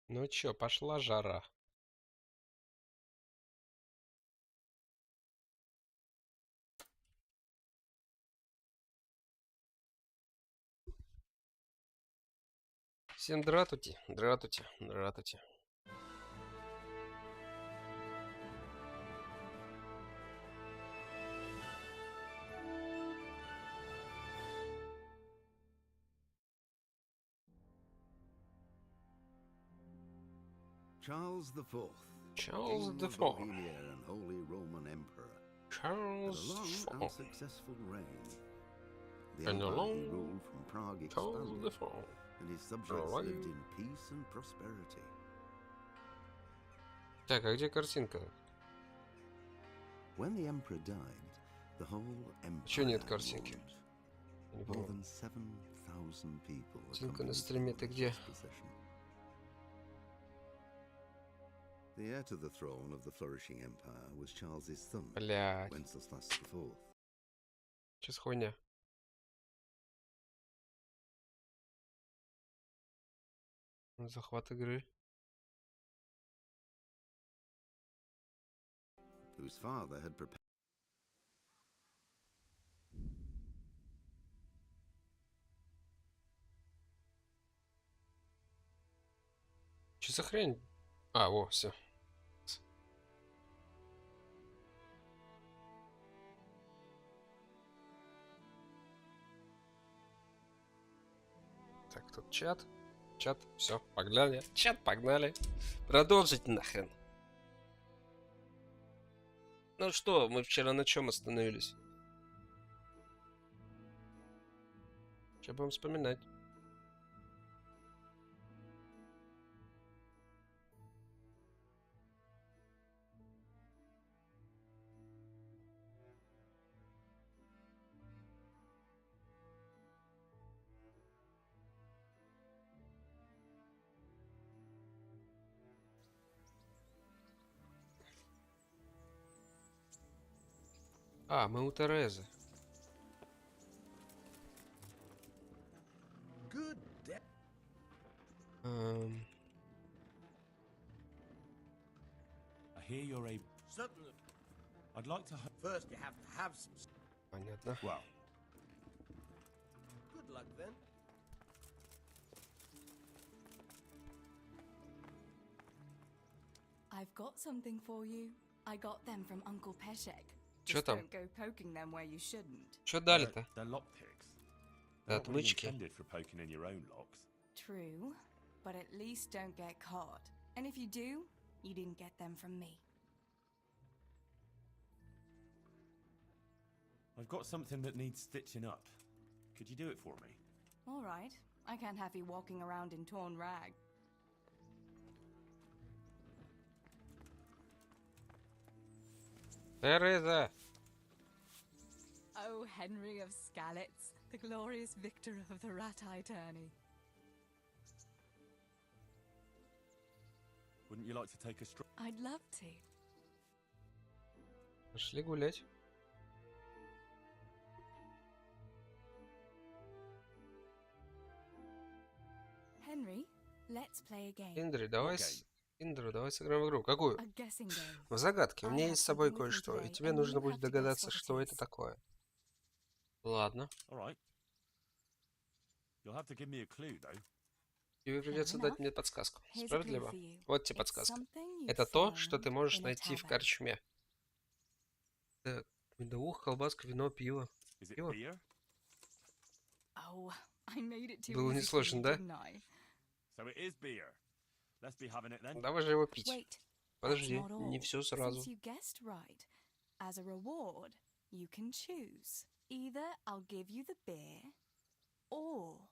Ну чё, пошла жара. Всем дратути, дратути, дратути. Charles IV, Charles King of IV. Bohemia and Holy Roman Emperor, had Charles a long IV. unsuccessful reign. The And a empire he long ruled from Prague Charles expanded, IV. and his subjects lived in peace and prosperity. Так, а где картинка? When the emperor died, the whole Чё нет empire картинки? mourned. Не More понял. than 7,000 people Картинка на accompanied стриме, him ты on где? his procession. The heir to the throne of the flourishing empire was Charles's son, Блядь. Wenceslas IV. Чё за хуйня? Захват игры. Whose father had prepared. Чё за хрень? А, во, все. Так, тут чат. Чат, все, погнали. Чат, погнали. Продолжить нахрен. Ну что, мы вчера на чем остановились? Сейчас будем вспоминать. А, мы у Терезы. I hear you're a... Certainly. I'd like to... First, you have to have some. Понятно. Well, Good luck then. I've got something for you. I got them from Uncle Peshek. Чё Just там? don't go poking them where you shouldn't. Чё дали-то? they're lockpicks. They're not really Отмычки. intended for poking in your own locks. True, but at least don't get caught. And if you do, you didn't get them from me. I've got something that needs stitching up. Could you do it for me? All right. I can't have you walking around in torn rags. Тереза! Oh, Henry of Skalitz, the glorious victor of the Rat-Eye tourney. Wouldn't you like to take a stroll? I'd love to. Пошли гулять. Henry, let's play a game. Индри, давай Окей. Индри, давай сыграем в игру. Какую? A guessing game. В загадке. У I меня have есть с собой something with me кое-что, и today, тебе and нужно you будет have to guess догадаться, what it что это is. такое. Ладно. All right. You'll have to give me a clue, though. Тебе придется enough. дать мне подсказку. Here's a clue Справедливо? for you. Вот тебе It's подсказка. something you Это то, что find ты можешь in a найти в tavern. корчме. Так, медовух, колбаска, вино, пиво. Is it Пиво? beer? Oh, I made it too Было easy for несложно, you, да? didn't I? So it is beer. Let's be having it then. Давай же его пить. Wait, Подожди, that's not не all. все сразу. Since you guessed right, as a reward, you can choose. Either I'll give you the beer, or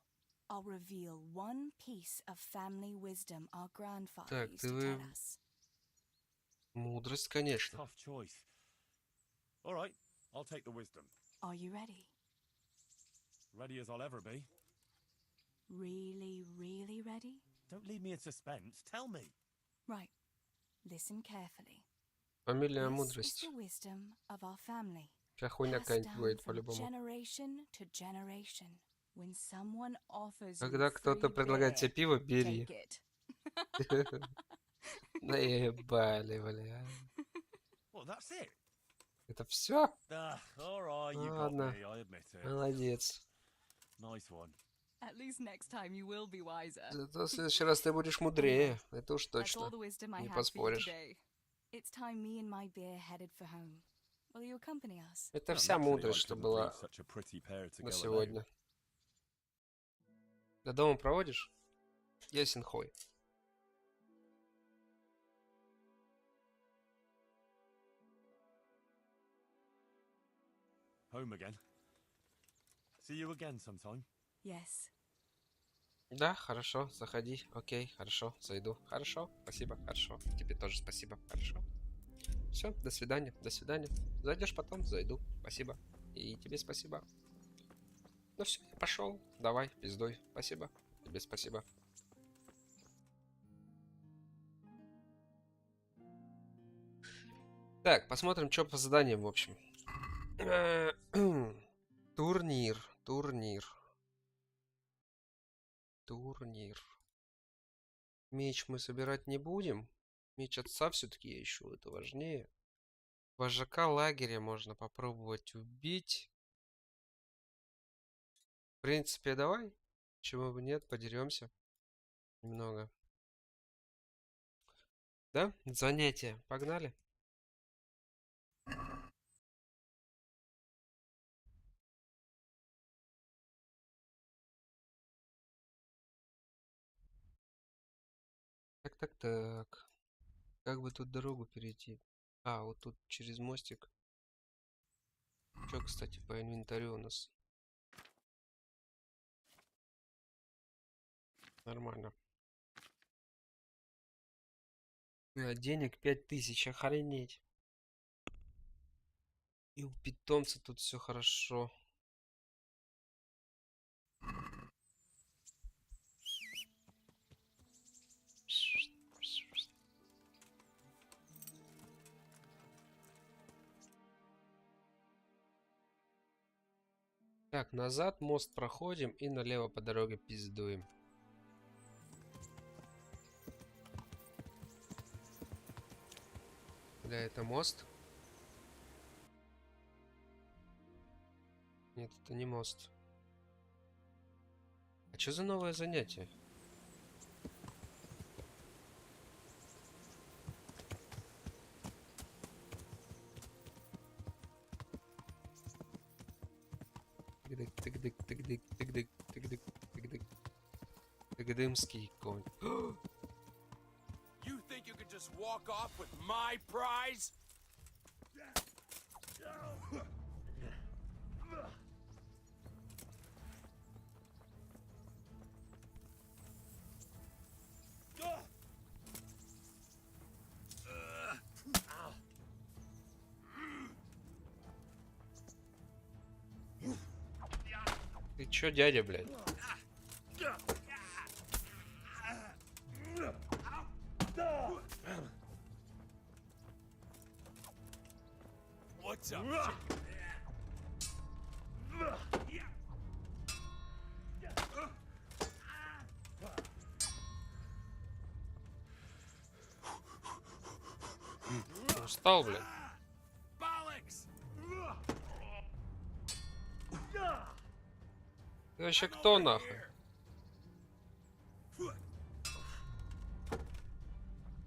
I'll reveal one piece of family wisdom our grandfather Так, used ты to tell us. Мудрость, конечно. Tough choice. All right. I'll take the wisdom. Are you ready? Ready as I'll ever be. Really, really ready? Don't leave me in suspense. Tell me. Right. Listen carefully. Фамилия This is мудрость. the wisdom of our family. Вся хуйня Passed какая-нибудь down будет from по-любому. generation to generation. When someone offers Когда you кто-то free предлагает тебе beer, пиво, бери. take it. Наебали, бля. Well, that's it. Это все? All right, you got Ладно. me. I admit it. Молодец. Nice one. At least next time you will be wiser. Зато в следующий раз ты будешь мудрее. Это уж That's all точно. the wisdom I Не had for you поспоришь. today. It's time me and my bear headed for home. Will you accompany us? Это Well, вся naturally, I мудрость, что couldn't была leave such a pretty pair to на go alone. сегодня. До дома проводишь? Ясен хой. Home again. See you again sometime. Yes. Да, хорошо, заходи. Окей, хорошо, зайду. Хорошо, спасибо, хорошо. Тебе тоже спасибо, хорошо. Все, до свидания, до свидания. Зайдешь потом, зайду. Спасибо. И тебе спасибо. Ну все, я пошел. Давай, пиздуй. Спасибо. Тебе спасибо. Так, посмотрим, что по заданиям, в общем. Турнир. Меч мы собирать не будем. Меч отца все-таки я ищу, это важнее. Вожака лагеря можно попробовать убить. В принципе, давай. Чего бы нет, подеремся. Немного. Да? Занятия. Погнали. Так. Как бы тут дорогу перейти? А, вот тут через мостик. Что, кстати, по инвентарю у нас? Нормально. Денег 5000, охренеть. И у питомца тут все хорошо. Так, назад мост проходим и налево по дороге пиздуем. Бля, это мост? Нет, это не мост. А что за новое занятие? Тыгдымский конь. You think you could just walk off with my prize? Ты чё, дядя, блядь? What's up, chicken? Устал, блядь. Bollocks! Ты вообще кто, нахуй?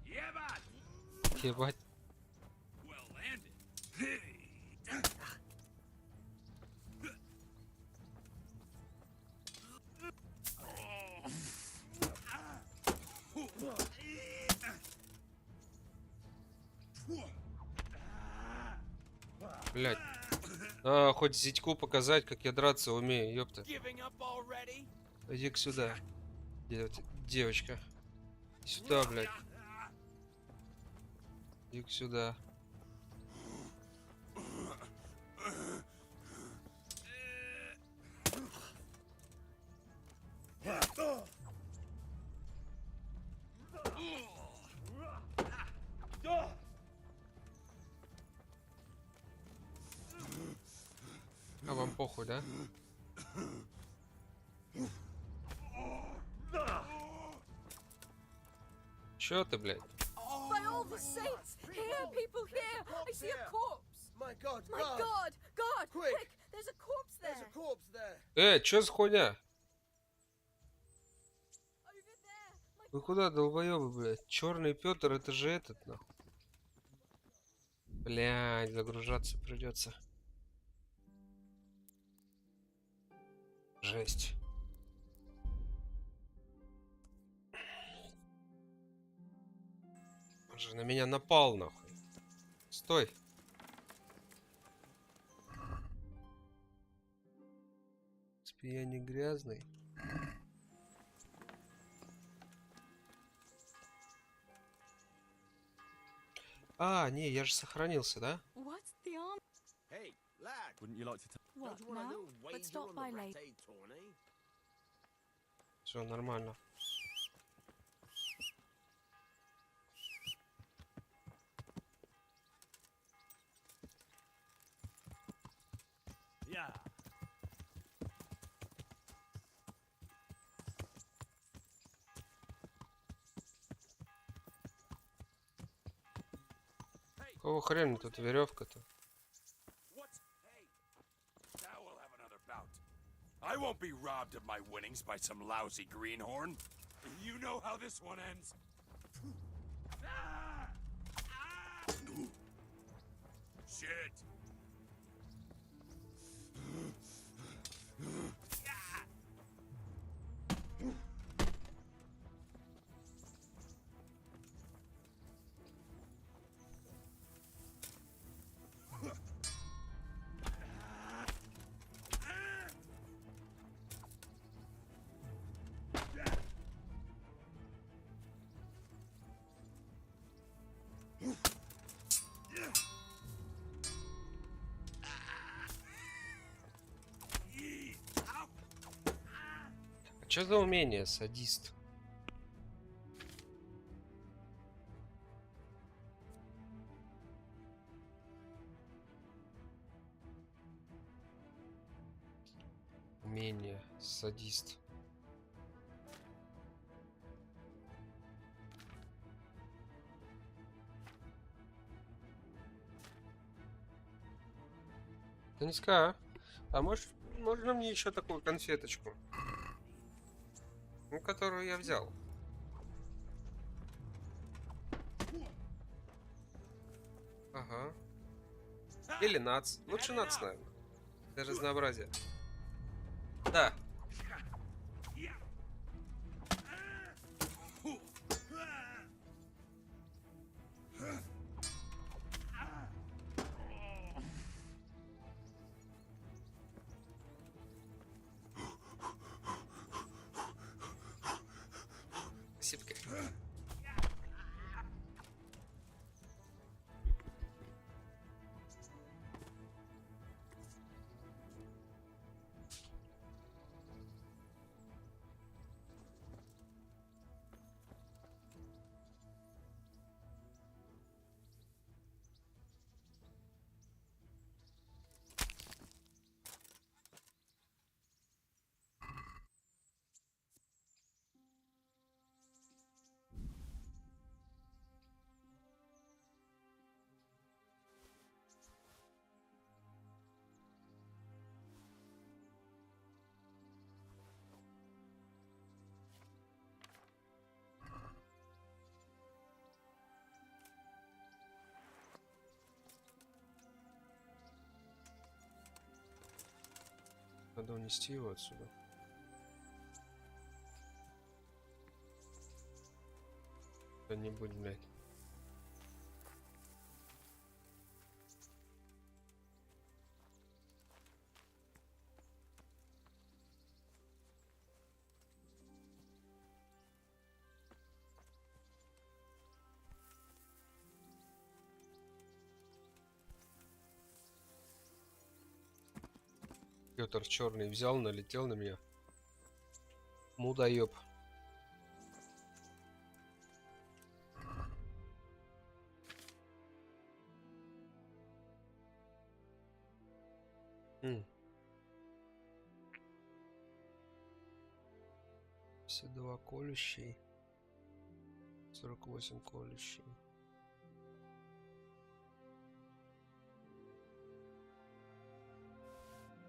Yeah, bud. Ебать. Well landed. Блядь. А, хоть зятьку показать, как я драться умею, ёпта. Giving up already? Иди-ка сюда. Девочка. Сюда, блядь. Иди-ка сюда. А вам похуй, да? Чё ты, блядь? By all the saints! Here, people, here! I see a corpse! My God, My God! God! Quick! Quick! There's a corpse there! There's a corpse there. Чё за хуйня? Over there! My Вы куда, долбоёбы, блядь? Черный Петр, это же этот, нахуй. Блядь, загружаться придется. Жесть. Он же на меня напал, нахуй. Стой. Я не грязный. Не, я же сохранился, да? What's the arm? Hey, lad. Wouldn't you like to What, Don't you want a now? little But wager stop on by the later. rat tourney? Все нормально. Yeah. Какого хрена тут веревка-то? What's hey? Now we'll have another bout. I won't be robbed of my winnings by some lousy greenhorn. You know how this one ends. Ah! Ah! Shit. Что за умение, садист? Умение, садист. Да не ска, а можно мне еще такую конфеточку? Ну, которую я взял. Ага. Или нац. Лучше нац, наверное. Для разнообразия. Да. Спасибо. Надо унести его отсюда. Кто-нибудь, блядь. Петр черный взял, налетел на меня. Мудоеб. Все два колющий. 48 колющий.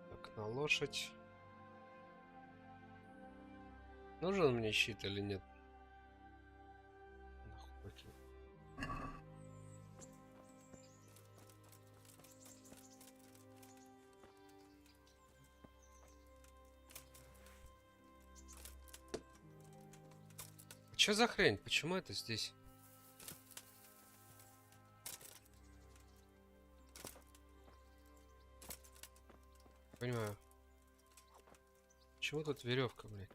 Так, на лошадь. Нужен мне щит или нет? Нахуй. Чё за хрень? Почему это здесь? Понимаю. Почему тут веревка, блядь?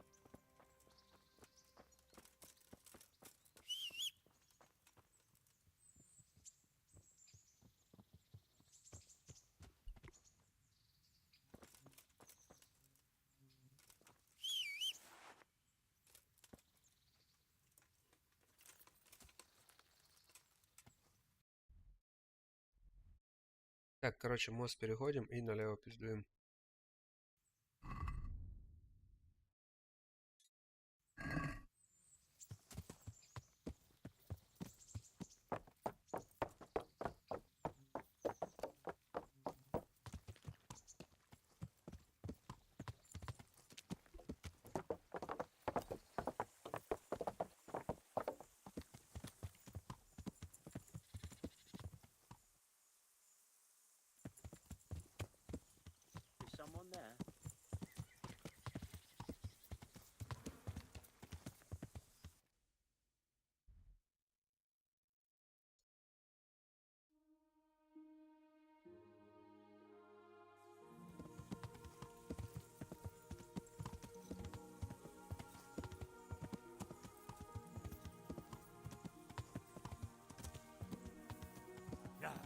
Так, короче, мост переходим и налево пиздуем. Is someone there? Yeah.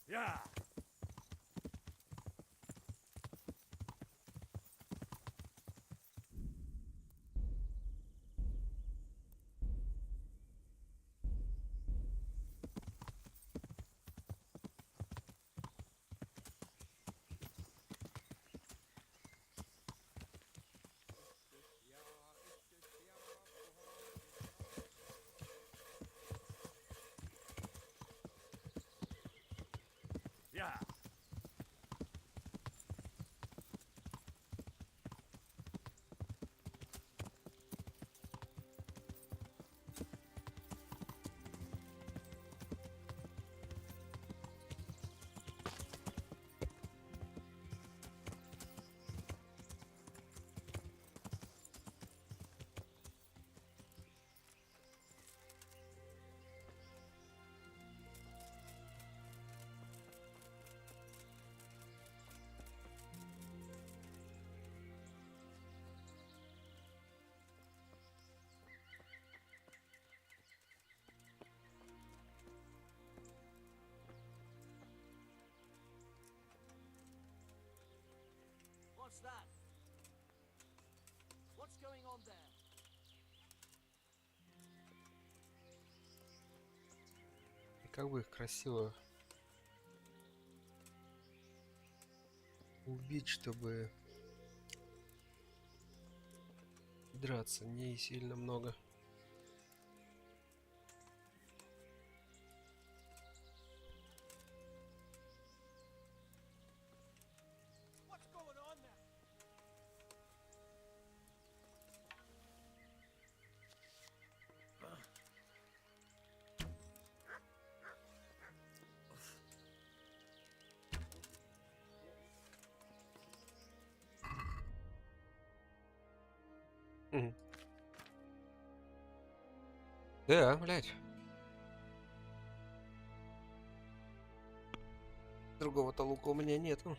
Yeah. Yeah. What's that? What's going on there? Как бы их красиво убить, чтобы драться не сильно много. What's going on there? Мгм. Да, блядь. Другого-то лука у меня нету.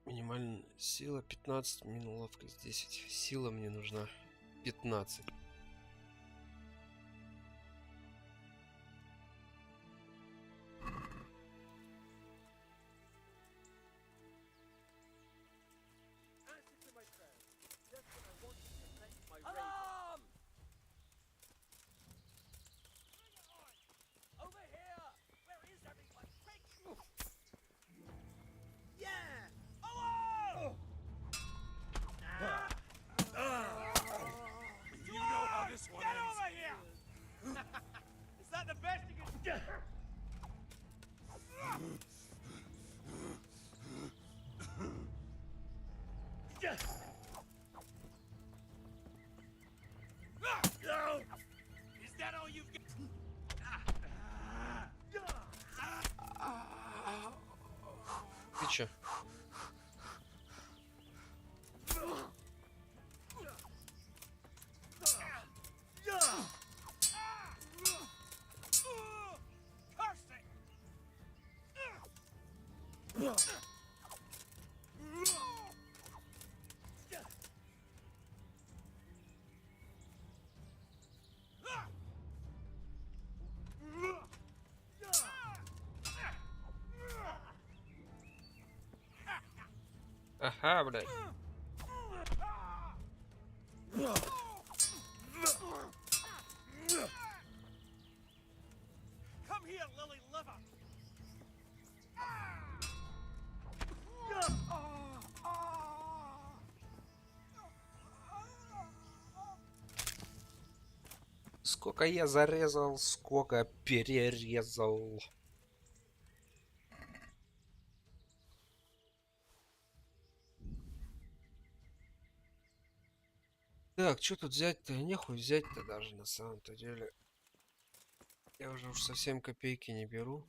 Минимальная сила 15, минимальная ловкость 10. Сила мне нужна 15. Answer to my prayers. Just when I want to protect my raven. Alarm! Over here! Where is everyone? Quick! Alarm! You know how this one Get ends. over here! Is that the best you can do? Is that all you've got? Ты чё? Curse it! Ага, блядь. Come here, lily liver! Сколько я зарезал, сколько перерезал. Так, что тут взять-то? Нехуй взять-то даже на самом-то деле. Я уже уж совсем копейки не беру.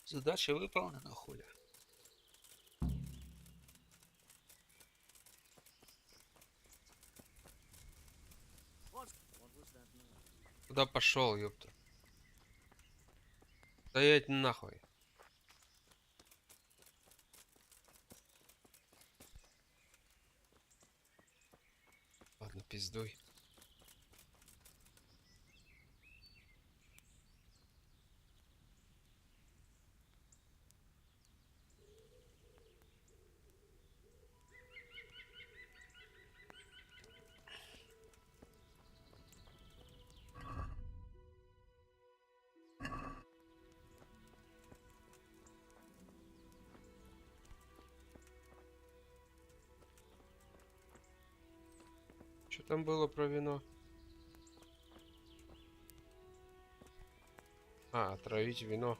Задача выполнена, хуя. What was that noise? Куда пошел, ёпта? Стоять нахуй. Ладно, пиздуй. Что там было про вино? А, отравить вино.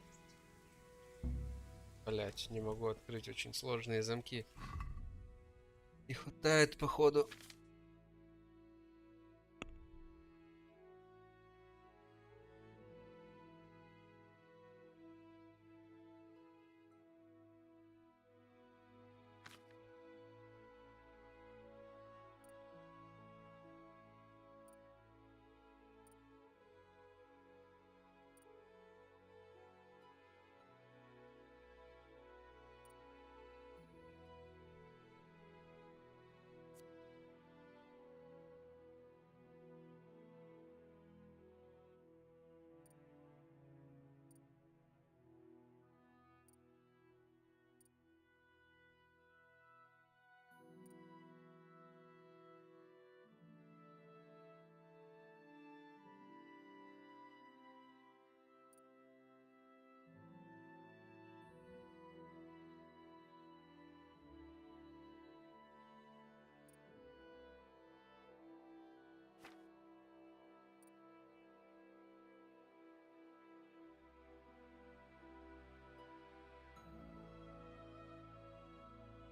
Блять, не могу открыть очень сложные замки. Не хватает, походу.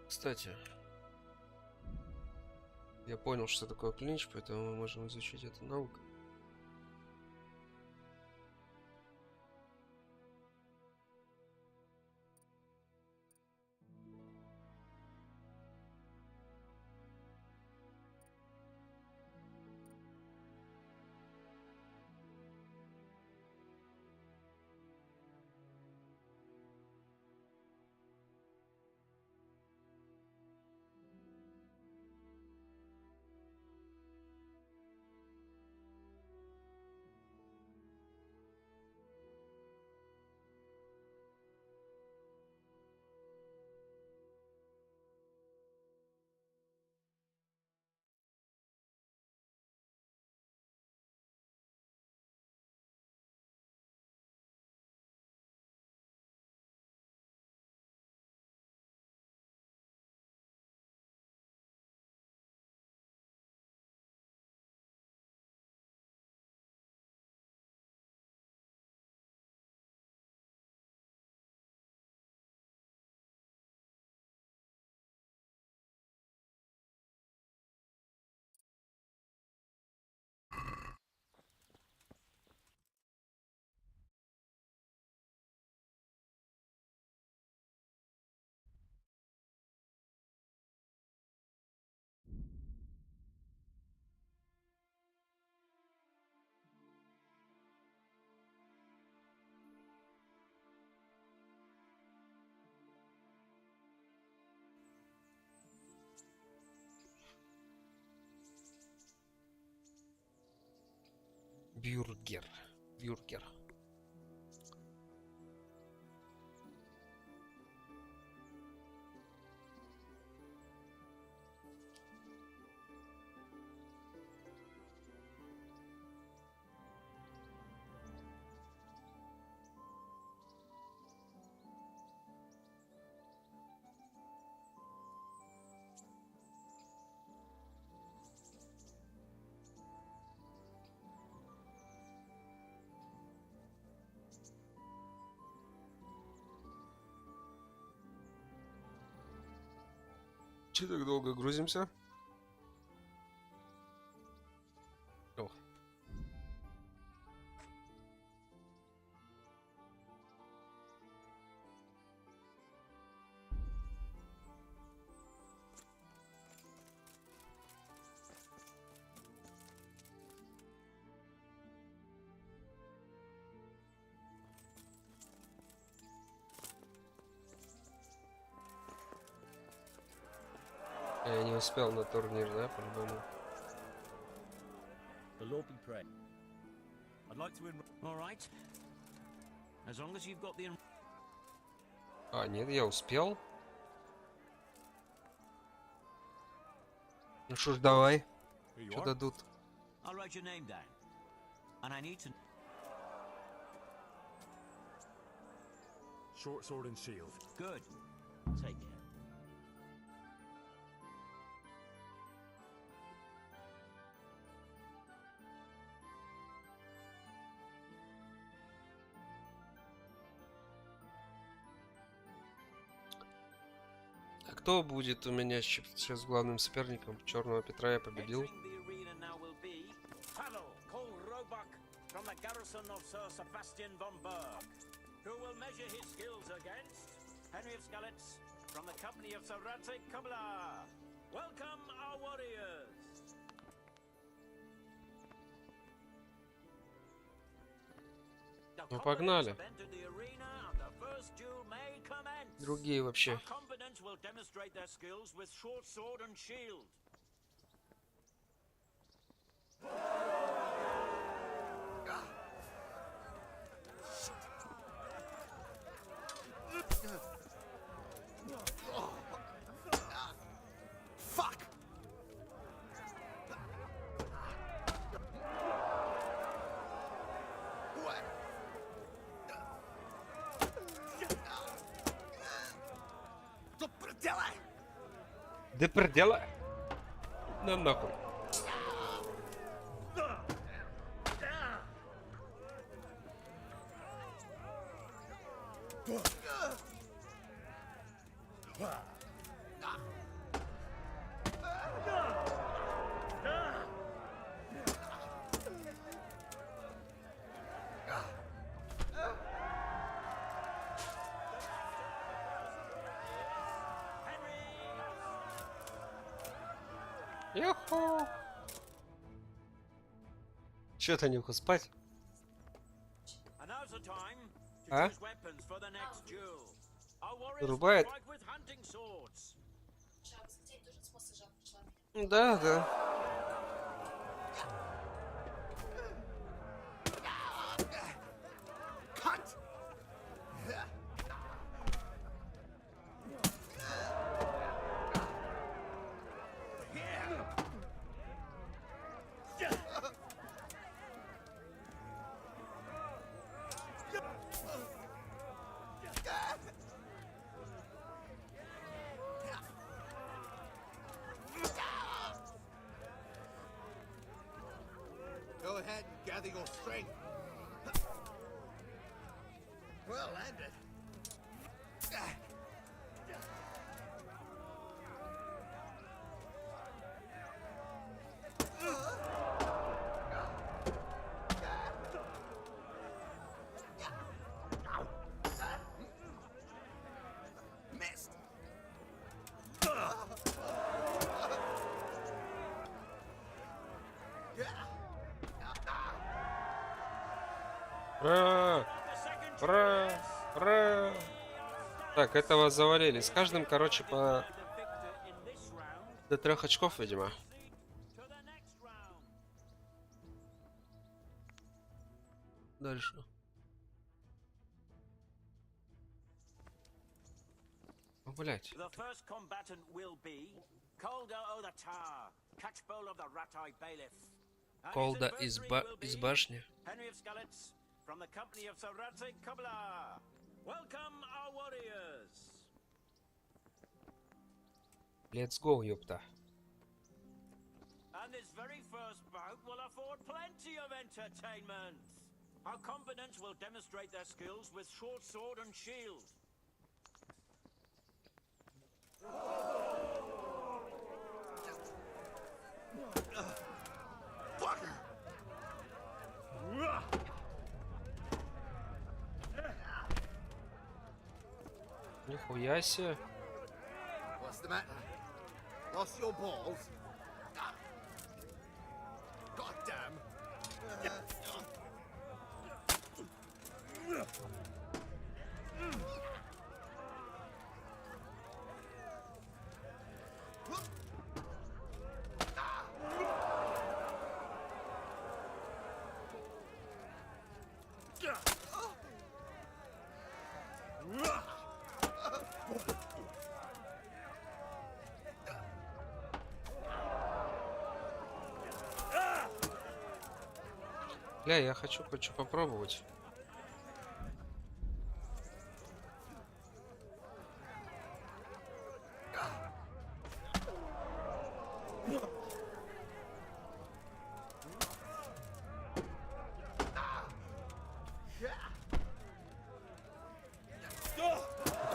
Кстати, я понял, что такое клинч, поэтому мы можем изучить эту науку. Бюргер. Бюргер. Че так долго грузимся? О. Я не успел на турнир, да, по-любому. The Lord be praised. I'd like to enroll. All right. As long as you've got the... А, нет, я успел. Ну что ж, давай. Here you Что are. дадут? I'll write your name down. And I need to... Short sword and shield. Good. Take care. А кто будет у меня сейчас главным соперником? Черного Петра я победил. Entering the arena now will be... Pavel, Cole Roebuck, from the garrison of Sir Sebastian von Berg, who will measure his skills against Henry of Skalitz, from the company of Sir Radzik Kubla. Welcome, our warriors! The Ну, combatants погнали. have entered the arena and the first duel may commence. Другие вообще. Our combatants will demonstrate their skills with short sword and shield. Fuck! What? До предела! До предела? На нахуй. Юху! Чё, Танюха, спать? And now's the time to А? choose weapons for the next duel. Our warriors will Рубает? fight with hunting swords. Да, да. Go ahead and gather your strength. Well landed. Missed. Ура! Ура! Ура! Так, этого завалили. С каждым, короче, по до 3 очков, видимо. Дальше. О, блять. The first combatant will be Kolda o' the Tar, catchpole of the Rat-Eye Bailiff. And his Колда adversary will из be башни. Henry of Skalitz from the company of Saratse Kubla. Welcome, our warriors. Let's go, ёпта. And this very first bout will afford plenty of entertainment. Our combatants will demonstrate their skills with short sword and shield. Нихуя себе. What's the matter? Lost your balls? God damn. Бля, я хочу кое-что попробовать.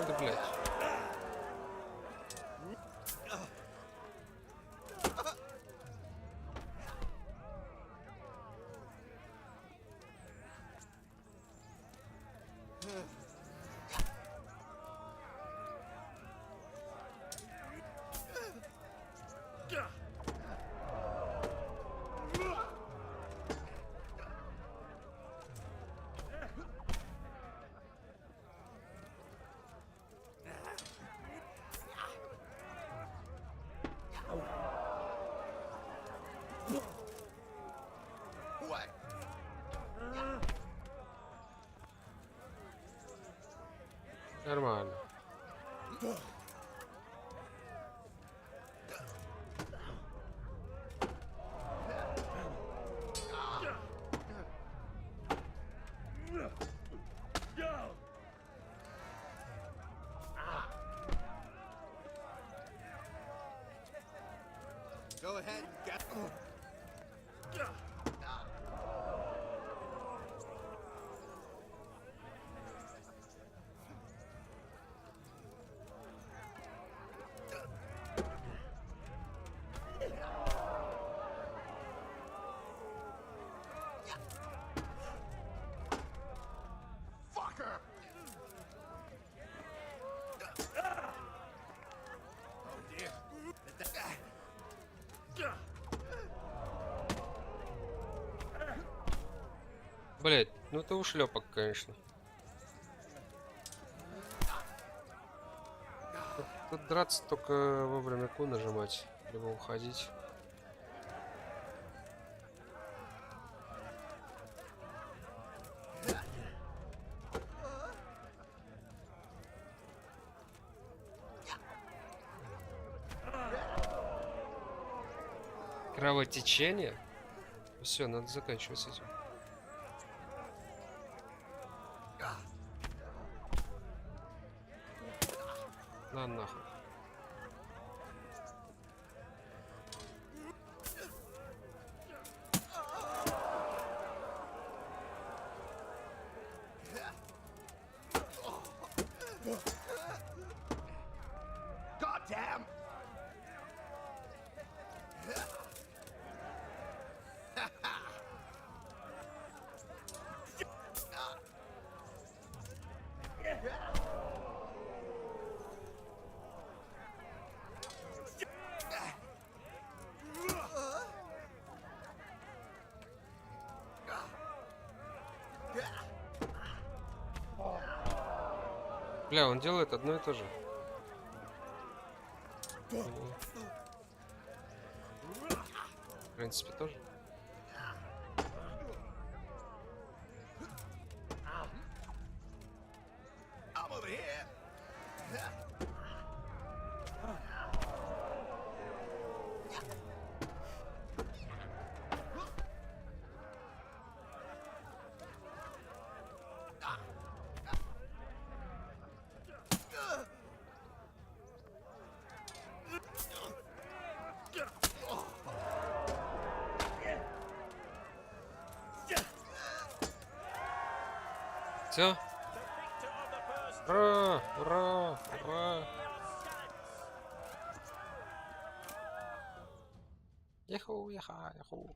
Да, блядь. What? Нормально. Go ahead and get. Блять, ну это ушлепок, конечно. Тут драться только вовремя Q нажимать, либо уходить. Кровотечение? Все, надо заканчивать с этим. На нахуй. Goddamn! Бля, он делает одно и то же. В принципе, тоже. I'm over here. Все. Ура! Ура! Ура! Яху, яха, яху.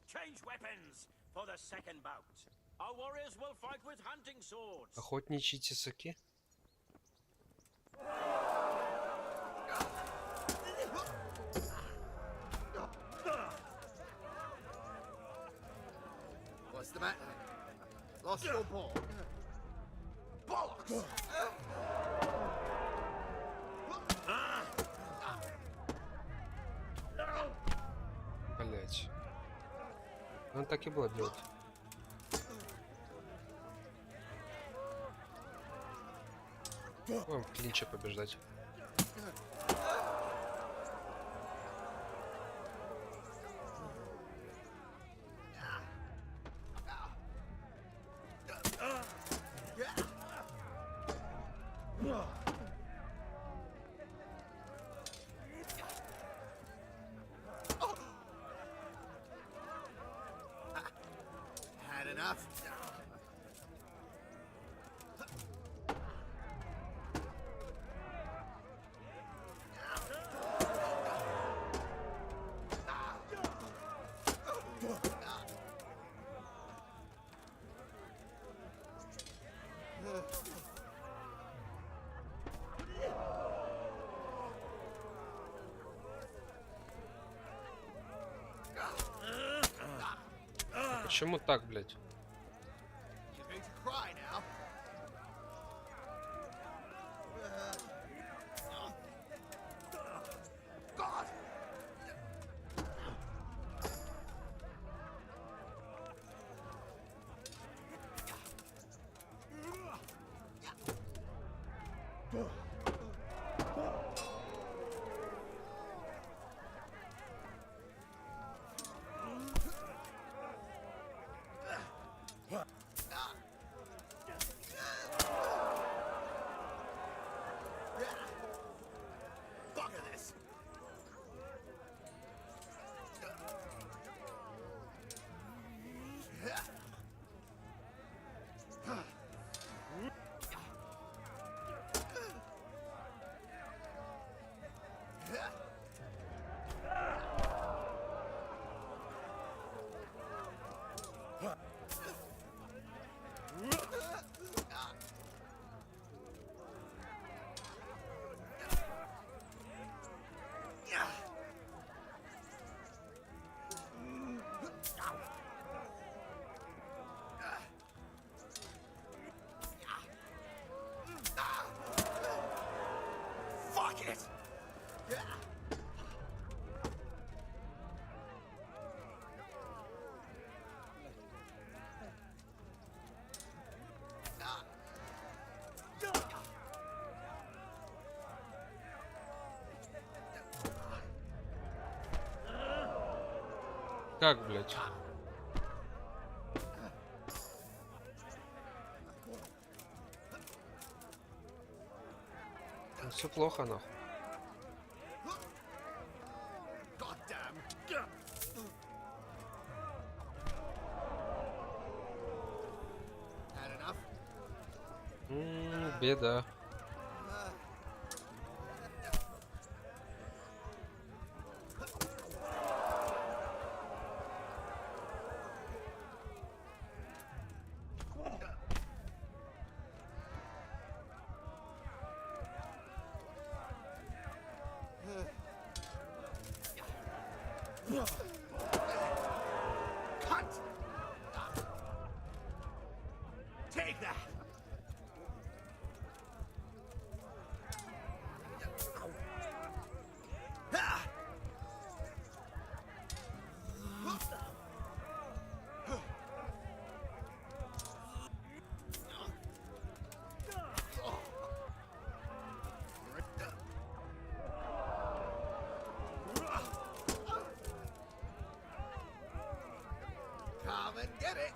Change weapons for the second bout. Our warriors will fight with hunting swords. Охотничьи тесаки. What's the matter? Lost your ball? Bollocks! Блять. Он так и будет делать. Будем в клинче побеждать. Had enough? Почему так, блять? You're going to cry now. God! Как, блядь? Все плохо, нахуй. Беда. Take that! Come and get it!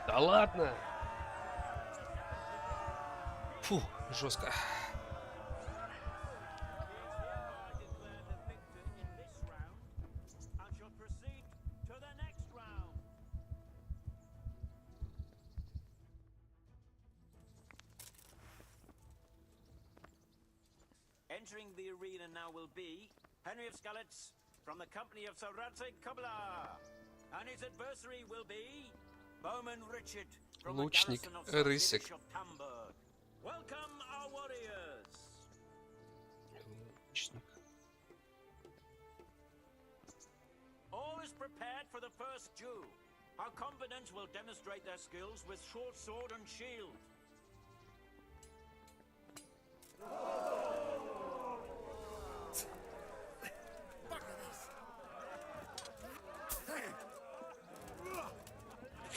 Да ладно. Фу, жестко. Entering the arena now will be Henry of Skalitz from the company of Kabla, and his adversary will be Bowman Richard from the Лучник garrison of Рысик. Hamburg. Welcome our warriors. Лучник. All is prepared for the first duel. Our combatants will demonstrate their skills with short sword and shield.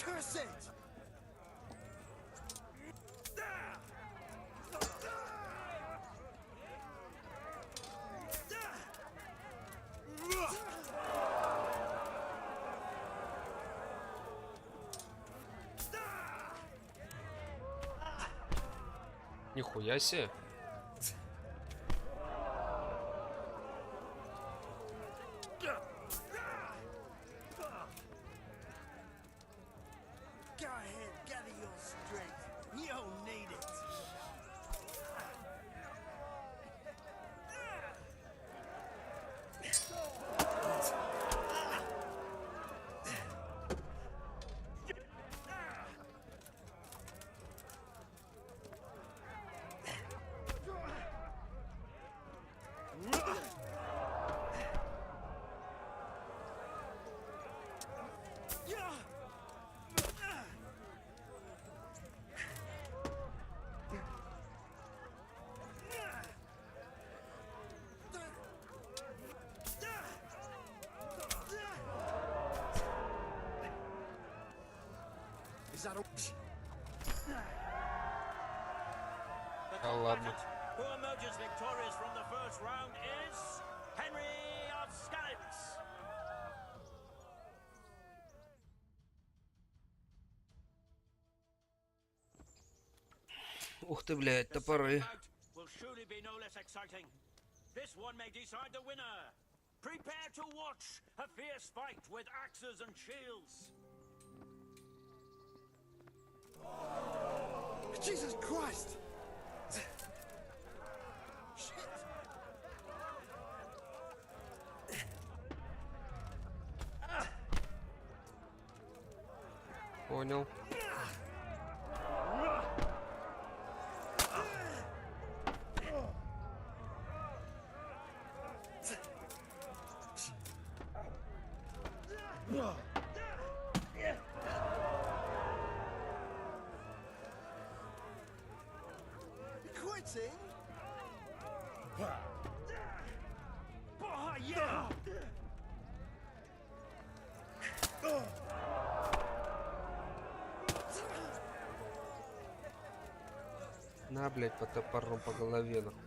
Curse it! Нихуя себе. Go ahead, gather your strength. You'll need it. Is that a... The Oh, ладно. combatant who emerges victorious from the first round is Henry of Skalitz. Ух ты, блядь, The топоры. second bout will surely be no less exciting. This one may decide the winner. Prepare to watch a fierce fight with axes and shields. Jesus Christ! Shit! Понял. exciting? На, блядь, по топором по голове, нахуй.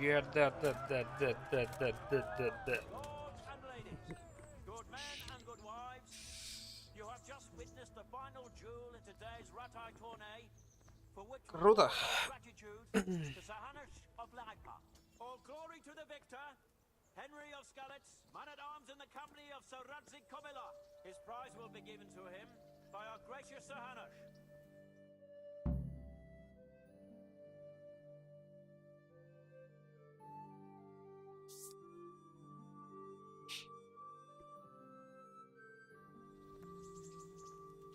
Yeah, that. Lords and ladies, good men and good wives, you have just witnessed the final duel in today's Ratai tourney, for which we Круто. offer gratitude to Sahanush of Lagpa. All glory to the victor, Henry of Skalitz, man-at-arms in the company of Sir Radzik Komila. His prize will be given to him by our gracious Sahanush.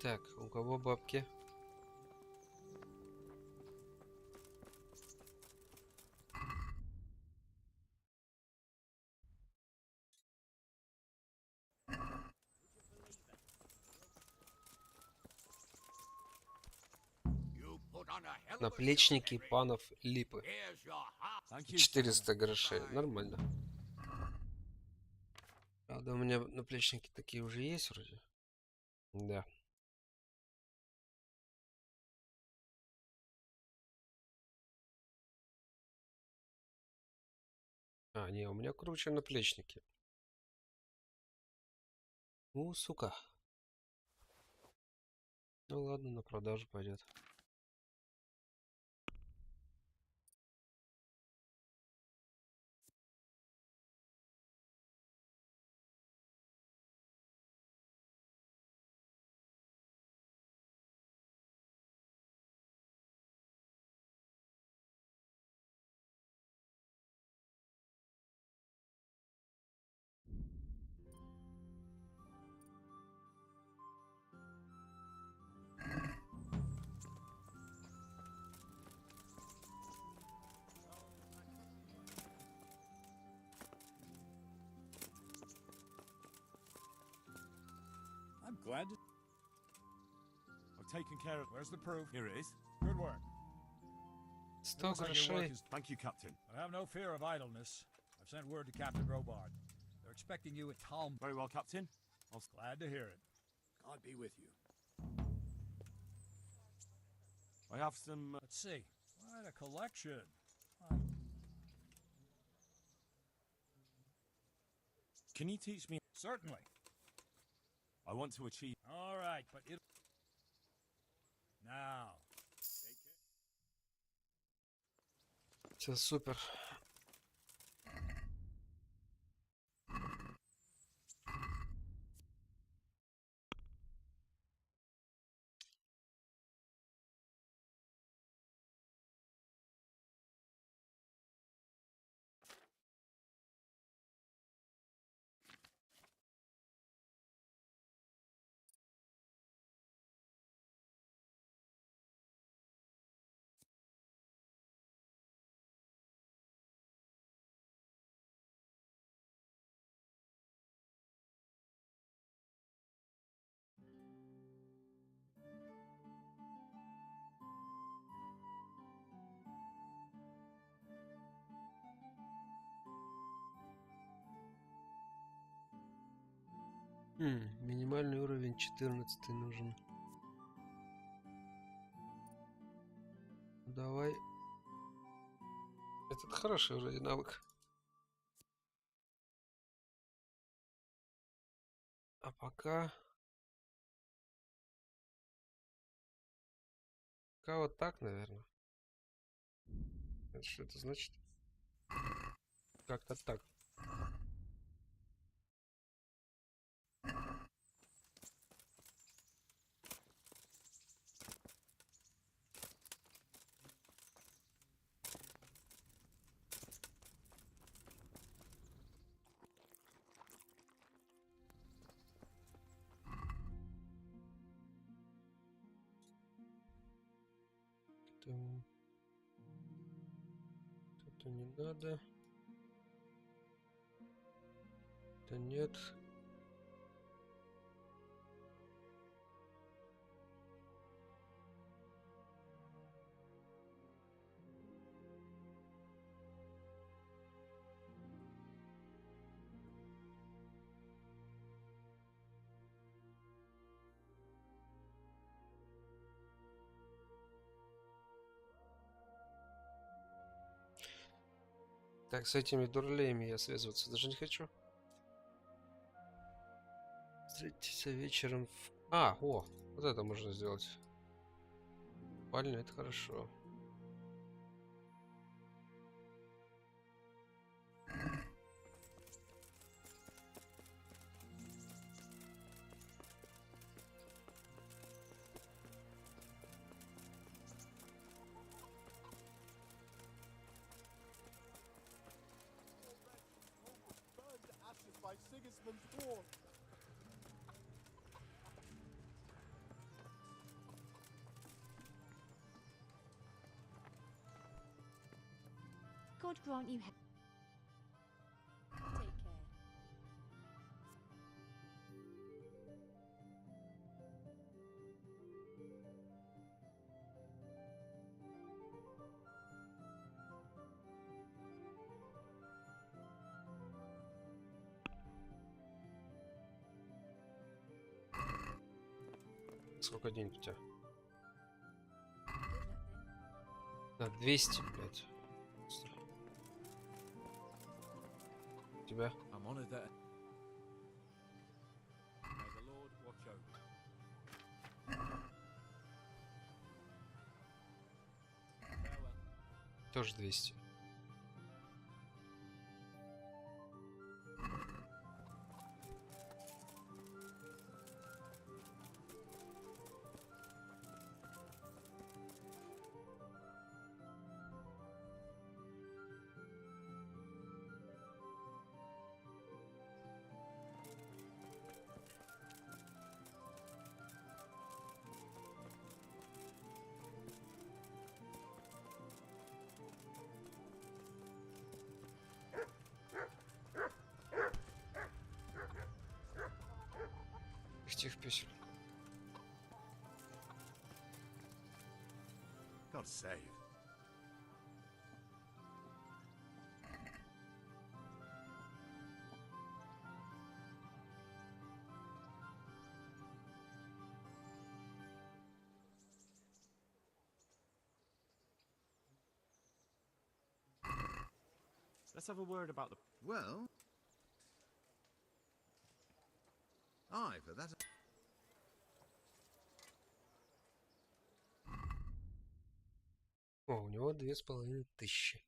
Так, у кого бабки? You put on a hell of a Наплечники show, Henry. панов липы. Here's your half. Thank you. 400 грошей. Нормально. Правда, у меня наплечники такие уже есть вроде. Да. А, не, у меня круче наплечники. Сука. Ну ладно, на продажу пойдет. I'm glad to... I've taken care of... Where's the proof? Here it is. Good work. 100 Looks like your work грошей. is... Thank you, Captain. But have no fear of idleness. I've sent word to Captain Robard. They're expecting you at Talm. Very well, Captain. I'll... Glad to hear it. God be with you. I have some... Let's see. Quite a collection. Can you teach me? Certainly. I want to achieve... All right, but it... Now. Все супер. Минимальный уровень 14 нужен. Давай. Этот хороший вроде навык. А пока Пока вот так, наверное. Что это значит? Как-то так. Это не надо. Это нет. Так, с этими дуралеями я связываться даже не хочу. Встретиться вечером в... вот это можно сделать. Спальня, это хорошо. God grant you. Take care. Сколько денег у тебя? На 200, блядь. У тебя? I'm honored that. May the Lord watch over. Farewell. Тоже 200. Тех песен. God save. Let's have a word about the... Well, aye, for that. О, у него 2500.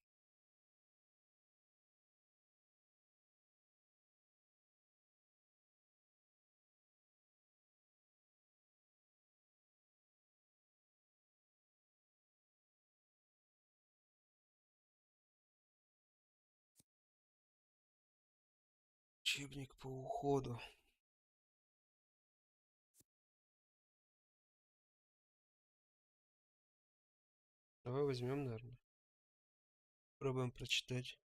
Учебник по уходу. Давай возьмем, наверное. Пробуем прочитать.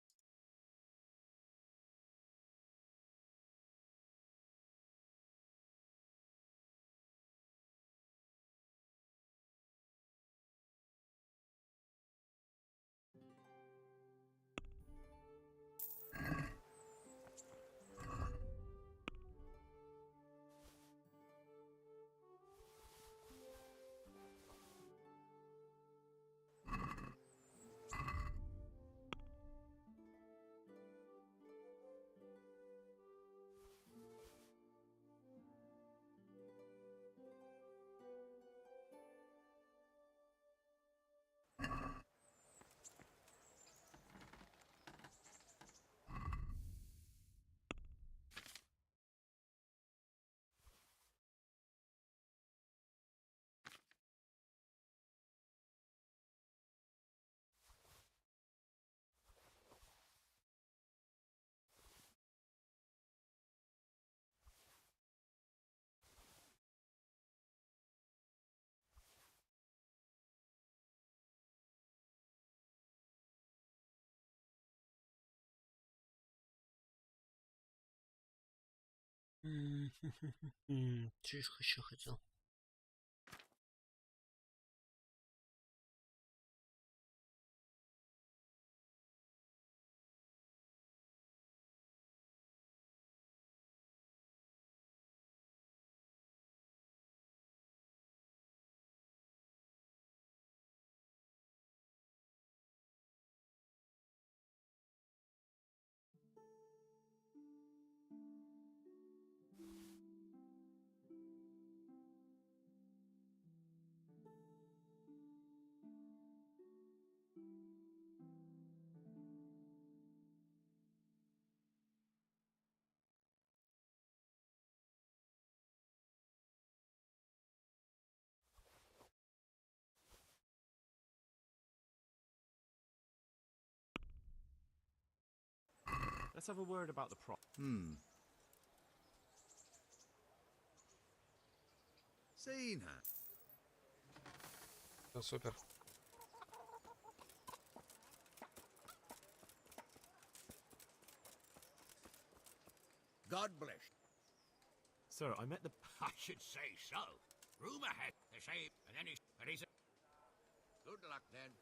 Че еще хотел? Let's have a word about the prop. Seen her. Ну, супер. God bless. Sir, I met the... I should say so. Rumor had the same, and then he's... Good luck, then.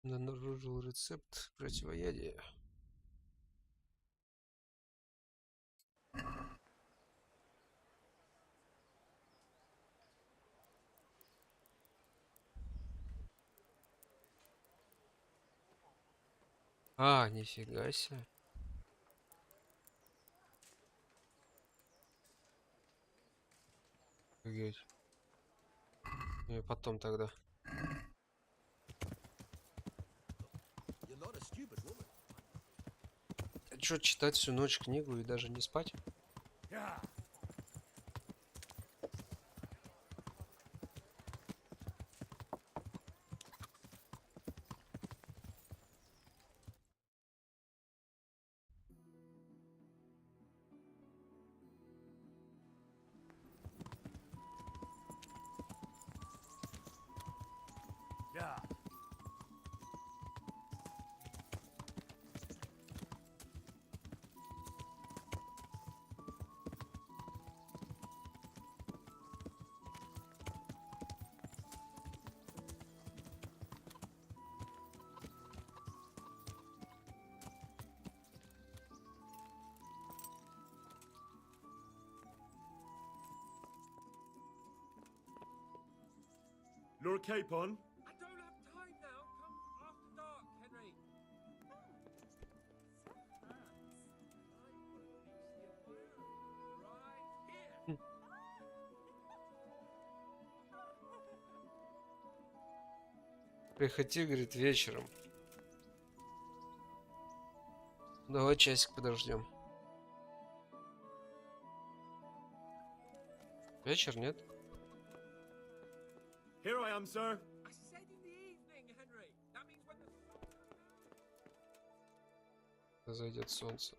Обнаружил рецепт противоядия. А, нифига себе. Офигеть. И потом тогда. А чё, читать всю ночь книгу и даже не спать? Your cape on. I don't have time now. Come after dark, Henry. Right here. Приходи, говорит, вечером. Давай часик подождем. Вечер, нет? Here I am, sir. I said in the evening, Henry. That means when the... Зайдет солнце.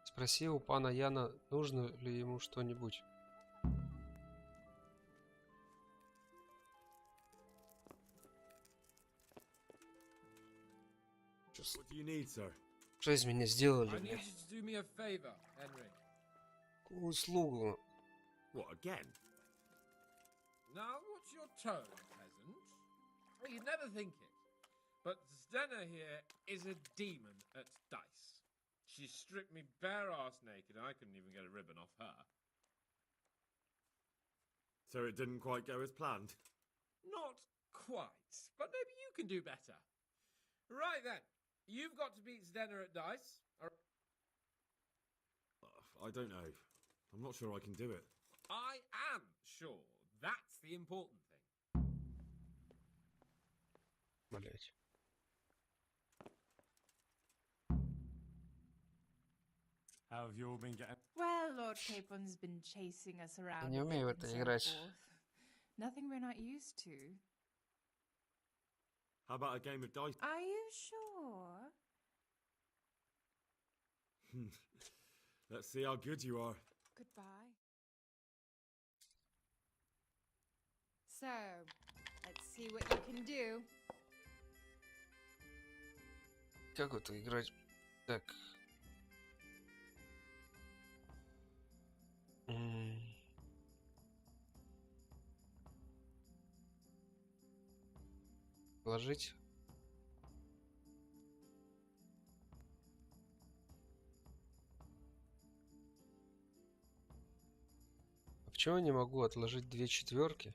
Спроси у пана Яна, нужно ли ему что-нибудь. What do you need, sir? Что из меня сделали, I бля? need you to do me a favor, Henry. Какую услугу? What, again? Now, what's your tone, peasant? Well, you'd never think it, but Zdenna here is a demon at dice. She stripped me bare-ass naked, and I couldn't even get a ribbon off her. So it didn't quite go as planned? Not quite, but maybe you can do better. Right then, you've got to beat Zdenna at dice. I don't know. I'm not sure I can do it. I am sure. That's the important thing. Блять. How have you all been getting? Well, Lord Capon's been chasing us around. Я не a умею в bit это and so играть. forth. Nothing we're not used to. How about a game of dice? Are you sure? Let's see how good you are. Goodbye. So, let's see what you can do. Как это играть? Так. Положить. А почему я не могу отложить 2 четверки?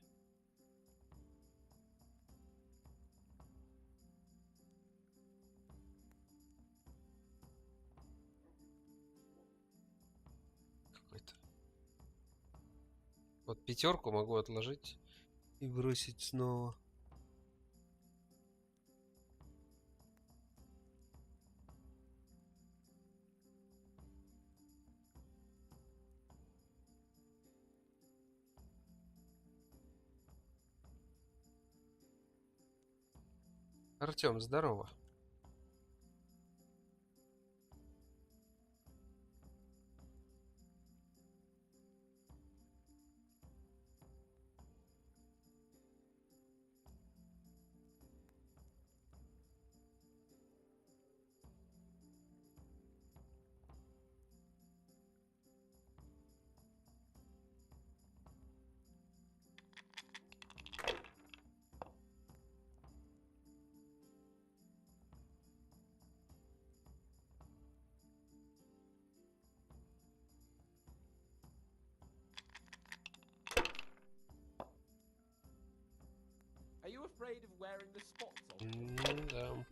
Какой-то. Вот 5 могу отложить и бросить снова. Артём, здорово. Are you afraid of wearing the spots on? Да.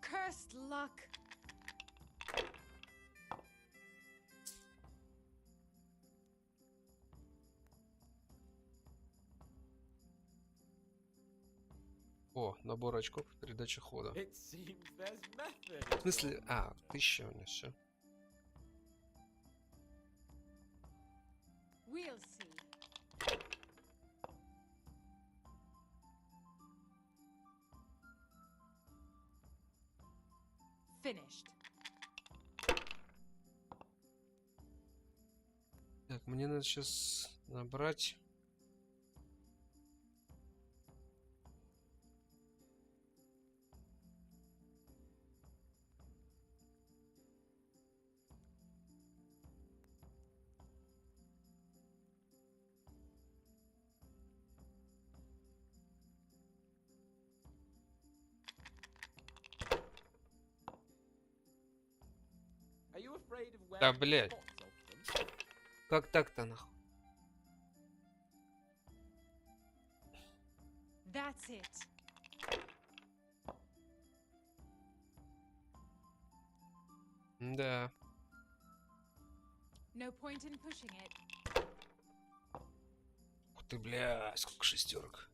Cursed luck. О, набор очков, передача хода. It seems there's method. В смысле? А, 1000 у меня все. We'll see. Finished. Так, мне надо сейчас набрать. Are you afraid of wearing Да, the блядь. spots on them? Как так-то нахуй? That's it. Да. No point in pushing it. Ух ты, бля, сколько шестерок.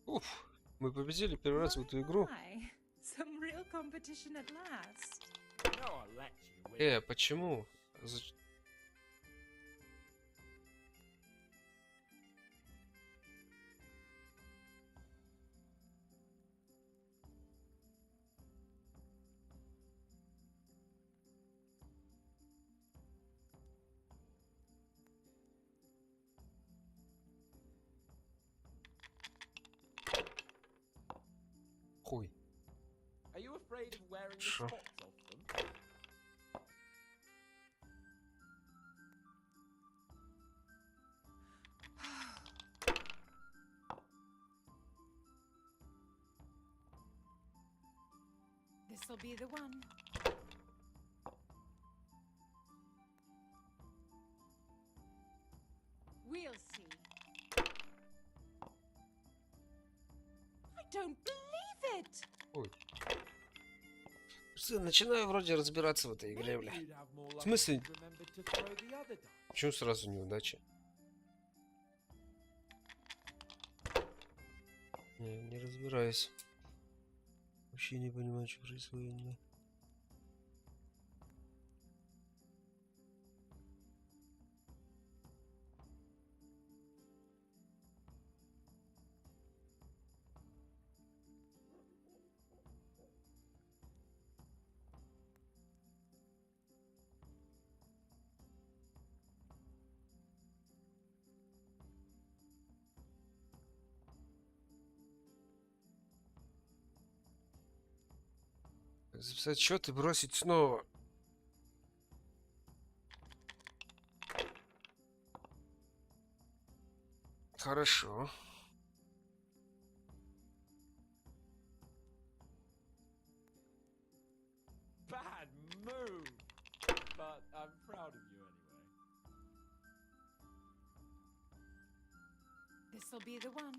Уф, мы победили первый раз в эту игру. My, some real competition at last. No, I'll let you win. Почему? Хуй. Are you afraid of wearing the Sure. spots off them? This'll be the one. We'll see. I don't believe it! Ой. Что, начинаю вроде разбираться в этой игре, бля. You'd have more В luck смысле? if you remembered to throw the other dice. Почему сразу неудача? Не разбираюсь. Вообще не понимаю, что происходит. Записать счет и бросить снова. Хорошо. Bad move! But I'm proud of you anyway. This'll be the one.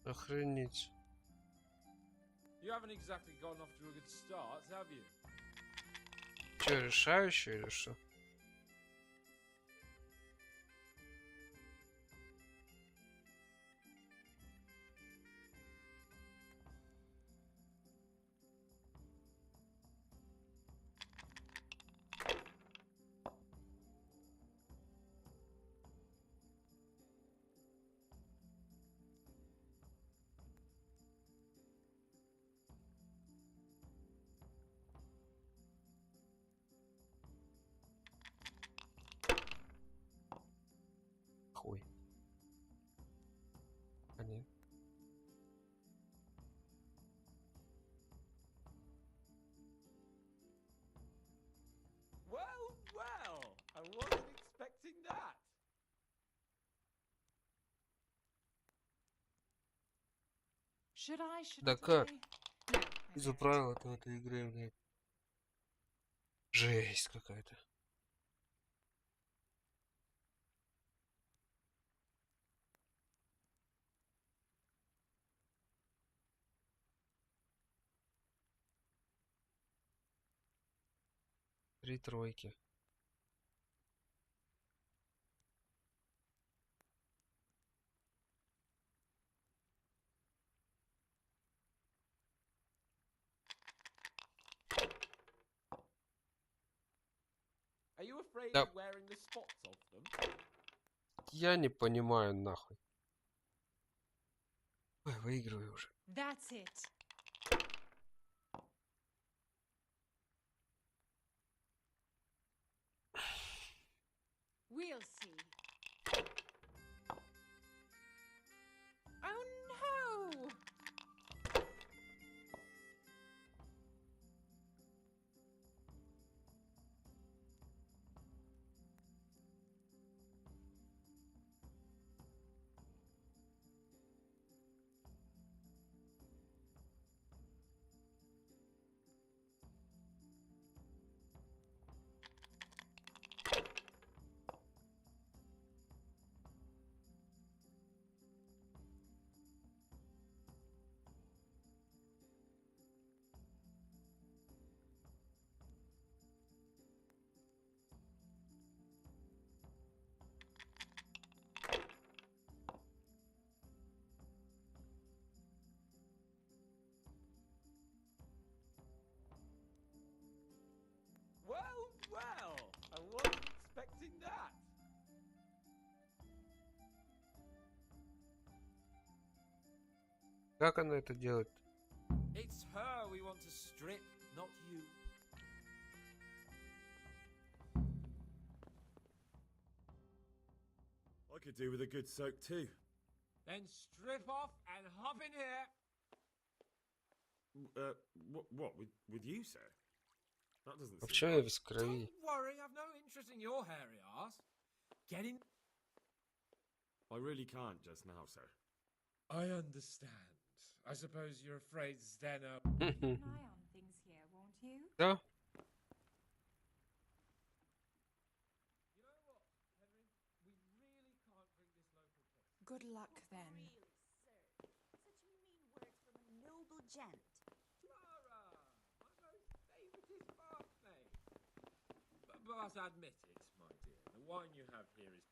Охренеть. You haven't exactly gotten off to a good start, have you? Че, решающий или что? Хуй. Понятно. Well, well! I wasn't expecting that! Should I? Да как? Из-за правил-то в этой игре, блядь. Жесть какая-то. Три тройки. Are you afraid Да. of wearing the spots off them? Я не понимаю нахуй. Ой, выигрываю уже. That's it. We'll see. Oh no! Well, well! I wasn't expecting that! Как она это делает? It's It's her we want to strip, not you. I could do with a good soak too. Then strip off and hop in here. What with you, sir? That doesn't seem Вообще right. без крови. Don't worry, I've no interest in your hairy ass. Get in. I really can't just now, sir. I understand. I suppose you're afraid Zdena. Keep an eye on things here, won't you? Да. You know what, Henry? We really can't drink this local piss. Good luck then. Really, sir. Such mean words from a noble gent. Clara! My most favouriteest birthday! But admit it, my dear. The wine you have here is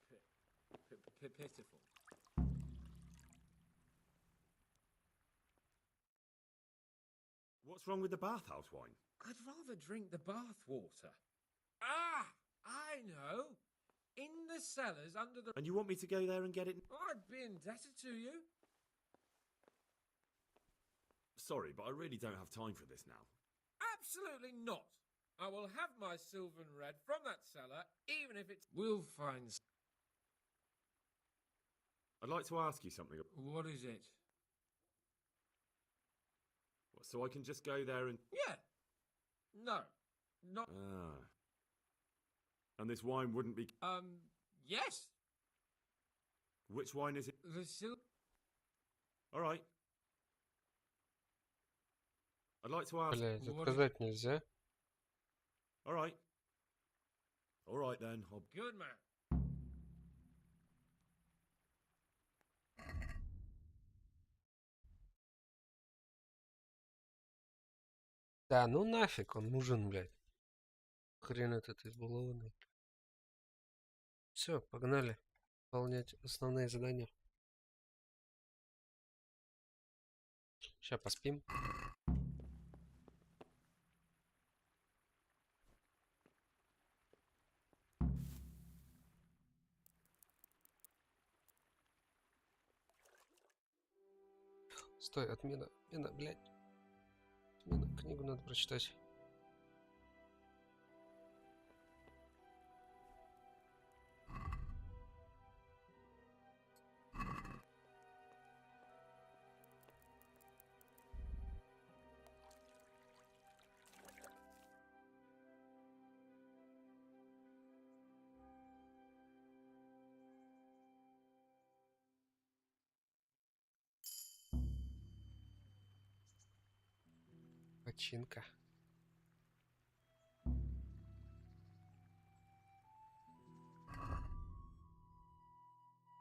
pitiful. What's wrong with the bathhouse wine? I'd rather drink the bath water. Ah! I know! In the cellars under the... And you want me to go there and get it? I'd be indebted to you. Sorry, but I really don't have time for this now. Absolutely not. I will have my silver and red from that cellar, even if it's... We'll find... I'd like to ask you something. What is it? So I can just go there and... Yeah. No. Not... Ah. And this wine wouldn't be... Yes. Which wine is it? The silver... All right. I'd like to ask... Блять, отказать нельзя. All right. All right then. I'll... Good man. Да, ну нафиг, он нужен, блядь. Хрен от этой булавы. Все, погнали. Выполнять основные задания. Сейчас поспим. Стой, отмена, блядь. Книгу надо прочитать. Починка.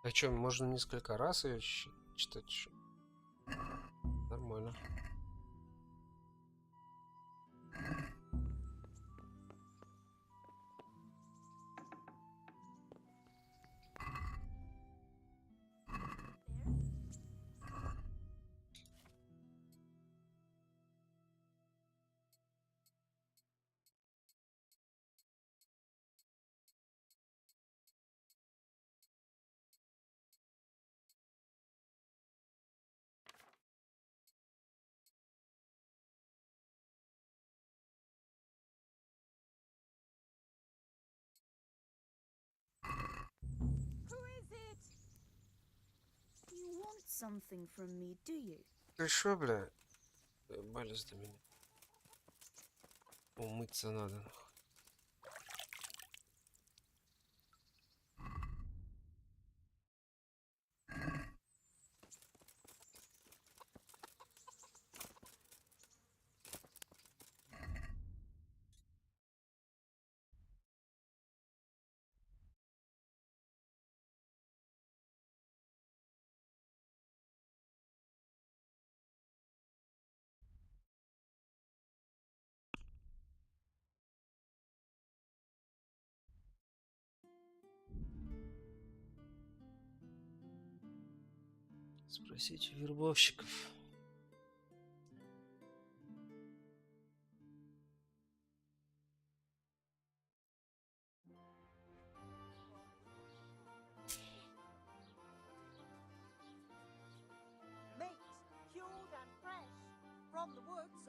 А что, можно несколько раз ее читать? Нормально. You want something from me, do you? Ты шо, бля? Болез до меня. Умыться надо, нахуй. Спросите вербовщиков. Meat, cured and fresh, from the woods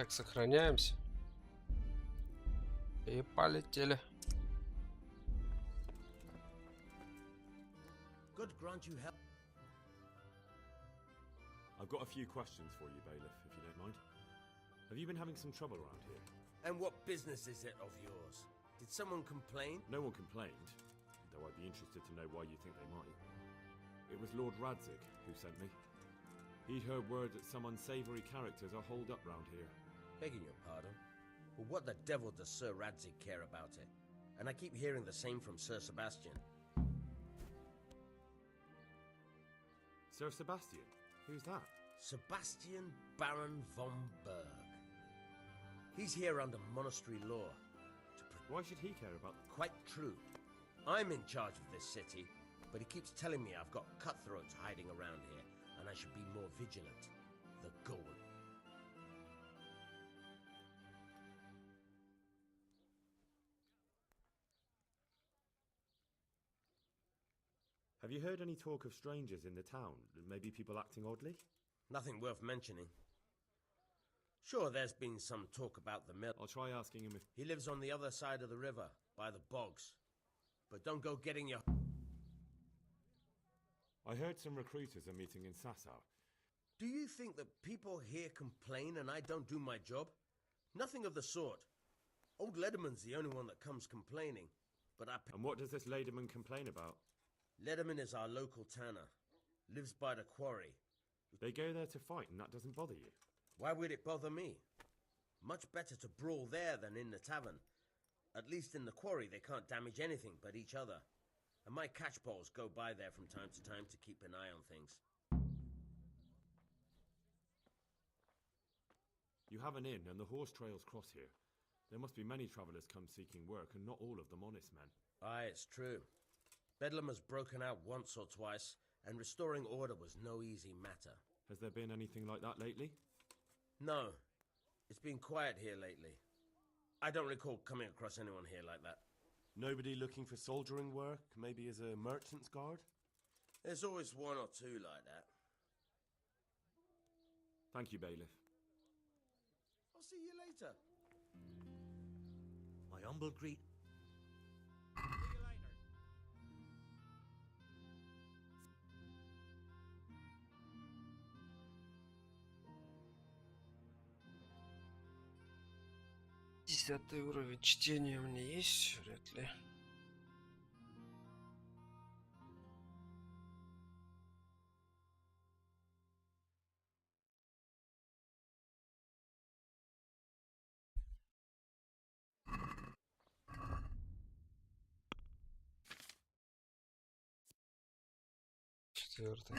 Так, сохраняемся. И полетели. God grant you help. I've got a few questions for you, Bailiff, if you don't mind. Have you been having some trouble around here? And what business is it of yours? Did someone complain? No one complained, though I'd be interested to know why you think they might. It was Lord Radzig who sent me. He'd heard word that some unsavoury characters are holed up round here. Begging your pardon, but what the devil does Sir Radzig care about it? And I keep hearing the same from Sir Sebastian. Sir Sebastian? Who's that? Sebastian Baron von Berg. He's here under monastery law. Why should he care about... Quite true. I'm in charge of this city, but he keeps telling me I've got cutthroats hiding around here, and I should be more vigilant. The goal. Have you heard any talk of strangers in the town? Maybe people acting oddly? Nothing worth mentioning. Sure, there's been some talk about the mill. I'll try asking him if... He lives on the other side of the river, by the bogs. But don't go getting your... I heard some recruiters are meeting in Sasau. Do you think that people here complain and I don't do my job? Nothing of the sort. Old Lederman's the only one that comes complaining, but I... And what does this Lederman complain about? Lederman is our local tanner. Lives by the quarry. They go there to fight and that doesn't bother you? Why would it bother me? Much better to brawl there than in the tavern. At least in the quarry they can't damage anything but each other. And my catchpoles go by there from time to time to keep an eye on things. You have an inn and the horse trails cross here. There must be many travellers come seeking work and not all of them honest men. Aye, it's true. Bedlam has broken out once or twice, and restoring order was no easy matter. Has there been anything like that lately? No. It's been quiet here lately. I don't recall coming across anyone here like that. Nobody looking for soldiering work, maybe as a merchant's guard? There's always one or two like that. Thank you, Bailiff. I'll see you later. My humble greet. Десятый уровень чтения у меня есть? Вряд ли. Четвертый.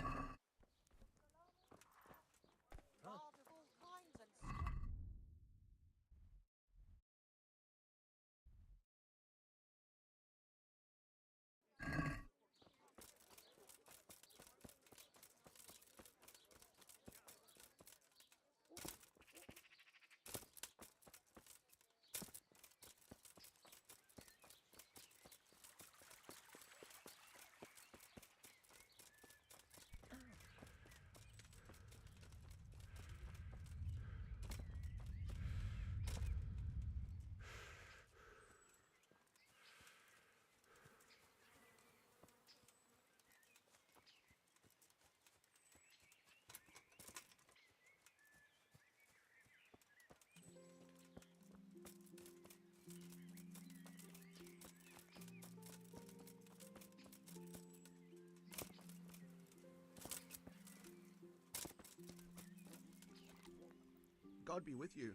God be with you.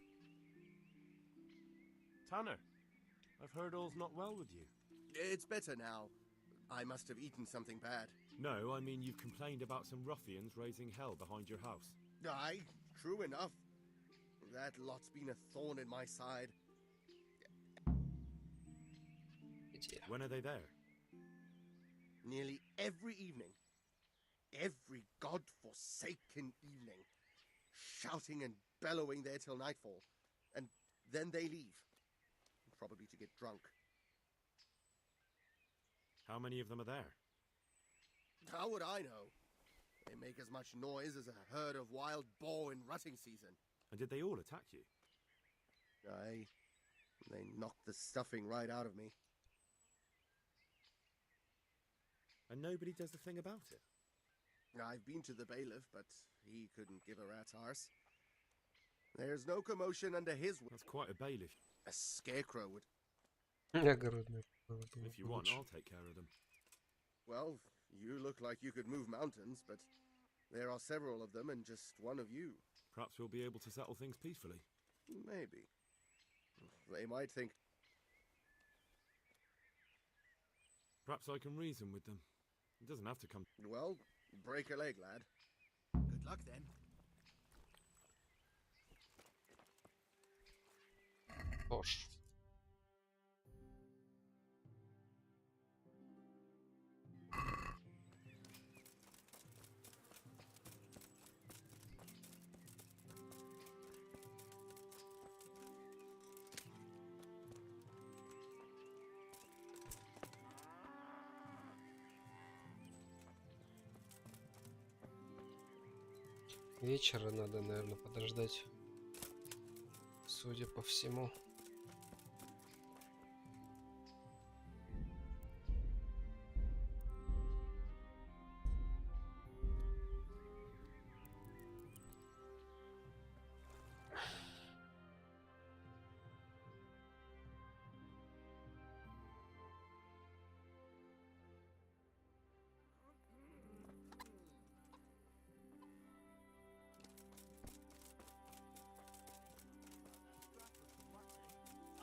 Tanner, I've heard all's not well with you. It's better now. I must have eaten something bad. No, I mean you've complained about some ruffians raising hell behind your house. Aye, true enough. That lot's been a thorn in my side. When are they there? Nearly every evening. Every god-forsaken evening. Shouting and bellowing there till nightfall. And then they leave. Probably to get drunk. How many of them are there? How would I know? They make as much noise as a herd of wild boar in rutting season. And did they all attack you? Aye, they knocked the stuffing right out of me. And nobody does a thing about it? I've been to the bailiff, but he couldn't give a rat's arse. There's no commotion under his... That's quite a bailiff. A scarecrow would... If you want, I'll take care of them. Well, you look like you could move mountains, but there are several of them and just one of you. Perhaps we'll be able to settle things peacefully. Maybe. They might think... Perhaps I can reason with them. It doesn't have to come... Well, break a leg, lad. Good luck then. Boż. Вечера надо, наверное, подождать. Судя по всему.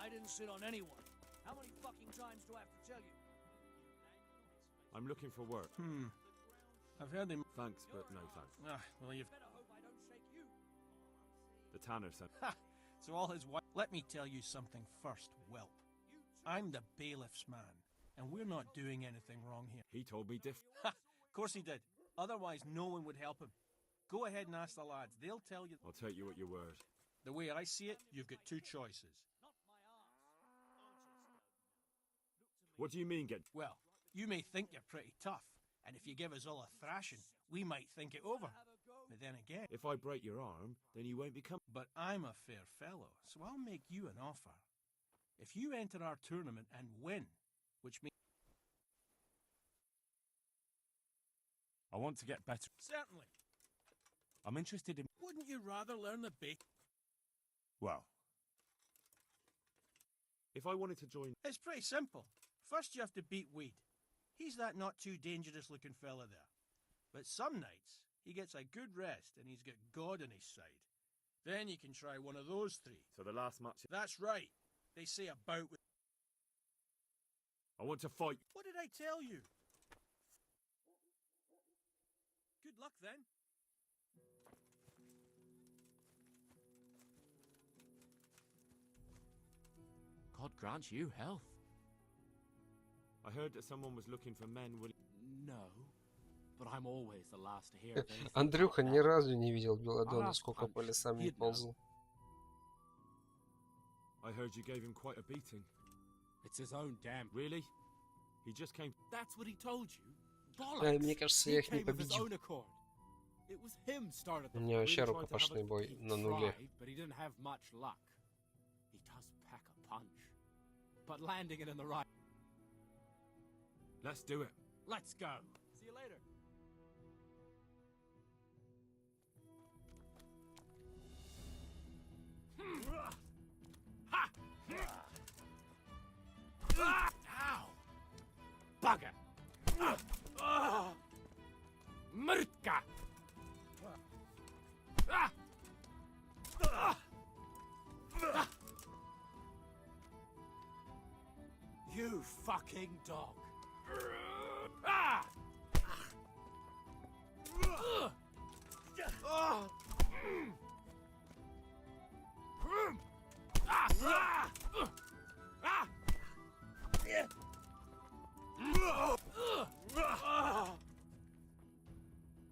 I didn't sit on anyone. How many fucking times do I have to tell you? I'm looking for work. I've heard him. Thanks, but no thanks. Well, you've... Better hope I don't shake you. The tanner said... So all his wife... Let me tell you something first, whelp. I'm the bailiff's man, and we're not doing anything wrong here. He told me different. Of course he did. Otherwise, no one would help him. Go ahead and ask the lads. They'll tell you... I'll take you at your word. The way I see it, you've got two choices. What do you mean, get... Well, you may think you're pretty tough, and if you give us all a thrashing, we might think it over. But then again... If I break your arm, then you won't become... But I'm a fair fellow, so I'll make you an offer. If you enter our tournament and win, which means... I want to get better. Certainly. I'm interested in... Wouldn't you rather learn the bake? Well... If I wanted to join... It's pretty simple. First you have to beat Weed. He's that not too dangerous looking fella there. But some nights, he gets a good rest and he's got God on his side. Then you can try one of those three. So the last match... That's right. They say a bout with... I want to fight... What did I tell you? Good luck then. God grant you health. I heard that someone was looking for men willing... No, but I'm always the last to hear of anything. Андрюха ни разу не видел Беладона, сколько по лесам не ползал. I heard you gave him quite a beating. It's his own damn... Really? He just came... That's what he told you? Bollocks! Мне кажется, я их не He came of his победил. own accord. It was him started the... У меня вообще рукопашный бой на нуле. Tried, but he didn't have much luck. He does pack a punch. But landing it in the right... Let's do it. Let's go. See you later. Ow! Bugger! Mrtka! You fucking dog!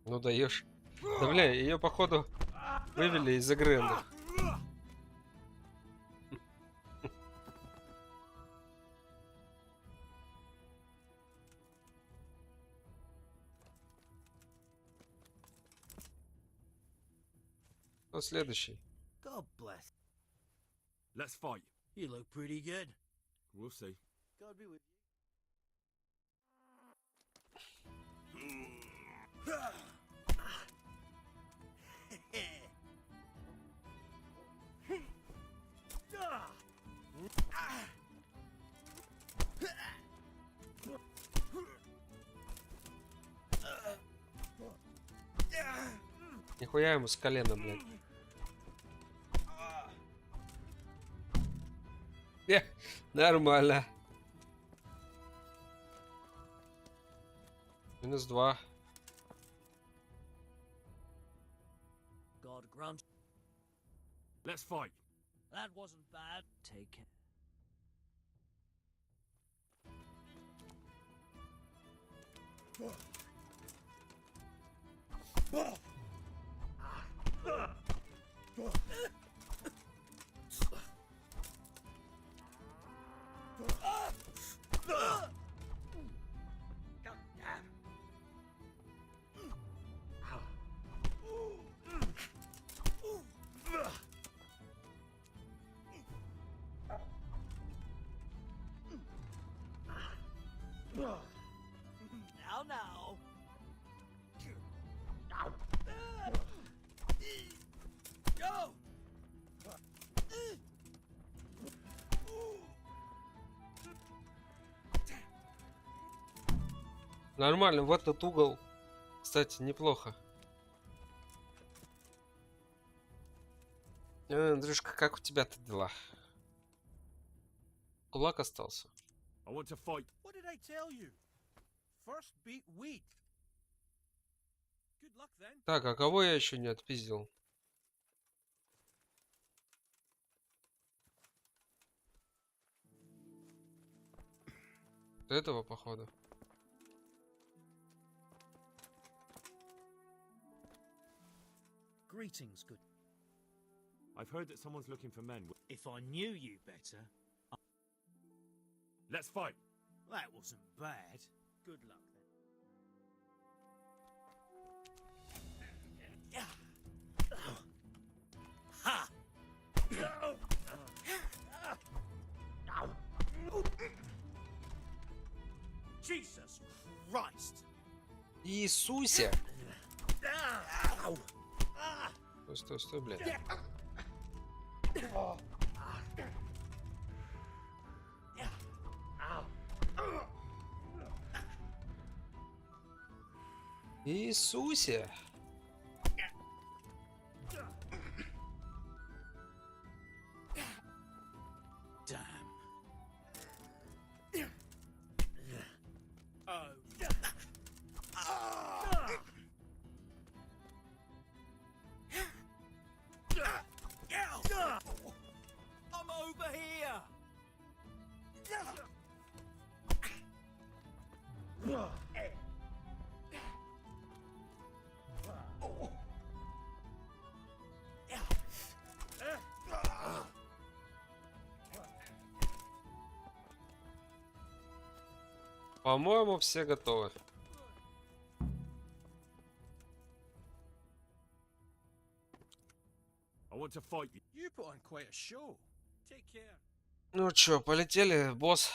Ну даешь. Да бля, ее походу вывели из игры. Кто следующий? God bless. Let's fight. You look pretty good. We'll see. God be with Нихуя ему с колена, блядь. Нормально. -2. God grant. Let's fight. That wasn't bad. Take it. Now. Go. Нормально, в этот угол, кстати, неплохо. Андрюшка, как у тебя-то дела? Кулак остался. I want to fight. What did I tell you? First beat wheat. Good luck then. Так, а кого я еще не отпиздил? До этого, походу. Greetings, good. I've heard that someone's looking for men. If I knew you better. Let's fight. That wasn't bad. Good luck then. Ha! Jesus Christ! Иисусе! Стой, стой, блядь. Иисусе! I'm over here. По-моему, все готовы. I want to fight you. You put on quite a show. Take care. Ну чё, полетели, босс.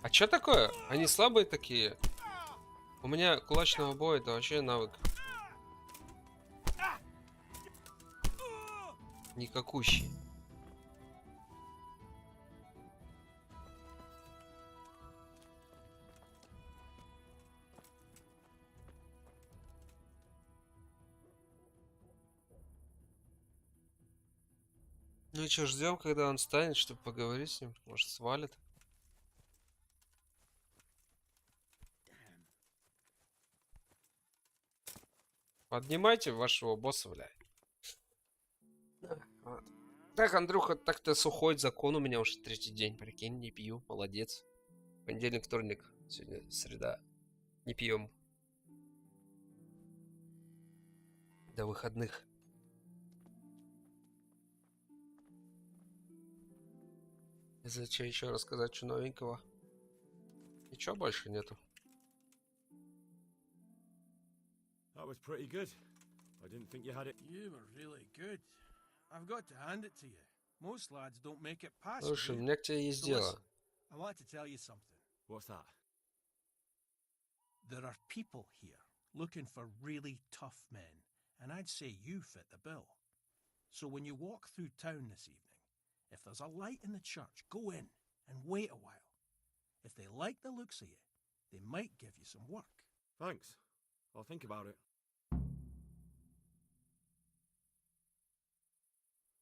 А чё такое? Они слабые такие? У меня кулачного боя это вообще навык. Никакущий. Ну и что, ждем, когда он встанет, чтобы поговорить с ним. Может, свалит. Поднимайте вашего босса, блядь. Вот. Так, Андрюха, так-то сухой закон у меня уже третий день. Прикинь, не пью. Молодец. Понедельник, вторник. Сегодня среда. Не пьем. До выходных. Зачем еще рассказать, что новенького? Ничего больше нету. That was pretty good. I didn't think you had it. You were really good. I've got to hand it to you. Most lads don't make it past. Слушай, у меня к тебе есть дело. I want to tell you something. What's that? There are people here looking for really tough men, and I'd say you fit the bill. So when you walk through town this evening, if there's a light in the church, go in and wait a while. If they like the looks of you, they might give you some work. Thanks. I'll think about it.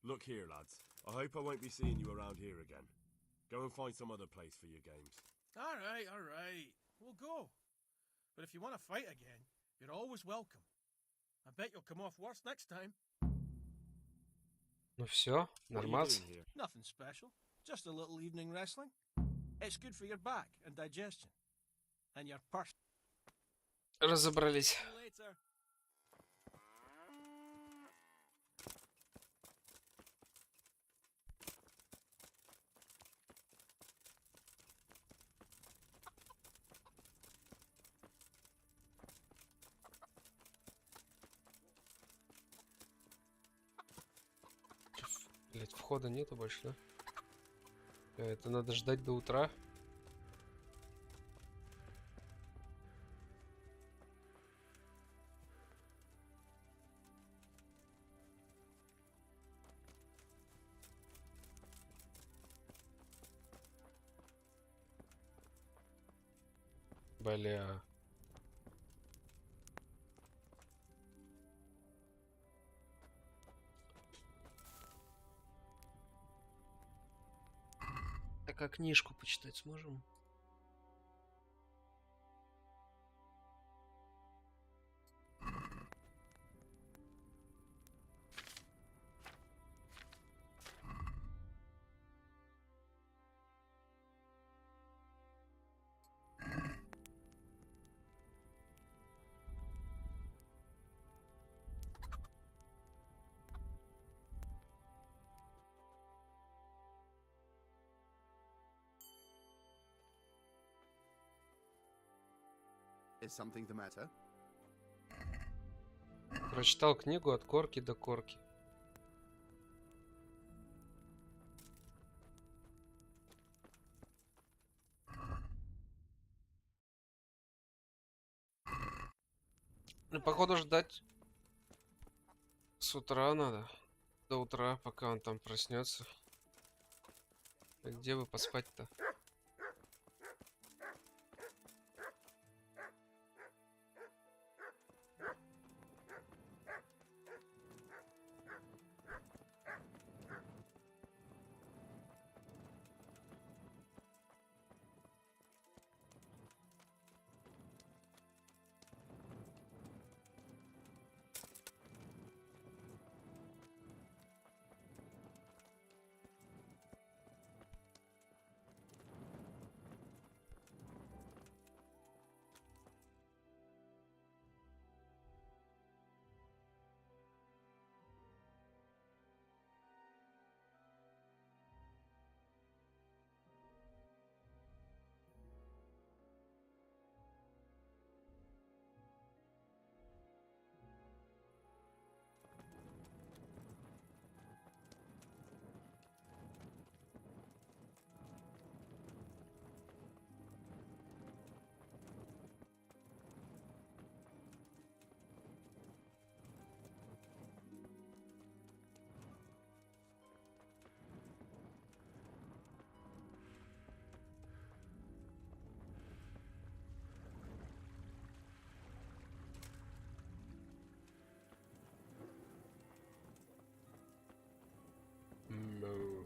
Look here, lads. I hope I won't be seeing you around here again. Go and find some other place for your games. All right. We'll go. But if you want to fight again, you're always welcome. I bet you'll come off worse next time. Ну все, нормально. Nothing special. Just a little evening wrestling. It's good for your back and digestion. And your purse. Разобрались. Later. Блять, входа нету больше, да? Это надо ждать до утра. Бля. Так а книжку почитать сможем? Is something the matter? Прочитал книгу от корки до корки. Ну, походу, ждать с утра надо. До утра, пока он там проснется. А где вы поспать-то? No.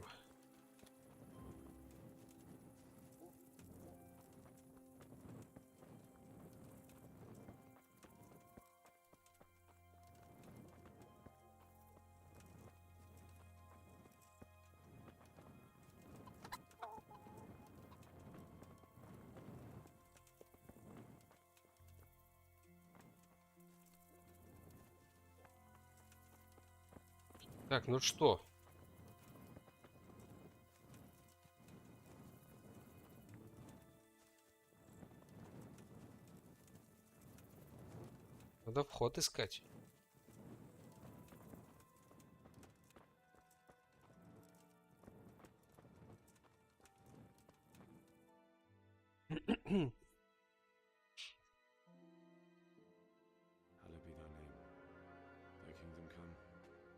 Так, ну что? Надо вход искать. Hallowed be thy name. Thy kingdom come.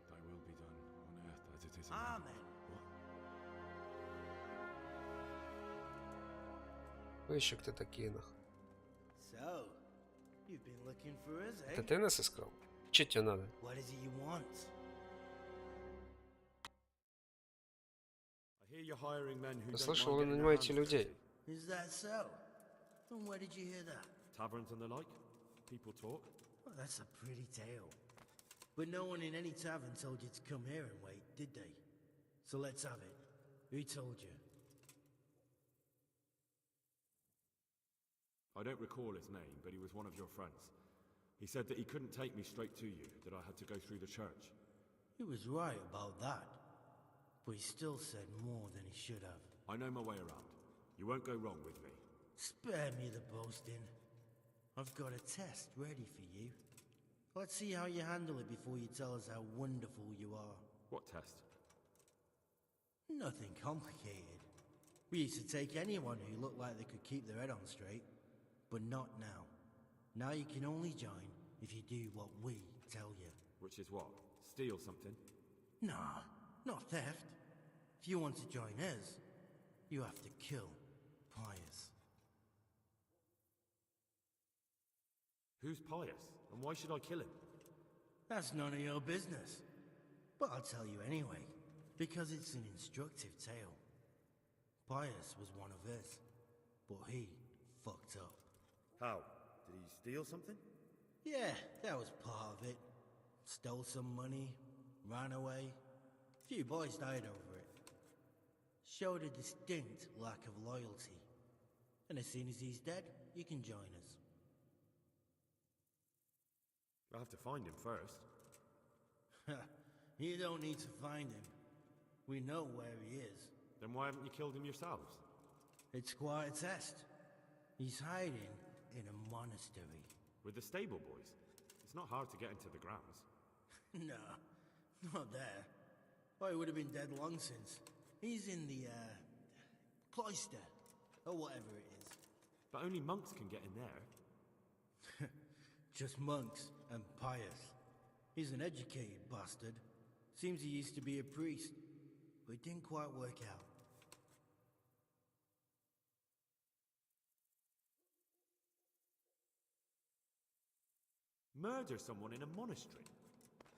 Thy will be done on earth as it is in heaven. Amen. Вы еще кто такие, нахуй? So, you've been looking for us, eh? Это ты нас искал? Че тебе надо? What is it you want? I hear you're hiring men who Я don't слышал, mind вы getting their нанимаете hands людей. dirty. Is that so? And where did you hear that? Taverns and the like. People talk. Well, that's a pretty tale. But no one in any tavern told you to come here and wait, did they? So let's have it. Who told you? I don't recall his name, but he was one of your friends. He said that he couldn't take me straight to you, that I had to go through the church. He was right about that. But he still said more than he should have. I know my way around. You won't go wrong with me. Spare me the boasting. I've got a test ready for you. Let's see how you handle it before you tell us how wonderful you are. What test? Nothing complicated. We used to take anyone who looked like they could keep their head on straight. But not now. Now you can only join if you do what we tell you. Which is what? Steal something? Nah, not theft. If you want to join us, you have to kill Pius. Who's Pius? And why should I kill him? That's none of your business. But I'll tell you anyway, because it's an instructive tale. Pius was one of us, but he fucked up. How? Did he steal something? Yeah, that was part of it. Stole some money, ran away. Few boys died over it. Showed a distinct lack of loyalty. And as soon as he's dead, you can join us. I have to find him first. You don't need to find him. We know where he is. Then why haven't you killed him yourselves? It's quite a test. He's hiding in a monastery. With the stable boys? It's not hard to get into the grounds. No, not there. Oh, he would have been dead long since. He's in the, cloister, or whatever it is. But only monks can get in there. Just monks and Pius. He's an educated bastard. Seems he used to be a priest, but it didn't quite work out. Murder someone in a monastery?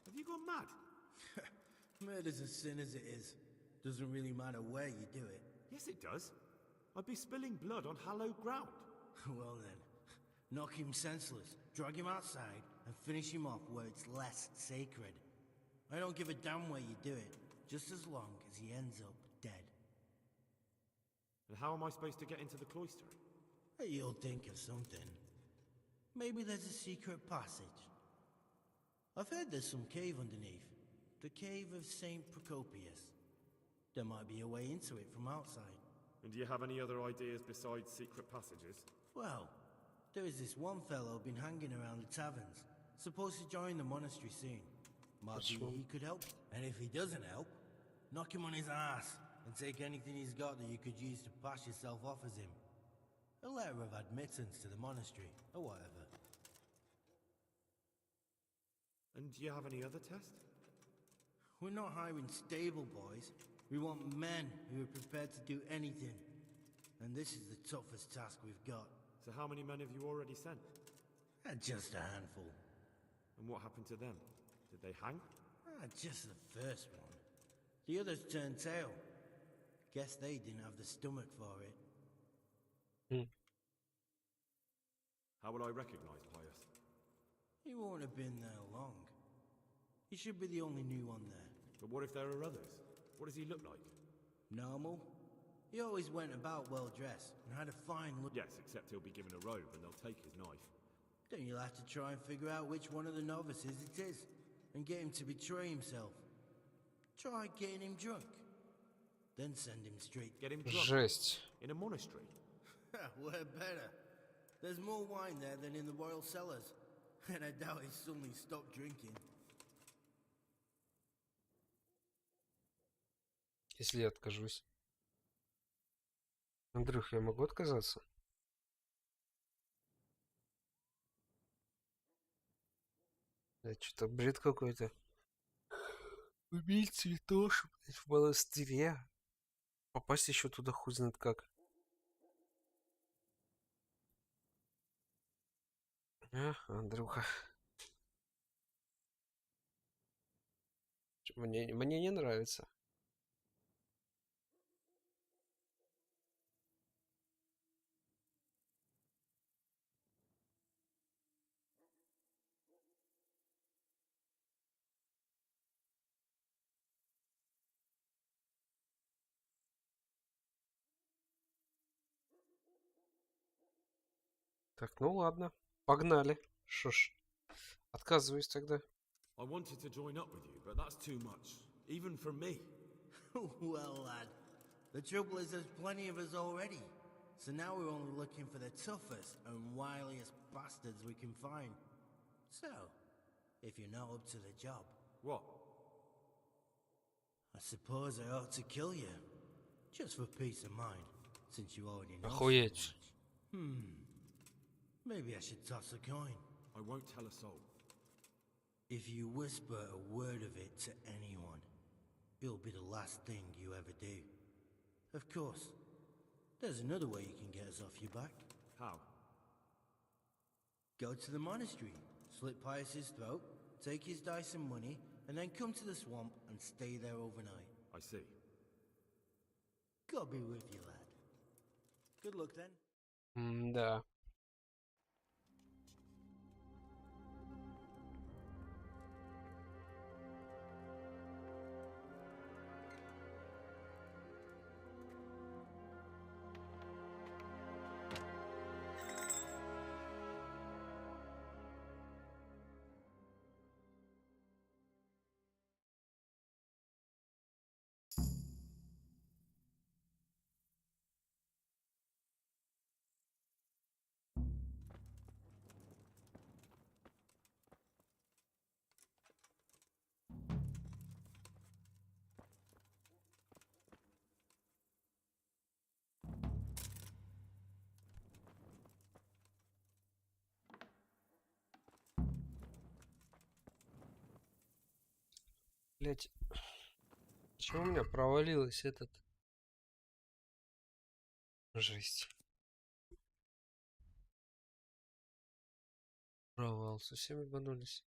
Have you gone mad? Murder's a sin as it is. Doesn't really matter where you do it. Yes, it does. I'd be spilling blood on hallowed ground. Well then, knock him senseless, drag him outside, and finish him off where it's less sacred. I don't give a damn where you do it, just as long as he ends up dead. And how am I supposed to get into the cloister? You'll think of something. Maybe there's a secret passage. I've heard there's some cave underneath. The cave of St. Procopius. There might be a way into it from outside. And do you have any other ideas besides secret passages? Well, there is this one fellow been hanging around the taverns. Supposed to join the monastery soon. Might be he could help. And if he doesn't help, knock him on his ass and take anything he's got that you could use to pass yourself off as him. A letter of admittance to the monastery, or whatever. And do you have any other tests? We're not hiring stable boys. We want men who are prepared to do anything. And this is the toughest task we've got. So how many men have you already sent? Just a handful. And what happened to them? Did they hang? Just the first one. The others turned tail. Guess they didn't have the stomach for it. How will I recognize Pius? He won't have been there long. He should be the only new one there. But what if there are others? What does he look like? Normal. He always went about well dressed and had a fine look. Yes, except he'll be given a robe and they'll take his knife. Then you'll have to try and figure out which one of the novices it is and get him to betray himself. Try getting him drunk. Then send him straight. Get him drunk? Жесть. In a monastery? We're better. There's more wine there than in the royal cellars. And I doubt he suddenly stopped drinking. Если я откажусь. Андрюх, я могу отказаться? Это что-то бред какой-то. Убить цветош, блядь, в монастыре. Попасть еще туда хуй знает как. Андрюха. Мне не нравится. Так, ну ладно. Погнали. Шо ж. Отказываюсь тогда. I wanted to join up with you, but that's too much, even for me. Well, lad, the trouble is there's plenty of us already. So now we're only looking for the toughest and wiliest bastards we can find. So, if you're not up to the job... What? I suppose I ought to kill you. Just for peace of mind, since you already know so Охуеть. much. Maybe I should toss a coin. I won't tell a soul. If you whisper a word of it to anyone, it'll be the last thing you ever do. Of course, there's another way you can get us off your back. How? Go to the monastery, slit Pius's throat, take his dice and money, and then come to the swamp and stay there overnight. I see. God be with you, lad. Good luck then. Да. Блять, чего у меня провалилось этот? Жесть. Провал, совсем ебанулись.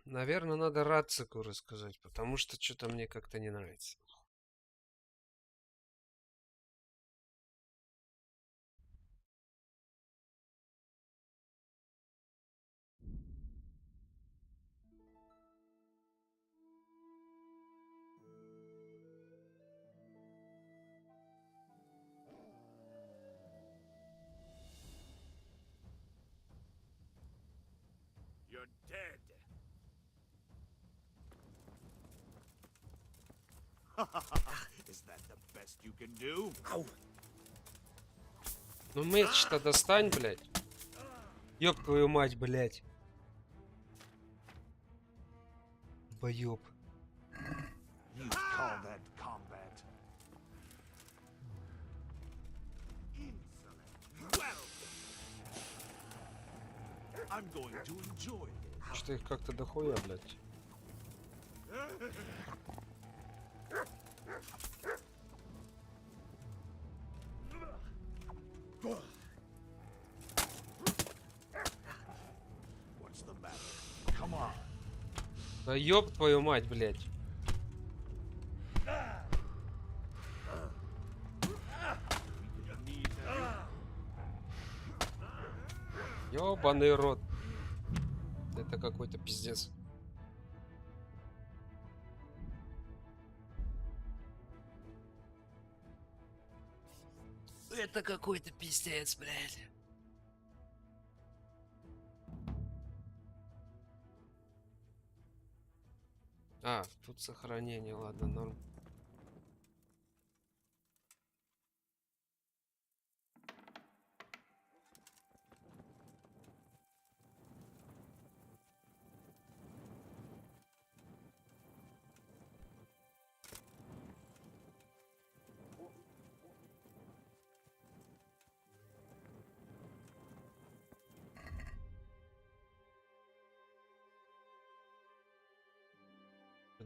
Наверное, надо Рацику рассказать, потому что что-то мне как-то не нравится. You're dead. Is that the best you can do? Ну меч-то достань, блядь. Ёб твою мать, блядь. Боёб. You call that combat? Insolent. Well, I'm going to enjoy this. Что их как-то дохуя, блядь. What's the matter? Come on. Да ёб твою мать, блядь. Ёбаный рот. Это какой-то пиздец. Это какой-то пиздец, блядь. Тут сохранение, ладно, норм.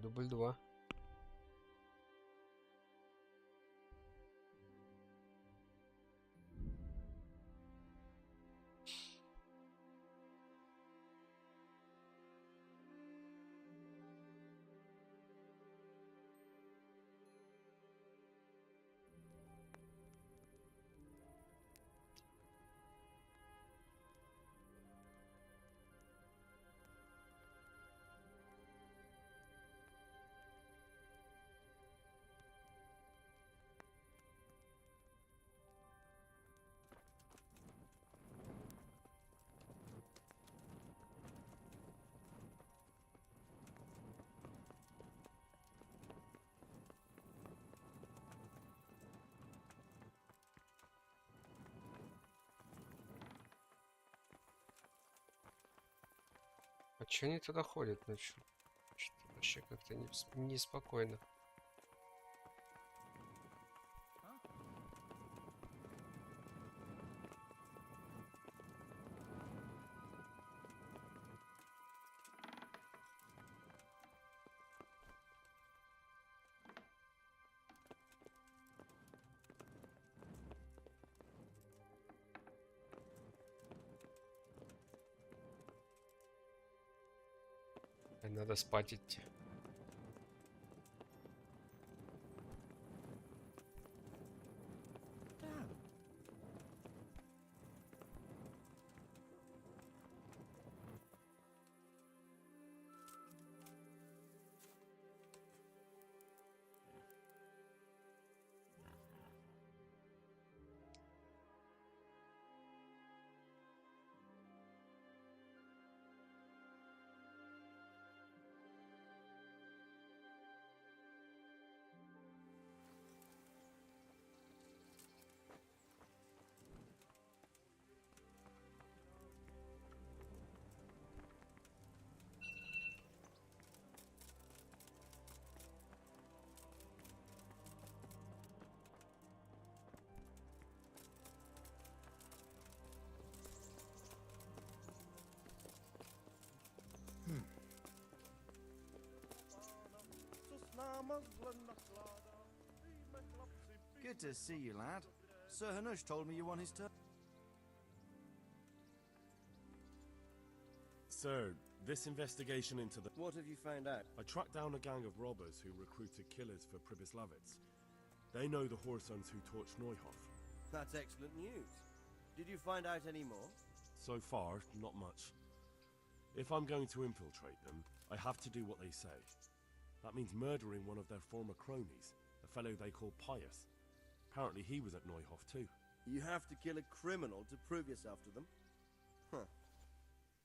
дубль 2. А чё они туда ходят ночью? Что-то вообще как-то неспокойно. Надо спать идти. Good to see you, lad. Sir Hanush told me you want his turn. Sir, this investigation into the... What have you found out? I tracked down a gang of robbers who recruited killers for Pribyslavitz. They know the Horsons who torched Neuhof. That's excellent news. Did you find out any more? So far, not much. If I'm going to infiltrate them, I have to do what they say. That means murdering one of their former cronies, a fellow they call Pius. Apparently he was at Neuhof too. You have to kill a criminal to prove yourself to them? Huh.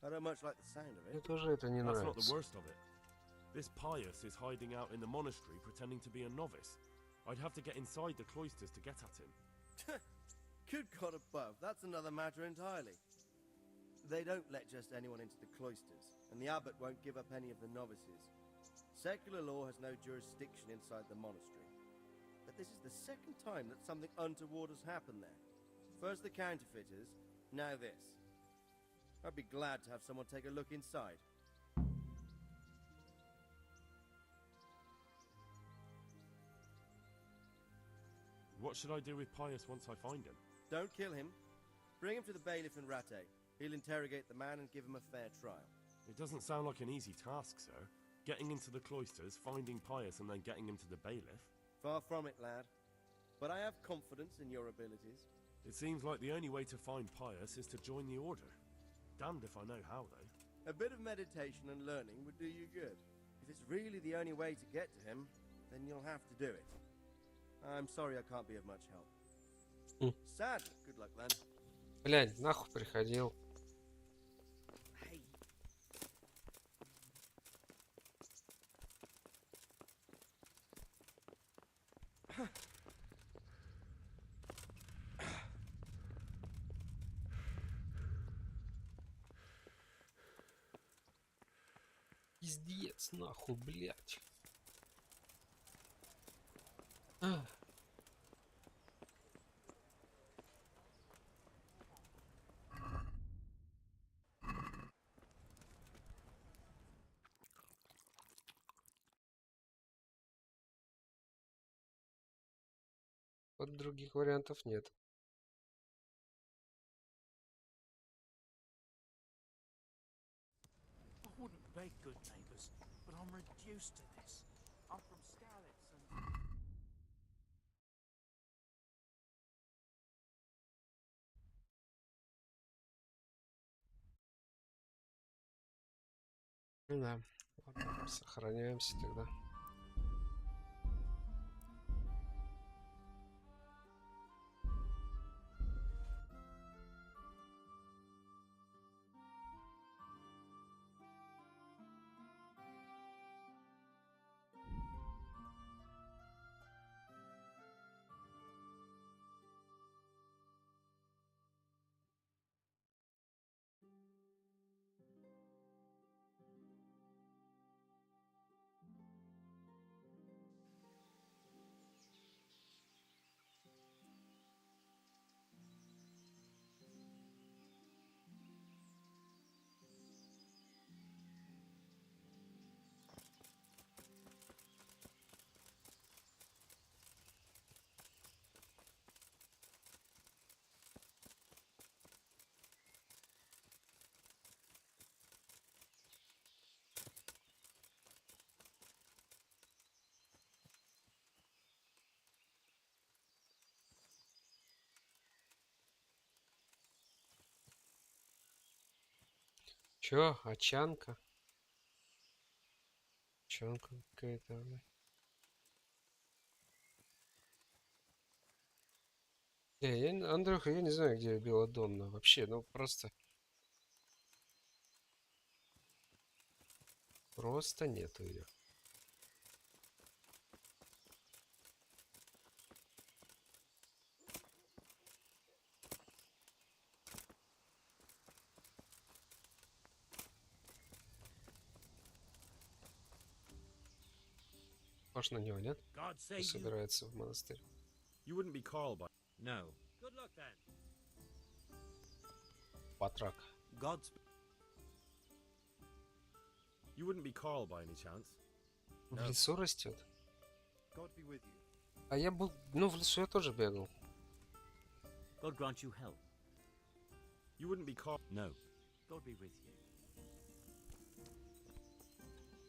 I don't much like the sound of it. Мне тоже это не That's not нравится. the worst of it. This Pius is hiding out in the monastery pretending to be a novice. I'd have to get inside the cloisters to get at him. Good God above, that's another matter entirely. They don't let just anyone into the cloisters, and the abbot won't give up any of the novices. Secular law has no jurisdiction inside the monastery. But this is the second time that something untoward has happened there. First the counterfeiters, now this. I'd be glad to have someone take a look inside. What should I do with Pius once I find him? Don't kill him. Bring him to the bailiff in Ratte. He'll interrogate the man and give him a fair trial. It doesn't sound like an easy task, sir. Getting into the cloisters, finding Pius, and then getting him to the bailiff. Far from it, lad. But I have confidence in your abilities. It seems like the only way to find Pius is to join the order. Damned if I know how, though. A bit of meditation and learning would do you good. If it's really the only way to get to him, then you'll have to do it. I'm sorry I can't be of much help. Sad. Good luck then. Блядь, нахуй приходил. Пиздец, нахуй, блядь. Вот других вариантов нет. I wouldn't beg good neighbours, but I'm reduced to this. I'm from Skalitz and... Ну да. Ладно, сохраняемся тогда. Чё? Очанка? Очанка какая-то, блядь. Андрюха, я не знаю, где Беладонна. Вообще, ну просто... Просто нету ее. Может, на него, нет? Собирается в монастырь. You wouldn't be called by... No. Good luck then. Патрак. God's... You wouldn't be called by any chance? В лесу растет. God be with you. А я был... Ну, в лесу я тоже бегал. God grant you help. You wouldn't be called... No. God be with you.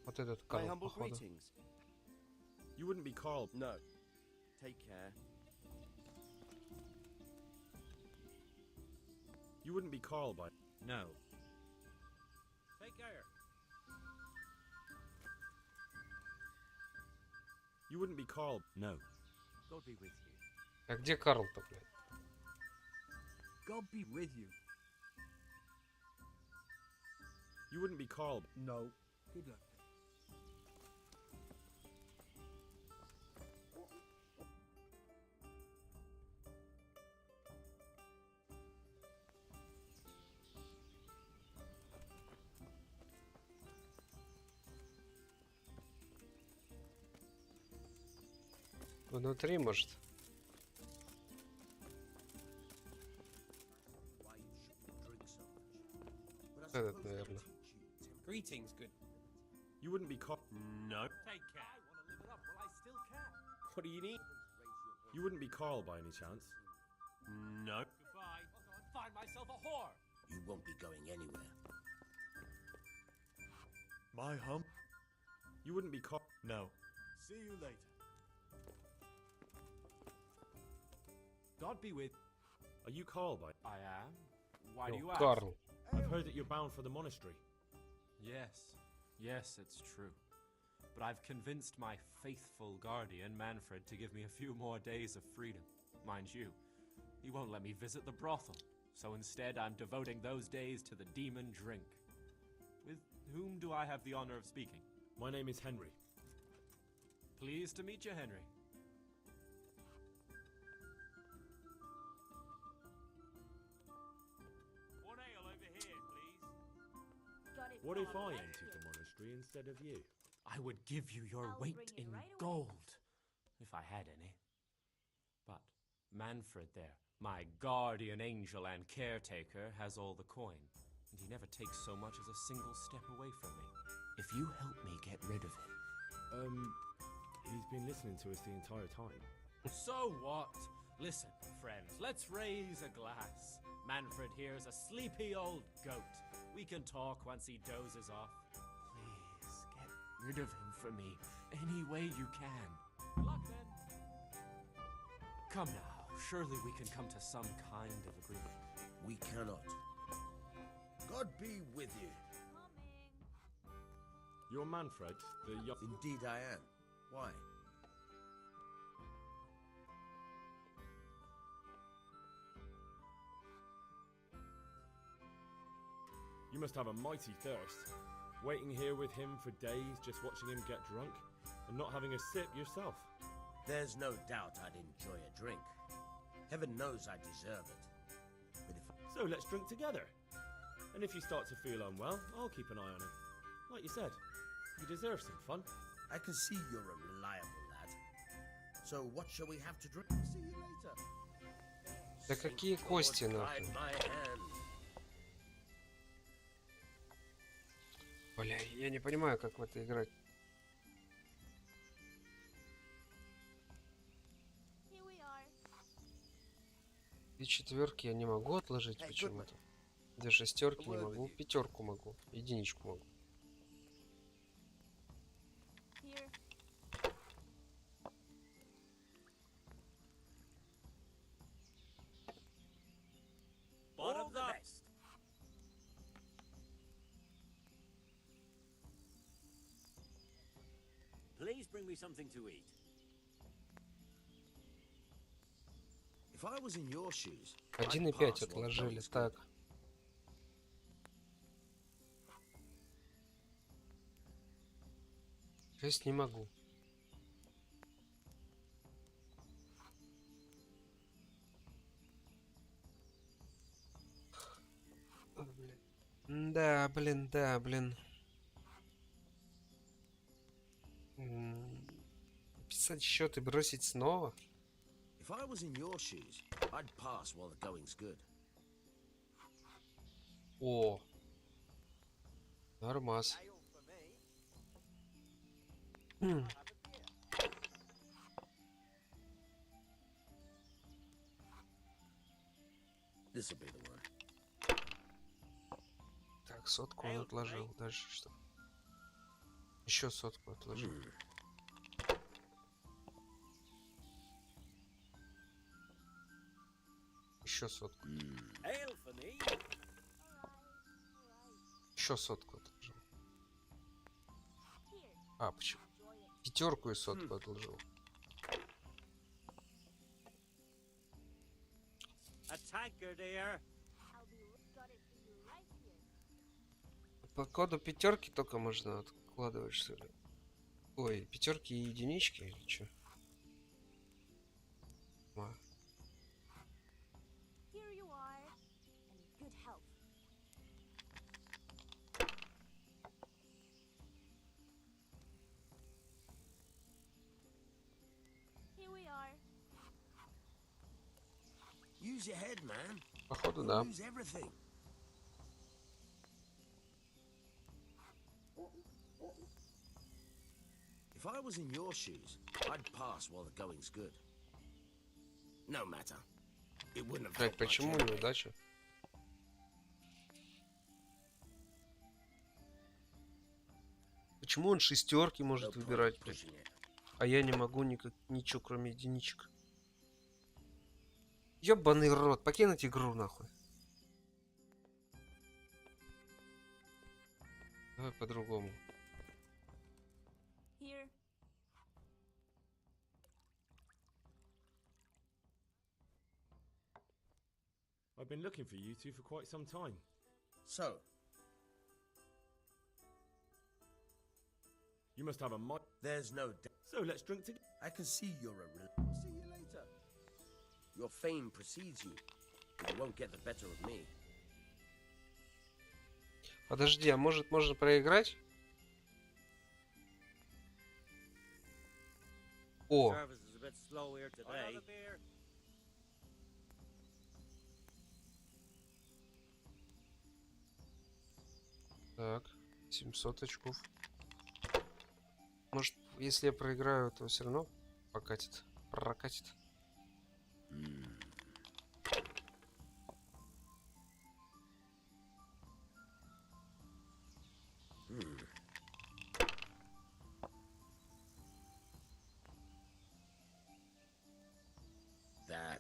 Вот этот My Карл, humble походу. greetings. You wouldn't be called... No. Take care. You wouldn't be called by... No. Take care. You wouldn't be called... No. God be with you. А где Карл-то, блядь? God be with you. You wouldn't be called... No. Good luck. Внутри, может? Этот, наверное. Greetings, good. You wouldn't be called... No. Take care. I want to live it up while I still can. What do you need? You wouldn't be called by any chance? No. Goodbye. I'll go and find myself a whore. You won't be going anywhere. My hump. You wouldn't be called... No. See you later. God be with... Are you called by... I am. Why do you Ну, ask? Карл. I've heard that you're bound for the monastery. Yes. Yes, it's true. But I've convinced my faithful guardian, Manfred, to give me a few more days of freedom. Mind you, he won't let me visit the brothel. So instead, I'm devoting those days to the demon drink. With whom do I have the honor of speaking? My name is Henry. Pleased to meet you, Henry. One ale over here, please. Got it What if all I right emptied here. the monastery instead of you? I would give you your I'll weight bring it in right away. gold, if I had any. But Manfred there, my guardian angel and caretaker, has all the coin, and he never takes so much as a single step away from me. If you help me get rid of him... He's been listening to us the entire time. So what? Listen, friends, let's raise a glass. Manfred here's a sleepy old goat. We can talk once he dozes off. Please, get rid of him for me, any way you can. Good luck, then. Come now, surely we can come to some kind of agreement. We cannot. God be with you. You're Manfred, the young... Indeed I am. Why? You must have a mighty thirst. Waiting here with him for days, just watching him get drunk, and not having a sip yourself. There's no doubt I'd enjoy a drink. Heaven knows I deserve it. But if So let's drink together. And if you start to feel unwell, I'll keep an eye on him. Like you said, you deserve some fun. I can see you're a reliable lad. So what shall we have to drink? See you later. Да какие кости нахуй? Бля, я не понимаю, как в это играть. Две четверки я не могу отложить почему-то. Две шестерки не могу. Пятерку могу. Единичку могу. Bottom the best. Please bring me something to eat. If I was in your shoes, 1,5 отложили. Так. Шесть не могу. Да, блин, да, блин. Писать счет и бросить снова? If I was in your shoes, I'd pass while the going's good. О, нормас. This'll be the one. Так, сотку он отложил. Дальше что? Еще сотку отложил. Еще сотку. Еще сотку отложил. А, почему? Пятерку и сотку отложил. По коду пятерки только можно откладывать, что ли? Ой, пятерки и единички или что? Use your head, man. Походу, да. Use everything. If I was in your shoes, I'd pass while the going's good. No matter. It wouldn't have. Блять, почему неудача? Почему он шестерки может выбирать, блядь? А я не могу ничего, кроме единичек. Ёбаный рот, покинуть игру нахуй. Давай по-другому. I've been looking for you two for quite some time. So? You must have a mod. There's no. So let's drink together. I can see you're a. See you later. Your fame precedes you. But you won't get the better of me. Подожди, а может можно проиграть? О. Так, 700 очков. Может, если я проиграю, то все равно прокатит.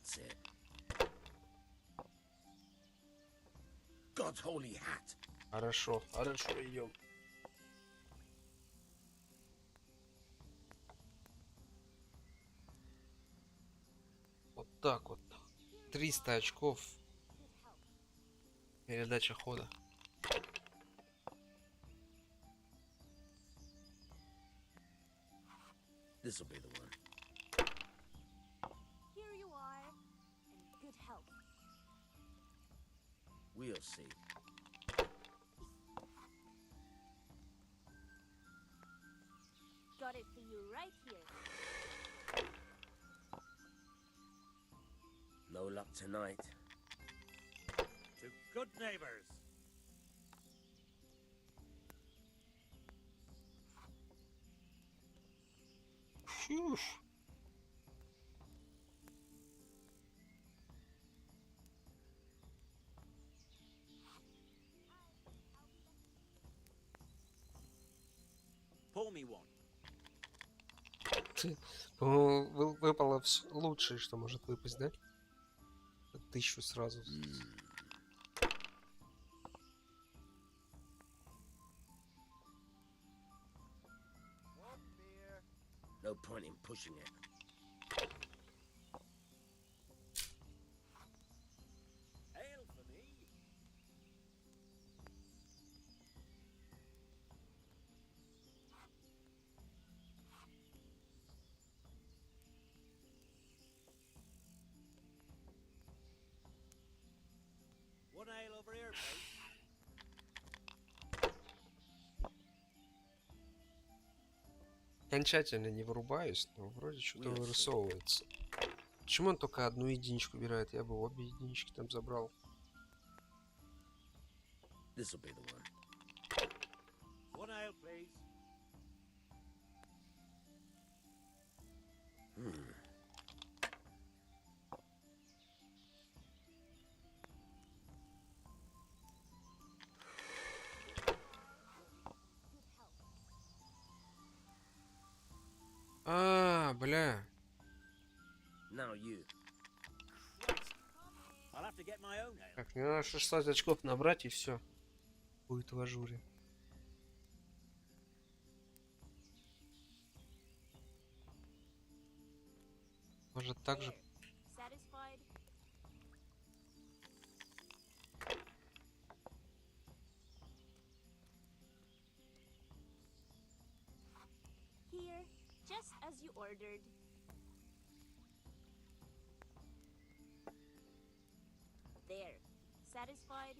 That's it. God's holy hat. Хорошо, хорошо, идем. Вот так вот. 300 очков. Передача хода. This'll be the one. Here you are, in good health. We'll see. Got it for you right here. No luck tonight. To good neighbors. Phew. Pour me one. По-моему, выпало лучшее, что может выпасть, да? 1000 сразу. No point in pushing it. Ale for me. One ale over here, please. Окончательно не вырубаюсь, но вроде что-то вырисовывается. Почему он только одну единичку убирает? Я бы обе единички там забрал. This'll be the one. One ale, please. Бля. Now you. I'll have to get my own ale. Так, мне надо 16 очков набрать и все. Будет в ажуре. Может так же? Satisfied? Here, just as you ordered. There. Satisfied?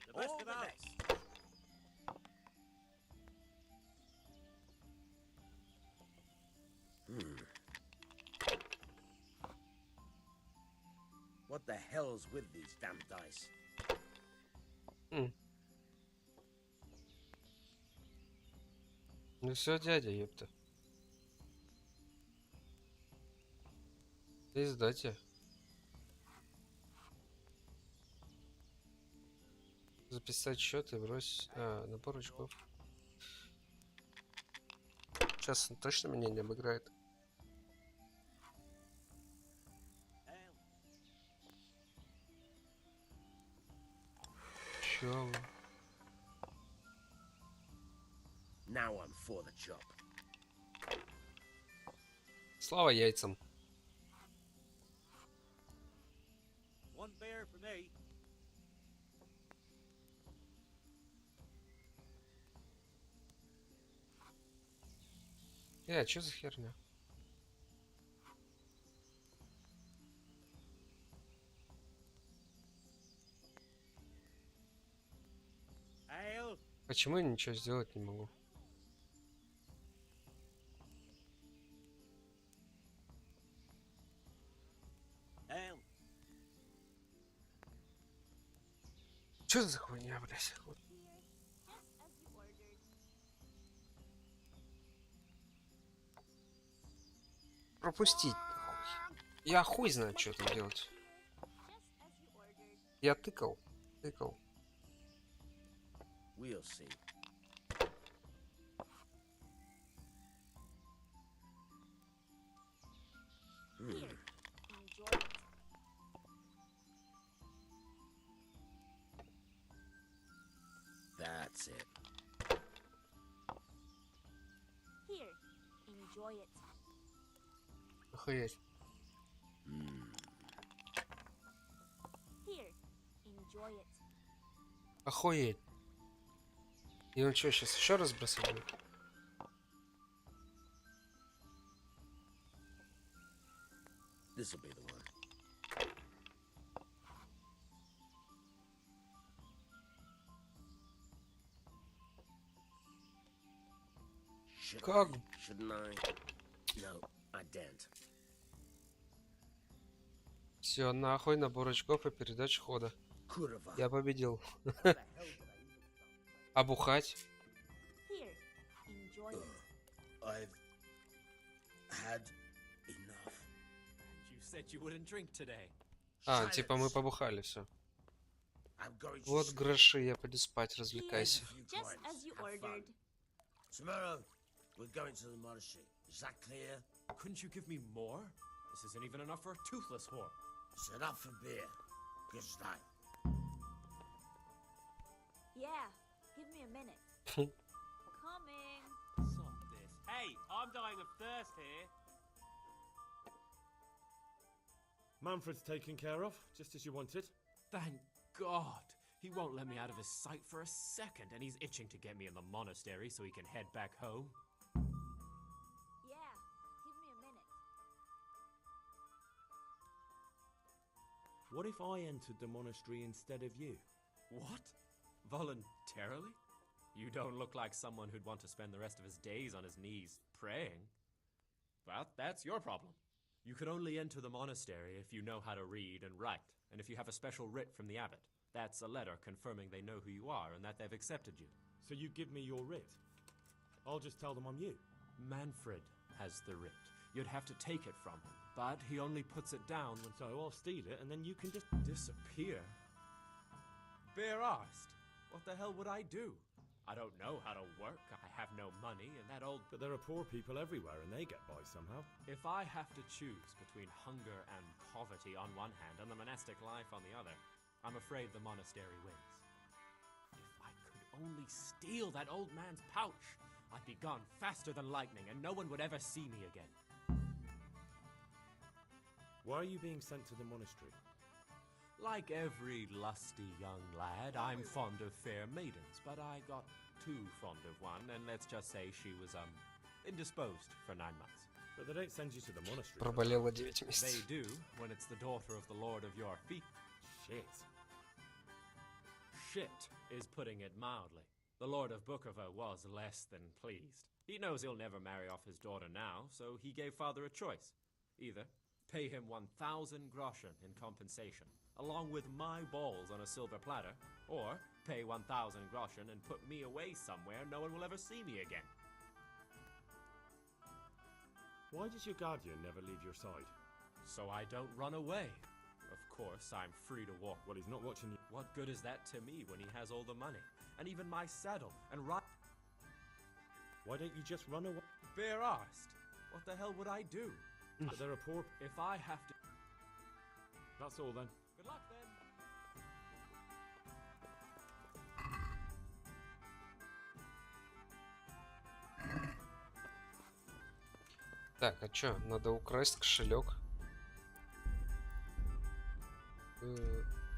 The best of us. What the hell's with these damn dice? Ну все, дядя, ёпта. Издайте. Записать счет и брось набор очков. Сейчас он точно меня не обыграет. Чё вы? Now I'm for the job. Слава яйцам. One beer for me. Чё за херня? Ale. Почему я ничего сделать не могу? Ale. Чё за хуйня, блядь? Вот. Пропустить. Я хуй знает, что там делать. Я тыкал. We'll see. Here, enjoy it. That's it. Here, enjoy it. Охуеть. Here, enjoy it. Охуеть. И он что, сейчас еще раз бросать будет? This'll be the one. Как? Shouldn't I? No, I didn't. Все, нахуй, набор очков и передач хода. Курва. Я победил. А бухать? Here, enjoy it. I've had enough. You said you wouldn't drink today. А, типа мы побухали, все. I'm going to Вот sleep. гроши, я пойду спать, развлекайся. Just as you ordered. Tomorrow, we're going to the monastery. Is that clear? Couldn't you give me more? This isn't even enough for a toothless whore. It's enough for beer. Good night. Yeah, give me a minute. Coming. Stop this. Hey, I'm dying of thirst here. Manfred's taken care of, just as you wanted. Thank God. He won't let me out of his sight for a second, and he's itching to get me in the monastery so he can head back home. Yeah, give me a minute. What if I entered the monastery instead of you? What? Voluntarily? You don't look like someone who'd want to spend the rest of his days on his knees praying. Well, that's your problem. You can only enter the monastery if you know how to read and write, and if you have a special writ from the abbot. That's a letter confirming they know who you are and that they've accepted you. So you give me your writ. I'll just tell them I'm you. Manfred has the writ. You'd have to take it from him, but he only puts it down when... So I'll steal it and then you can just... Disappear? Bare arsed. What the hell would I do? I don't know how to work, I have no money, and that old... But there are poor people everywhere and they get by somehow. If I have to choose between hunger and poverty on one hand and the monastic life on the other, I'm afraid the monastery wins. If I could only steal that old man's pouch, I'd be gone faster than lightning and no one would ever see me again. Why are you being sent to the monastery? Like every lusty young lad, I'm fond of fair maidens, but I got too fond of one, and let's just say she was, indisposed for 9 months. But they don't send you to the monastery. Проболела 9 They месяцев. do, when it's the daughter of the Lord of your feet. Shit. Shit is putting it mildly. The Lord of Bukova was less than pleased. He knows he'll never marry off his daughter now, so he gave father a choice. Either pay him 1,000 groschen in compensation, along with my balls on a silver platter, or pay 1,000 groschen and put me away somewhere no one will ever see me again. Why does your guardian never leave your side? So I don't run away. Of course, I'm free to walk. Well, he's not watching you. What good is that to me when he has all the money? And even my saddle and Why don't you just run away? bare arsed. What the hell would I do? But there are poor... If I have to... That's all then. Good luck then. Так, а чё? Надо украсть кошелек.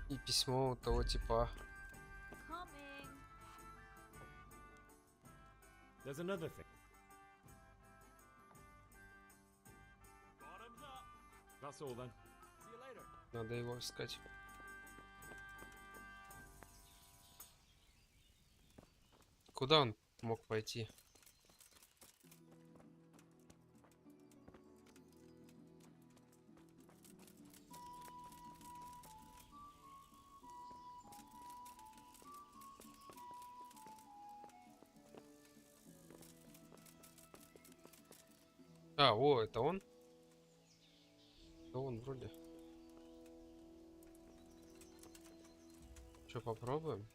И письмо у того типа. Coming. There's another thing. Bottoms up. That's all then. See you later. Надо его искать. Куда он мог пойти? А, о, это он? Это он вроде. Что, попробуем?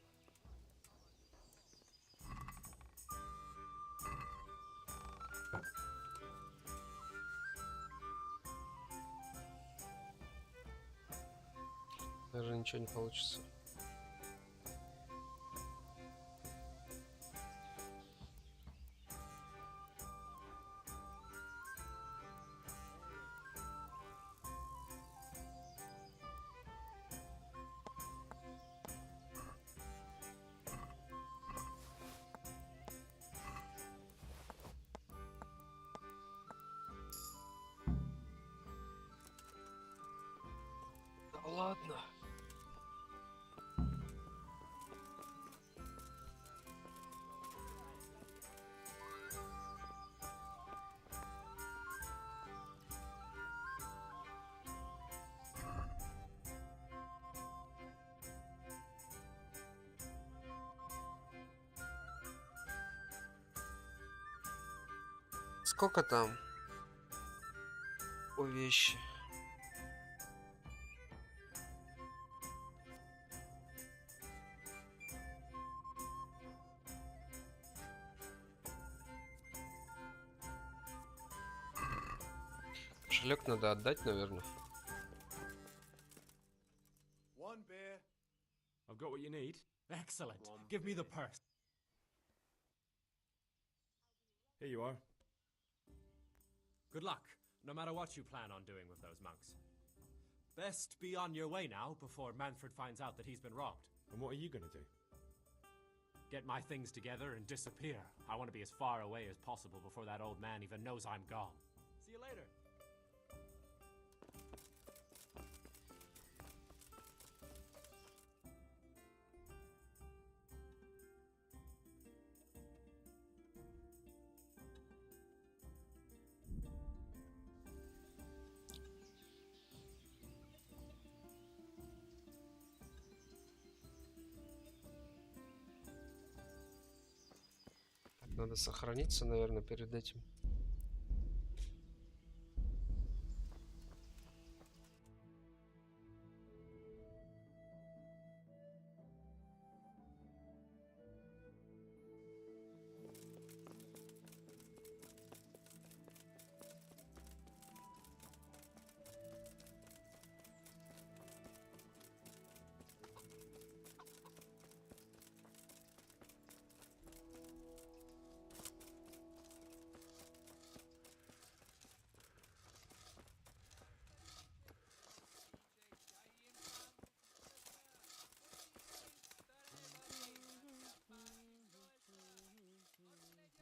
Даже ничего не получится. Да ладно. Сколько там у вещи? Кошелек надо отдать, наверное. One beer. I've got what you need. Excellent. Give me the purse. Here you are. Good luck, no matter what you plan on doing with those monks. Best be on your way now before Manfred finds out that he's been robbed. And what are you gonna do? Get my things together and disappear. I want to be as far away as possible before that old man even knows I'm gone. See you later. Надо сохраниться, наверное, перед этим.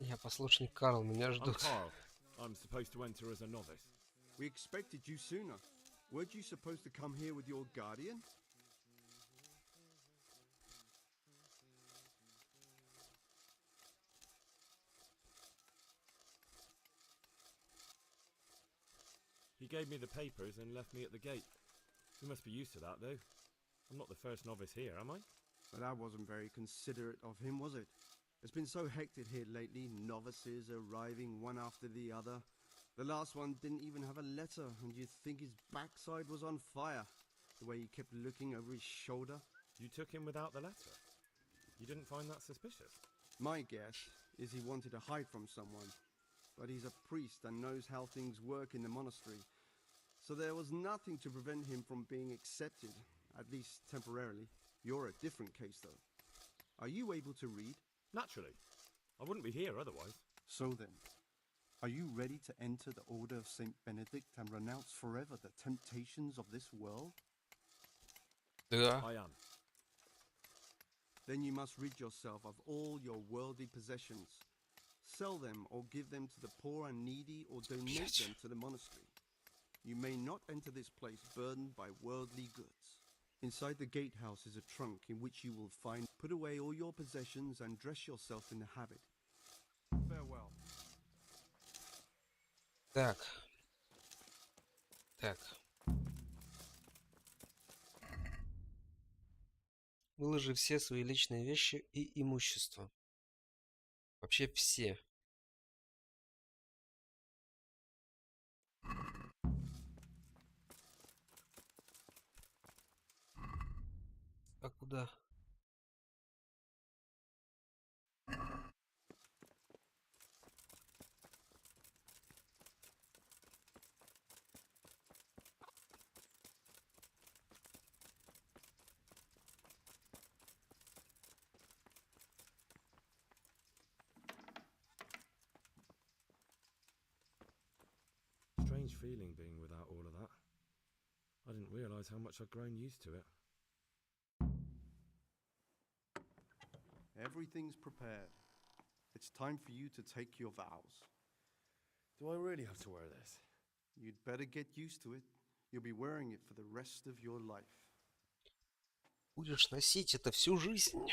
Я послушник Карл, меня I'm ждут. Carl. I'm supposed to enter as a novice. We expected you sooner. Weren't you supposed to come here with your guardian? He gave me the papers and left me at the gate. You must be used to that, though. I'm not the first novice here, am I? But that wasn't very considerate of him, was it? It's been so hectic here lately, novices arriving one after the other. The last one didn't even have a letter, and you'd think his backside was on fire, the way he kept looking over his shoulder. You took him without the letter? You didn't find that suspicious? My guess is he wanted to hide from someone, but he's a priest and knows how things work in the monastery, so there was nothing to prevent him from being accepted, at least temporarily. You're a different case, though. Are you able to read? Naturally. I wouldn't be here otherwise. So then, are you ready to enter the Order of St. Benedict and renounce forever the temptations of this world? Да. I am. Then you must rid yourself of all your worldly possessions. Sell them or give them to the poor and needy or donate them to the monastery. You may not enter this place burdened by worldly goods. Inside the gatehouse is a trunk in which you will find. Put away all your possessions and dress yourself in the habit. Farewell. Так. Так. Выложи все свои личные вещи и имущество. Вообще все. А куда? strange feeling being without all of that. I didn't realize how much I'd grown used to it. Everything's prepared. It's time for you to take your vows. Do I really have to wear this? You'd better get used to it. You'll be wearing it for the rest of your life. Будешь носить это всю жизнь.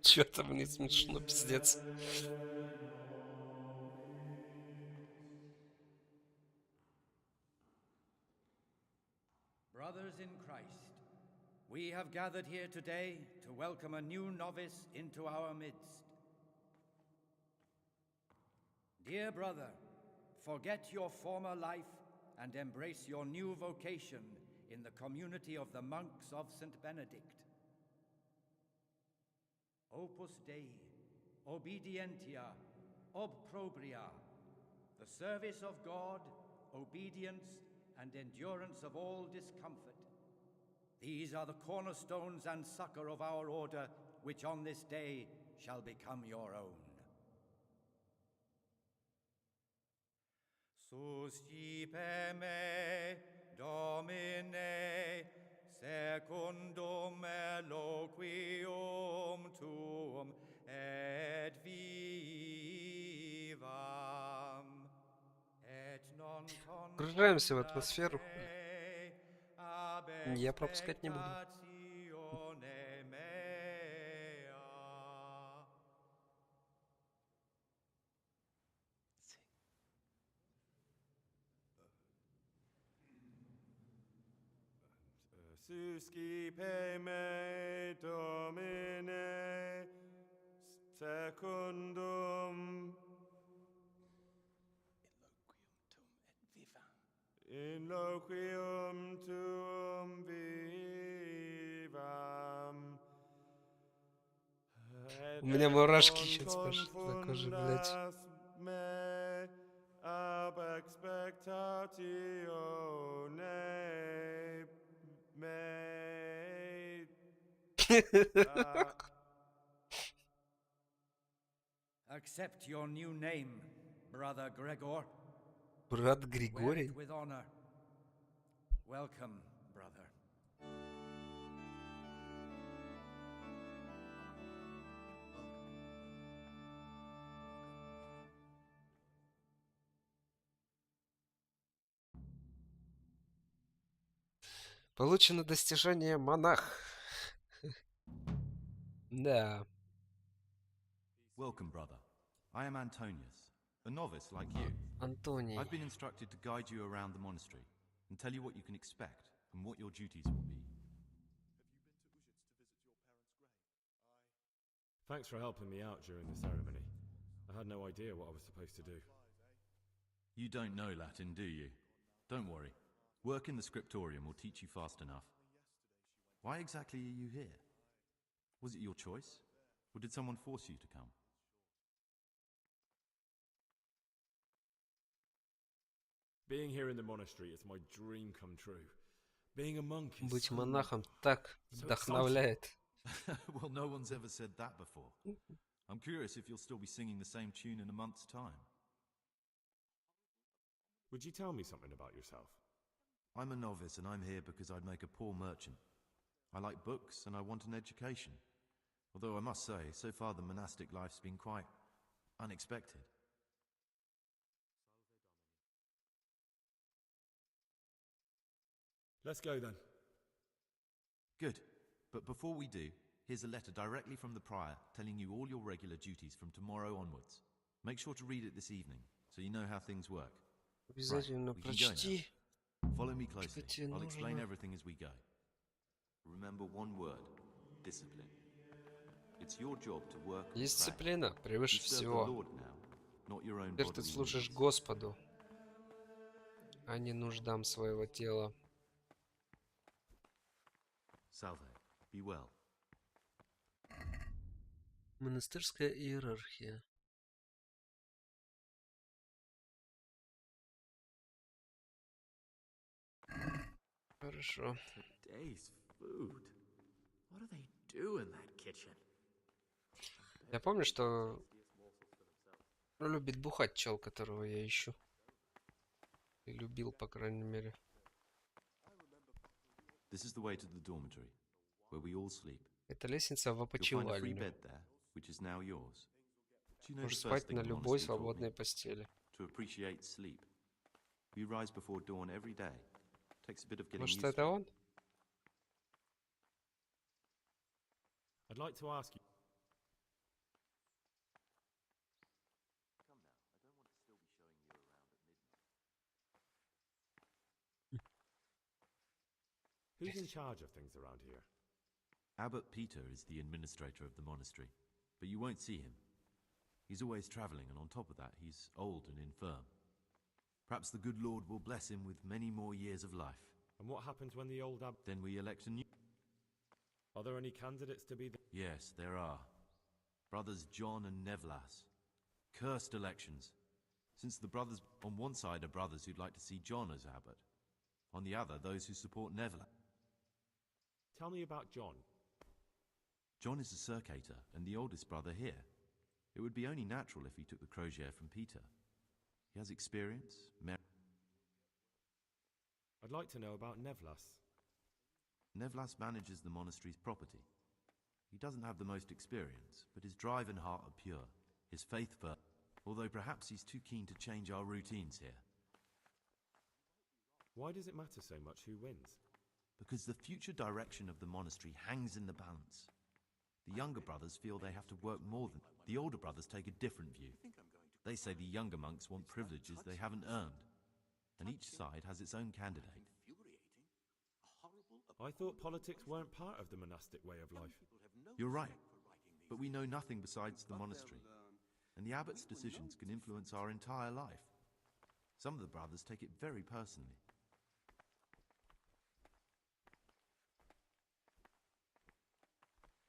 Чё-то мне смешно, пиздец. Brothers in Christ, we have gathered here today to welcome a new novice into our midst. Dear brother, forget your former life and embrace your new vocation in the community of the monks of St. Benedict. Opus Dei, obedientia, obprobria, the service of God, obedience, and endurance of all discomfort. These are the cornerstones and succor of our order, which on this day shall become your own. Suscipe me, Domine, secundum eloquium tuum et vivam, et non Погружаемся в атмосферу. Я пропускать не буду. expectatione mea. Suscipe me, Domine, secundum in loquium tuum vivam. У меня мурашки сейчас пошли на коже, блядь. Me ab expectatione me. Accept your new name, Brother Gregor. Брат Wear Григорий? it with honor. Welcome, brother. Получено достижение монах. Да. Welcome, brother. I am Antonius, a novice like you. Антоний. I've been instructed to guide you around the monastery and tell you what you can expect and what your duties will be. Thanks for helping me out during the ceremony. I had no idea what I was supposed to do. You don't know Latin, do you? Don't worry. Work in the scriptorium will teach you fast enough. Why exactly are you here? Was it your choice? Or did someone force you to come? Being here in the monastery is my dream come true. Being a monk is Быть so монахом так exciting. вдохновляет. Well, no one's ever said that before. I'm curious if you'll still be singing the same tune in a month's time. Would you tell me something about yourself? I'm a novice and I'm here because I'd make a poor merchant. I like books and I want an education. Although I must say, so far the monastic life's been quite unexpected. Let's go then. Good. But before we do, here's a letter directly from the prior telling you all your regular duties from tomorrow onwards. Make sure to read it this evening, so you know how things work. Обязательно прочти. Follow me closely. Что тебе I'll explain нужно? everything as we go. Remember one word: discipline. It's your job to work. Дисциплина превыше всего. Теперь ты служишь Господу, а не нуждам своего тела. Salve, be well. Монастырская иерархия. Хорошо. Today's food. What do they do in that kitchen? Я помню, что любит бухать чел, которого я ищу. И любил, по крайней мере. This is the way to the dormitory, where we all sleep. Это лестница в You'll find a free опочивальню. bed there, which is now yours. Do you know the Можешь first спать thing на the любой monastery taught свободной me? постели. To appreciate sleep. We rise before dawn every day. Takes a bit of getting Может, used это to. он? I'd like to ask you. Who's in charge of things around here? Abbot Peter is the administrator of the monastery, but you won't see him. He's always traveling, and on top of that, he's old and infirm. Perhaps the good Lord will bless him with many more years of life. And what happens when the old abbot... Then we elect a new... Are there any candidates to be the... Yes, there are. Brothers John and Nevlas. Cursed elections. Since the brothers on one side are brothers who'd like to see John as abbot. On the other, those who support Nevlas. Tell me about John. John is a circator and the oldest brother here. It would be only natural if he took the crosier from Peter. He has experience, I'd like to know about Nevlas. Nevlas manages the monastery's property. He doesn't have the most experience, but his drive and heart are pure, his faith firm, although perhaps he's too keen to change our routines here. Why does it matter so much who wins? Because the future direction of the monastery hangs in the balance. The younger brothers feel they have to work more than... The older brothers take a different view. They say the younger monks want privileges they haven't earned. And each side has its own candidate. I thought politics weren't part of the monastic way of life. You're right. But we know nothing besides the monastery. And the abbot's decisions can influence our entire life. Some of the brothers take it very personally.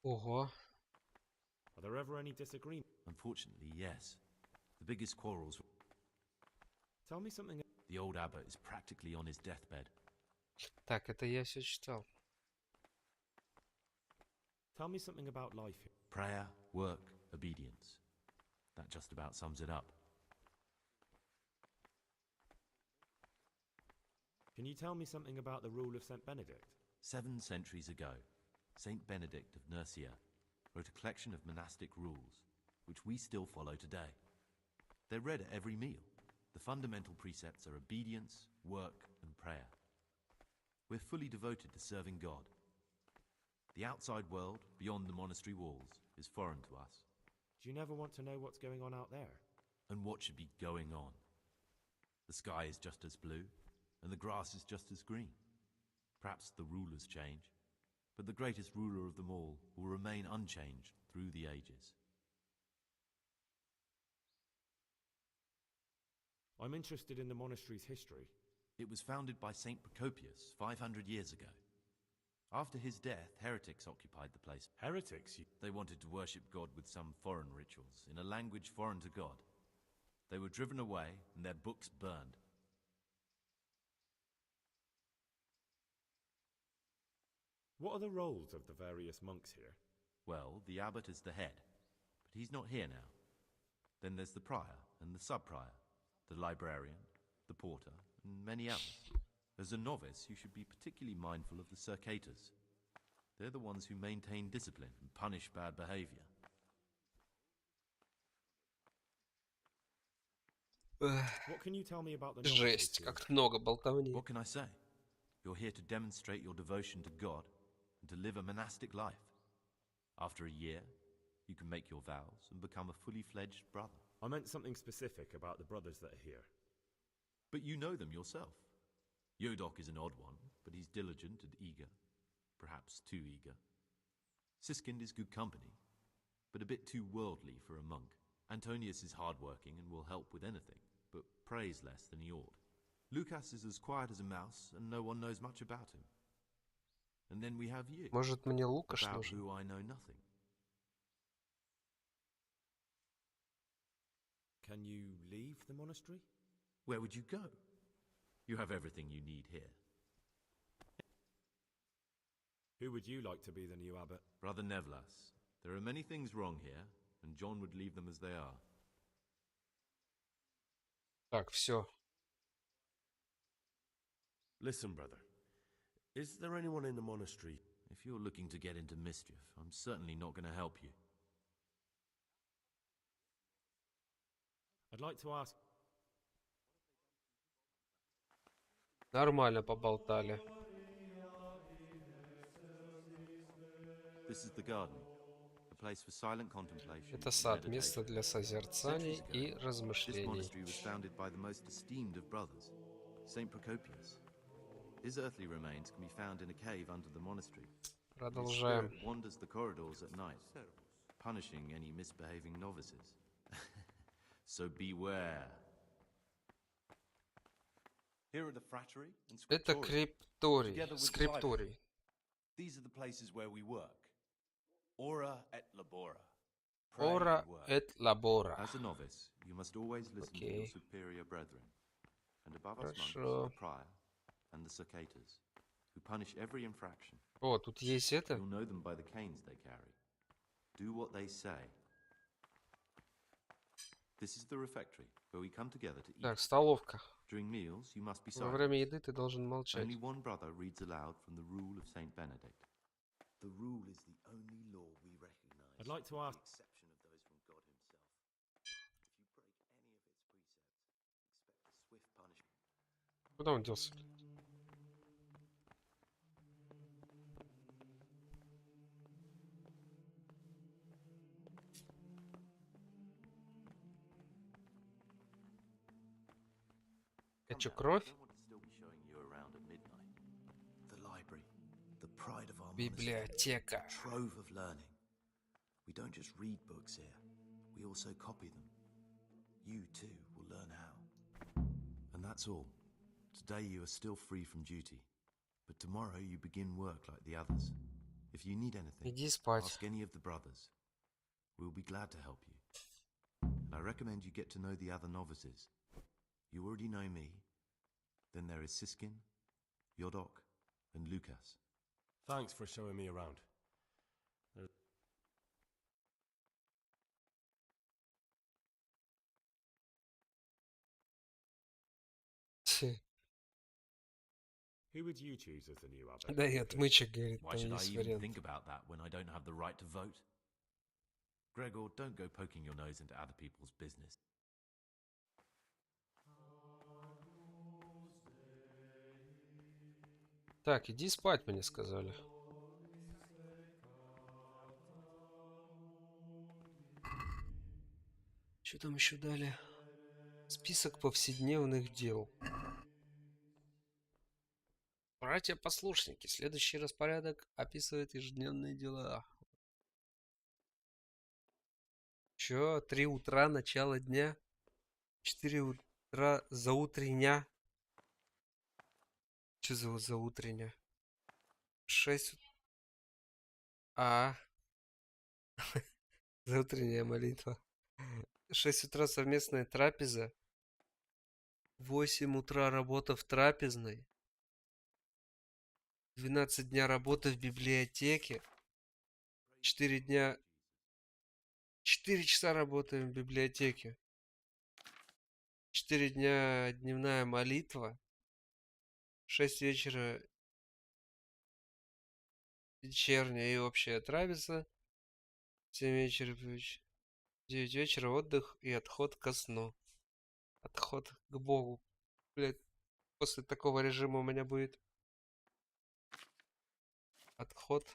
Ого. Are there ever any disagreements? Unfortunately, yes. The biggest quarrels... Tell me something... The old abbot is practically on his deathbed. Так, это я все читал. Tell me something about life here. Prayer, work, obedience. That just about sums it up. Can you tell me something about the rule of St. Benedict? 7 centuries ago, Saint Benedict of Nursia wrote a collection of monastic rules, which we still follow today. They're read at every meal. The fundamental precepts are obedience, work, and prayer. We're fully devoted to serving God. The outside world, beyond the monastery walls, is foreign to us. Do you never want to know what's going on out there? And what should be going on? The sky is just as blue, and the grass is just as green. Perhaps the rulers change, but the greatest ruler of them all will remain unchanged through the ages. I'm interested in the monastery's history. It was founded by Saint Procopius 500 years ago. After his death, heretics occupied the place. Heretics? They wanted to worship God with some foreign rituals, in a language foreign to God. They were driven away, and their books burned. What are the roles of the various monks here? Well, the abbot is the head, but he's not here now. Then there's the prior and the sub-prior, the librarian, the porter, and many others. As a novice, you should be particularly mindful of the circators. They're the ones who maintain discipline and punish bad behavior. What can you tell me about the Жесть, как много болтовни. What can I say? You're here to demonstrate your devotion to God and to live a monastic life. After a year, you can make your vows and become a fully fledged brother. I meant something specific about the brothers that are here. But you know them yourself. Yodok is an odd one, but he's diligent and eager. Perhaps too eager. Siskind is good company, but a bit too worldly for a monk. Antonius is hardworking and will help with anything, but prays less than he ought. Lucas is as quiet as a mouse, and no one knows much about him. And then we have you, Может, мне Лукаш about нужен? who I know nothing. Can you leave the monastery? Where would you go? You have everything you need here. Who would you like to be the new abbot? Brother Nevlas, there are many things wrong here, and John would leave them as they are. Так, все. Listen, brother. Is there anyone in the monastery? If you're looking to get into mischief, I'm certainly not going to help you. I'd like to ask. Нормально поболтали. This is the garden, a place for silent contemplation. Это сад, место для созерцаний и This размышлений. monastery was founded by the most esteemed of brothers, Saint Procopius. His earthly remains can be found in a cave under the monastery. His Продолжаем. spirit wanders the corridors at night, punishing any misbehaving novices. So beware. Here are the frattery and Это scriptorium, крипторий, together with the скрипторий. library. These are the places where we work. Ora et labora. Pray Ora and work. et labora. As a novice, you must always listen to your Okay. superior brethren, and above us monks, Хорошо. the prior and the cicatas, who punish every infraction. О, тут есть это. You'll know them by the canes they carry. Do what they say. This is the refectory, where we come together to eat. Так, столовка. During meals, you must be Во silent. время еды ты должен молчать. Only one brother reads aloud from the rule of Saint Benedict. The rule is the only law we recognize. I'd like to ask. With the exception of those from God himself. If you break any of its precepts, expect a swift punishment. Куда он делся? Это что, кровь? I don't want to still be showing you around at midnight. The library, the pride of our Библиотека. monastery, trove of learning. We don't just read books here, we also copy them. You too will learn how. And that's all. Today you are still free from duty, but tomorrow you begin work like the others. If you need anything, Иди спать. ask any of the brothers. We'll be glad to help you. And I recommend you get to know the other novices. You already know me. Then there is Siskin, Yodok, and Lucas. Thanks for showing me around. Who would you choose as the new abbot? Да нет, мычек, говорит, Why там should I есть even вариант. think about that when I don't have the right to vote? Gregor, don't go poking your nose into other people's business. Так, иди спать, мне сказали. Что там еще дали? Список повседневных дел. Братья-послушники. Следующий распорядок описывает ежедневные дела. Чё? 3 утра, начало дня? 4 утра, заутрення? Чё за заутрення? 6... Заутренняя молитва. 6 утра совместная трапеза. 8 утра работа в трапезной. 12 дня работы в библиотеке. 4 дня... 4 часа работаем в библиотеке. 4 дня дневная молитва. 6 вечера вечерняя и общая трапеза. 7 вечера, 9 вечера отдых и отход ко сну. Отход к Богу. Блядь, после такого режима у меня будет отход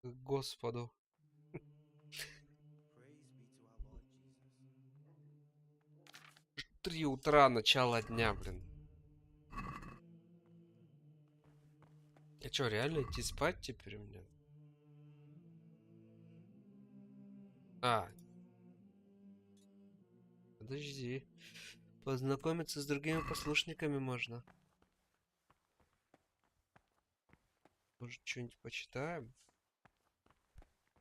к Господу. 3 утра, начало дня, блин. А чё, реально идти спать теперь у меня? А. Подожди. Познакомиться с другими послушниками можно. Может, что-нибудь почитаем?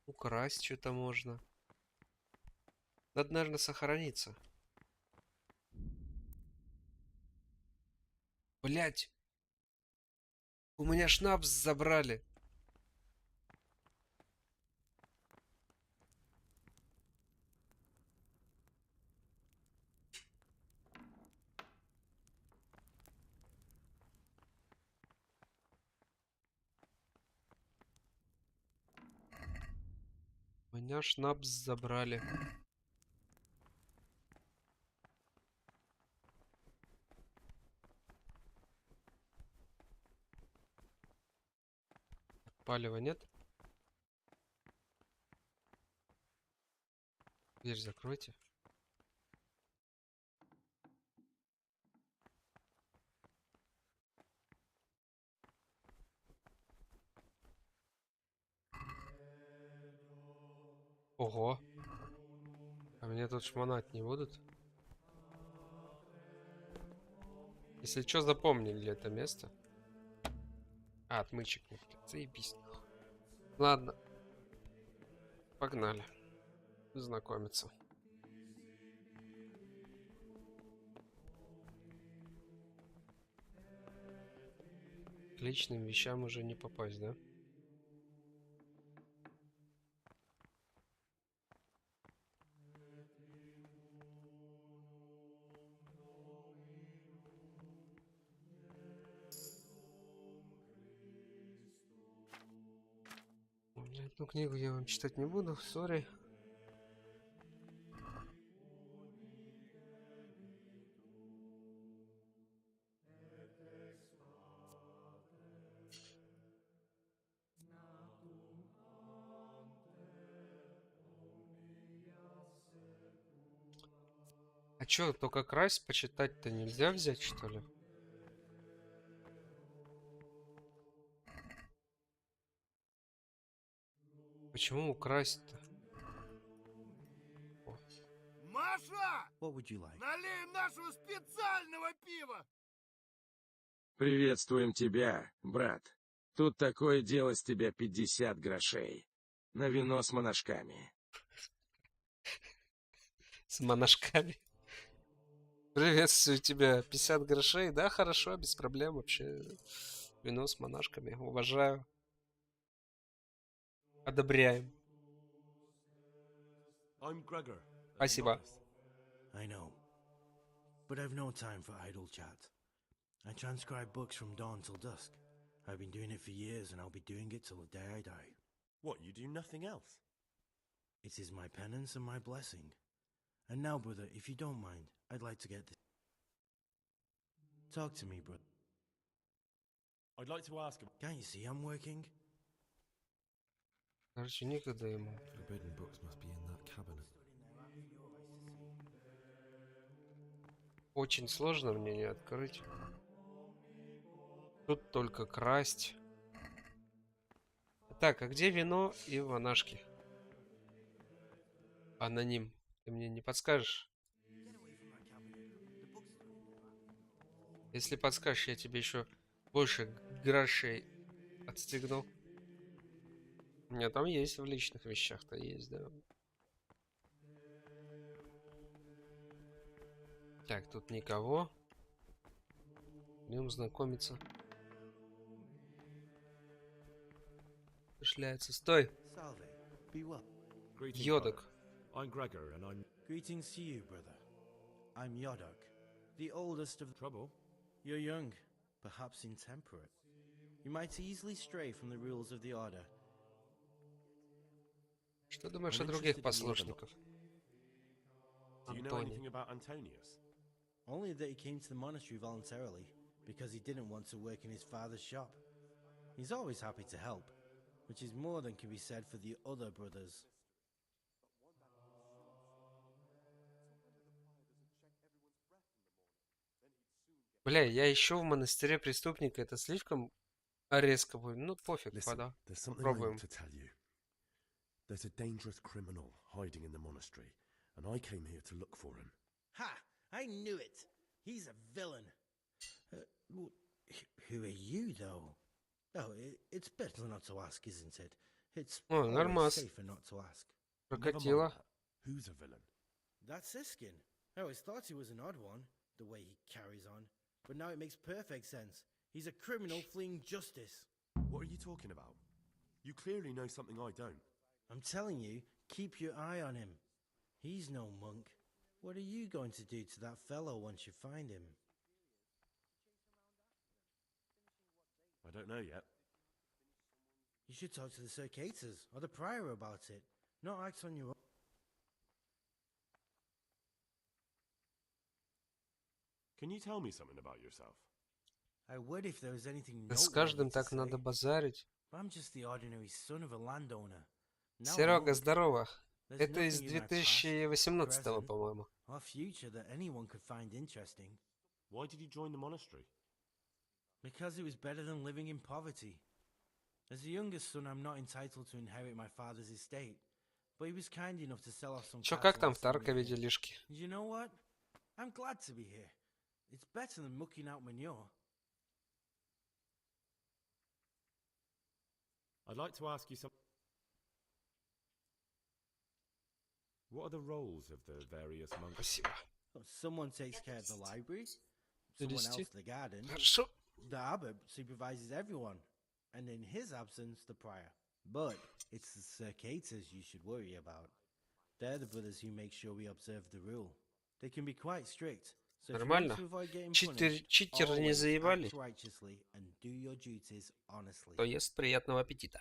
Украсть что-то можно. Надо, наверное, сохраниться. Блять! У меня шнапс забрали. У меня шнапс забрали. Палева нет? Дверь закройте. Ого. А меня тут шмонать не будут? Если что, запомнили это место. А, отмычек нет. Заебись. Ладно. Погнали. Знакомиться. К личным вещам уже не попасть, да? Эту книгу я вам читать не буду, сори. А чё, только красть почитать-то нельзя взять, что ли? Почему украсть-то? Маша! What would you like? Налей нашего специального пива! Приветствуем тебя, брат. Тут такое дело, с тебя 50 грошей. На вино с монашками. С монашками. Приветствую тебя. 50 грошей. Да, хорошо, без проблем вообще. Вино с монашками. Уважаю. Одобряем. Спасибо. I know. But I've no time for idle chat. I transcribe books from dawn till dusk. I've been doing it for years and I'll be doing it till the day I die. What, you do nothing else? It is my penance and my blessing. And now, brother, if you don't mind, I'd like to get this. Talk to me, brother. I'd like to ask him. Can't you see I'm working? Короче, некогда ему. Forbidden books must be in that cabinet. Очень сложно мне не открыть. Тут только красть. Так, а где вино и монашки? Аноним. Ты мне не подскажешь? Если подскажешь, я тебе еще больше грошей отстегну. У меня там есть в личных вещах-то есть, да. Так, тут никого. Будем знакомиться. Шляется. Стой! Йодок. I'm Gregor, and I'm... Greetings to you, brother. I'm Yodok, the oldest of... Trouble? You're young, perhaps intemperate. You might easily stray from the rules of the Order, Что думаешь I'm о других interested in the послушников? Do you know Антоний. anything about Antonius? Only that he came to the monastery voluntarily, because he didn't want to work in his father's shop. He's always happy to help, which is more than can be said for the other brothers. Бля, я ищу в монастыре преступника. Это слишком резко будет. Ну, пофиг, Listen, вода. there's something I Пробуем. want to tell you. There's a dangerous criminal hiding in the monastery, and I came here to look for him. Ha! I knew it! He's a villain! Who are you, though? Oh, it's better not to ask, isn't it? It's О, always нормас. safer not to ask. Прокатило. Who's a villain? That's Siskin. I always thought he was an odd one, the way he carries on. But now it makes perfect sense. He's a criminal fleeing justice. What are you talking about? You clearly know something I don't. I'm telling you, keep your eye on him. He's no monk. What are you going to do to that fellow once you find him? I don't know yet. You should talk to the Circators or the prior about it. Not act on your own. Can you tell me something about yourself? I would if there was anything С noteworthy каждым to так say. надо базарить. I'm just the ordinary son of a landowner. Now I'm Серега, old. здорово. There's Это из nothing in my past, 2018, present, по-моему. or future that anyone could find interesting. Why did you join the monastery? Because it was better than living in poverty. As the youngest son, I'm not entitled to inherit my father's estate, but he was kind enough to sell off some Чё, cattle как там and в send me Таркове here. делишки? And you know what? I'm glad to be here. It's better than mucking out manure. I'd like to ask you something. What are the roles of the various monks? Спасибо. Well, someone takes care of the library, someone else Перевести? the garden. Хорошо. The abbot supervises everyone, and in his absence, the prior. But it's the Circators you should worry about. They're the brothers who make sure we observe the rule. They can be quite strict, so if you want Нормально. to avoid getting Читеры punished, не always заебали? act righteously and do your duties honestly. То есть приятного аппетита.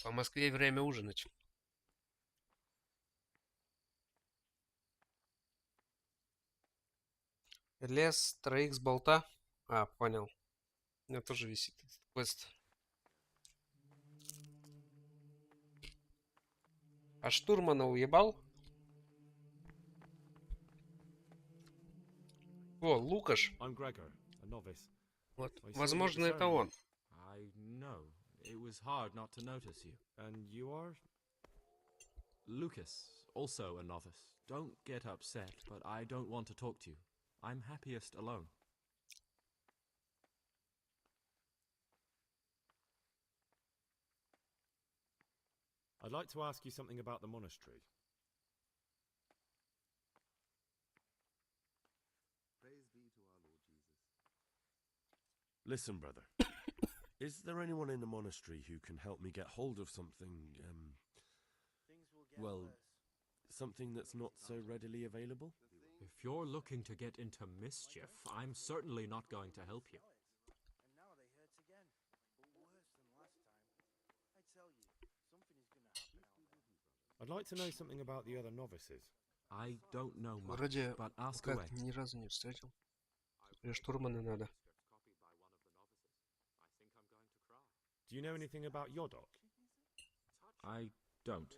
По Москве время ужинать. Лес троих с болта. А, понял. У меня тоже висит этот квест. А штурмана уебал? О, Лукаш. I'm Gregor, a novice. Вот, I saw you at возможно, the это ceremony. он. I know. It was hard not to notice you. And you are? Lucas, also a novice. Don't get upset, but I don't want to talk to you. I'm happiest alone. I'd like to ask you something about the monastery. Praise be to our Lord Jesus. Listen, brother. Is there anyone in the monastery who can help me get hold of something, well, something that's not so readily available? If you're looking to get into mischief, I'm certainly not going to help you. And now they hurt again. Worse than last time. I tell you, something is going to happen out there. I'd like to know something about the other novices. I don't know much, Вроде but ask как away. ни разу не встретил. Или штурмана надо. Do you know anything about Yodok? I don't.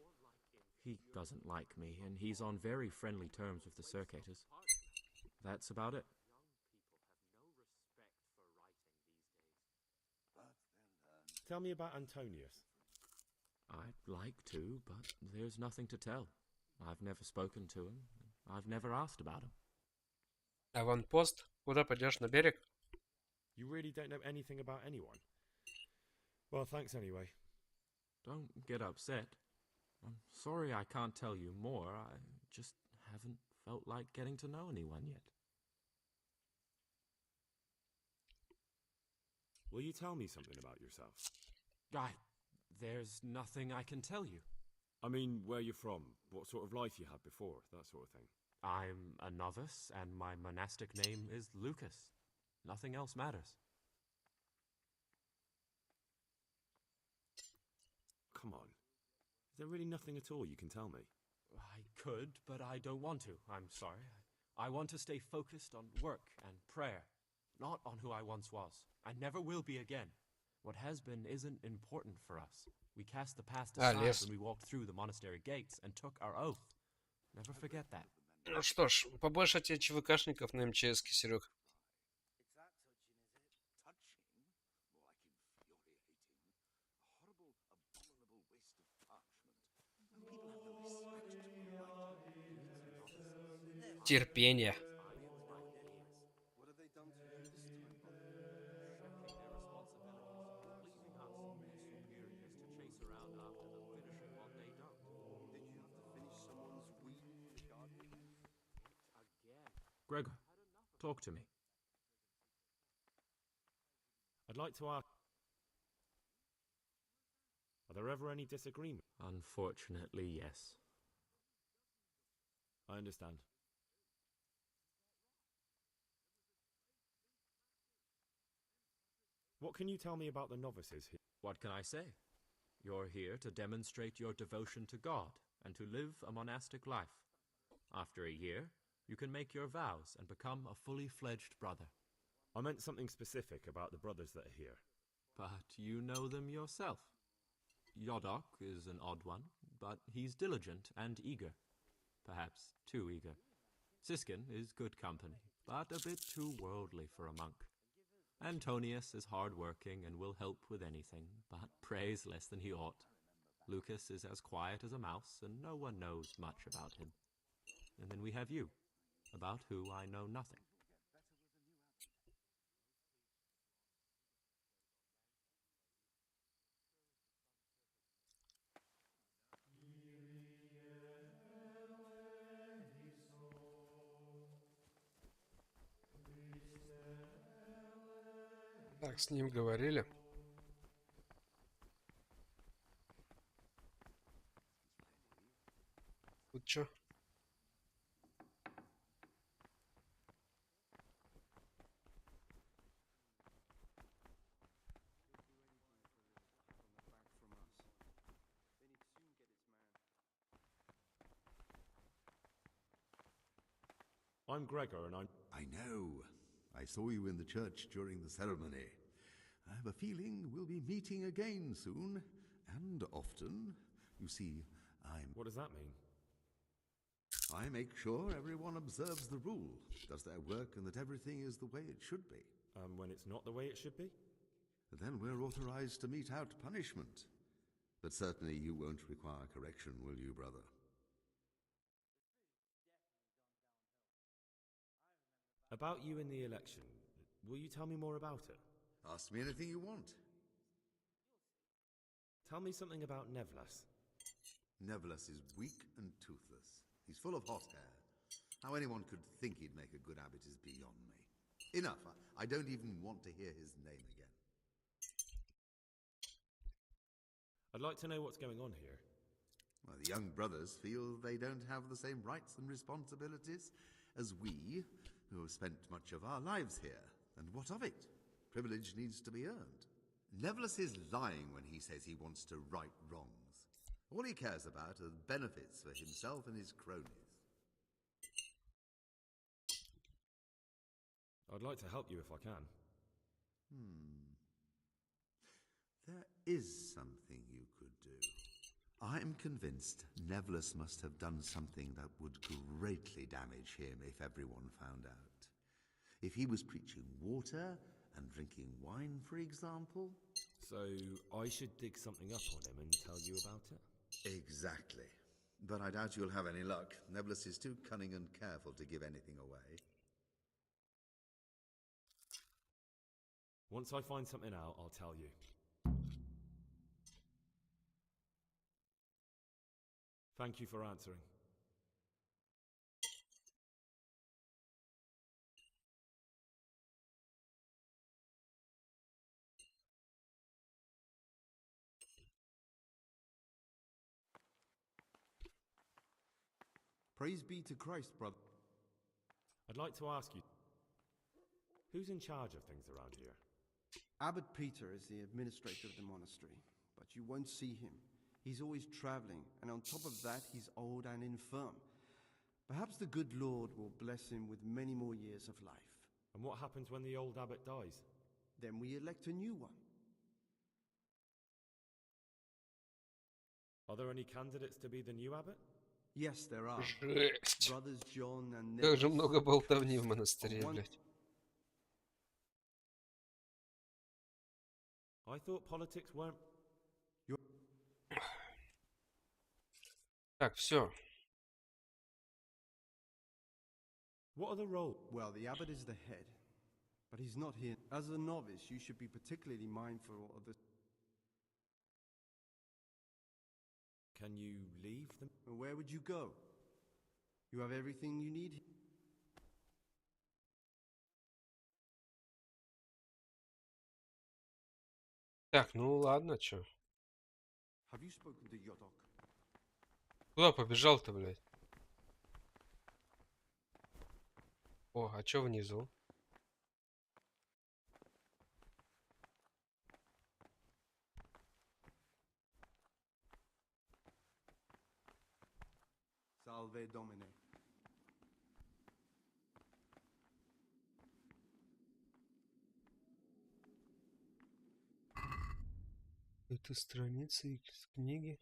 He doesn't like me, and he's on very friendly terms with the Circators. That's about it. Tell me about Antonius. I'd like to, but there's nothing to tell. I've never spoken to him. I've never asked about him. Аванпост. Куда пойдешь, на берег? You really don't know anything about anyone? Well, thanks anyway. Don't get upset. I'm sorry I can't tell you more. I just haven't felt like getting to know anyone yet. Will you tell me something about yourself? There's nothing I can tell you. I mean, where you're from, what sort of life you had before, that sort of thing. I'm a novice, and my monastic name is Lucas. Nothing else matters. come on. Is there really nothing at all you can tell me? I could, but I don't want to. I'm sorry. I want to stay focused on work and prayer, not on who I once was. I never will be again. What has been isn't important for us. We cast the past aside when we walked through the monastery gates and took our oath. Never forget that. Ну что ж, побольше тебе ЧВКшников на МЧСке, Серег. Терпение. Gregor, talk to me. I'd like to ask, are there ever any disagreements? Unfortunately, yes. I understand. What can you tell me about the novices here? What can I say? You're here to demonstrate your devotion to God and to live a monastic life. After a year, you can make your vows and become a fully fledged brother. I meant something specific about the brothers that are here. But you know them yourself. Yodok is an odd one, but he's diligent and eager. Perhaps too eager. Siskin is good company, but a bit too worldly for a monk. Antonius is hard-working and will help with anything, but prays less than he ought. Lucas is as quiet as a mouse, and no one knows much about him. And then we have you, about who I know nothing. Так, с ним говорили. Тут чё? I'm Gregor and I know. I saw you in the church during the ceremony. I have a feeling we'll be meeting again soon, and often. You see, What does that mean? I make sure everyone observes the rule, does their work, and that everything is the way it should be. When it's not the way it should be? Then we're authorized to mete out punishment. But certainly you won't require correction, will you, brother? About you in the election, will you tell me more about it? Ask me anything you want. Tell me something about Nevlas. Nevlas is weak and toothless. He's full of hot hair. How anyone could think he'd make a good habit is beyond me. Enough. I don't even want to hear his name again. I'd like to know what's going on here. Well, the young brothers feel they don't have the same rights and responsibilities as we, who have spent much of our lives here. And what of it? Privilege needs to be earned. Nevlas is lying when he says he wants to right wrongs. All he cares about are benefits for himself and his cronies. I'd like to help you if I can. There is something you could do. I'm convinced Nevlas must have done something that would greatly damage him if everyone found out. If he was preaching water and drinking wine, for example. So I should dig something up on him and tell you about it? Exactly. But I doubt you'll have any luck. Nevlas is too cunning and careful to give anything away. Once I find something out, I'll tell you. Thank you for answering. Praise be to Christ, brother. I'd like to ask you, who's in charge of things around here? Abbot Peter is the administrator of the monastery, but you won't see him. He's always traveling, and on top of that, he's old and infirm. Perhaps the good Lord will bless him with many more years of life. And what happens when the old abbot dies? Then we elect a new one. Are there any candidates to be the new abbot? Yes, there are. Жесть. Brothers John and Как же Nicholas. много болтовни в монастыре, блядь. I thought politics weren't... Так, все. What are the roles? Well, the abbot is the head, but he's not here. As a novice, you should be particularly mindful of the... Can you leave them? Where would you go? You have everything you need. Так, ну ладно, чё. Have you spoken to Yodok? Куда побежал-то, блядь? О, а чё внизу? Salve Domine. Это страница из книги.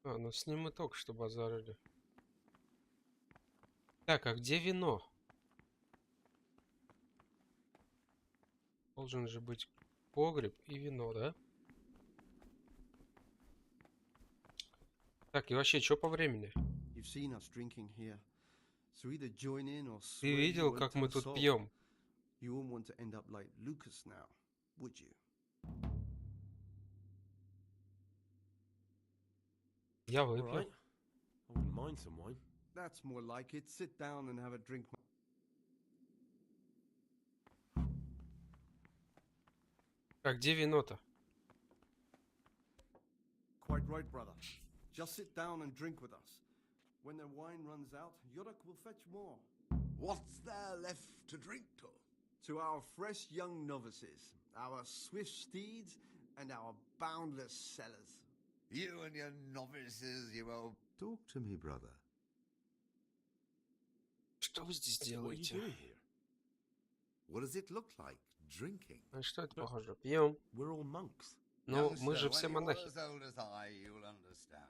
А, ну с ним мы только что базарили. Так, а где вино? Должен же быть погреб и вино, да? Так, и вообще, что по времени? Ты видел, как мы тут пьем? Я выпью. I wouldn't mind some wine. That's more like it. Sit down and have a drink. А где вино-то? Quite right, brother. Just sit down and drink with us. When the wine runs out, Yodok will fetch more. What's there left to drink to? To our fresh young novices, our swift steeds, and our boundless cellars. You and your novices, you old... Talk to me, brother. Что вы здесь делаете? What does it look like? Drinking? А что это похоже? Пьем. We're all monks. Ну, мы же все монахи. As old as I, you'll understand.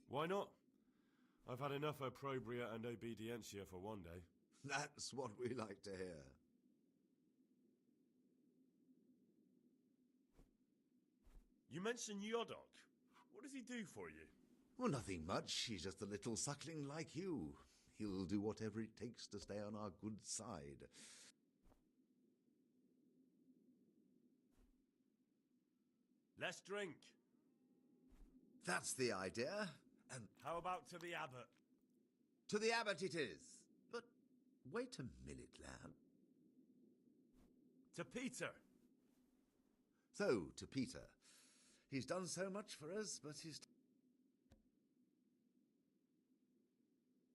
Why not? I've had enough opprobria and obedientia for one day. That's what we like to hear. You mentioned Yodok. What does he do for you? Well, nothing much. He's just a little suckling like you. He'll do whatever it takes to stay on our good side. Let's drink. That's the idea. And how about to the abbot? To the abbot it is. But wait a minute, lad. To Peter. So, to Peter. He's done so much for us, but he's...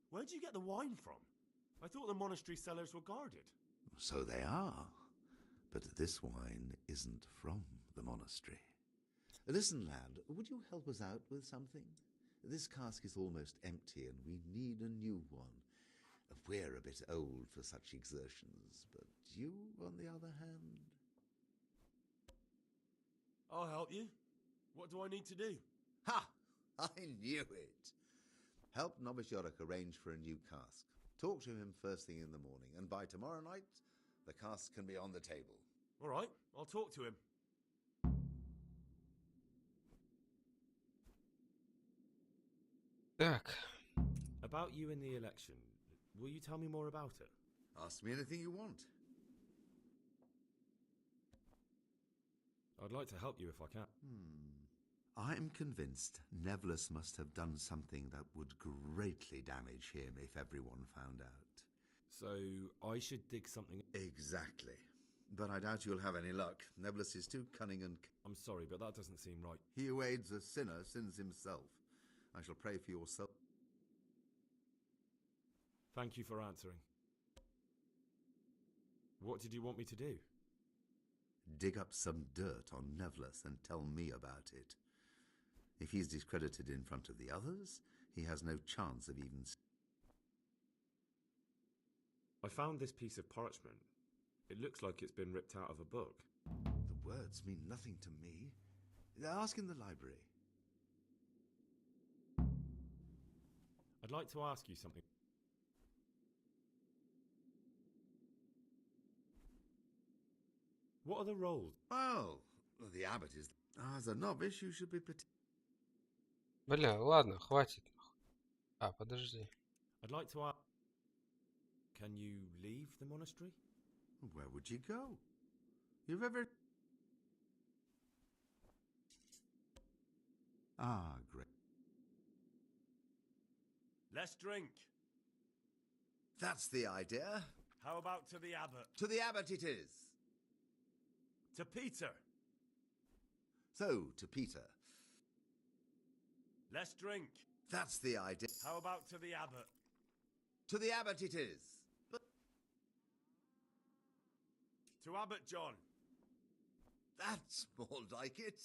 Where'd you get the wine from? I thought the monastery cellars were guarded. So they are. But this wine isn't from the monastery. Listen, lad, would you help us out with something? This cask is almost empty and we need a new one. We're a bit old for such exertions, but you, on the other hand... I'll help you. What do I need to do? Ha! I knew it. Help Novice Yodok arrange for a new cask. Talk to him first thing in the morning, and by tomorrow night, the cask can be on the table. All right, I'll talk to him. Так. About you in the election, will you tell me more about it? Ask me anything you want. I'd like to help you if I can. I'm convinced Nevlus must have done something that would greatly damage him if everyone found out. So, I should dig something... Exactly. But I doubt you'll have any luck. Nevlus is too cunning and... I'm sorry, but that doesn't seem right. He who aids a sinner sins himself. I shall pray for your soul. Thank you for answering. What did you want me to do? Dig up some dirt on Nevlus and tell me about it. If he's discredited in front of the others, he has no chance of even... I found this piece of parchment. It looks like it's been ripped out of a book. The words mean nothing to me. Ask in the library. I'd like to ask you something. What are the roles? Well, the abbot is... As a novice, you should be... Бля, ладно, хватит. А, подожди. I'd like to ask... Can you leave the monastery? Where would you go? You've ever... Ah, great. Let's drink. That's the idea. How about to the abbot? To the abbot it is. To Peter. So, to Peter. Let's drink. That's the idea. How about to the abbot? To the abbot it is. But... To Abbot John. That's more like it.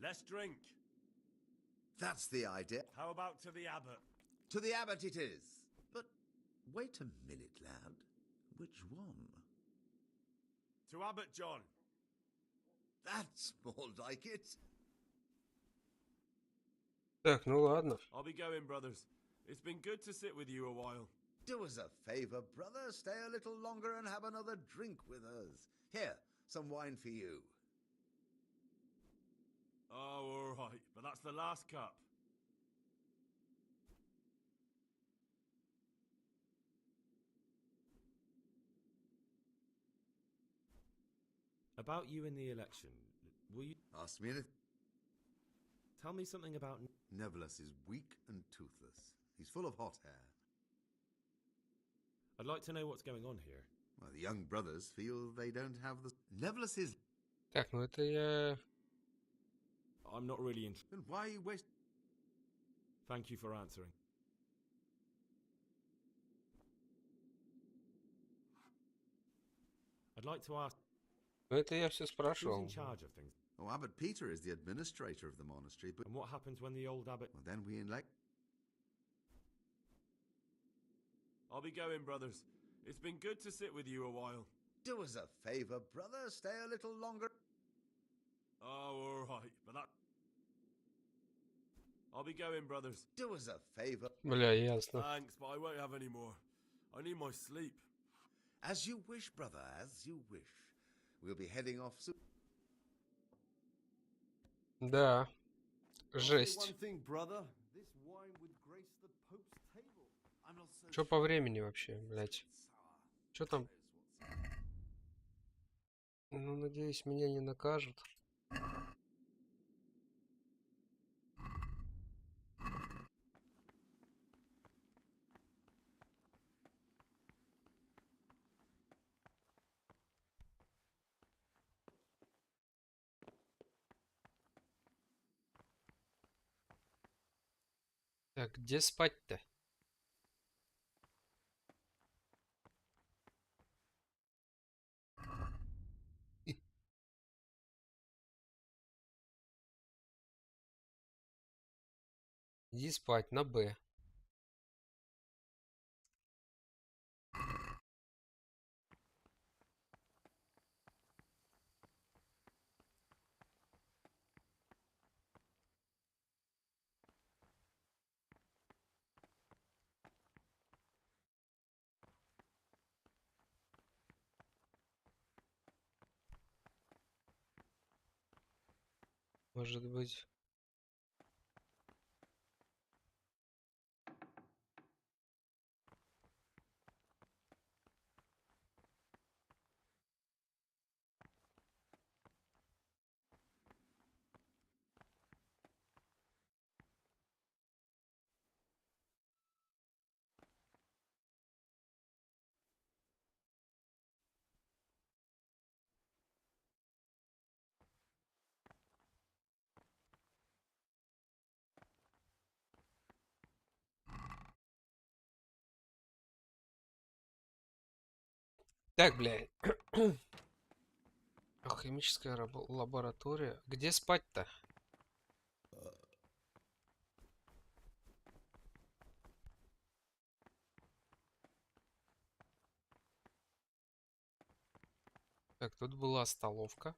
Let's drink. That's the idea. How about to the abbot? To the abbot it is. But wait a minute, lad. Which one? To Abbot John. That's more like it. Так, ну ладно. I'll be going, brothers. It's been good to sit with you a while. Do us a favor, brother. Stay a little longer and have another drink with us. Here, some wine for you. Oh, all right, but that's the last cup. About you in the election, will you... Ask me anything. Tell me something about... Nevlus is weak and toothless. He's full of hot hair. I'd like to know what's going on here. Well, the young brothers feel they don't have the... Nevlus is... Так, ну это я... I'm not really interested. Then why are you wasting... Thank you for answering. I'd like to ask... Ну это я все Who's спрашивал. in charge of things? Oh, Abbot Peter is the administrator of the monastery, but... And what happens when the old abbot... Well, then we elect... I'll be going, brothers. It's been good to sit with you a while. Do us a favor, brother. Stay a little longer. Oh, all right, but that... I'll be going, brothers. Do us a favor. Бля, ясно. Thanks, but I won't have any more. I need my sleep. As you wish, brother, as you wish. We'll be heading off soon. Да. Only Жесть. one thing, brother. This wine would grace the Pope's table. I'm not so Что по времени вообще, блять? Что там? Ну, надеюсь, меня не накажут. Так, где спать-то? Иди спать на Б. Может быть... Так, блядь. Химическая лаборатория. Где спать-то? Так, тут была столовка.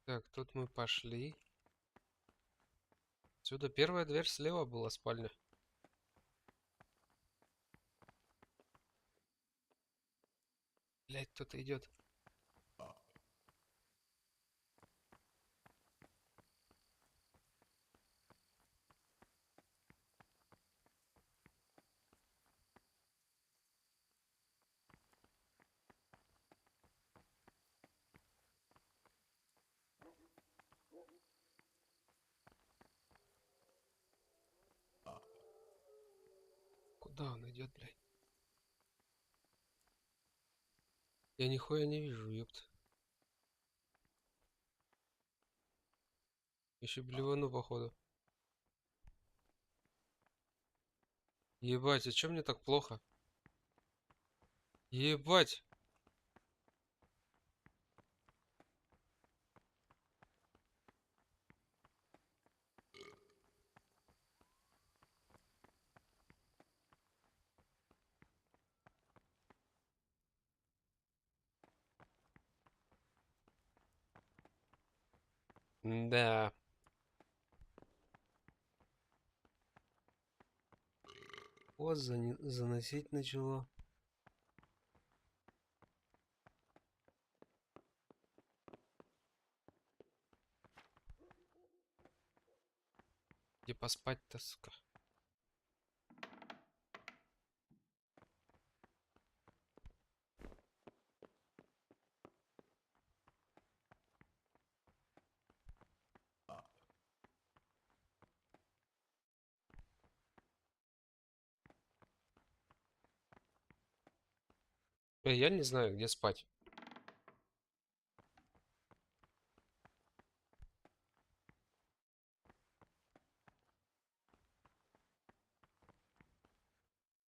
Так, тут мы пошли. Отсюда первая дверь слева была спальня. Блять, кто-то идет. Куда он идет, блядь? Я нихуя не вижу, ёпт. Еще блевану, походу. Ебать, а чё мне так плохо? Ебать! Да. Вот заносить начало. Где поспать-то, сука? Я не знаю, где спать.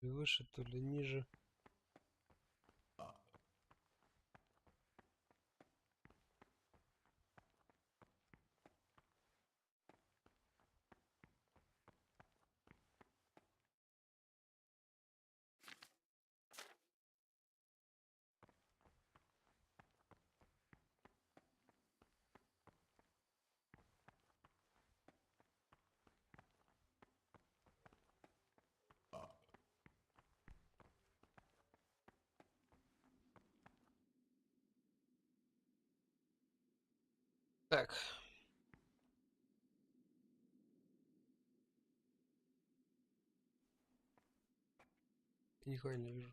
То ли выше, то ли ниже. Так. Нихуя не вижу.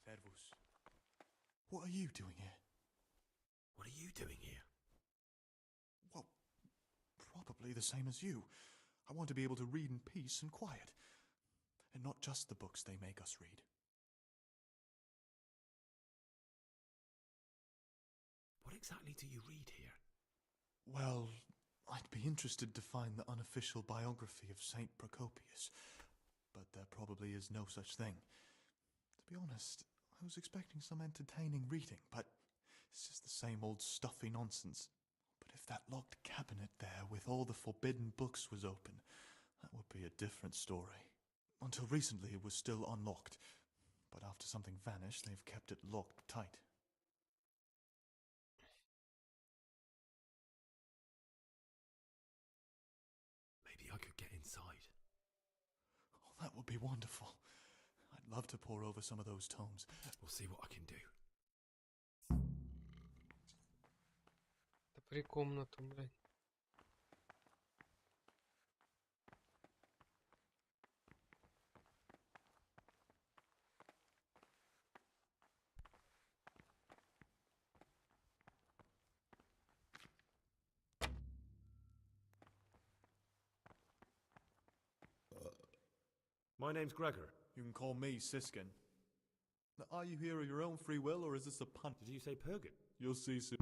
Servus. What are you doing here? What are you doing here? Well, probably the same as you. I want to be able to read in peace and quiet. And not just the books they make us read. What exactly do you read here? Well, I'd be interested to find the unofficial biography of Saint Procopius. But there probably is no such thing. To be honest, I was expecting some entertaining reading, but it's just the same old stuffy nonsense. But if that locked cabinet there with all the forbidden books was open, that would be a different story. Until recently it was still unlocked, but after something vanished, they've kept it locked tight. Maybe I could get inside. Oh, that would be wonderful. I'd love to pore over some of those tomes. We'll see what I can do. При комнату, блядь. My name's Gregor. You can call me Siskin. Now, are you here of your own free will, or is this a pun? Did you say Purgit? You'll see soon.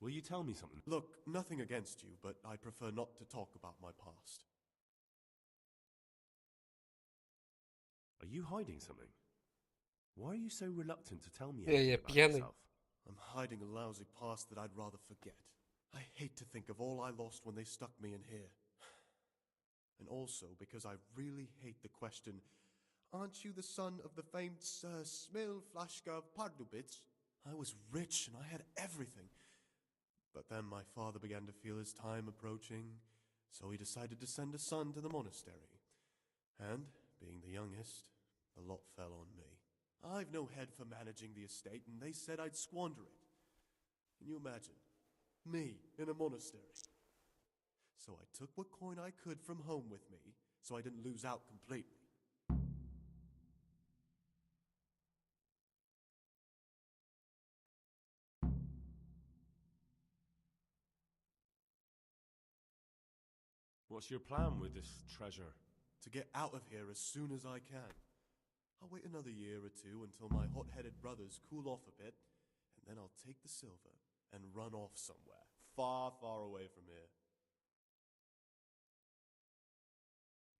Will you tell me something? Look, nothing against you, but I prefer not to talk about my past. Are you hiding something? Why are you so reluctant to tell me Yeah, anything yeah, about пьяный. yourself? I'm hiding a lousy past that I'd rather forget. I hate to think of all I lost when they stuck me in here. And also because I really hate the question, aren't you the son of the famed Sir Smil Flashka of Pardubitz? I was rich and I had everything. But then my father began to feel his time approaching, so he decided to send a son to the monastery. And, being the youngest, the lot fell on me. I've no head for managing the estate, and they said I'd squander it. Can you imagine? Me in a monastery. So I took what coin I could from home with me, so I didn't lose out completely. What's your plan with this treasure? To get out of here as soon as I can. I'll wait another year or two until my hot-headed brothers cool off a bit, and then I'll take the silver and run off somewhere, far, far away from here.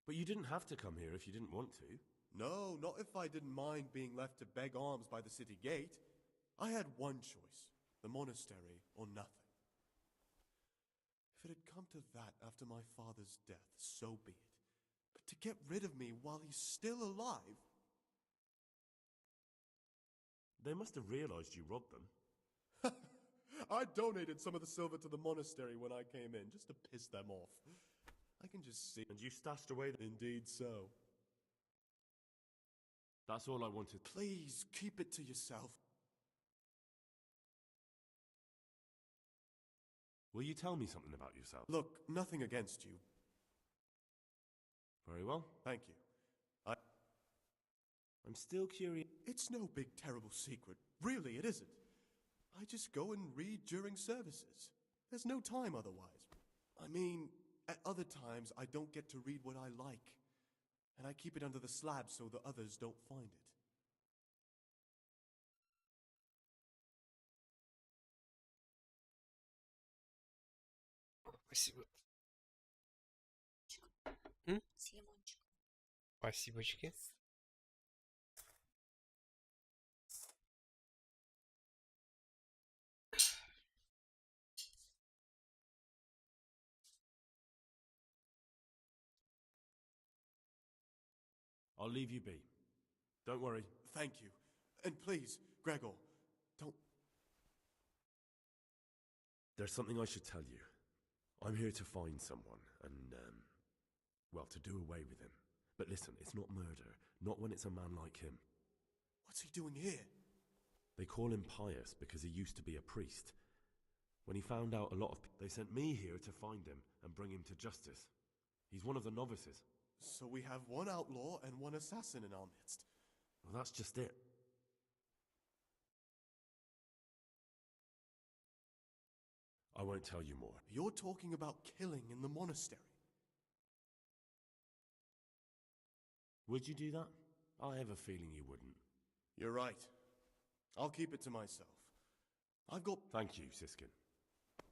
But you didn't have to come here if you didn't want to. No, not if I didn't mind being left to beg alms by the city gate. I had one choice, the monastery or nothing. If it had come to that after my father's death, so be it. But to get rid of me while he's still alive... They must have realized you robbed them. I donated some of the silver to the monastery when I came in, just to piss them off. I can just see... And you stashed away... Indeed so. That's all I wanted. Please, keep it to yourself. Will you tell me something about yourself? Look, nothing against you. Very well. Thank you. I'm still curious. It's no big, terrible secret. Really, it isn't. I just go and read during services. There's no time otherwise. I mean, at other times, I don't get to read what I like. And I keep it under the slab so the others don't find it. Спасибо. Спасибочки. I'll leave you be. Don't worry. Thank you. And please, Gregor, don't... There's something I should tell you. I'm here to find someone and, well, to do away with him. But listen, it's not murder. Not when it's a man like him. What's he doing here? They call him pious because he used to be a priest. When he found out a lot of... They sent me here to find him and bring him to justice. He's one of the novices. So we have one outlaw and one assassin in our midst. Well, that's just it. I won't tell you more. You're talking about killing in the monastery. Would you do that? I have a feeling you wouldn't. You're right. I'll keep it to myself. I've got... Thank you, Siskin.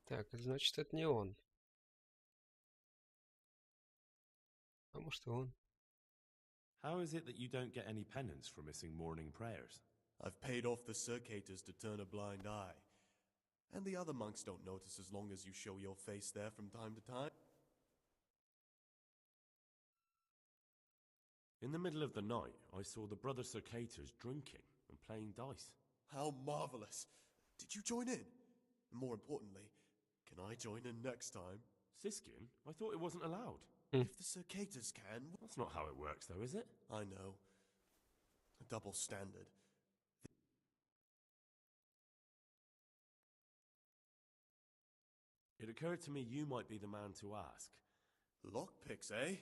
Так, значит, это не он. А может, и он. How is it that you don't get any penance for missing morning prayers? I've paid off the circators to turn a blind eye. And the other monks don't notice as long as you show your face there from time to time. In the middle of the night, I saw the brother circators drinking and playing dice. How marvelous! Did you join in? More importantly, can I join in next time? Siskin? I thought it wasn't allowed. If the circators can... That's not how it works, though, is it? I know. A double standard. It occurred to me you might be the man to ask. Lockpicks, eh?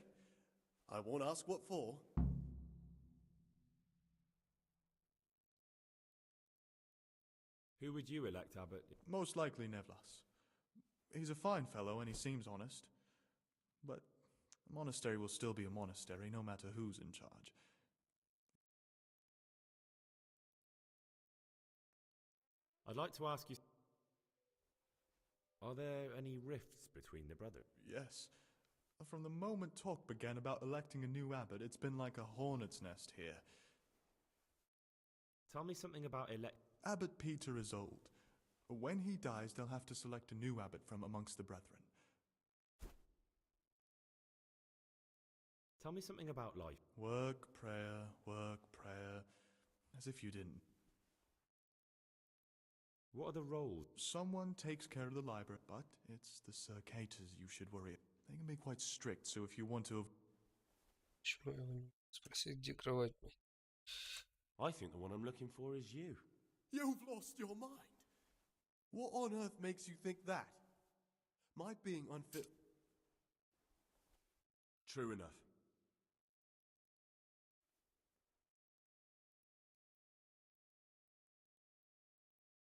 I won't ask what for. Who would you elect, Abbot? Most likely Nevlas. He's a fine fellow and he seems honest. But a monastery will still be a monastery no matter who's in charge. I'd like to ask you, are there any rifts between the brothers? Yes. From the moment talk began about electing a new abbot, it's been like a hornet's nest here. Tell me something about Abbot Peter is old. When he dies, they'll have to select a new abbot from amongst the brethren. Tell me something about life. Work, prayer, as if you didn't. What are the roles? Someone takes care of the library, but it's the circators you should worry. They can be quite strict, so if you want to... I think the one I'm looking for is you. You've lost your mind. What on earth makes you think that? My being unfit... True enough.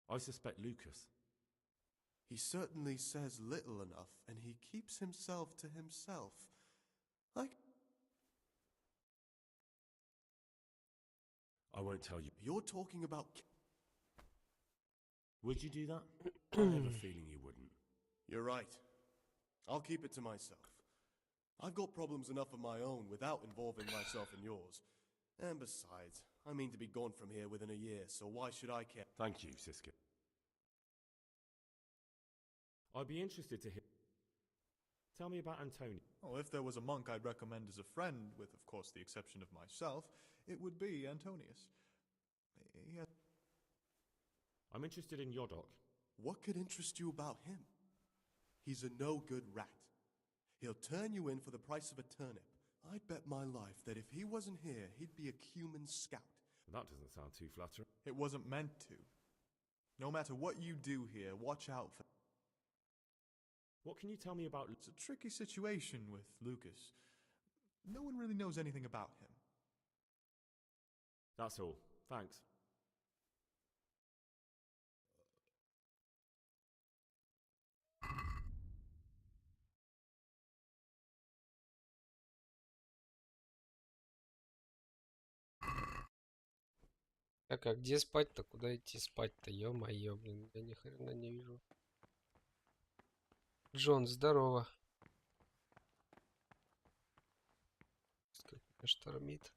I suspect Lucas. He certainly says little enough, and he keeps himself to himself. I won't tell you. You're talking about... Would you do that? I have a feeling you wouldn't. You're right. I'll keep it to myself. I've got problems enough of my own without involving myself in yours. And besides, I mean to be gone from here within a year, so why should I care? Thank you, Siska. I'd be interested to hear... Tell me about Antonio. Oh, if there was a monk I'd recommend as a friend, with of course the exception of myself, it would be Antonius. I'm interested in Yodok. What could interest you about him? He's a no-good rat. He'll turn you in for the price of a turnip. I'd bet my life that if he wasn't here, he'd be a cumin scout. That doesn't sound too flattering. It wasn't meant to. No matter what you do here, watch out for... What can you tell me about... It's a tricky situation with Lucas. No one really knows anything about him. That's all. Thanks. Так, а где спать-то? Куда идти спать-то? Ё-моё, блин, я ни хрена не вижу. Джон, здорово. Как меня штормит.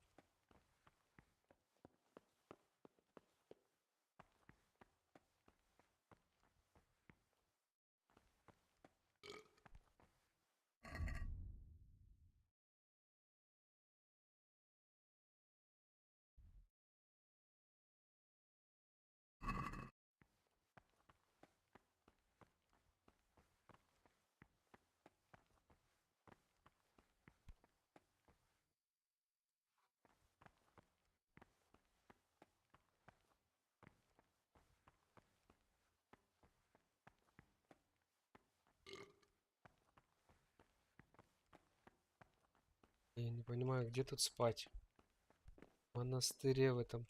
Я не понимаю, где тут спать? В монастыре в этом.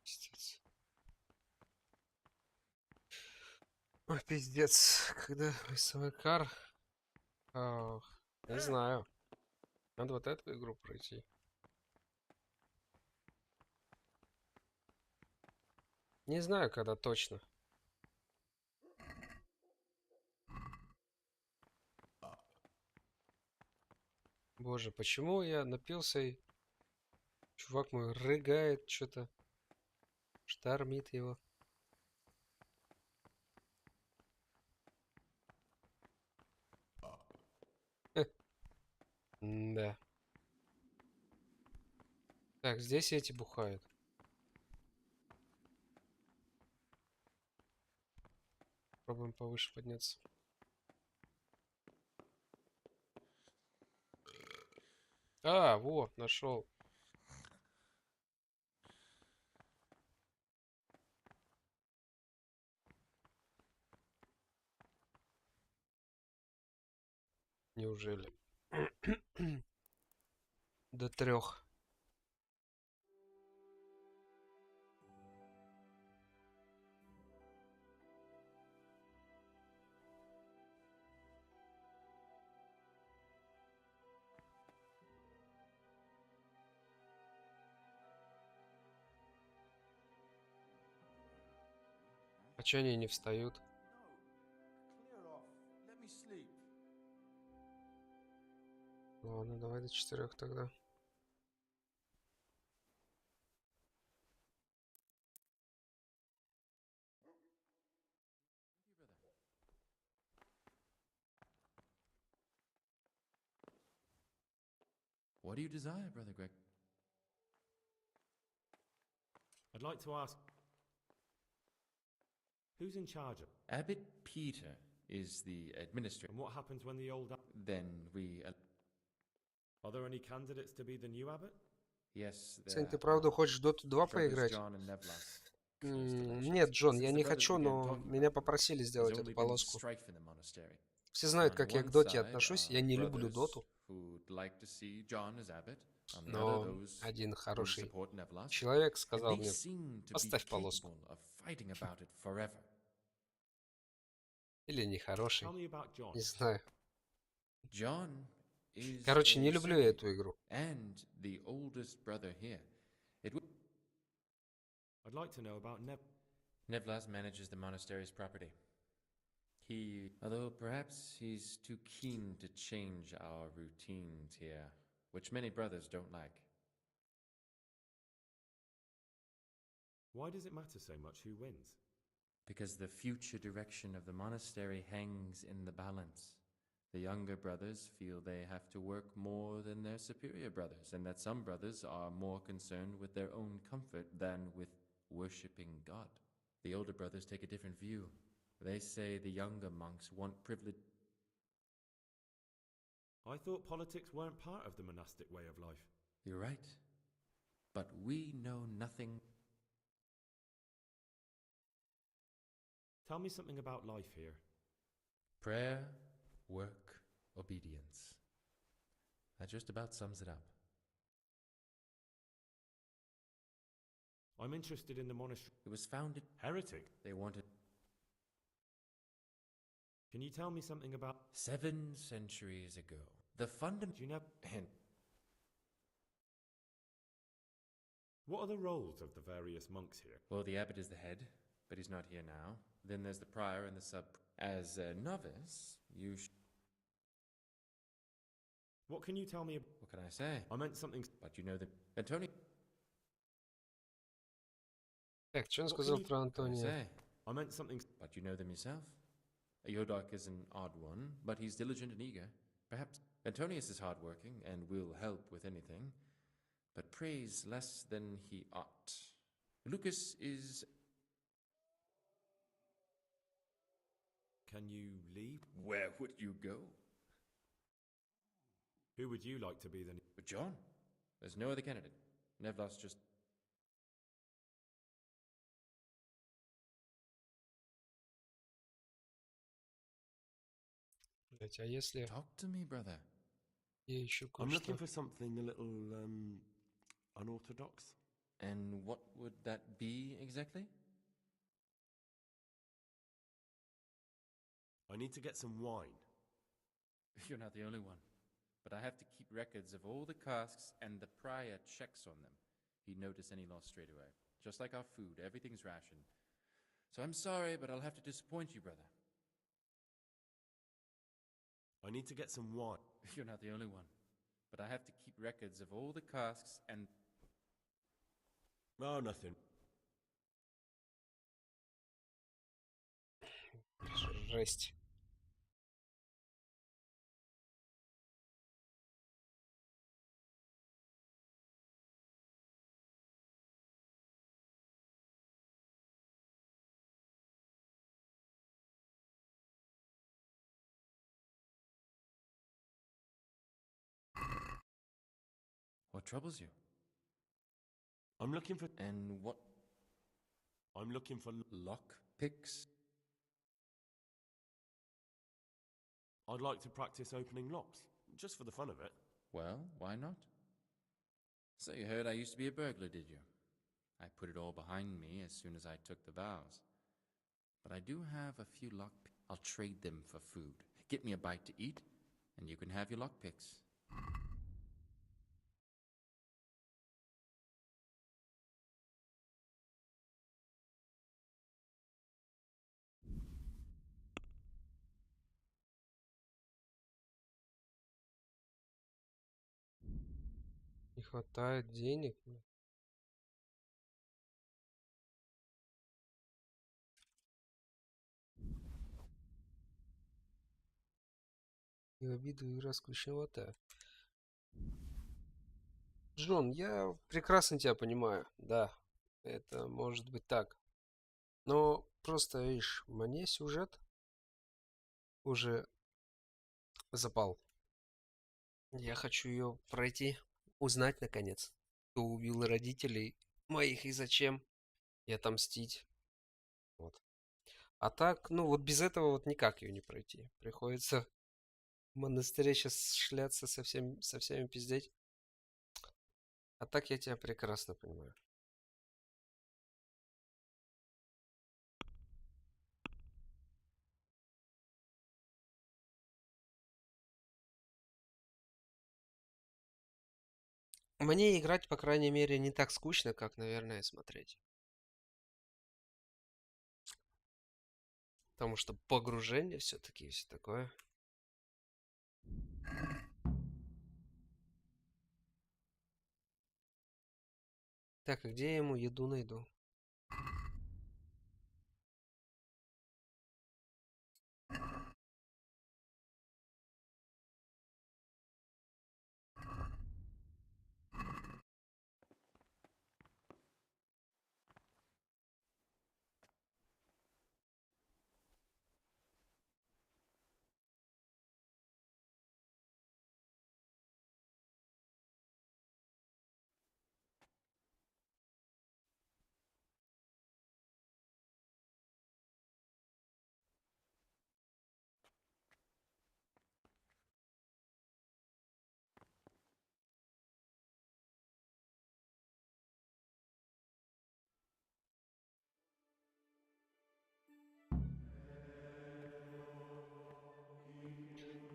Пиздец. Ой, пиздец. Когда СВКар... Не знаю. Надо вот эту игру пройти. Не знаю, когда точно. Боже, почему я напился и... Чувак мой рыгает что-то. Штормит его. Да. Так, здесь эти бухают. Пробуем повыше подняться. А, вот, нашел. Неужели? До 3. А чё они не встают? Clear off. Let me sleep. Ладно, давай до 4 тогда. What do you desire, Brother Greg? I'd like to ask, who's in charge of? Abbot Peter is the administrator. And what happens when the old... Then we... Are there any candidates to be the new abbot? Yes, Сын, ты правда хочешь Доту 2 поиграть? Нет, Джон, я не хочу, но меня попросили сделать эту полоску. Все знают, как я к Доте отношусь, я не люблю Доту. Но один хороший человек сказал мне, поставь полоску. Или нехороший, не знаю. Короче, не люблю я эту игру. I'd like to know about Nevlas manages the monastery's property. Although perhaps he's too keen to change our routines here, which many brothers don't like. Why does it matter so much who wins? Because the future direction of the monastery hangs in the balance. The younger brothers feel they have to work more than their superior brothers, and that some brothers are more concerned with their own comfort than with worshipping God. The older brothers take a different view. They say the younger monks want privilege. I thought politics weren't part of the monastic way of life. You're right. But we know nothing. Tell me something about life here. Prayer, work, obedience. That just about sums it up. I'm interested in the monastery. It was founded... Heretic? They wanted... Can you tell me something about... 7 centuries ago. The fundamental... Do you know... What are the roles of the various monks here? Well, the abbot is the head, but he's not here now. Then there's the prior and the sub... As a novice, you What can you tell me about... What can I say? I meant something... But you know that... Antonio... Так, что он сказал про Антония? I meant something... But you know them yourself. Yodok is an odd one, but he's diligent and eager. Perhaps Antonius is hardworking and will help with anything, but prays less than he ought. Lucas is... Can you leave? Where would you go? Who would you like to be the... But John. There's no other candidate. Nevlas just... А если Talk to me, brother. я ищу I'm looking кое-что? for something a little unorthodox. And what would that be exactly? I need to get some wine. You're not the only one. But I have to keep records of all the casks, and the prior checks on them. He'd notice any loss straight away. Just like our food, everything's rationed. So I'm sorry, but I'll have to disappoint you, brother. I need to get some wine. You're not the only one. But I have to keep records of all the casks, and... Oh, nothing. Жесть. What troubles you? I'm looking for... And what? I'm looking for... Lock picks? I'd like to practice opening locks, just for the fun of it. Well, why not? So you heard I used to be a burglar, did you? I put it all behind me as soon as I took the vows. But I do have a few lockpicks. I'll trade them for food. Get me a bite to eat, and you can have your lockpicks. Не хватает денег. И в обиду игра скучноватая. Джон, я прекрасно тебя понимаю. Да, это может быть так. Но просто, видишь, мне сюжет уже запал. Я хочу ее пройти, узнать наконец, кто убил родителей моих и зачем, и отомстить. Вот. А так, ну вот без этого вот никак ее не пройти. Приходится в монастыре сейчас шляться со всеми пиздеть. А так я тебя прекрасно понимаю. Мне играть, по крайней мере, не так скучно, как, наверное, смотреть. Потому что погружение все-таки все такое. Так, а где я ему еду найду?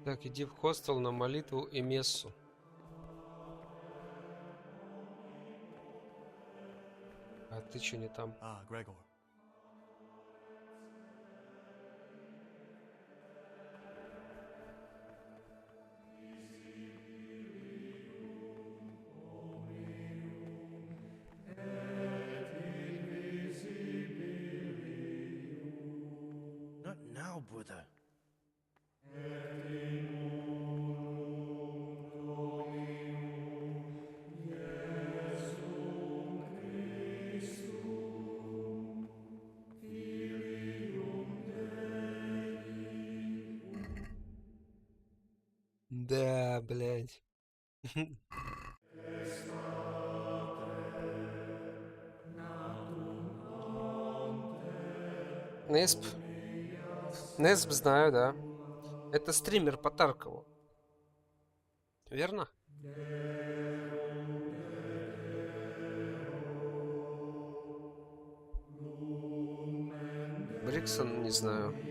Так, иди в хостел на молитву и мессу. А ты что не там? Ah, Gregor. Not now, brother. Да, блядь. Несп. Несп знаю, да. Это стример по Таркову. Верно? Бриксон, не знаю.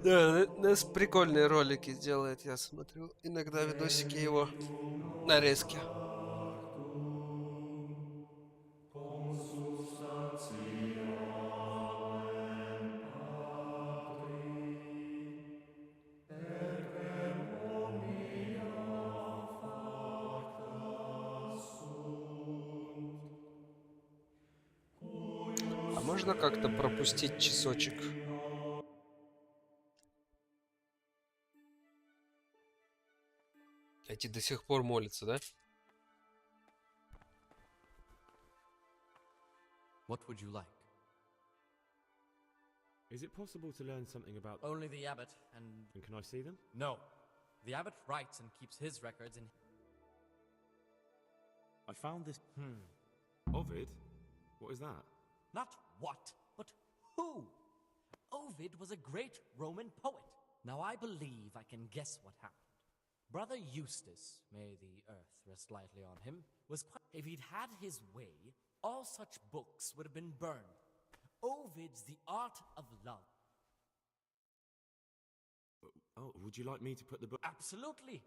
Да, Несп прикольные ролики делает, я смотрю. Иногда видосики его. Нарезки. А можно как-то пропустить часочек? Эти до сих пор молятся, да? What would you like? Is it possible to learn something about... Only the abbot and... And can I see them? No. The abbot writes and keeps his records in... I found this... Ovid? What is that? Not what, but who? Ovid was a great Roman poet. Now I believe I can guess what happened. Brother Eustace, may the earth rest lightly on him, was quite... If he'd had his way, all such books would have been burned. Ovid's The Art of Love. Oh, would you like me to put the book... Absolutely.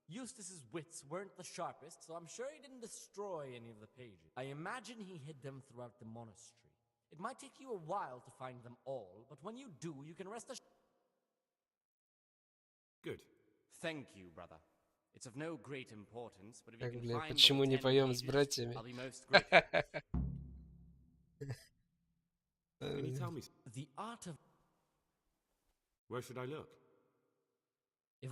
Eustace's wits weren't the sharpest, so I'm sure he didn't destroy any of the pages. I imagine he hid them throughout the monastery. It might take you a while to find them all, but when you do, you can rest assured. Good. Thank you, brother. It's of no great importance, but if you Как, can бля, find почему all не 10 поем с pages, братьями? I'll be most grateful. Can you tell me... The Art of... Where should I look? If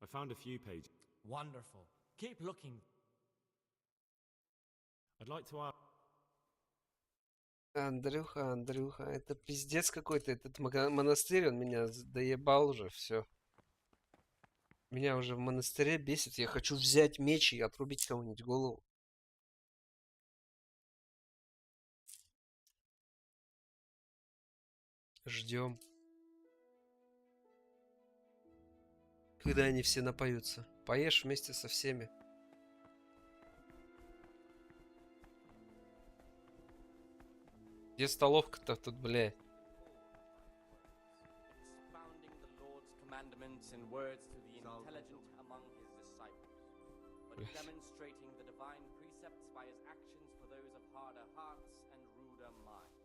I found a few pages. Wonderful. Keep looking. I'd like to ask... Андрюха, это пиздец какой-то. Этот монастырь, он меня доебал уже, все. Меня уже в монастыре бесит. Я хочу взять меч и отрубить кому-нибудь голову. Ждем. Когда они все напоются. Поешь вместе со всеми. Где столовка-то тут, бля? Expounding the Lord's commandments in words to the intelligent among his disciples, but demonstrating the divine precepts by his actions for those of harder hearts and ruder minds.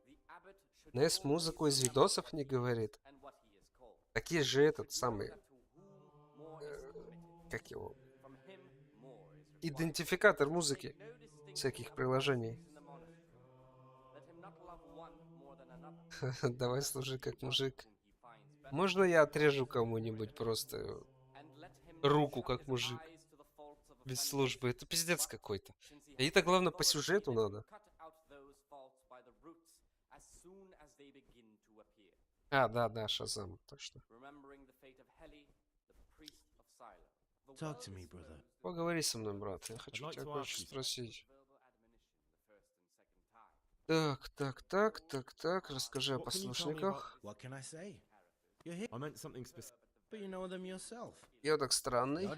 The abbot should Нес музыку из видосов не говорит. Такие же этот самый... как его? Идентификатор музыки. Всяких приложений. Давай служи как мужик. Можно я отрежу кому-нибудь просто руку как мужик? Без службы. Это пиздец какой-то. И это главное по сюжету надо. А, да, Шазам, точно. Talk to me, brother. Поговори со мной, брат. Я хочу тебя кое-что спросить. Так. Расскажи о послушниках. Йодок странный.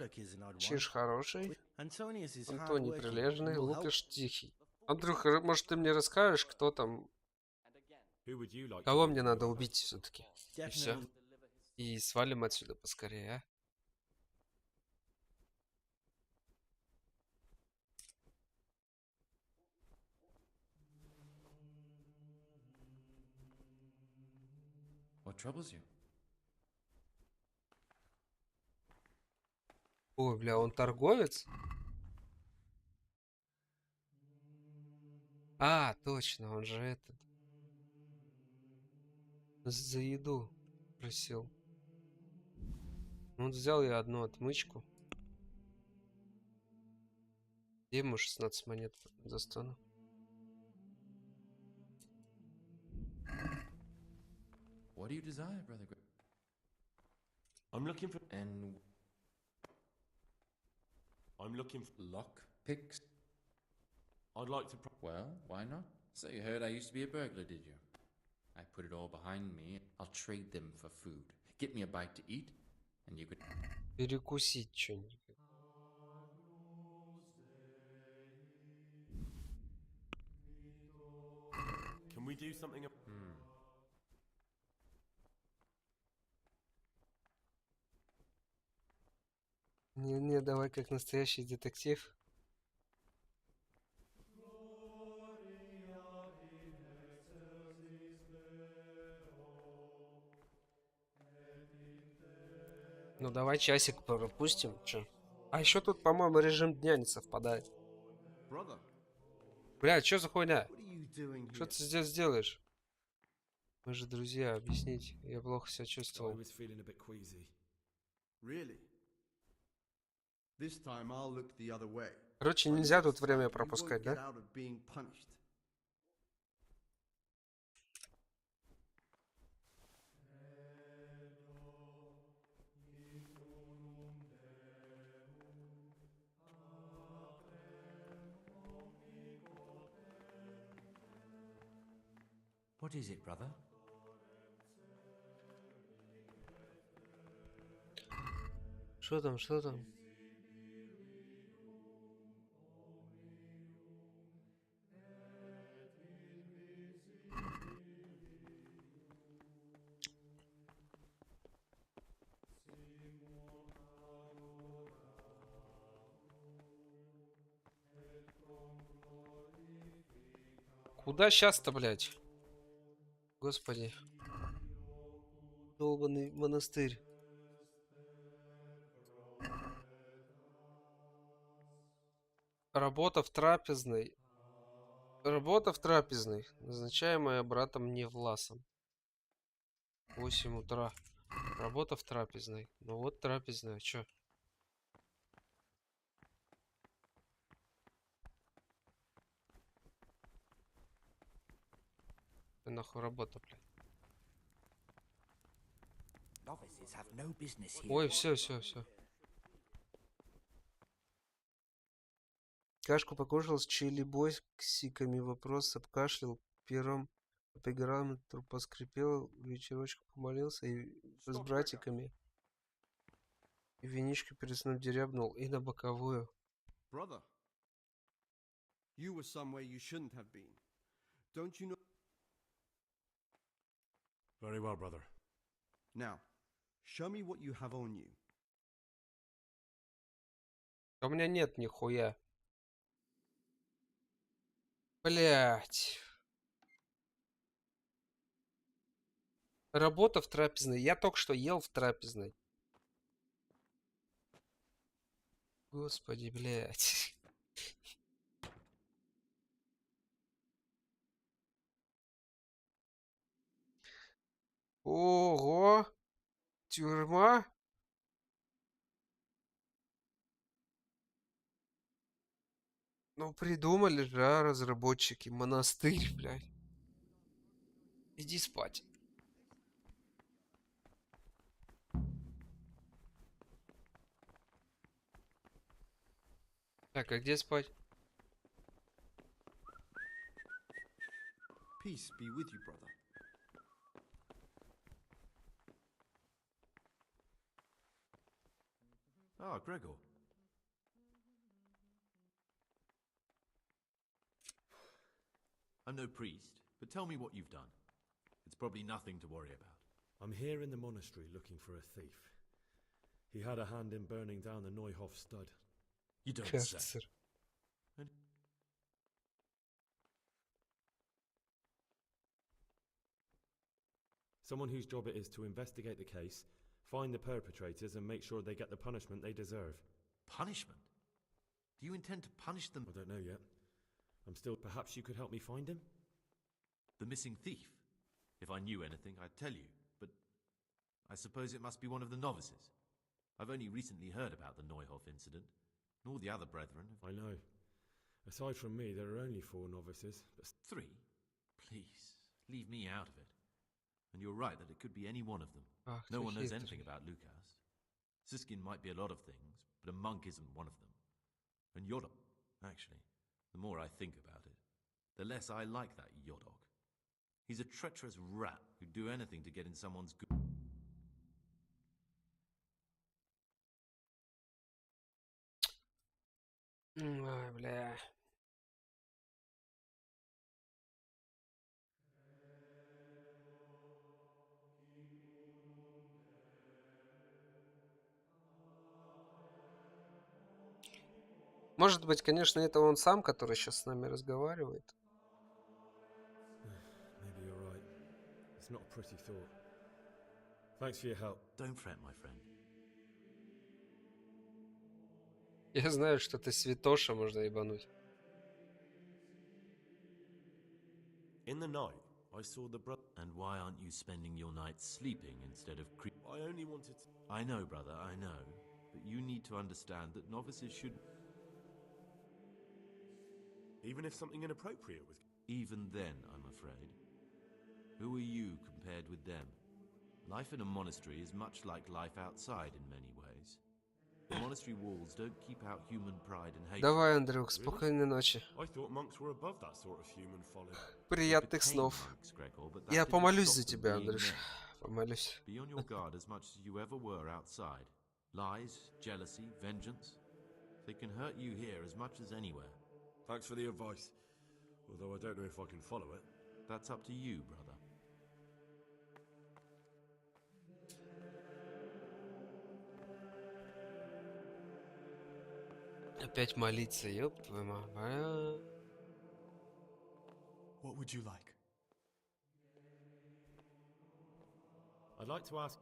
Чиж хороший. Антоний прилежный. Лукаш тихий. Андрюха, может ты мне расскажешь, кто там... Кого мне надо убить все-таки? И все. И свалим отсюда поскорее, а? What troubles you? Ой, бля, он торговец? А, точно, он же этот. За еду просил. Он взял я одну отмычку. Где ему 16 монет достану? What do you desire, brother? I'm looking for... And... I'm looking for... lock picks? I'd like to... Well, why not? So you heard I used to be a burglar, did you? I put it all behind me. I'll trade them for food. Get me a bite to eat, and you could... Перекусить что-нибудь. Can we do something... Не, давай как настоящий детектив. Ну давай часик пропустим, чё? А еще тут, по-моему, режим дня не совпадает. Бля, что за хуйня? Что ты здесь делаешь? Мы же друзья, объяснить. Я плохо себя чувствовал. Короче, нельзя тут время пропускать, да? What is it, brother? Что там, что там? Куда сейчас-то, блядь? Господи. Долбанный монастырь. Работа в трапезной. Работа в трапезной, назначаемая братом Невласом. 8 утра. Работа в трапезной. Ну вот трапезная, чё? Нахуй работа, блядь. Ой, все. Кашку покушал с чили-бойсиками, вопрос обкашлял, пером по пергаменту поскрипел, вечерочку помолился и с братиками. И винишко перед сном дерябнул и на боковую. Brother, you were somewhere you shouldn't have been. Don't you know? Very well, brother. Now, show me what you have on you. А у меня нет нихуя. Блять. Работа в трапезной. Я только что ел в трапезной. Господи, блять. Ого. Тюрьма. Ну, придумали же, а, разработчики. Монастырь, блядь. Иди спать. Так, а где спать? Peace be with you, brother. Ah, Gregor. I'm no priest, but tell me what you've done. It's probably nothing to worry about. I'm here in the monastery looking for a thief. He had a hand in burning down the Neuhof stud. You don't say. Процессор. Someone whose job it is to investigate the case, find the perpetrators, and make sure they get the punishment they deserve. Punishment? Do you intend to punish them? I don't know yet. Perhaps you could help me find him? The missing thief? If I knew anything, I'd tell you, but I suppose it must be one of the novices. I've only recently heard about the Neuhof incident, and all the other brethren have... I know. Aside from me, there are only 4 novices, but... 3? Please, leave me out of it. And you're right that it could be any one of them. No one knows anything about Lukas. Siskin might be a lot of things, but a monk isn't one of them. And Yodok, actually, the more I think about it, the less I like that Yodok. He's a treacherous rat who'd do anything to get in someone's good... Ой, бля. Может быть, конечно, это он сам, который сейчас с нами разговаривает. Maybe you're right. It's not a pretty thought. Thanks for your help. Don't fret, my friend. Я знаю, что ты святоша, можно ебануть. In the night, I saw the brother... And why aren't you spending your nights sleeping instead of I only wanted to... I know, brother, I know. But you need to understand that novices should... Even if something inappropriate was... Even then, I'm afraid. Who are you compared with them? Life in a monastery is much like life outside in many ways. The monastery walls don't keep out human pride and hatred. Давай, Андрюк, спокойной ночи. I thought monks were above that sort of human folly. Приятных снов. Я помолюсь за тебя, Андрюш. Помолюсь. Be on your guard as much as you ever were outside. Lies, jealousy, vengeance. They can hurt you here as much as anywhere. Thanks for the advice. Although I don't know if I can follow it. That's up to you, brother. Опять молиться, ёб твою мать. What would you like? I'd like to ask...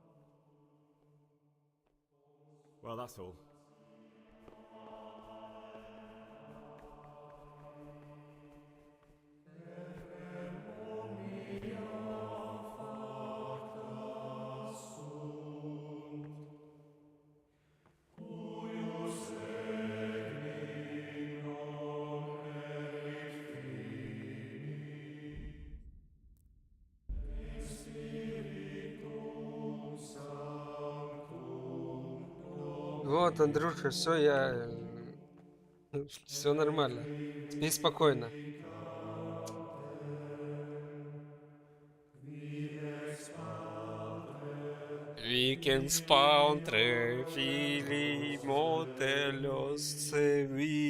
Well, that's all. Вот, Андрюша, все, я... Все нормально. Спи спокойно. Weekend spawn tre fili motelos sevio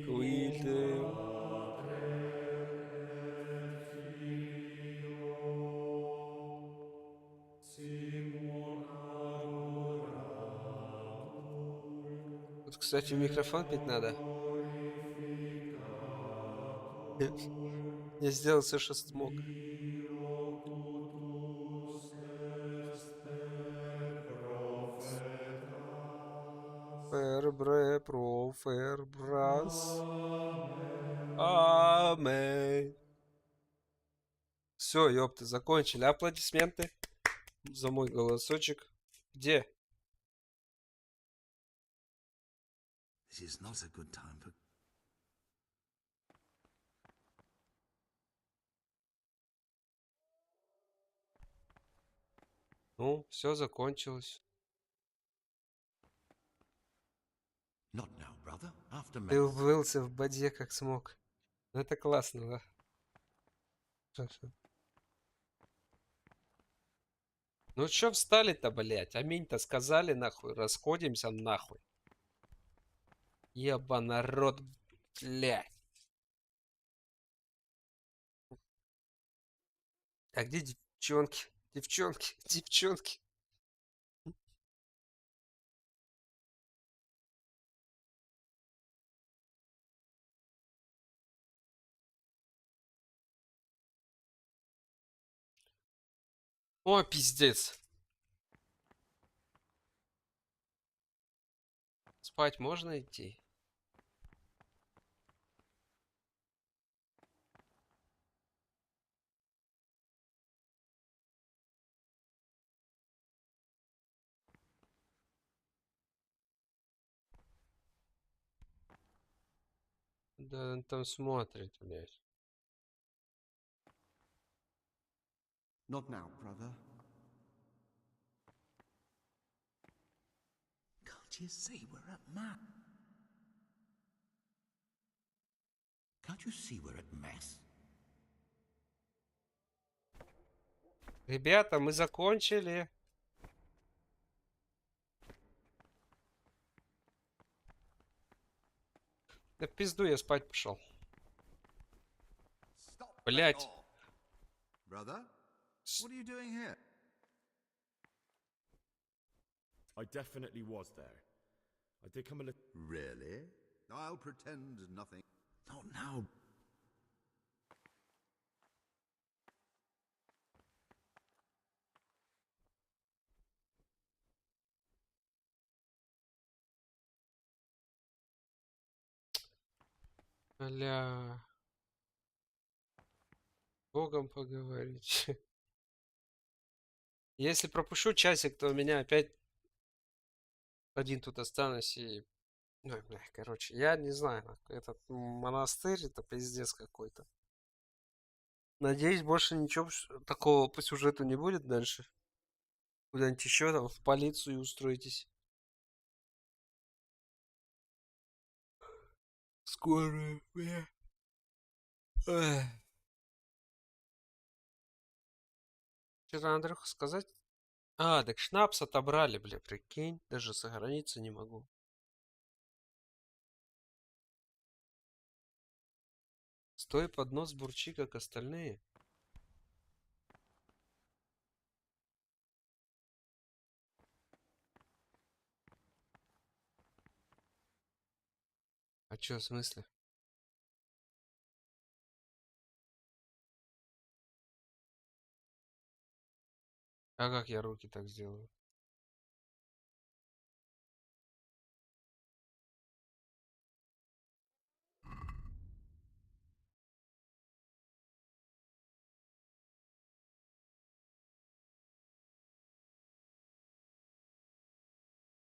quilde. Тут, кстати, микрофон петь надо. Я сделал все, что смог. Фербре профербрас. Аминь. Все, ёпты, закончили. Аплодисменты за мой голосочек. Где? This is not a good time for... Ну, все закончилось. Not now, brother. After Ты mass. вылился в боде как смог. Ну это классно, да? Ну чё встали-то, блять? Аминь-то сказали, нахуй. Расходимся, нахуй. Еба народ, блять. А где девчонки? Девчонки, девчонки. О, пиздец. Спать можно идти? Да, он там смотрит, блядь. Not now, brother. Can't you see we're at mass? Can't you see we're at mass? Ребята, мы закончили. Да в пизду, я спать пошел. Блять. Brother, what are you doing here? I definitely was there. I did come a little... Really? I'll pretend nothing. Not now. Бля. Богом поговорить. Если пропущу часик, то у меня опять один тут останусь и... Ой, бля, короче, я не знаю. Этот монастырь, это пиздец какой-то. Надеюсь, больше ничего такого по сюжету не будет дальше. Куда-нибудь еще там в полицию устроитесь. скорая, бля. Что-то Андрюха сказать? А, так шнапс отобрали, бля, прикинь. Даже сохраниться не могу. Стой под нос, бурчи, как остальные. А чё, в смысле? А как я руки так сделаю?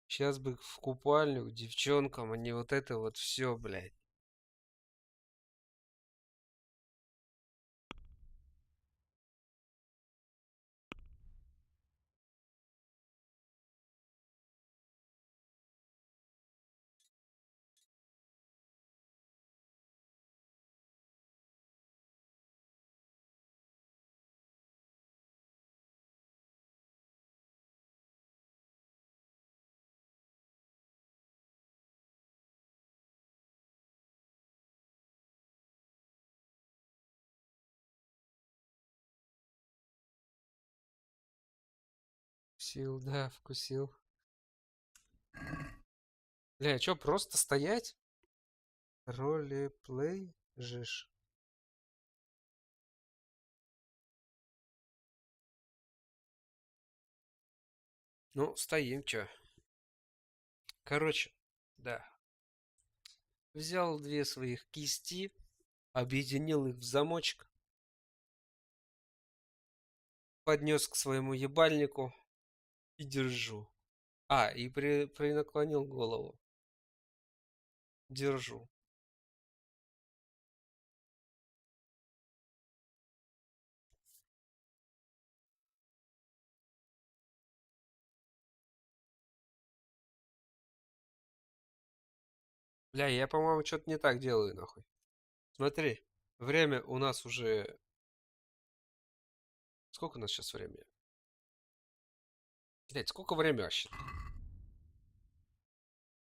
Сейчас бы в купальню к девчонкам, а не вот это вот все, блядь. Вкусил, да, вкусил. Бля, чё, просто стоять? Ролеплей жишь. Ну, стоим, чё. Короче, да. Взял две своих кисти, объединил их в замочек, поднес к своему ебальнику и держу. А, и наклонил голову. Держу. Бля, я, по-моему, что-то не так делаю, нахуй. Смотри, время у нас уже... Сколько у нас сейчас времени? Блять, сколько времени вообще?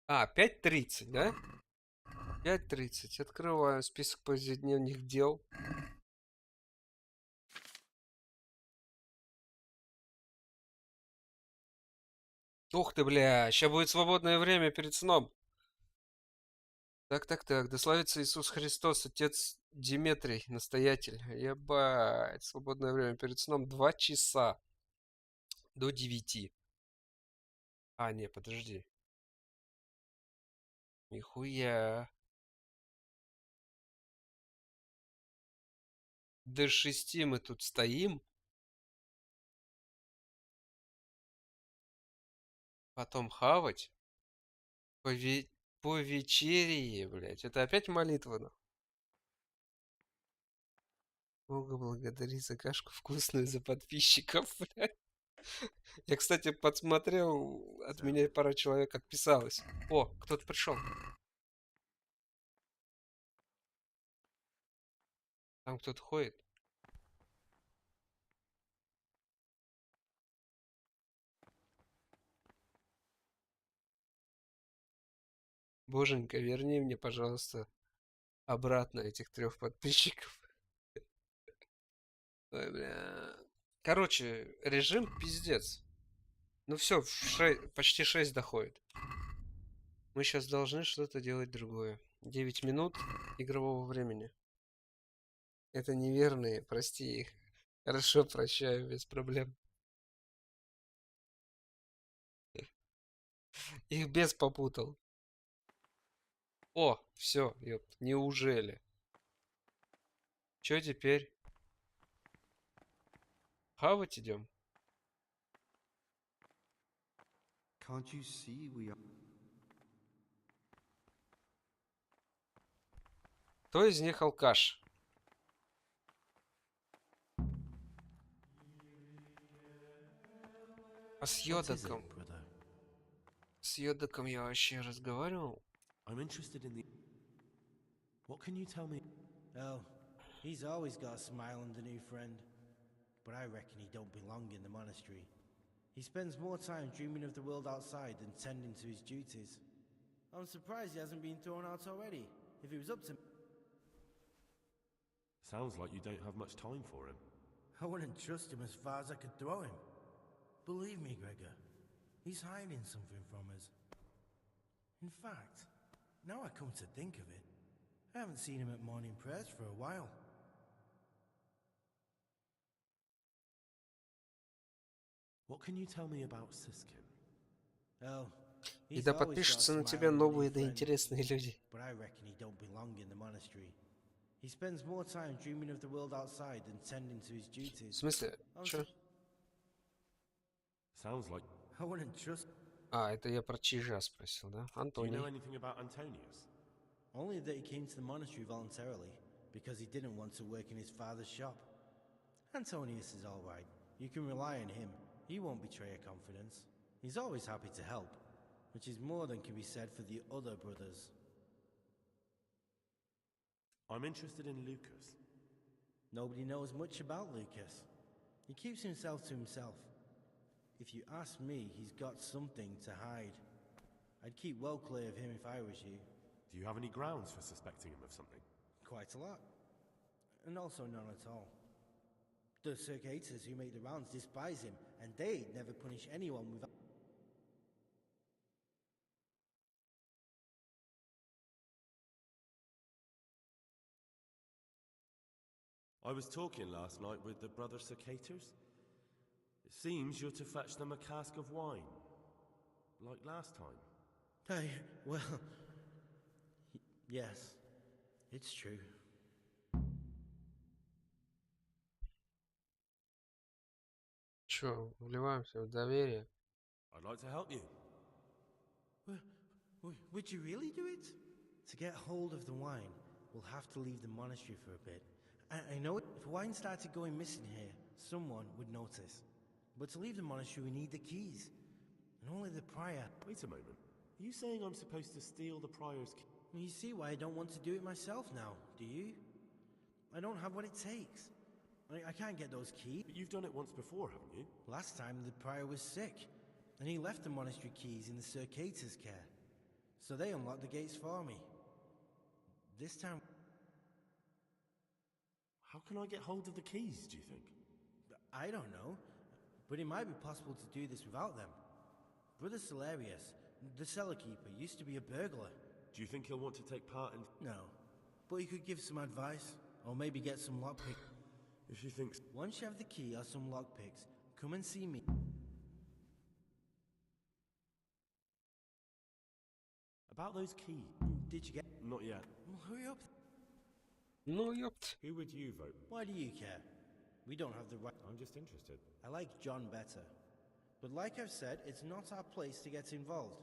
А, 5:30, да? 5:30. Открываю список повседневных дел. Ух ты, бля, сейчас будет свободное время перед сном. Так, да славится Иисус Христос, Отец Диметрий, настоятель. Ебать, свободное время перед сном 2 часа до 9. А, не, подожди. Нихуя. До 6 мы тут стоим. Потом хавать. По вечерее, блядь. Это опять молитва, нахуй. Бога благодари за кашку вкусную, за подписчиков, блядь. Я, кстати, подсмотрел, от меня пара человек отписалась. О, кто-то пришел. Там кто-то ходит. Боженька, верни мне, пожалуйста, обратно этих 3 подписчиков. Ой, бля. Короче, режим пиздец. Ну все, почти 6 доходит. Мы сейчас должны что-то делать другое. 9 минут игрового времени. Это неверные, прости их. Хорошо, прощаю, без проблем. Их без попутал. О, все, ёпт, неужели? Чё теперь? Хавать идем? Can't you see we are... Кто из них алкаш? А с Йодаком? С Йодаком я вообще разговаривал? I'm interested in the... What can you tell me? Oh, he's always got a smile on the new friend. But I reckon he don't belong in the monastery. He spends more time dreaming of the world outside than tending to his duties. I'm surprised he hasn't been thrown out already. If he was up to... Sounds like you don't have much time for him. I wouldn't trust him as far as I could throw him. Believe me, Gregor, he's hiding something from us. In fact, now I come to think of it, I haven't seen him at morning prayers for a while. What can you tell me about Siskin? Oh, И да подпишутся на тебя новые да интересные люди. But I reckon he don't belong in the monastery. He spends more time dreaming of the world outside than tending to his duties. В смысле? Чё? Sounds like... I wouldn't trust... А, это я про Чижа спросил, да? Do you Антоний. know anything about Antonius? Only that he came to the monastery voluntarily, because he didn't want to work in his father's shop. Antonius is all right. You can rely on him. He won't betray your confidence. He's always happy to help, which is more than can be said for the other brothers. I'm interested in Lucas. Nobody knows much about Lucas. He keeps himself to himself. If you ask me, he's got something to hide. I'd keep well clear of him if I was you. Do you have any grounds for suspecting him of something? Quite a lot. And also none at all. The circuitous who make the rounds despise him, and they'd never punish anyone without... I was talking last night with the brother Cicators. It seems you're to fetch them a cask of wine. Like last time. Well... Yes, it's true. Чё, вливаемся в доверие? I'd like to help you. Would you really do it? To get hold of the wine, we'll have to leave the monastery for a bit. I know if wine started going missing here, someone would notice. But to leave the monastery, we need the keys. And only the prior... Wait a moment. Are you saying I'm supposed to steal the prior's keys? You see why I don't want to do it myself now, do you? I don't have what it takes. I can't get those keys. But you've done it once before, haven't you? Last time the prior was sick, and he left the monastery keys in the circuitous care. So they unlocked the gates for me. This time... How can I get hold of the keys, do you think? I don't know, but it might be possible to do this without them. Brother Celerius, the cellar keeper, used to be a burglar. Do you think he'll want to take part in... No, but he could give some advice, or maybe get some lockpicks. If you think... Once you have the key or some lockpicks, come and see me. About those keys... Did you get... Not yet. Well, hurry up. Ну, ёпт. Who would you vote? Why do you care? We don't have the right... I'm just interested. I like John better. But like I've said, it's not our place to get involved.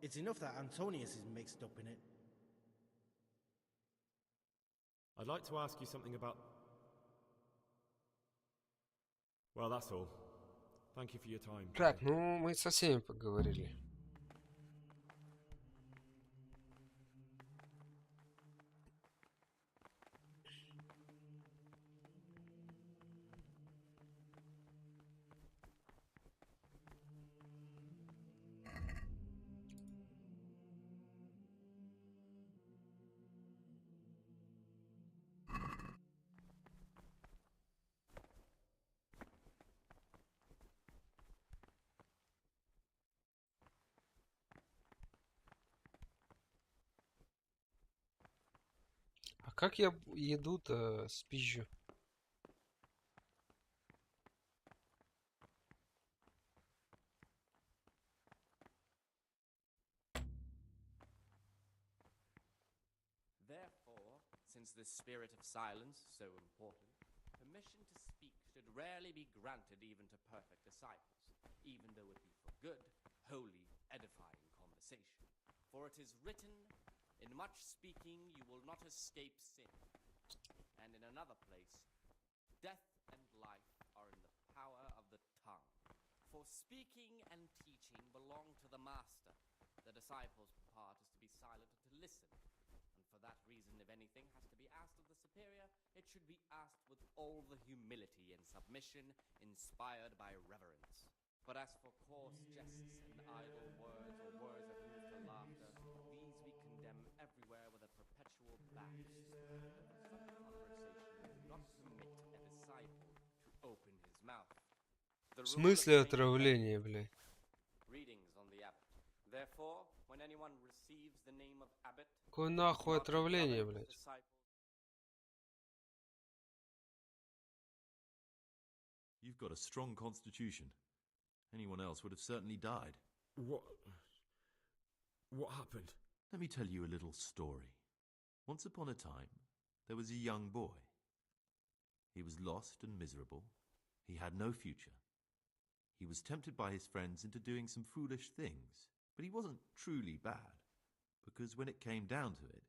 It's enough that Antonius is mixed up in it. I'd like to ask you something about... Well, that's all. Thank you for your time. Так, ну мы со всеми поговорили. А как я еду-то спизжу? Therefore, since the spirit of silence is so important, permission to speak should rarely be granted even to perfect disciples, even though it be for good, holy, edifying conversation. For it is written, in much speaking you will not escape sin. And in another place, death and life are in the power of the tongue. For speaking and teaching belong to the master. The disciple's part is to be silent and to listen. And for that reason, if anything, it should be asked with all the humility and submission inspired by reverence. But as for coarse jests and idle words or words that move to laughter, these we condemn everywhere with a perpetual back to school. For such conversation do not permit a disciple to open his mouth. В смысле отравление, блядь? Readings on the abbot. Therefore, when anyone receives the name of abbot, Какое нахуй отравление, блядь? You've got a strong constitution. Anyone else would have certainly died. What happened? Let me tell you a little story. Once upon a time, there was a young boy. He was lost and miserable. He had no future. He was tempted by his friends into doing some foolish things, but he wasn't truly bad, because when it came down to it,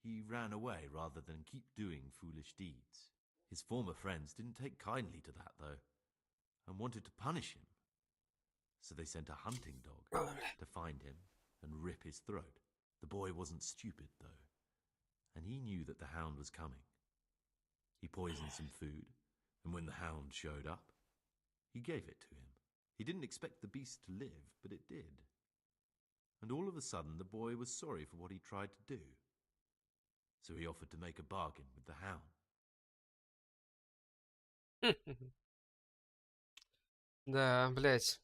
he ran away rather than keep doing foolish deeds. His former friends didn't take kindly to that, though, and wanted to punish him. So they sent a hunting dog to find him and rip his throat. The boy wasn't stupid, though, and he knew that the hound was coming. He poisoned some food, and when the hound showed up, he gave it to him. He didn't expect the beast to live, but it did. And all of a sudden, the boy was sorry for what he tried to do. So he offered to make a bargain with the hound. Да, блядь.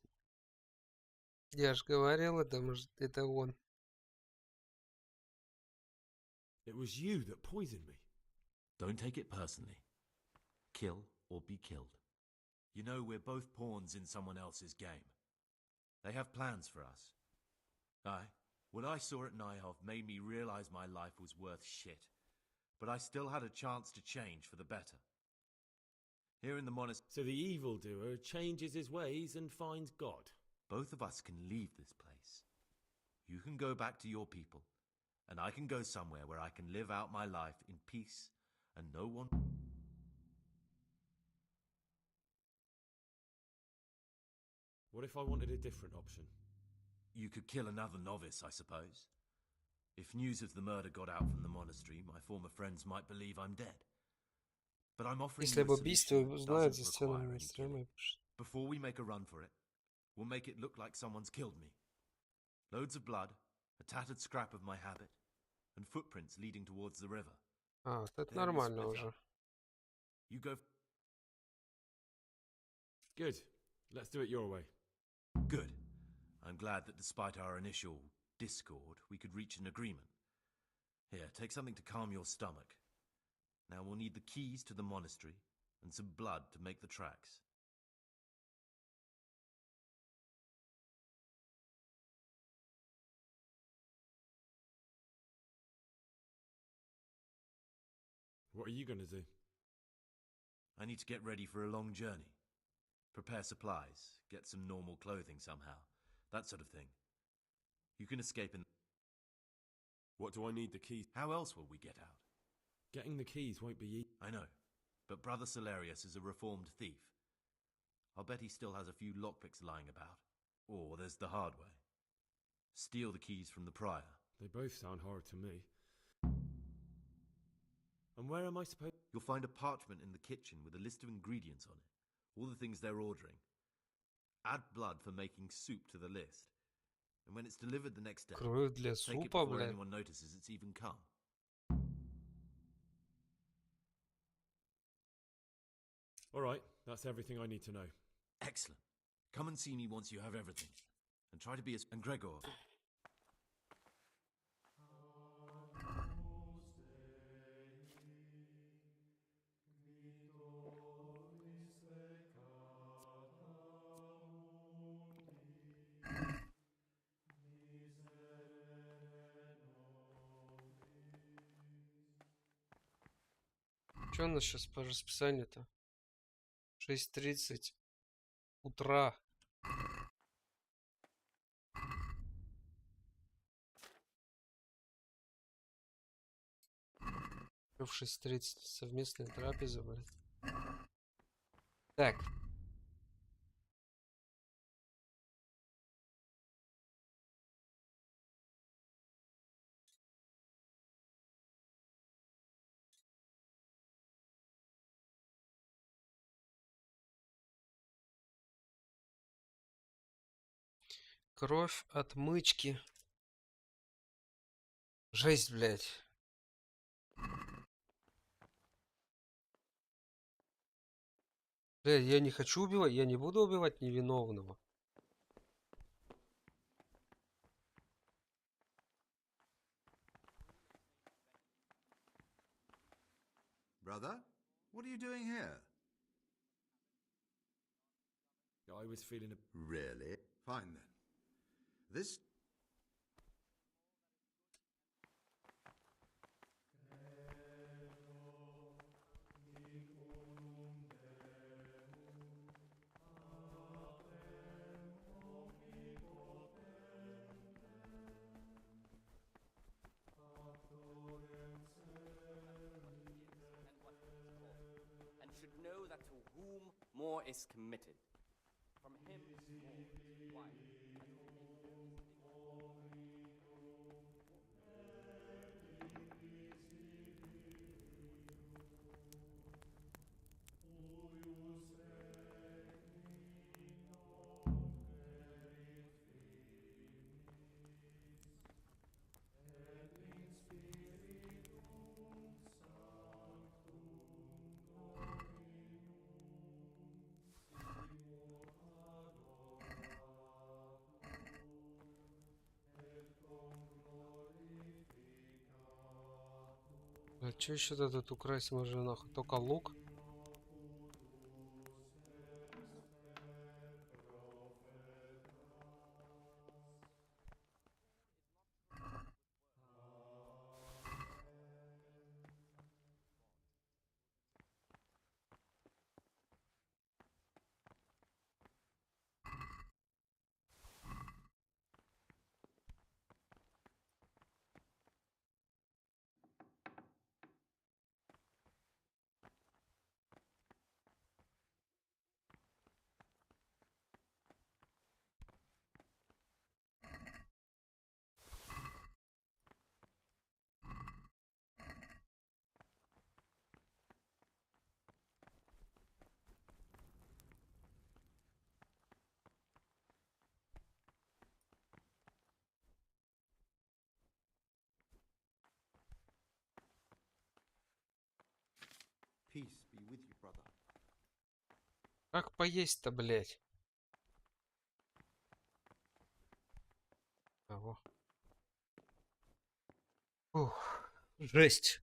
Я ж говорил, это он. It was you that poisoned me. Don't take it personally. Kill or be killed. You know, we're both pawns in someone else's game. They have plans for us. What I saw at Nyhov made me realize my life was worth shit. But I still had a chance to change for the better. Here in the monastery... So the evildoer changes his ways and finds God. Both of us can leave this place. You can go back to your people, and I can go somewhere where I can live out my life in peace and no one... What if I wanted a different option? You could kill another novice, I suppose. If news of the murder got out from the monastery, my former friends might believe I'm dead. But I'm offering Если you об a убийстве solution that узнают за doesn't стенами require any стрима. killing. Before we make a run for it, we'll make it look like someone's killed me. Loads of blood, a tattered scrap of my habit, and footprints leading towards the river. А, вот это Then we нормально split уже. up. You go... Good. Let's do it your way. Good. I'm glad that despite our initial discord, we could reach an agreement. Here, take something to calm your stomach. Now we'll need the keys to the monastery and some blood to make the tracks. What are you going to do? I need to get ready for a long journey. Prepare supplies, get some normal clothing somehow. That sort of thing. You can escape in... What do I need the keys? How else will we get out? Getting the keys won't be easy. I know, but Brother Solarius is a reformed thief. I'll bet he still has a few lockpicks lying about. Or there's the hard way. Steal the keys from the prior. They both sound hard to me. And where am I supposed... You'll find a parchment in the kitchen with a list of ingredients on it. All the things they're ordering. Add blood for making soup to the list. And when it's delivered the next day, Кровь для take it супа, before блядь. anyone notices it's even come. All right, that's everything I need to know. Excellent. Come and see me once you have everything. And try to be as... And Gregor... Что у нас сейчас по расписанию-то? 6:30 утра. В 6:30 совместная трапеза, блядь. Так. Кровь от мычки. Жесть, блядь. Блядь, я не хочу убивать, я не буду убивать невиновного. Brother, what are you doing here? I was feeling a... Really? Fine then. This... And should know that to whom more is committed, from him more is required. А чё еще-то тут украсть можно, нахуй? Только лук? Peace be with you, brother. Как поесть-то, блядь? Ого. Ух, жесть.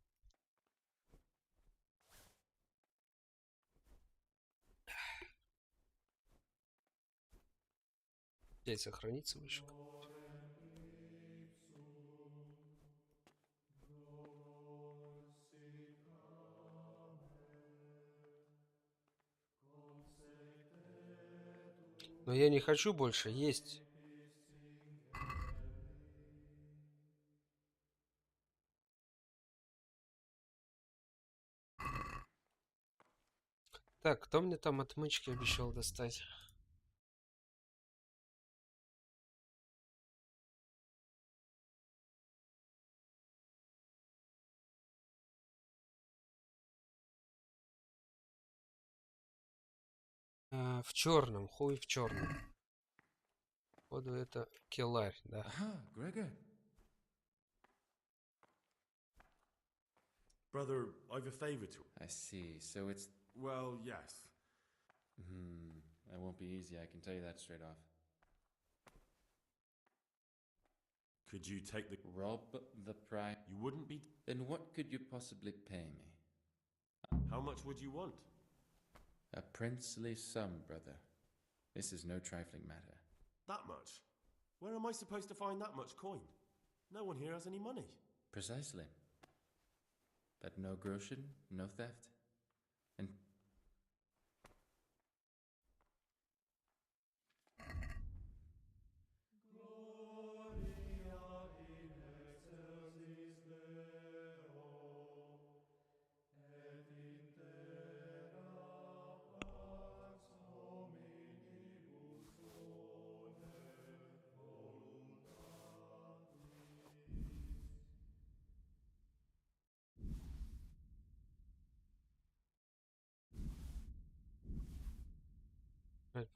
Здесь сохранится выше. Но я не хочу больше есть. Так, кто мне там отмычки обещал достать? В черном, хуй в черном. Походу это килларь, да. Gregor. Brother, I've a favor to... I see. So it's... Well, yes. That won't be easy, I can tell you that straight off. Could you take the... Rob the prize? You wouldn't be... Then what could you possibly pay me? How much would you want? A princely sum, brother. This is no trifling matter. That much? Where am I supposed to find that much coin? No one here has any money. Precisely. But no groschen, no theft. And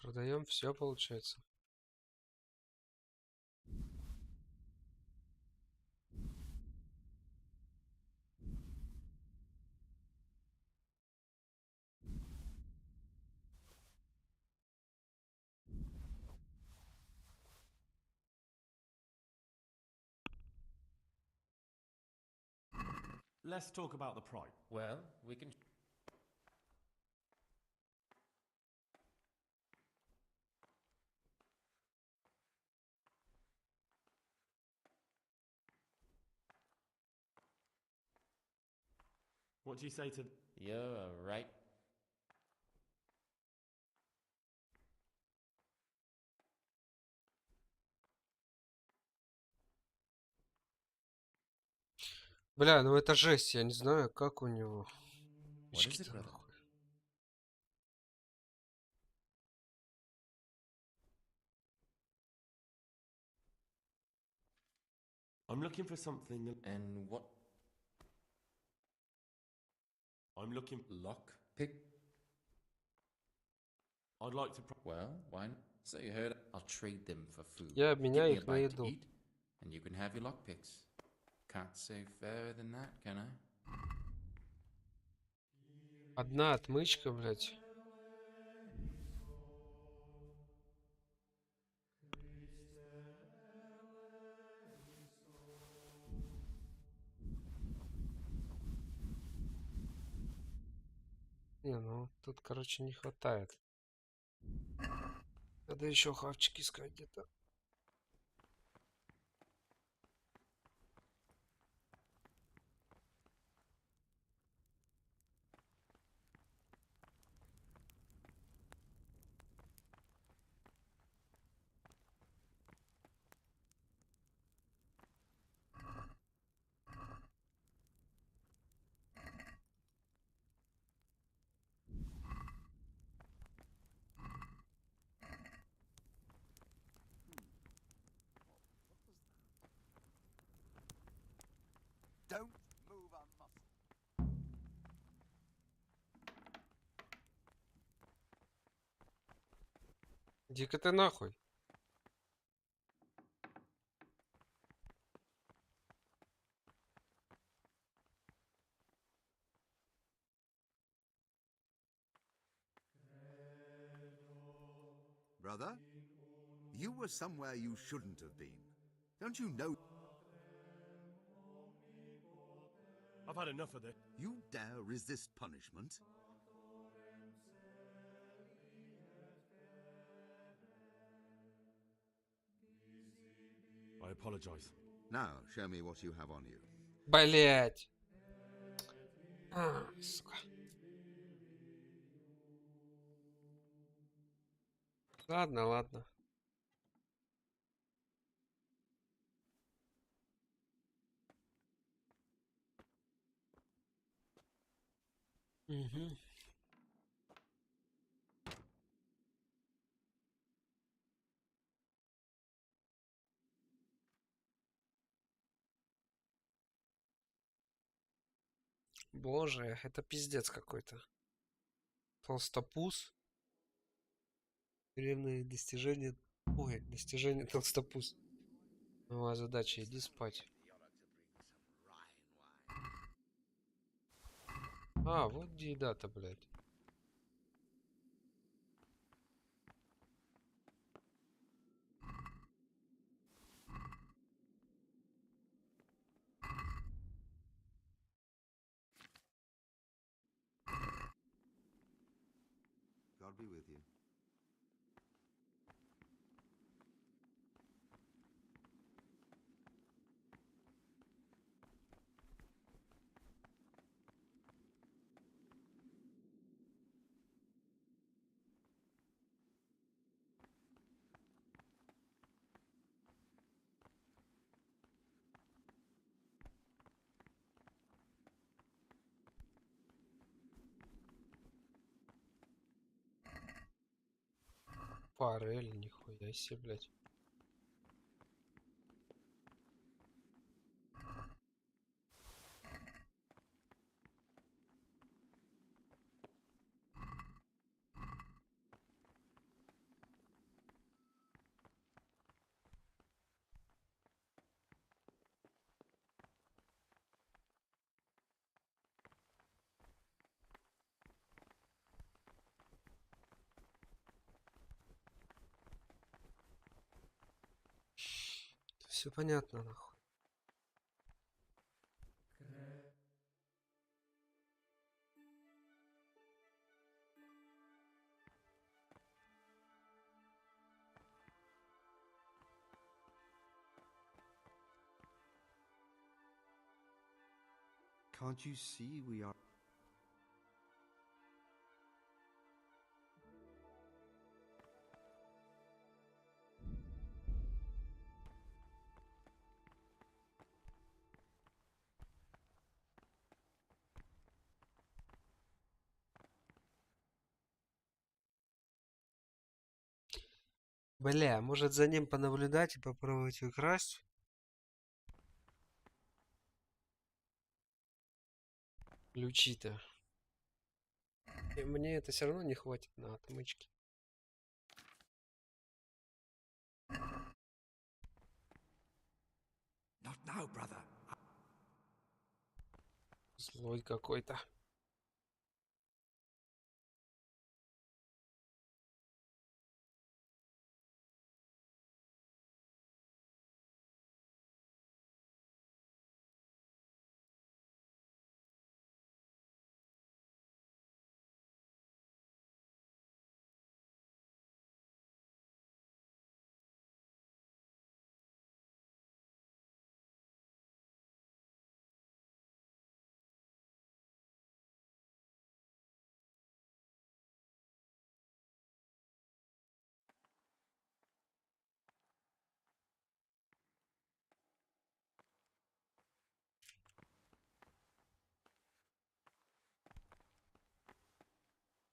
Продаем все, получается. Let's talk about the price. Well, we can... What do you say to... You're right. Бля, ну это жесть, я не знаю, как у него. What is it, Очки-то brother? нахуй. I'm looking for something... And what? I'm looking... Lock pick? I'd like to... Well, why not? So you heard, I'll trade them for food. Я Give обменяю me a их на bite to еду. eat, and you can have your lockpicks. Can't say fairer than that, can I? Одна отмычка, блядь. Не, ну тут, короче, не хватает. Надо еще хавчик искать где-то. Don't move a muscle. Иди-ка ты нахуй. Brother, you were somewhere you shouldn't have been. Don't you know? I've had enough of this. You dare resist punishment? I apologize. Now, show me what you have on you. Блять. Сука. Ладно, ладно. Угу. Боже, это пиздец какой-то. Толстопуз. Тюремные достижения. Ой, достижение толстопуз. Новая задача, иди спать. А, вот где еда-то, блядь. God be with you. Форель, нихуя себе, блядь. Все понятно, нахуй. Can't you see we are... Бля, может за ним понаблюдать и попробовать украсть? Ключи-то. И мне это все равно не хватит на отмычки. Not now, brother. Злой какой-то.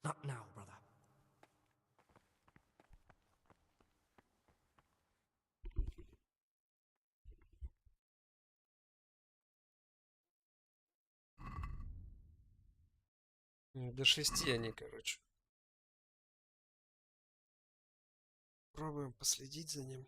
Not now, brother. До 6 они, короче. Пробуем последить за ним.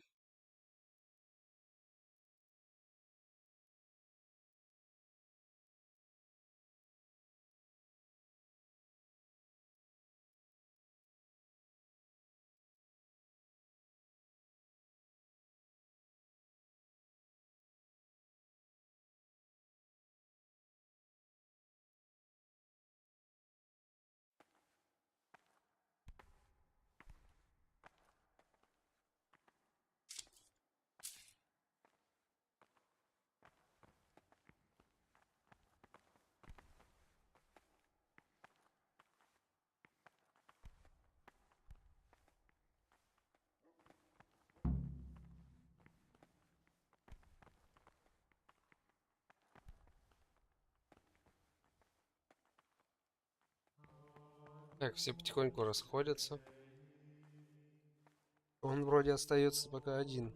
Так, все потихоньку расходятся. Он вроде остается пока один.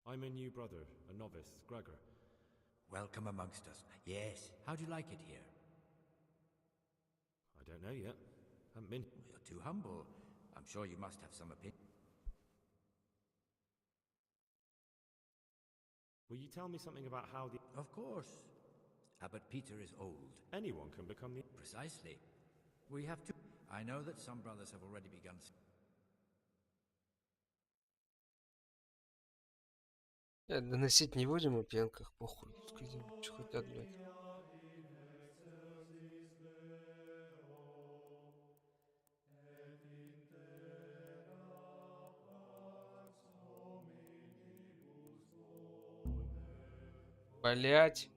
I'm a new brother, a novice, Gregor. Welcome amongst us. Yes. How do you like it here? I don't know yet. Haven't been. You're too humble. I'm sure you must have some opinion. Will you tell me something about how the... Of course. Abbot Peter is old. Anyone can become the... Precisely. We have to... I know that some brothers have already begun... Доносить не будем о пьянках, похуй. Пускай делают, что хотят, блядь. Блять.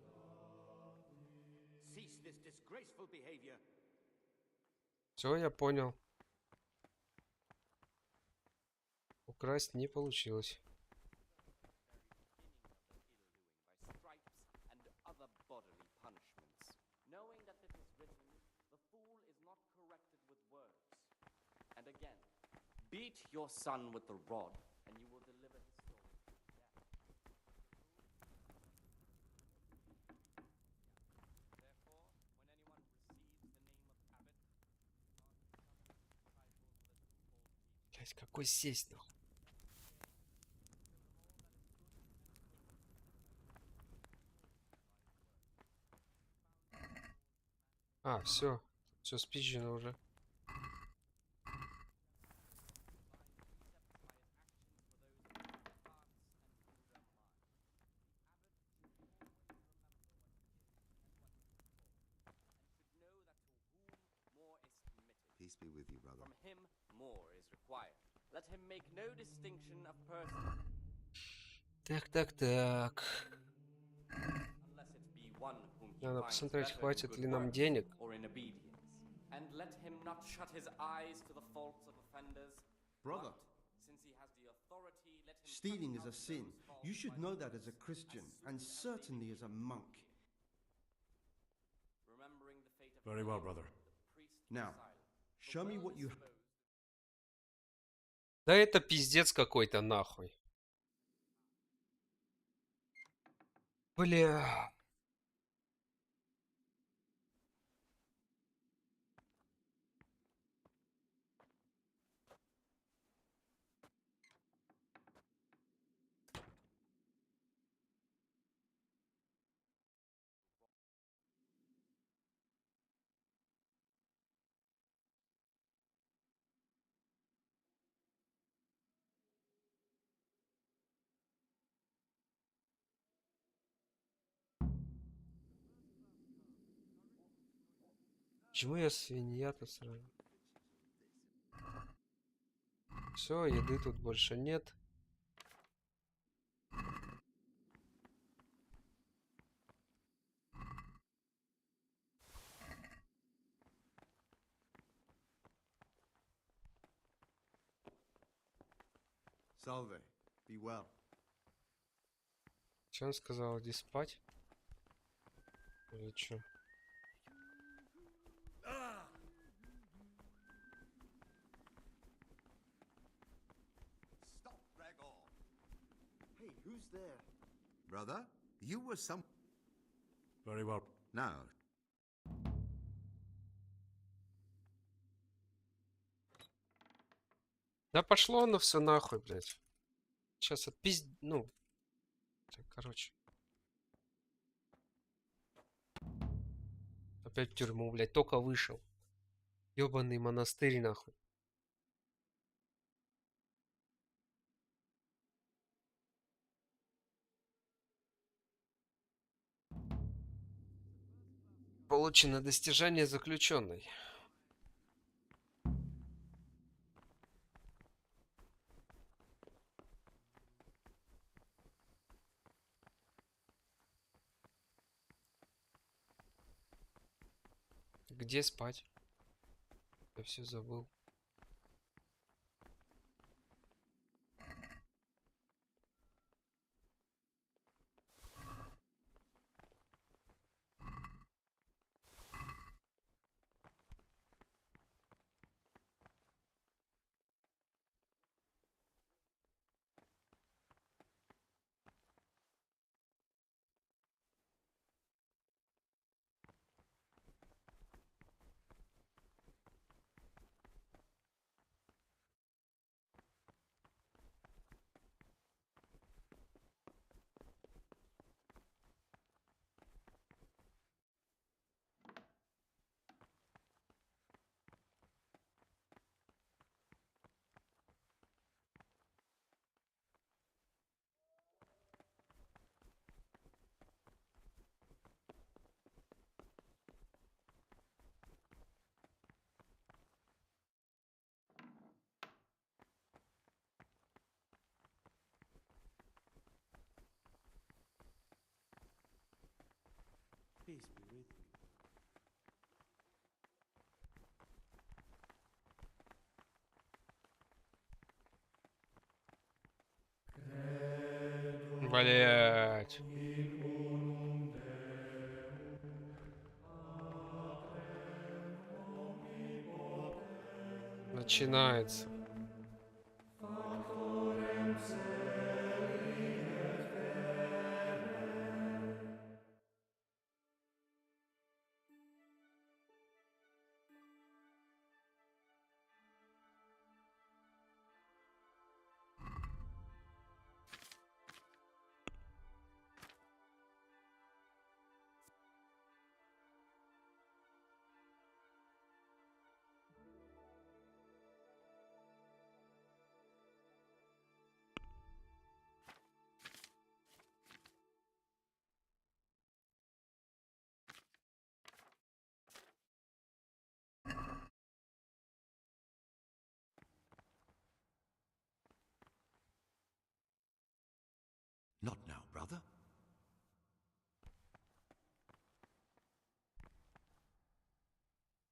Cease this disgraceful behavior. Все, я понял. Украсть не получилось. Beat your son with the rod, and you will deliver his soul to death. Therefore, when anyone receives the name of Abbot, Блять, какой сесть, нахуй? А, все спизжено уже. Peace be with you, brother. From him, more is required. Let him make no distinction of person. Так. Unless it be one whom he Надо finds посмотреть, better in хватит good ли нам works денег. or in obedience. And let him not shut his eyes to the faults of offenders. Brother. But, since he has the authority, let him Stealing is a sin. You should know that as a Christian, and certainly as a monk. remembering the fate of Very well, brother. Now, show me what you... Да это пиздец какой-то нахуй. Бля. Почему я свинья-то сразу? Все, еды тут больше нет. Salve, be well. Че он сказал, иди спать? Или че? Stop, Gregor! Hey, who's there? Brother, you were some... Very well. Now, Да пошло оно все нахуй, блядь. Сейчас отпизд... Ну. Так, короче. Опять в тюрьму, блядь. Только вышел. Ёбаный монастырь, нахуй. Получено достижение заключенной. Где спать? Я все забыл. Peace be with you. Блять. Начинается.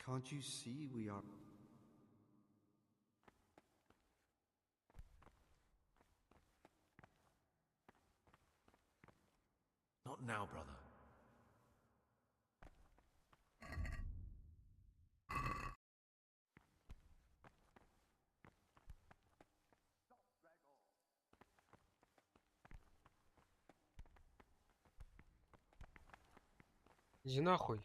Can't you see we are... Not now, brother. Иди нахуй.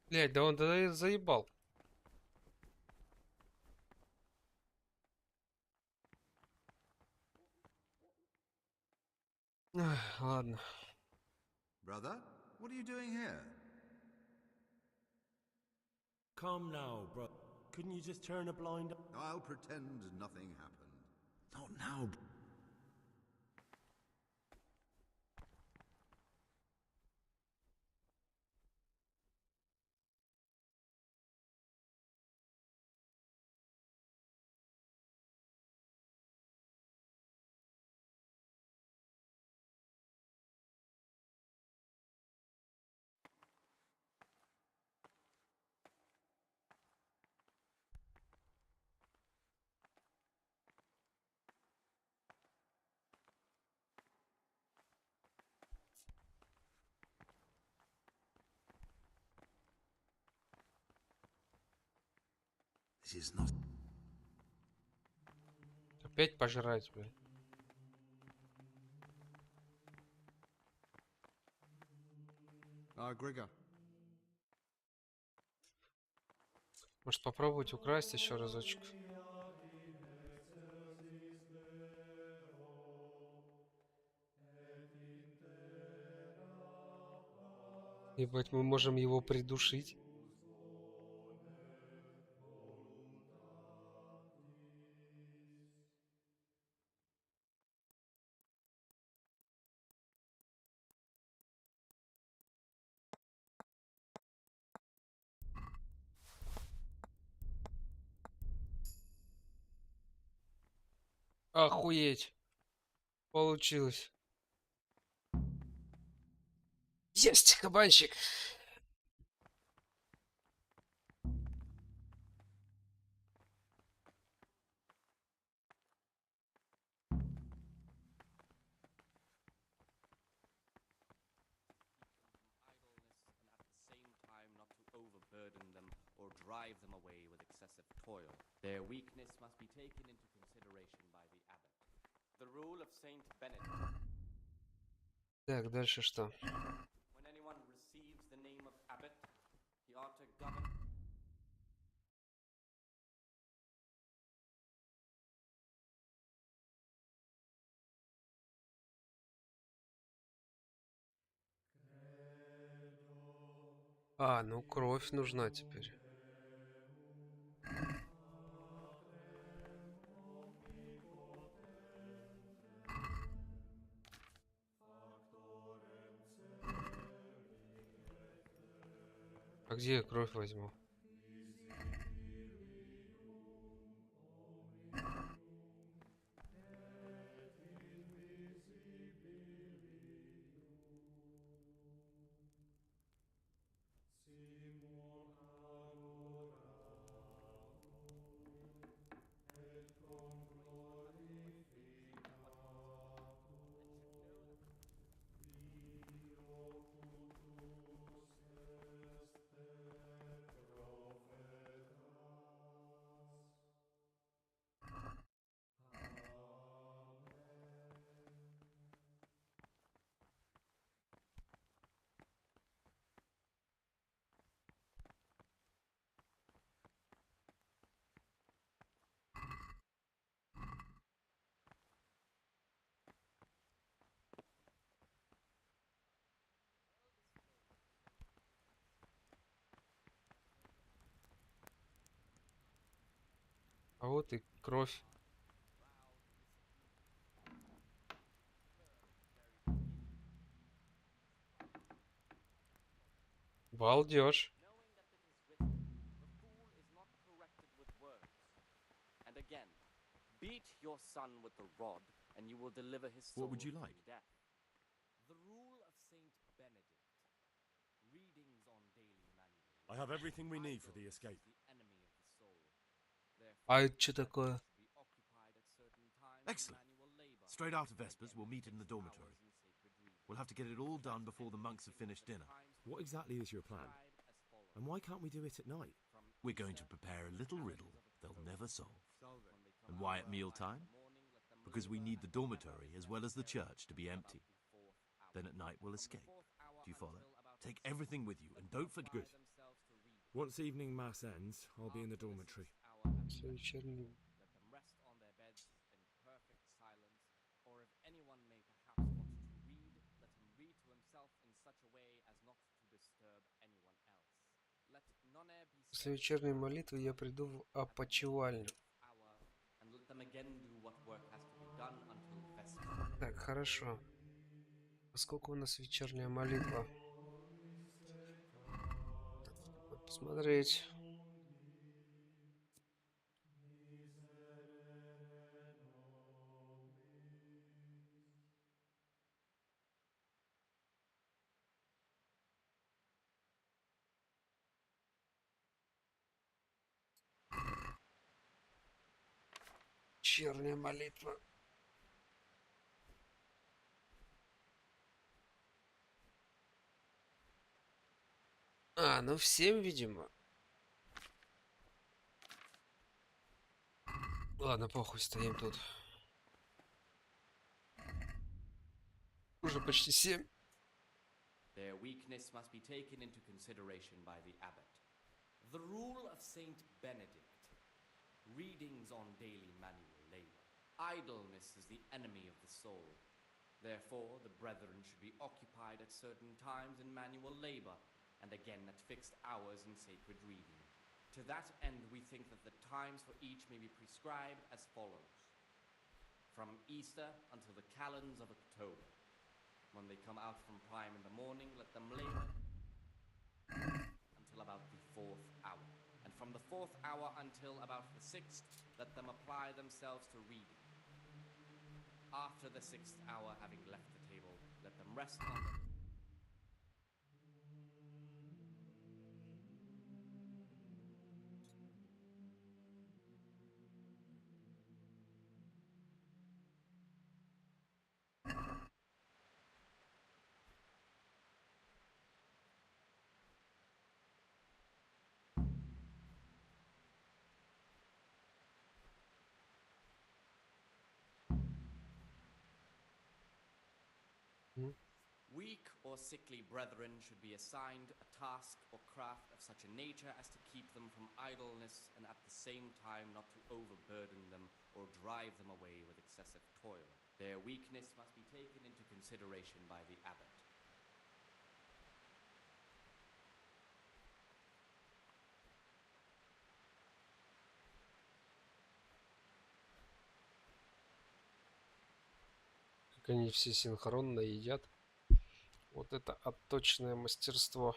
Блять, да он тогда заебал. Ладно. Brother, what are you doing here? Come now, bro. Couldn't you just turn a blind eye? I'll pretend nothing happened. Not now. This is not... Опять пожрать, блядь. Gregor. Может попробовать украсть еще разочек? Ебать, мы можем его придушить. Охуеть. Получилось. Есть, кабанчик. Overburden them or drive them away with excessive toil. Their weakness must be taken into consideration by the abbot. The rule of Saint Benedict. Так, дальше что? When anyone receives the name of abbot, he ought to govern. А, ну кровь нужна теперь. А где я кровь возьму? А вот и кровь. Балдеж. And again, beat your son with the rod, and you will deliver his soul What would you from like? death. The rule of Saint Benedict. Readings on daily manual. I have everything we need for the escape. Enemy of the soul. А это что такое? Excellent. Straight after Vespers, we'll meet in the dormitory. We'll have to get it all done before the monks have finished dinner. What exactly is your plan? And why can't we do it at night? We're going to prepare a little riddle they'll never solve. And why at mealtime? Because we need the dormitory as well as the church to be empty. Then at night we'll escape. Do you follow? Take everything with you and don't forget. Good. Once evening mass ends, I'll be in the dormitory. Let them rest on their beds in perfect silence, or if anyone may perhaps want to read, let him read to himself in such a way as not to disturb anyone else. Let none be После вечерней молитвы я приду в опочивальню. and let them again do what work has to be done until Vespers. Так, хорошо. А сколько у нас вечерняя молитва? Надо посмотреть. Вечерняя молитва. А, ну в 7, видимо. Ладно, похуй, стоим тут. Уже почти 7. Their weakness must be taken into consideration by the abbot. The rule of Saint Benedict. Readings on daily manual labor. Idleness is the enemy of the soul. Therefore, the brethren should be occupied at certain times in manual labor, and again at fixed hours in sacred reading. To that end, we think that the times for each may be prescribed as follows. From Easter until the calends of October. When they come out from prime in the morning, let them labor until about the 4th hour. And from the 4th hour until about the 6th, let them apply themselves to reading. After the 6th hour, having left the table, let them rest on the... Weak or sickly brethren should be assigned a task or craft of such a nature as to keep them from idleness and at the same time not to overburden them or drive them away with excessive toil. Their weakness must be taken into consideration by the abbot. Как они все синхронно едят. Вот это отточное мастерство.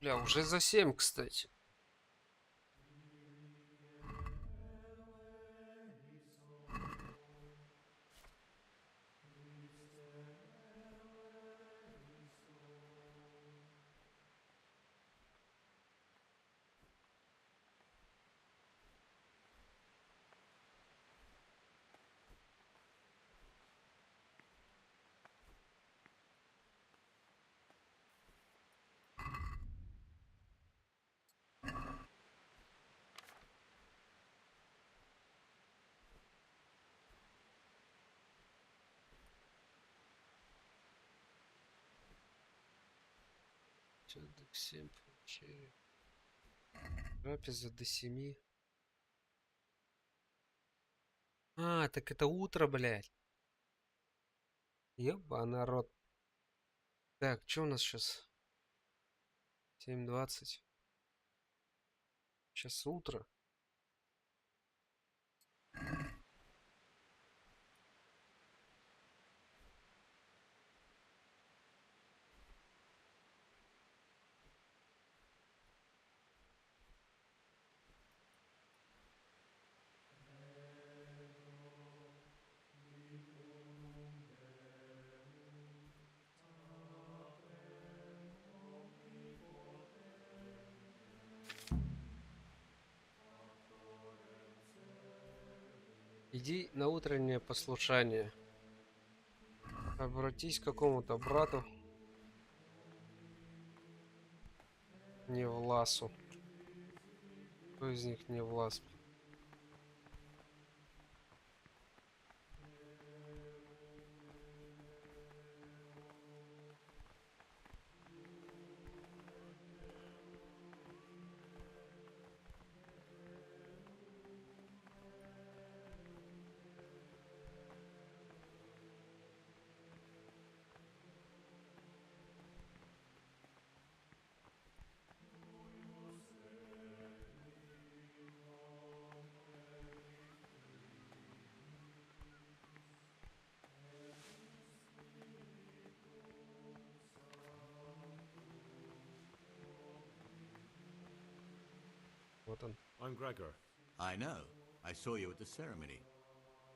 Бля, уже за 7, кстати. До 7 получили. Трапеза до 7. А, так это утро, блядь. Еба, народ. Так, что у нас сейчас? 7:20. Сейчас утро. Иди на утреннее послушание. Обратись к какому-то брату. Не Власу. Кто из них не Влас? Вот он. I'm Gregor. I know. I saw you at the ceremony.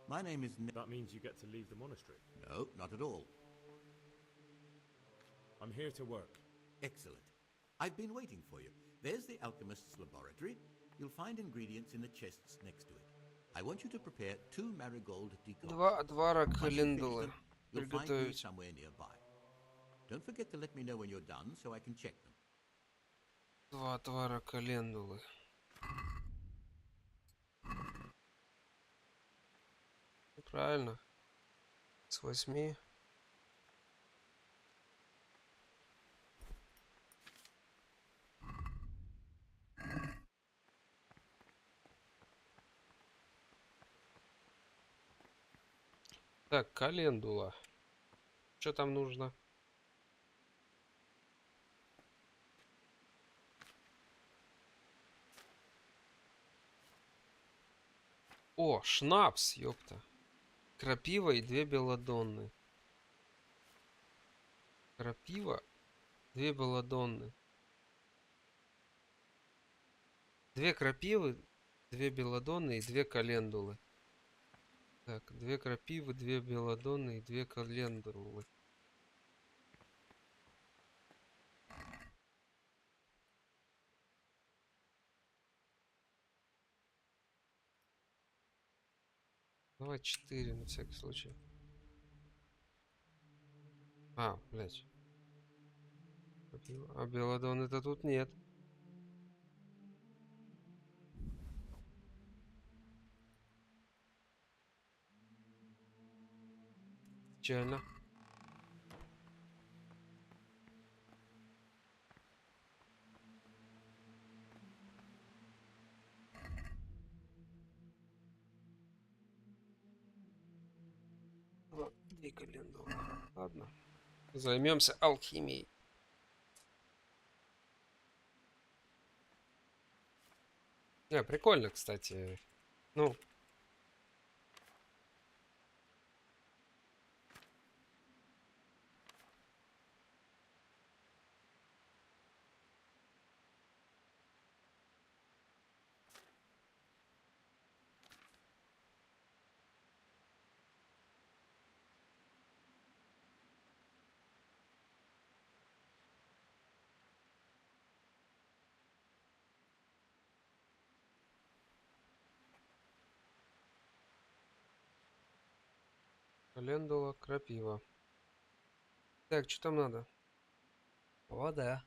My name is... That means you get to leave the monastery? No, not at all. I'm here to work. Excellent. I've been waiting for you. There's the alchemist's laboratory. You'll find ingredients in the chests next to it. I want you to prepare 2 marigold decoctions. Два отвара календулы. You'll find me Приготовить. somewhere nearby. Don't forget to let me know when you're done so I can check them. Два отвара календулы. Правильно. С 8. Так, календула. Что там нужно? О, шнапс, ёпта. Крапива и 2 белладонны. Крапива, 2 белладонны. 2 крапивы, 2 белладонны и 2 календулы. Так, 2 крапивы, 2 белладонны и 2 календулы. Давай 4 на всякий случай. А, блядь. А белладонны-то тут нет. Печально. Вот, 2 календулы. Ладно. Займемся алхимией. Прикольно, кстати. Ну. Календула, крапива. Так, что там надо? Вода.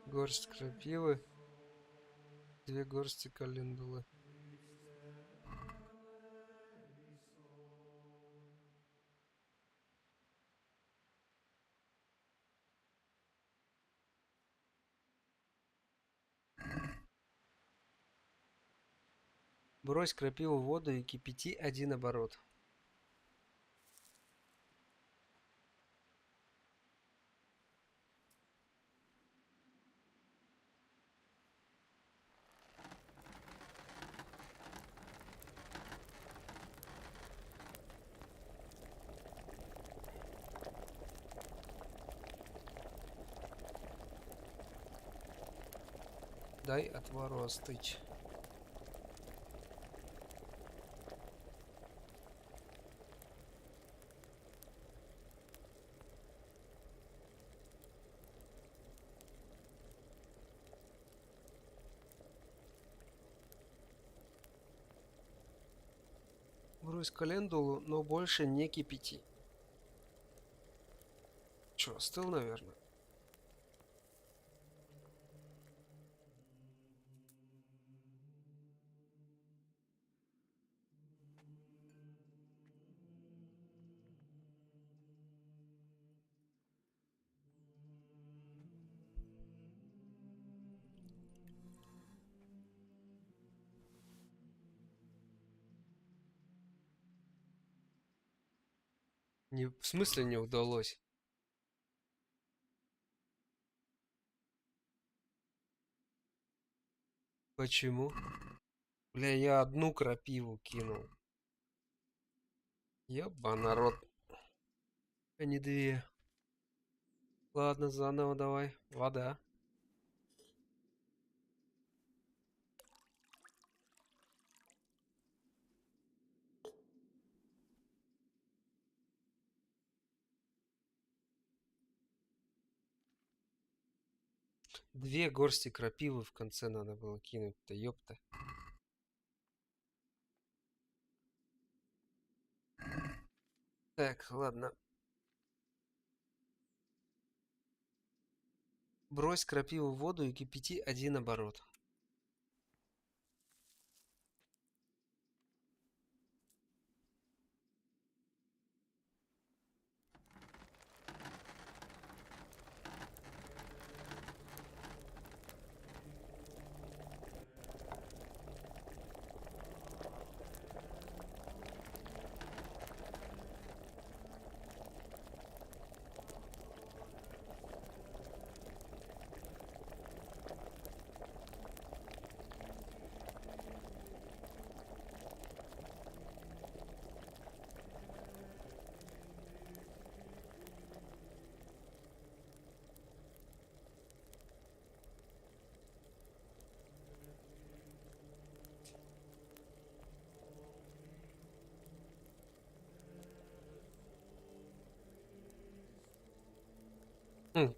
Горсть крапивы. 2 горсти календулы. Брось крапиву в воду и кипяти 1 оборот. Дай отвару остыть. Брось календулу, но больше не кипяти. Чё, остыл, наверное? Не, в смысле не удалось? Почему? Бля, я 1 крапиву кинул. Ёба народ. А не 2. Ладно, заново давай. Вода. Две горсти крапивы в конце надо было кинуть-то, ёпта. Так, ладно. Брось крапиву в воду и кипяти 1 оборот.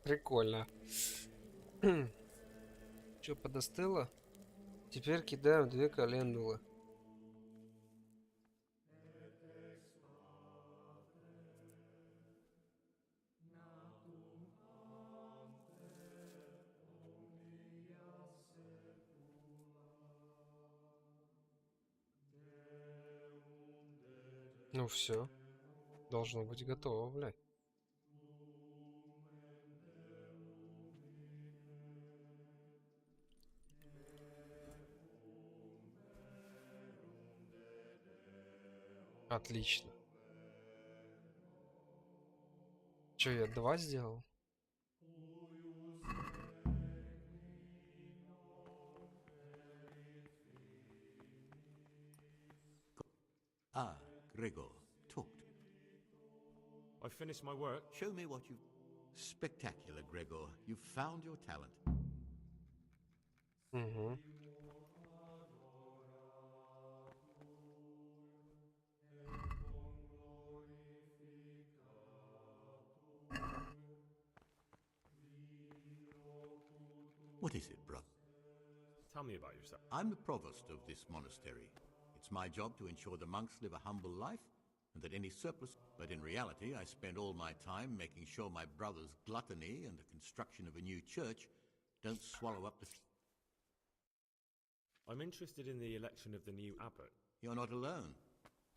Прикольно. Чё, подостыло? Теперь кидаем 2 календулы. Ну все, должно быть готово, блядь. Отлично. Че, я 2 сделал? Ah, Gregor, talk to me. I finished my work. Show me what you've... Spectacular, Gregor. You've found your talent. Угу. What is it, brother? Tell me about yourself. I'm the provost of this monastery. It's my job to ensure the monks live a humble life and that any surplus... But in reality, I spend all my time making sure my brother's gluttony and the construction of a new church don't swallow up the... I'm interested in the election of the new abbot. You're not alone.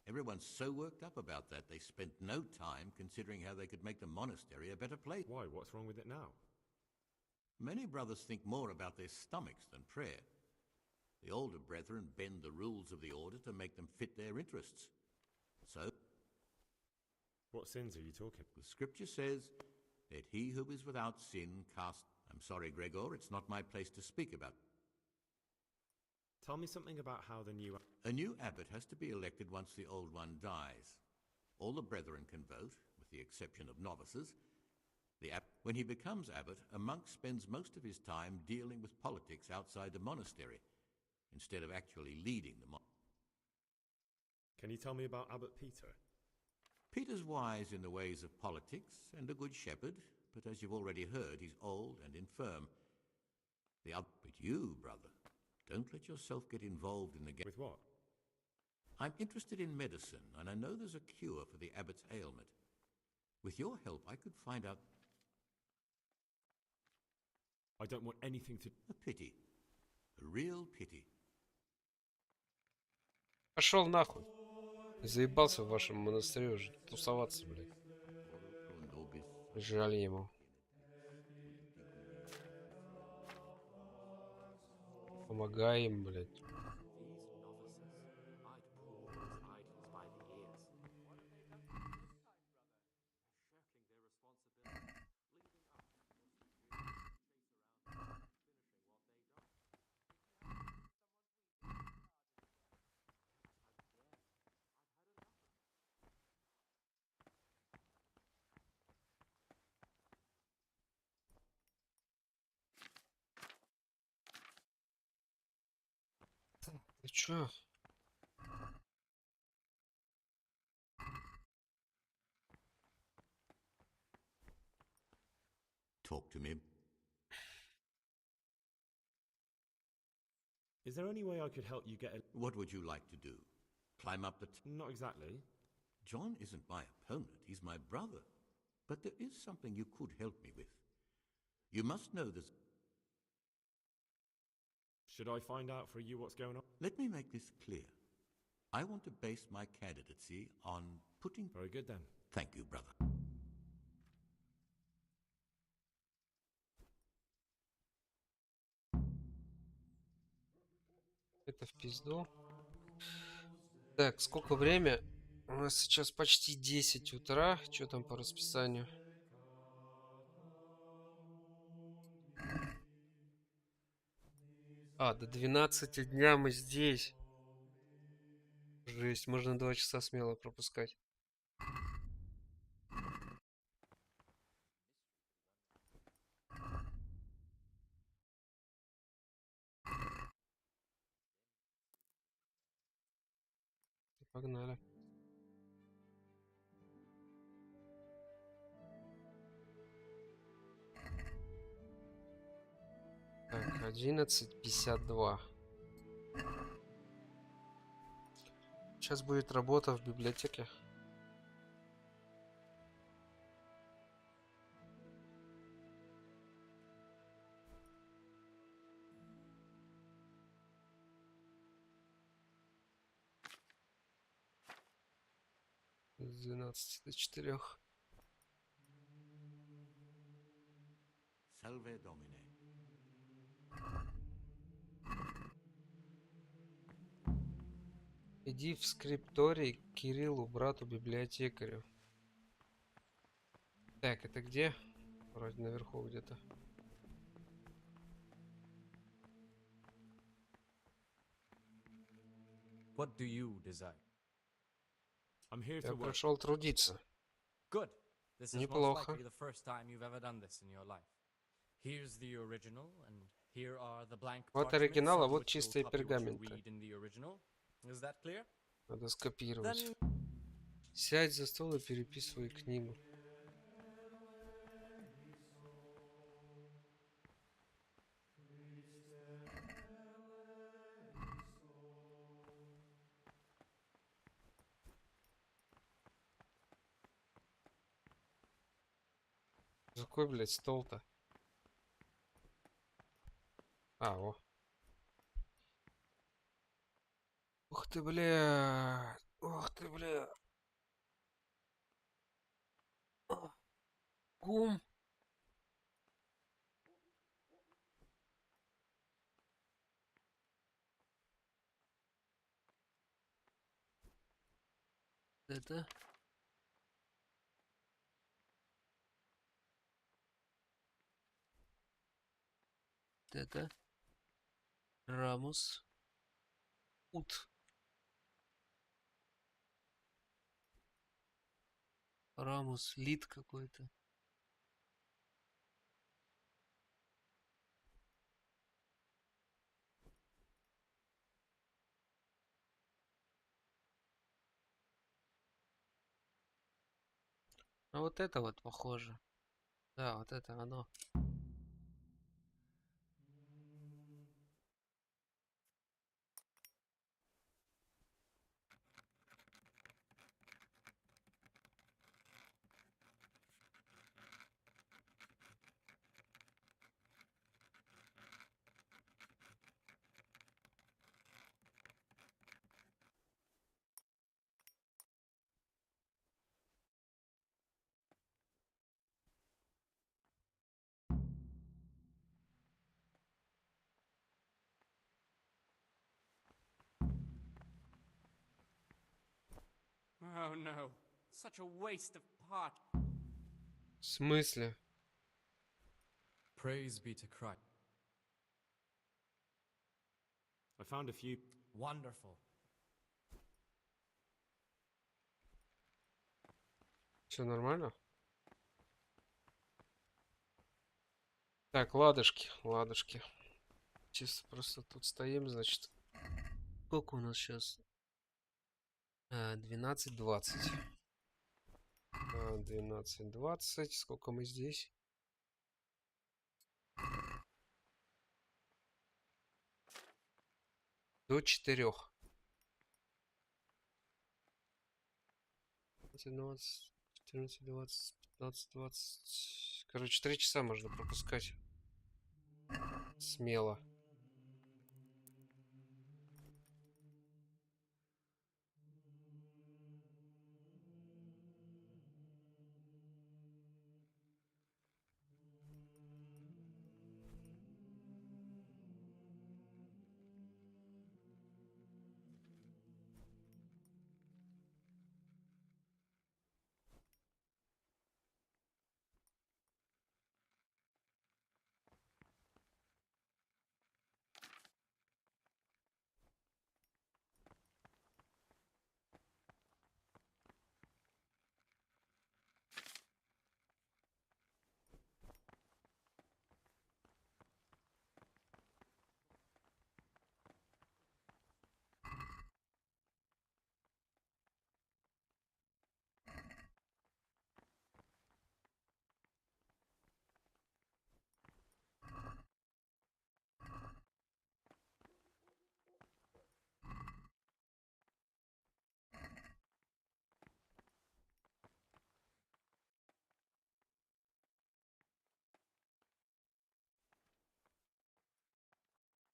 Everyone's so worked up about that, they spent no time considering how they could make the monastery a better place. Why? What's wrong with it now? Many brothers think more about their stomachs than prayer. The older brethren bend the rules of the order to make them fit their interests. So, what sins are you talking? The scripture says, "Let he who is without sin cast..." I'm sorry, Gregor, it's not my place to speak about. Tell me something about how the new... A new abbot has to be elected once the old one dies. All the brethren can vote, with the exception of novices. When he becomes abbot, a monk spends most of his time dealing with politics outside the monastery, instead of actually leading the monastery. Can you tell me about Abbot Peter? Peter's wise in the ways of politics and a good shepherd, but as you've already heard, he's old and infirm. But you, brother, don't let yourself get involved in the game. With what? I'm interested in medicine, and I know there's a cure for the abbot's ailment. With your help, I could find out... I don't want anything to... A pity. A real pity. Пошел нахуй. Заебался в вашем монастыре уже тусоваться, блядь. Жаль ему. Помогай им, блядь. Ты чё? Talk to me. Is there any way I could help you get a... What would you like to do? Climb up the... Not exactly. John isn't my opponent, he's my brother. But there is something you could help me with. You must know this... Should I find out for you what's going on? Let me make this clear. I want to base my candidacy on putting... Very good then. Thank you, brother. Это в пизду. Так, сколько время? У нас сейчас почти 10 утра. Что там по расписанию? А, до 12 дня мы здесь. Жесть, можно 2 часа смело пропускать. Погнали. Так, 11:52. Сейчас будет работа в библиотеке. С 12 до 4. Salve Domine. Иди в скрипторий к Кириллу, брату-библиотекарю. Так, это где? Вроде наверху где-то. What do you desire? I'm here Я to work. пришел трудиться. Good. This is most Неплохо. likely the first time you've ever done this in your life. Here's the original, and here are the blank Вот parchments оригинал, а on вот which you'll чистые copy what you пергаменты. read in the original. Is that clear? Надо скопировать. Then Сядь за стол и переписывай книгу. Какой, блядь, стол-то? А, о. Ух ты, бля. Ух ты, бля. Гум. Это. Это. Рамус. Ут. Рамус. Лид какой-то. А вот это вот похоже. Да, вот это оно. Oh no, such a waste of part. В смысле? Praise be to Christ. I found a few. Wonderful. Все нормально? Так, ладушки, ладушки. Чисто просто тут стоим, значит. Сколько у нас сейчас? 12:20. 12:20. Сколько мы здесь? До 4. 12, 14, 20, 15, 20. Короче, 3 часа можно пропускать. Смело.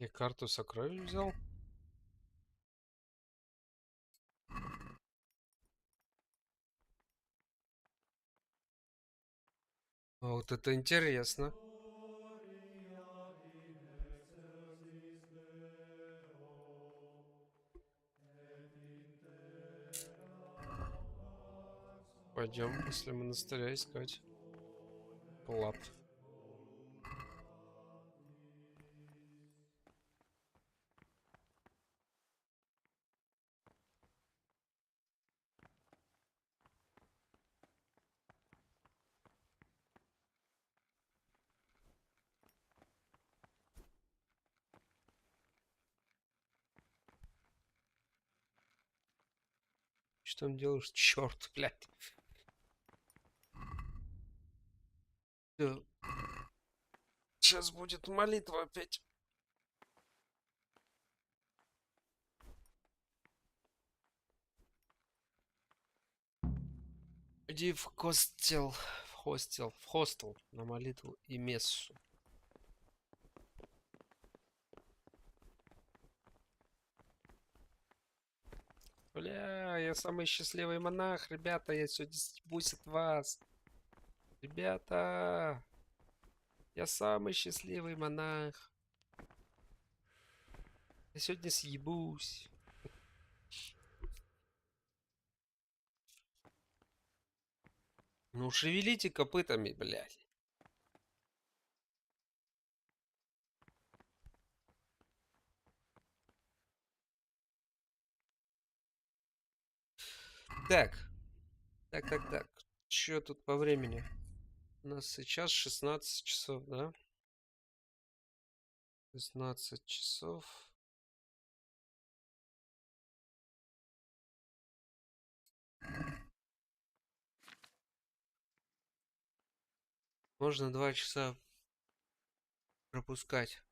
Я карту сокровищ взял. А вот это интересно. Пойдем после монастыря искать клад. Что там делаешь? Черт, блядь. Всё. Сейчас будет молитва опять. Иди в хостел на молитву и мессу. Бля, я самый счастливый монах, ребята, я сегодня съебусь от вас. Ребята, я самый счастливый монах. Я сегодня съебусь. Ну шевелите копытами, блядь. Так. Так. Чё тут по времени? У нас сейчас 16 часов, да? 16 часов. Можно 2 часа пропускать.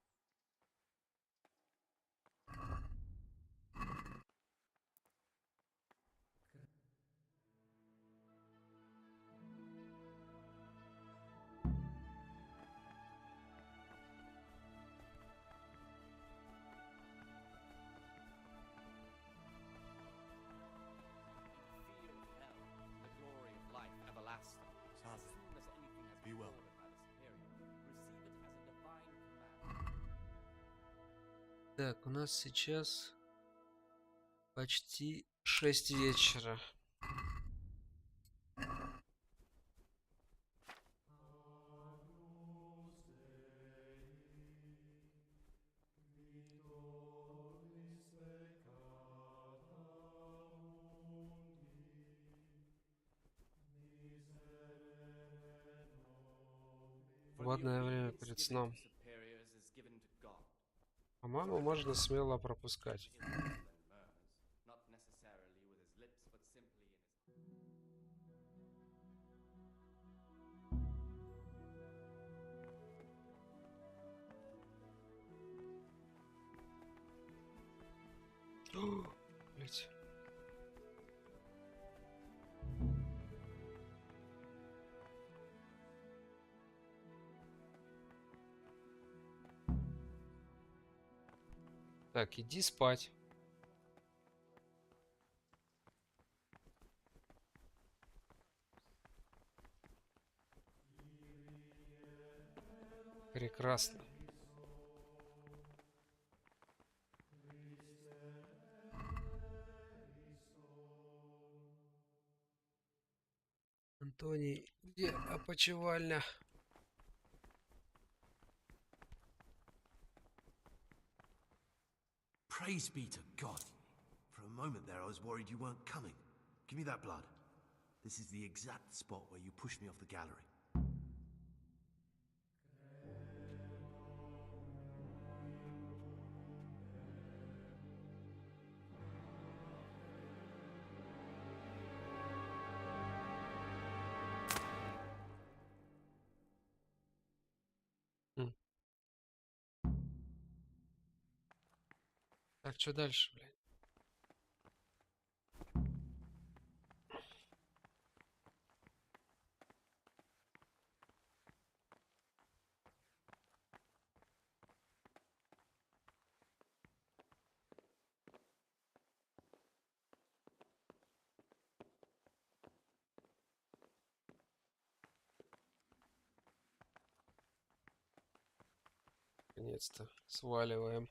Be well. Так, у нас сейчас почти 6 вечера. Свободное время перед сном. По-моему, можно смело пропускать. Блять. Так, иди спать. Прекрасно. Антоний, где опочивальня? Praise be to God. For a moment there, I was worried you weren't coming. Give me that blood. This is the exact spot where you pushed me off the gallery. Так, что дальше, блядь? Наконец-то сваливаем.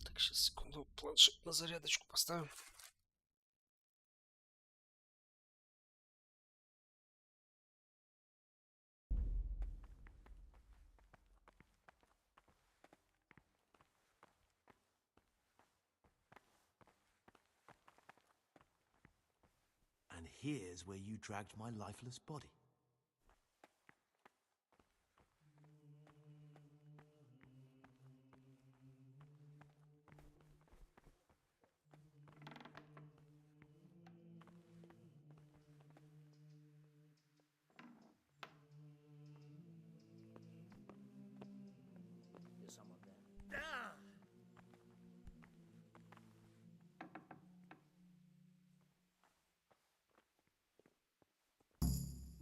Так, сейчас, секунду, планшет на зарядочку поставим. And here's where you dragged my lifeless body.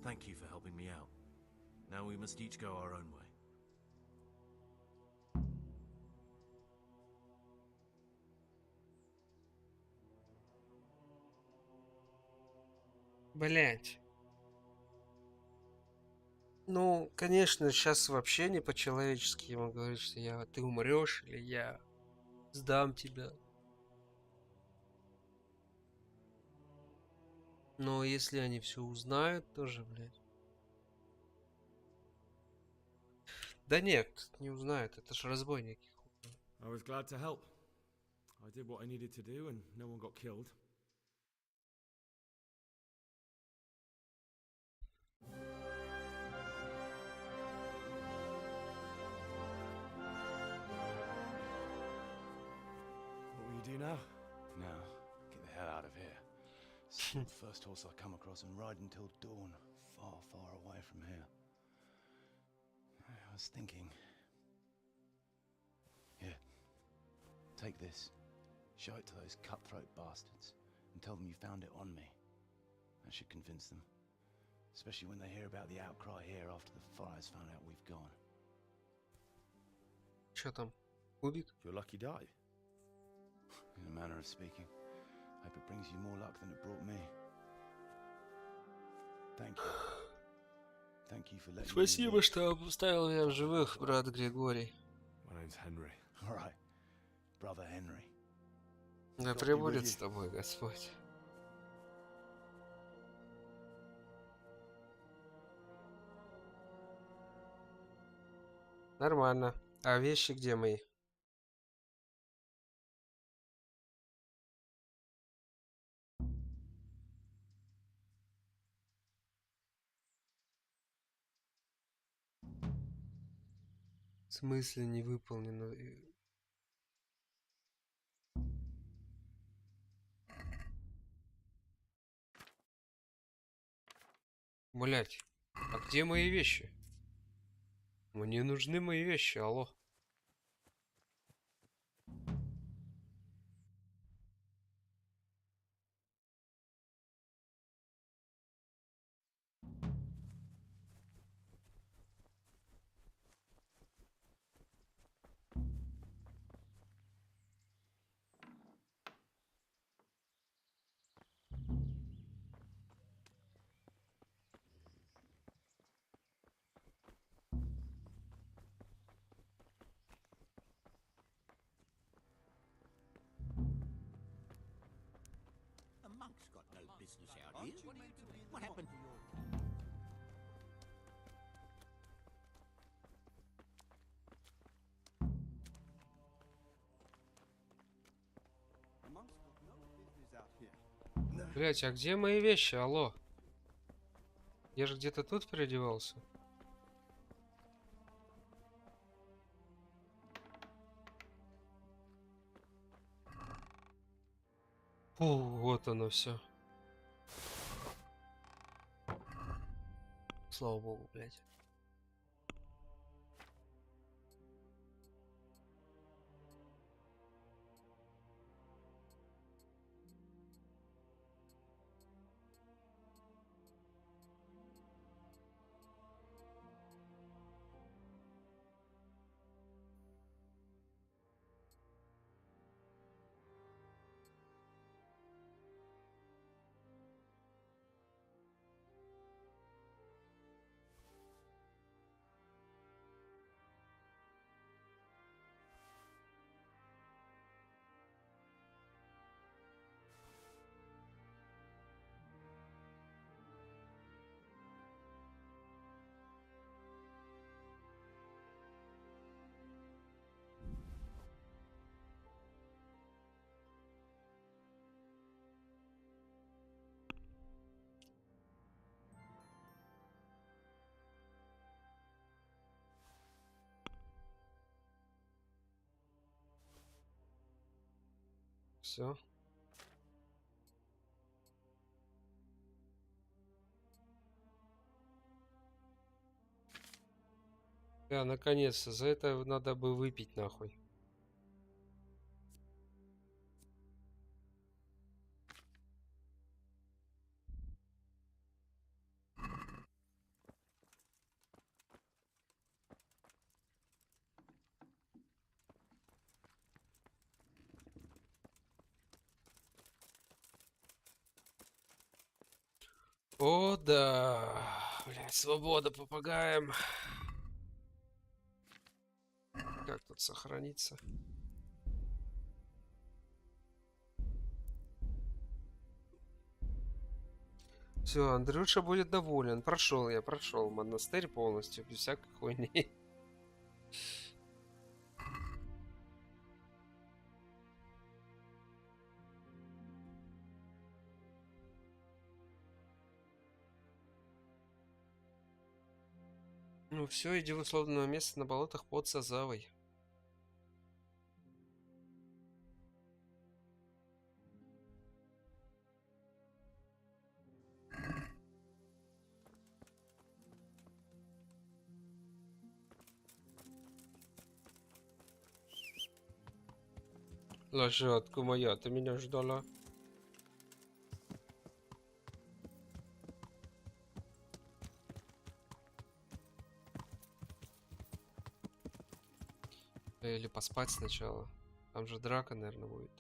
Thank you for helping me out. Now we must each go our own way. Блять. Ну, конечно, сейчас вообще не по-человечески ему говорить, что ты умрешь или я сдам тебя. Но если они все узнают, тоже, блядь. Да нет, не узнают, это ж разбойники. I was glad to help. I did what I needed to do and no one got killed. What will you do now? Now, get the hell out of here. Steal the first horse I come across and ride until dawn, far, far away from here. I was thinking... Here, take this. Show it to those cutthroat bastards and tell them you found it on me. That should convince them. Especially when they hear about the outcry here after the fires found out we've gone. Чё там? Убит? Your lucky die. In a manner of speaking. Hope it brings you more luck than it brought me. Thank you. Thank you for letting me Спасибо, что оставил меня в живых, брат Григорий. My name's Henry. All right, brother Henry. Да пребудет с тобой Господь. Нормально. А вещи где мои? В смысле не выполнено? Блять, а где мои вещи? Мне нужны мои вещи, алло. A monk's got no business out here. What happened? A monk's got no business out here. Блять, а где мои вещи, алло? Я же где-то тут переодевался. Фу, вот оно все. Слава богу, блядь. Все. Да, наконец-то. За это надо бы выпить нахуй. О, да. Блядь, свобода, попагаем. Как тут сохраниться? Все, Андрюша будет доволен. Прошел монастырь полностью, без всякой хуйни. Ну все, иди в условное место на болотах под Сазавой. Лошадка моя, ты меня ждала? Или поспать сначала. Там же драка, наверное, будет.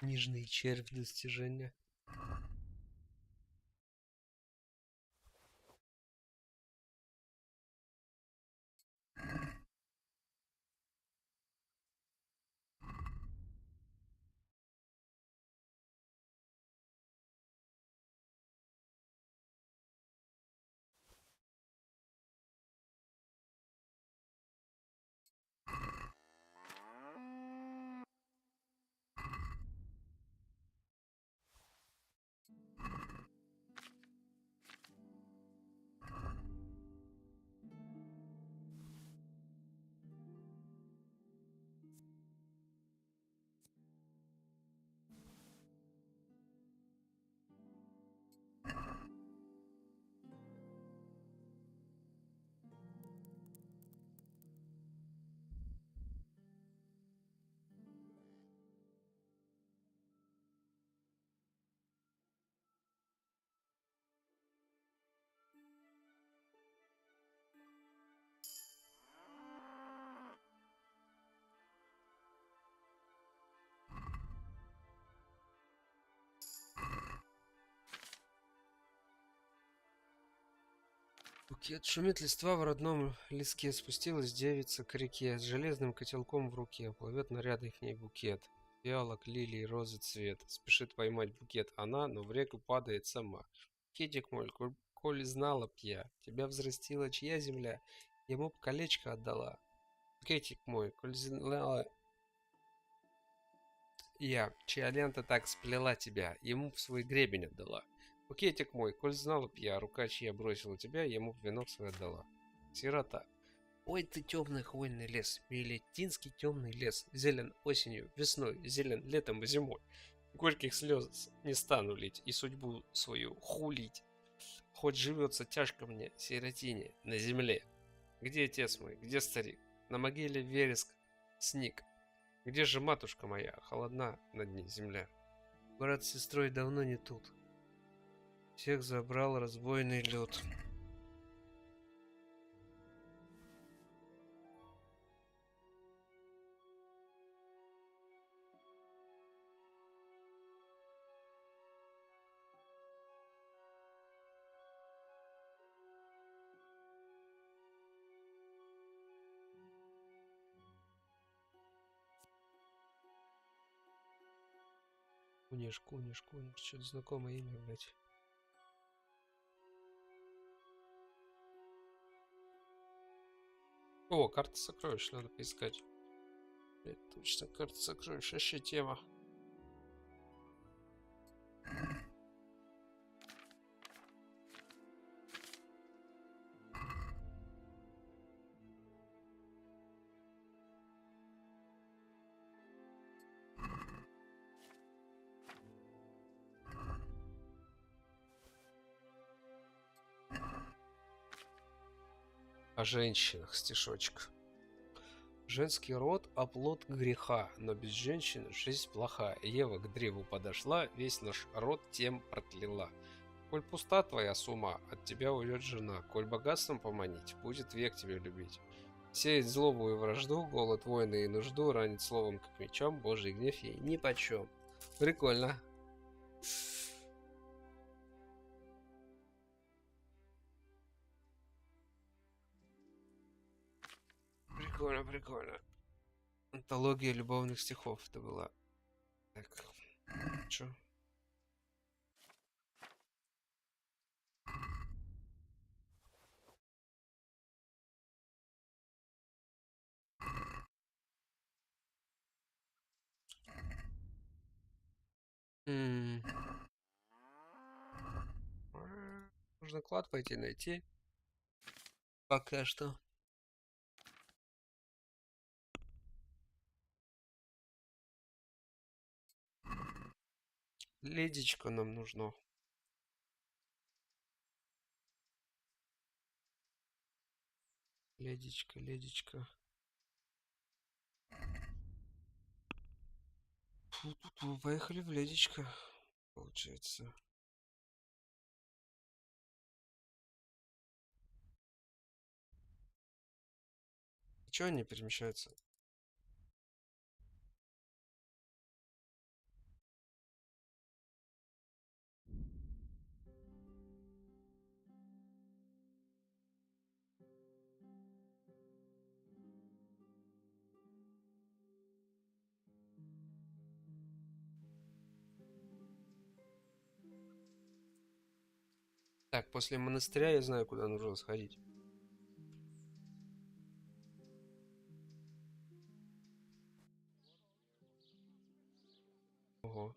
Нижний червь достижения. Букет шумит листва в родном леске, спустилась девица к реке с железным котелком в руке, плывет нарядный к ней букет. Фиалок, лилий, розы цвет, спешит поймать букет она, но в реку падает сама. Букетик мой, коль знала б я, тебя взрастила чья земля, ему б колечко отдала. Букетик мой, коль знала я, чья лента так сплела тебя, ему б свой гребень отдала. Букетик мой, коль знала б я, рука чья бросила тебя, ему б венок свой отдала. Сирота. Ой ты темный хвойный лес, милетинский темный лес, зелен осенью, весной, зелен летом и зимой. Горьких слез не стану лить и судьбу свою хулить. Хоть живется тяжко мне, сиротине, на земле. Где отец мой, где старик? На могиле вереск сник. Где же матушка моя, холодна над ней земля? Брат с сестрой давно не тут. Всех забрал разбойный лед. Куниш, что-то знакомое имя, блядь. О, карта сокровищ, надо поискать. Блядь, точно, карта сокровищ, вообще тема. О женщинах стишочек. Женский род – оплот греха, но без женщин жизнь плоха. Ева к древу подошла, весь наш род тем прокляла. Коль пуста твоя сума, от тебя уйдет жена. Коль богатством поманить, будет век тебя любить. Сеять злобу и вражду, голод, войны и нужду, ранить словом как мечом, Божий гнев ей нипочем. Прикольно. Прикольно, прикольно. Антология любовных стихов это была. Так, чё? Нужно клад пойти найти. Пока что. Ледечко нам нужно. Ледечко, ледечко. Фу-фу-фу, поехали в ледечко. Получается. Чего они перемещаются? Так, после монастыря я знаю, куда нужно сходить. Ого.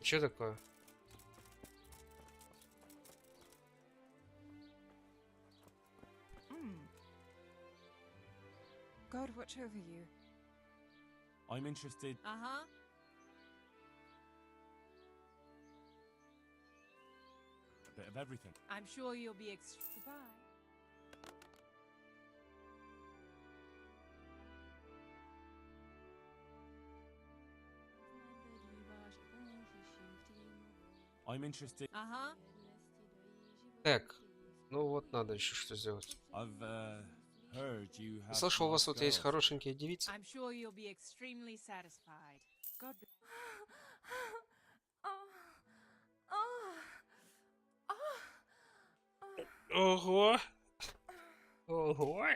Что такое? God watch over you. I'm interested. Uh-huh. A bit of everything. I'm sure you'll be Goodbye. I'm interested. Uh-huh. Так, ну вот надо еще что сделать. I've heard you have Слышал, у вас вот есть girls. хорошенькие девицы. I'm sure you'll be extremely satisfied. God bless. Ого! Ого!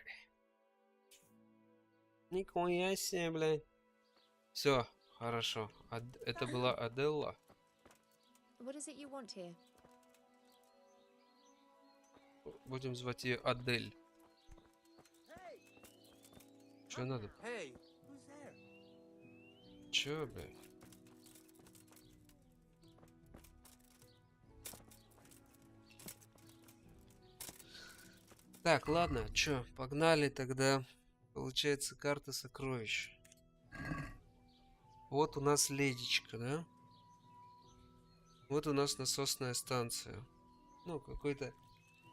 Нихуя себе, блядь. Все, хорошо. Это была Аделла. What is it you want here? Будем звать ее Адель. Че надо? Hey, who's there? Че, блядь? Так, ладно, чё, погнали тогда. Получается, карта сокровищ. Вот у нас ледечка, да? Вот у нас насосная станция. Ну, какой-то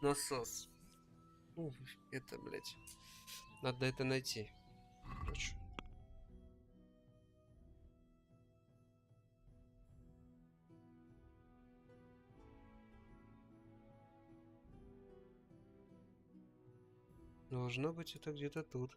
насос. Это, блядь. Надо это найти. Короче. Должно быть это где-то тут.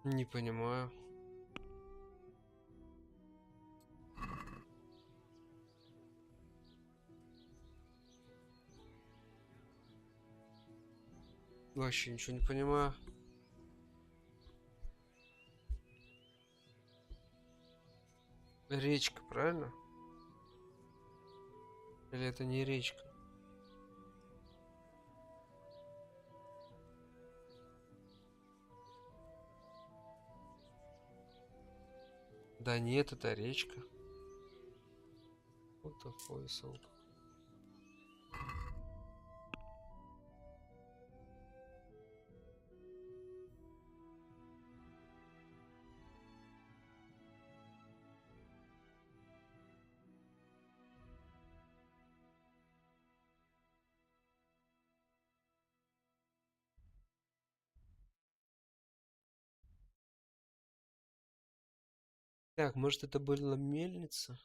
Не понимаю. Вообще ничего не понимаю. Речка, правильно? Или это не речка? Да нет, это речка. Вот такой сок. Так, может это была мельница?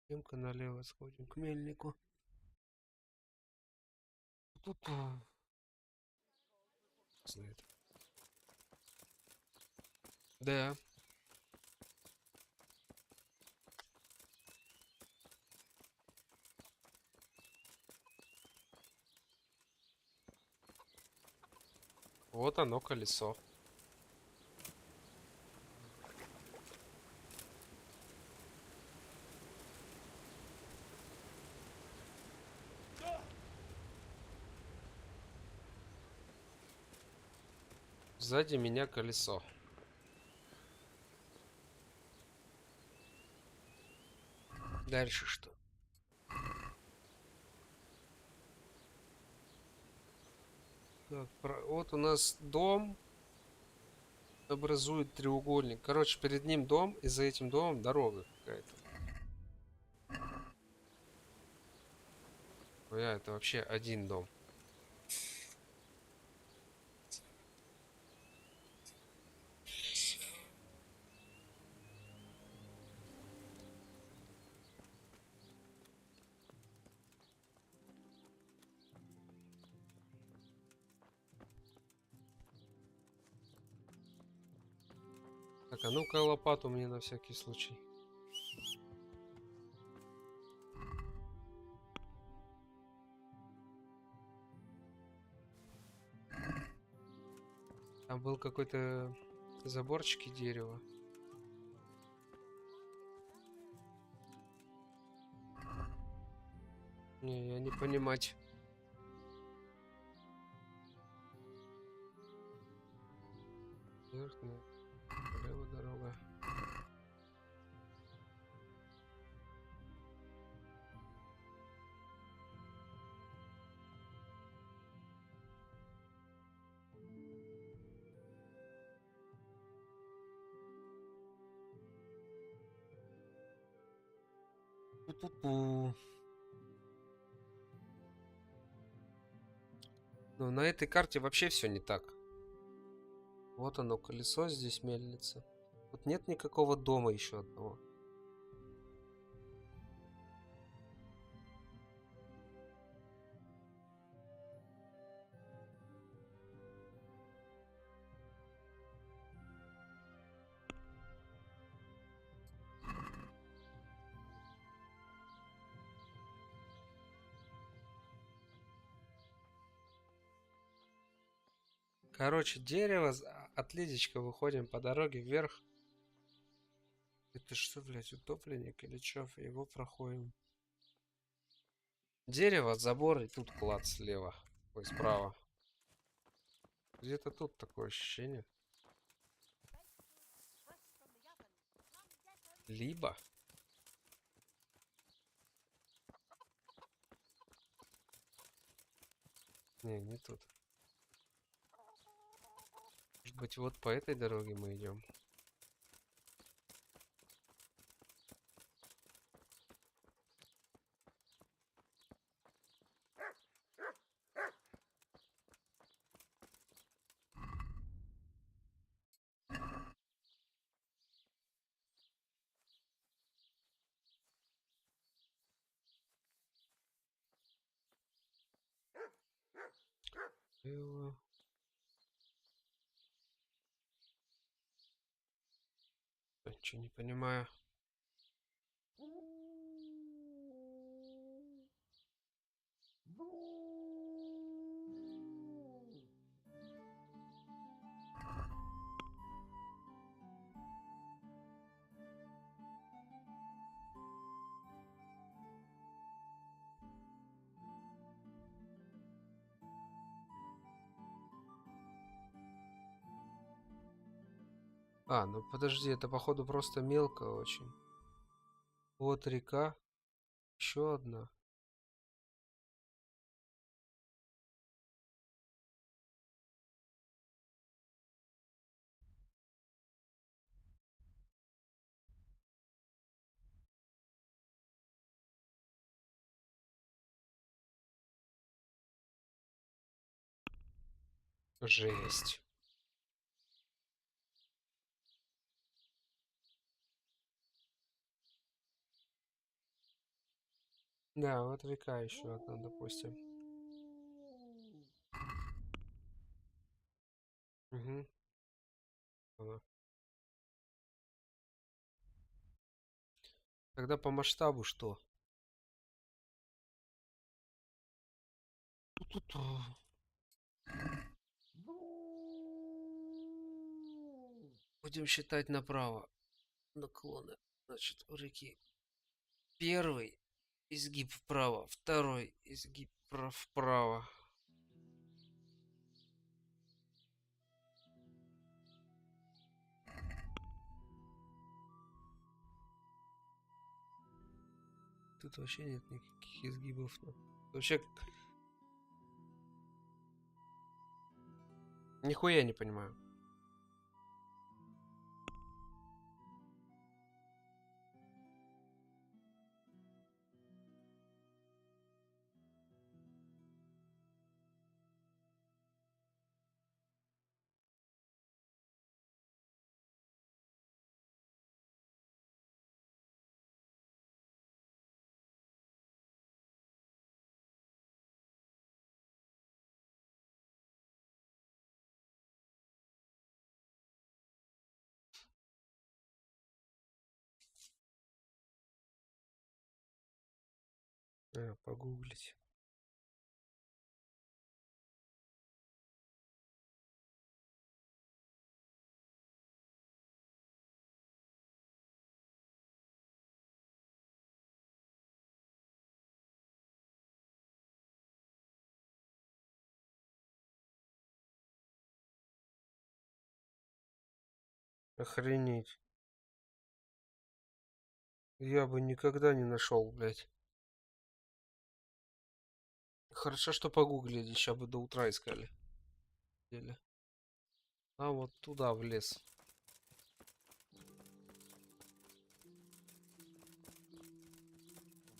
Идем-ка налево сходим к мельнику. Знает. Да. Вот оно, колесо. Сзади меня колесо. Дальше что? Так, вот у нас дом образует треугольник. Короче, перед ним дом, и за этим домом дорога какая-то. Это вообще один дом. Так, а ну-ка лопату мне на всякий случай. Там был какой-то заборчик и дерево. Не, я не понимать. Верхняя, левая дорога. Пу-пу-пу. Но на этой карте вообще все не так. Вот оно, колесо, здесь мельница. Тут нет никакого дома еще одного. Короче, дерево, отличечка, выходим по дороге вверх. Это что, блядь, утопленник или что? Его проходим. Дерево, забор, и тут клад слева. Ой, справа. Где-то тут такое ощущение. Либо... Не тут. Может быть, вот по этой дороге мы идем. Ничего не понимаю. А, ну подожди, это походу просто мелко очень. Вот река. Еще одна. Жесть. Да, вот река еще одна, допустим. Угу. Ага. Тогда по масштабу что? Ту-ту-ту. Будем считать направо. Наклоны. Значит, у реки. Первый изгиб вправо, второй изгиб вправо. Тут вообще нет никаких изгибов. Вообще... Нихуя не понимаю. Погуглить. Охренеть. Я бы никогда не нашел, блядь. Хорошо, что погуглили, сейчас бы до утра искали. А вот туда, в лес.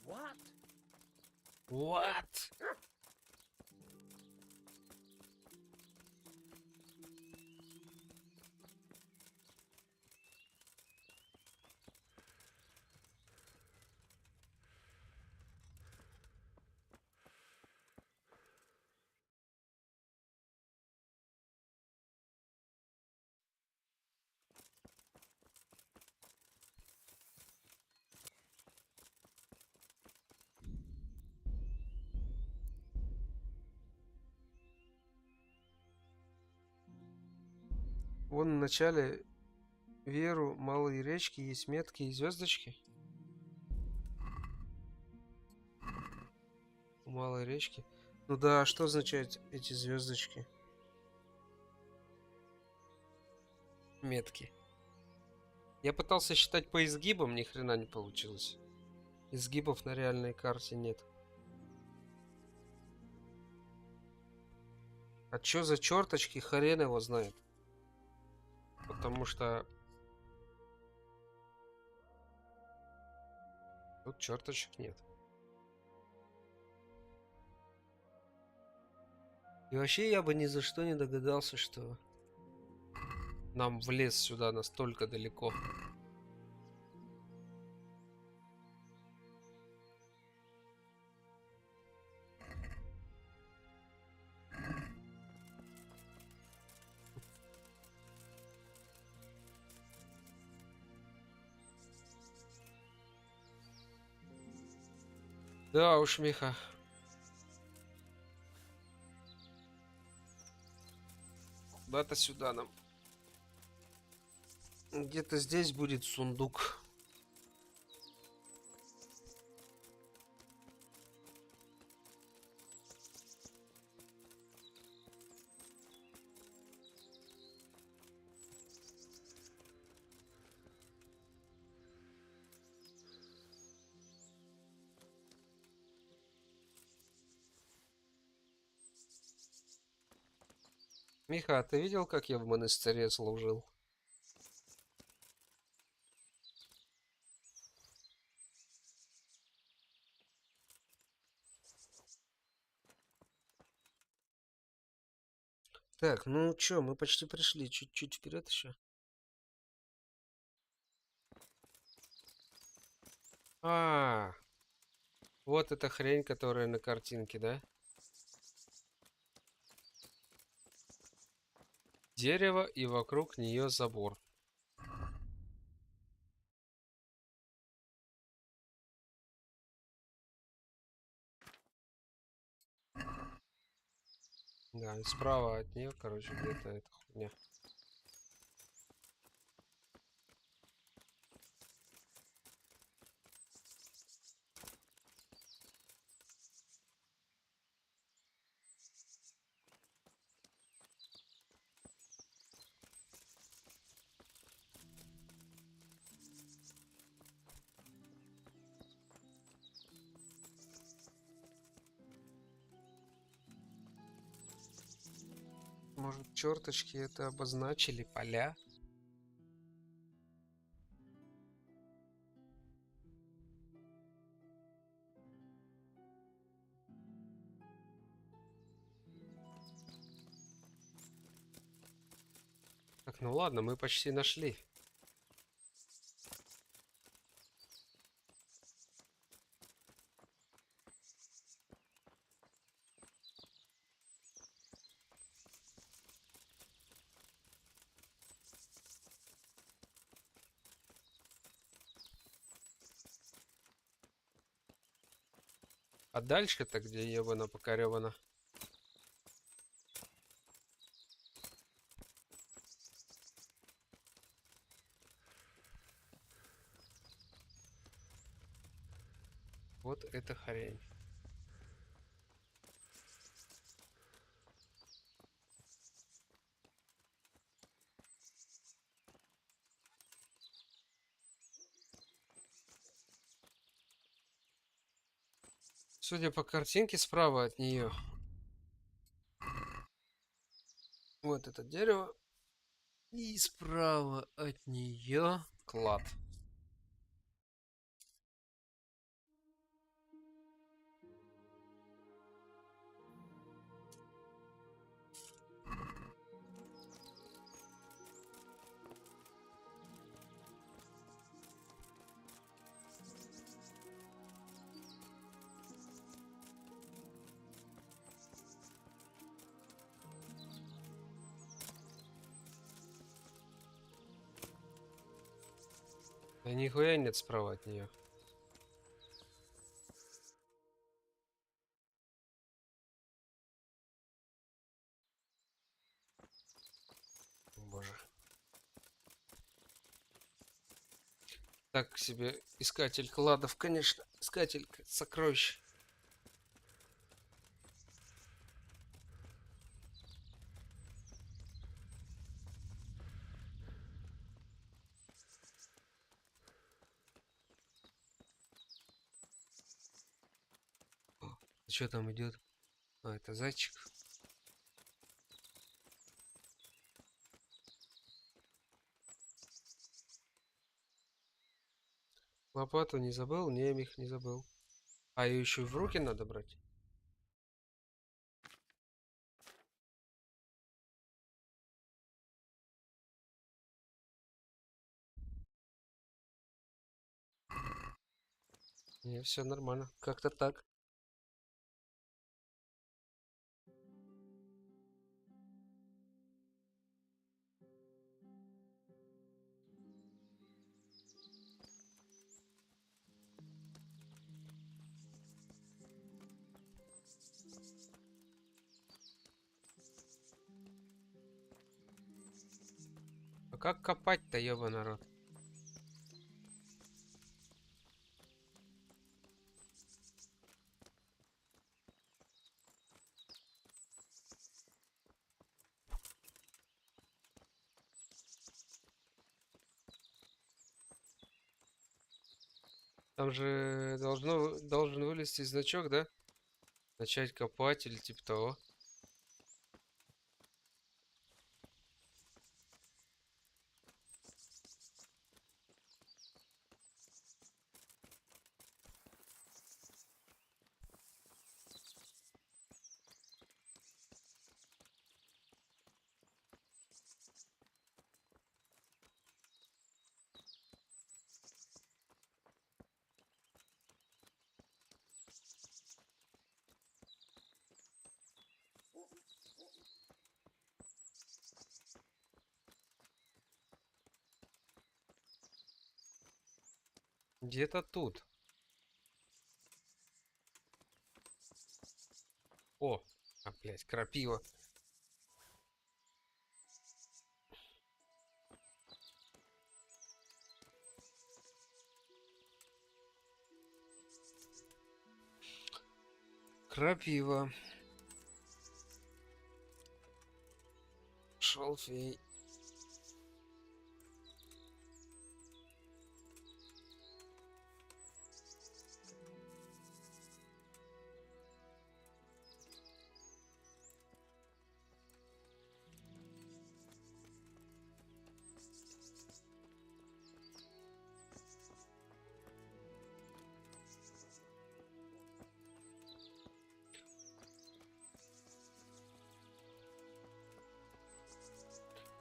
What? What? Вон в начале Веру малые речки есть метки и звездочки. У малой речки. Ну да, а что означают эти звездочки? Метки. Я пытался считать по изгибам, ни хрена не получилось. Изгибов на реальной карте нет. А чё за черточки, хрен его знает. Потому что тут черточек нет. И вообще я бы ни за что не догадался, что нам в лес сюда настолько далеко. Да уж, Миха. Куда-то сюда нам. Где-то здесь будет сундук. Миха, а ты видел, как я в монастыре служил? Так, ну чё, мы почти пришли. Чуть-чуть вперед еще. Вот эта хрень, которая на картинке, да? Дерево и вокруг нее забор. Да, и справа от нее, короче, где-то эта хуйня. Может, черточки это обозначили поля? Так, ну ладно, мы почти нашли. А дальше-то где ебана покорёбана? Вот это хрень. Судя по картинке, справа от нее. Вот это дерево. И справа от нее клад. Да нихуя нет справа от нее. Боже. Так себе искатель кладов, конечно. Искатель сокровищ. Что там идет? А, это зайчик. Лопату не забыл? Не, Мих, не забыл. А ее еще и в руки надо брать? Не, все нормально. Как-то так. А как копать-то, ёба народ? Там же должен вылезти значок, да? Начать копать или типа того. Где-то тут. О, блядь, крапива. Крапива. Шалфей.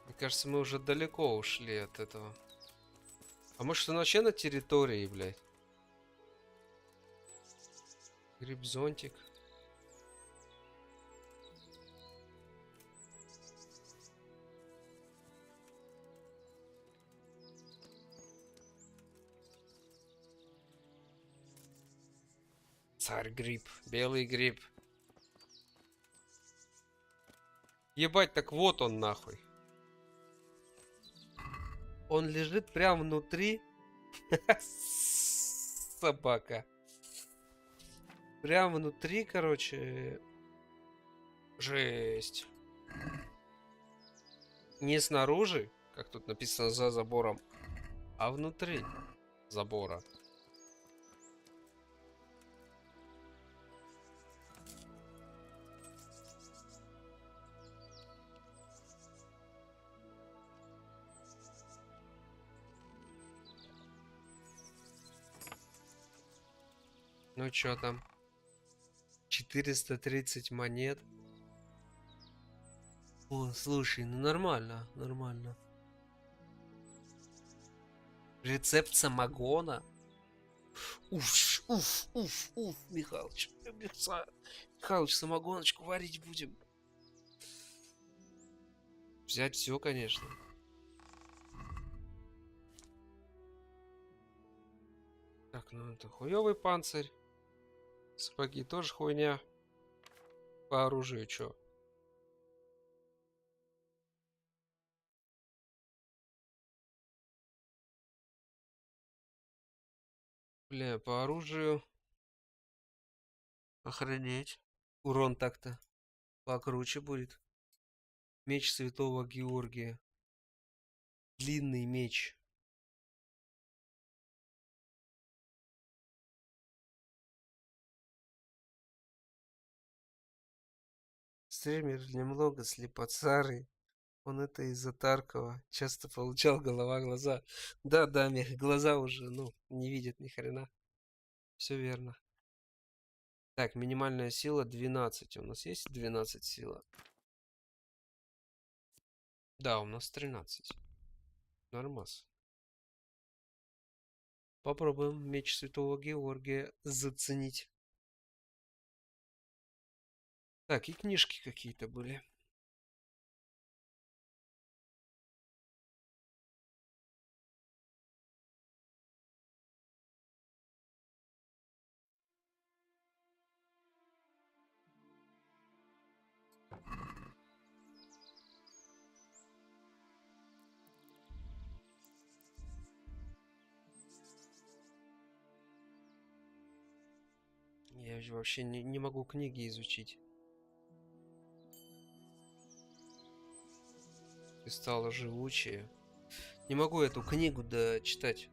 Мне кажется, мы уже далеко ушли от этого. А может, он вообще на территории, блядь? Гриб-зонтик. Царь-гриб. Белый гриб. Ебать, так вот он нахуй. Он лежит прямо внутри. Собака. Прямо внутри, короче. Жесть. Не снаружи, как тут написано за забором, а внутри забора. Ну чё там? 430 монет. О, слушай, ну нормально, нормально. Рецепт самогона. Уф, Михалыч. Михалыч, самогоночку варить будем. Взять все, конечно. Так, ну это хуёвый панцирь. Сапоги тоже хуйня. По оружию чё? Бля, по оружию. Охренеть. Урон так-то покруче будет. Меч Святого Георгия. Длинный меч. Стример немного слепоцарый. Он это из-за Таркова. Часто получал голова-глаза. Да, глаза уже, ну, не видят ни хрена. Все верно. Так, минимальная сила 12. У нас есть 12 сила? Да, у нас 13. Нормас. Попробуем меч Святого Георгия заценить. Так, и книжки какие-то были. Я же вообще не могу книги изучить. И стало живучее. Не могу эту книгу дочитать.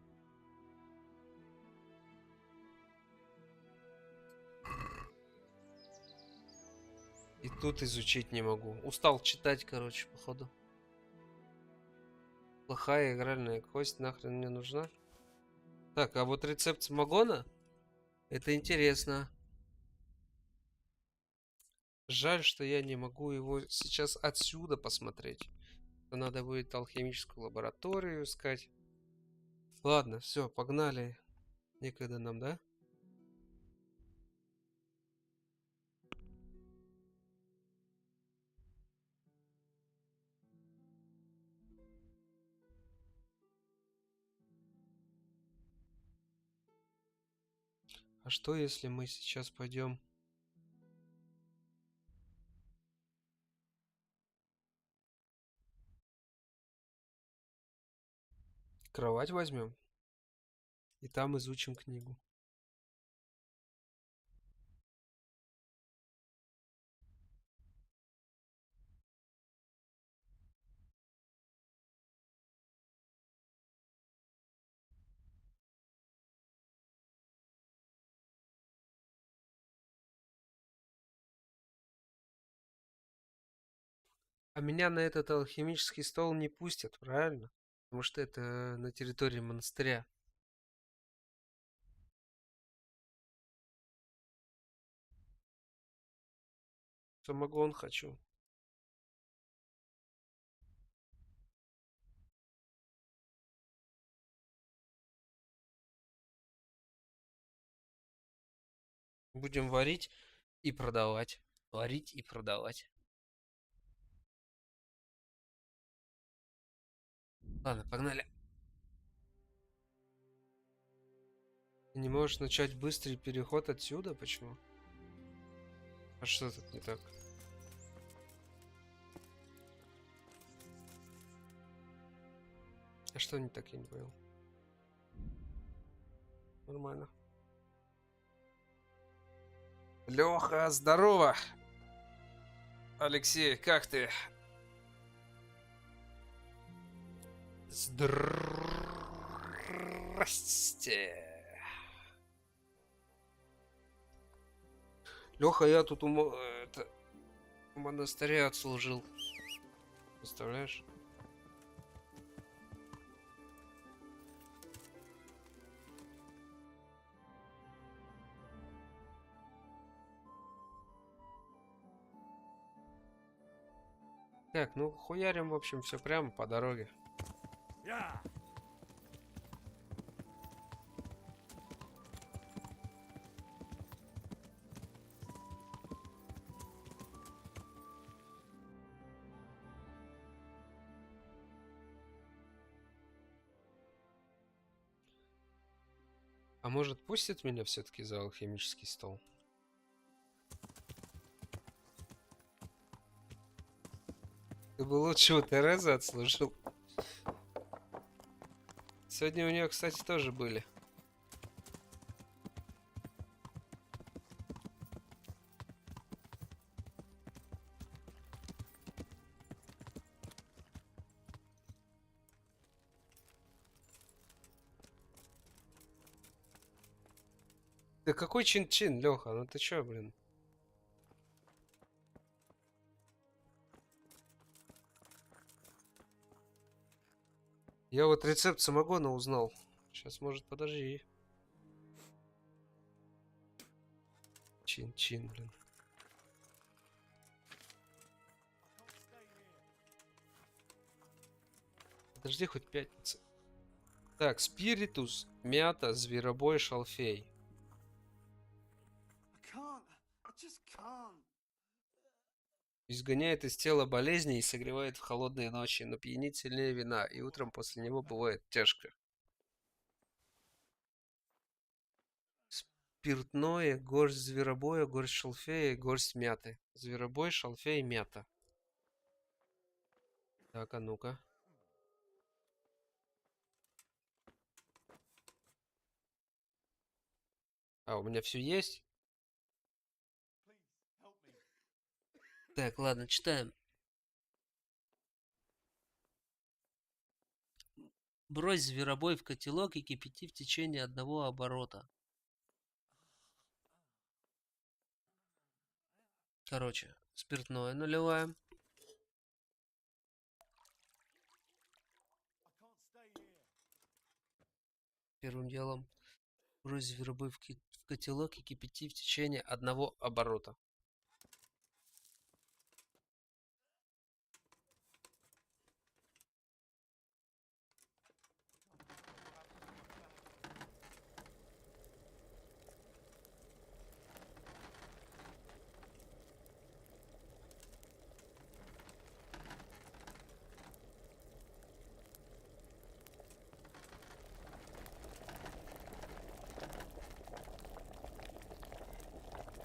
И тут изучить не могу. Устал читать, короче, походу. Плохая игральная кость нахрен мне нужна. Так, а вот рецепт самогона? Это интересно. Жаль, что я не могу его сейчас отсюда посмотреть. Надо будет алхимическую лабораторию искать. Ладно, все, погнали. Некогда нам, да? что если мы сейчас пойдем... Кровать возьмем и там изучим книгу. А меня на этот алхимический стол не пустят, правильно? Потому что это на территории монастыря. Самогон хочу. Будем варить и продавать. Варить и продавать. Ладно, погнали. Ты не можешь начать быстрый переход отсюда? Почему? А что тут не так? А что не так, я не понял. Нормально. Леха, здорово! Алексей, как ты? Здрасте. Леха, я тут у монастыря отслужил. Представляешь? Так, ну хуярим, в общем, все прямо по дороге. А может, пустит меня все-таки за алхимический стол? Ты бы лучше у Терезы отслужил. Сегодня у нее, кстати, тоже были. Да какой чин-чин, Леха? Ну ты чё, блин? Я вот рецепт самогона узнал. Сейчас, может, подожди. Чин-чин, блин. Подожди хоть пятница. Так, спиритус, мята, зверобой, шалфей. Изгоняет из тела болезни и согревает в холодные ночи, но пьянит сильнее вина, и утром после него бывает тяжко. Спиртное, горсть зверобоя, горсть шалфея и горсть мяты. Зверобой, шалфей, мята. Так, а ну-ка. А, у меня все есть? Так, ладно, читаем. Брось зверобой в котелок и кипяти в течение 1 оборота. Короче, спиртное наливаем. Первым делом брось зверобой в котелок и кипяти в течение 1 оборота.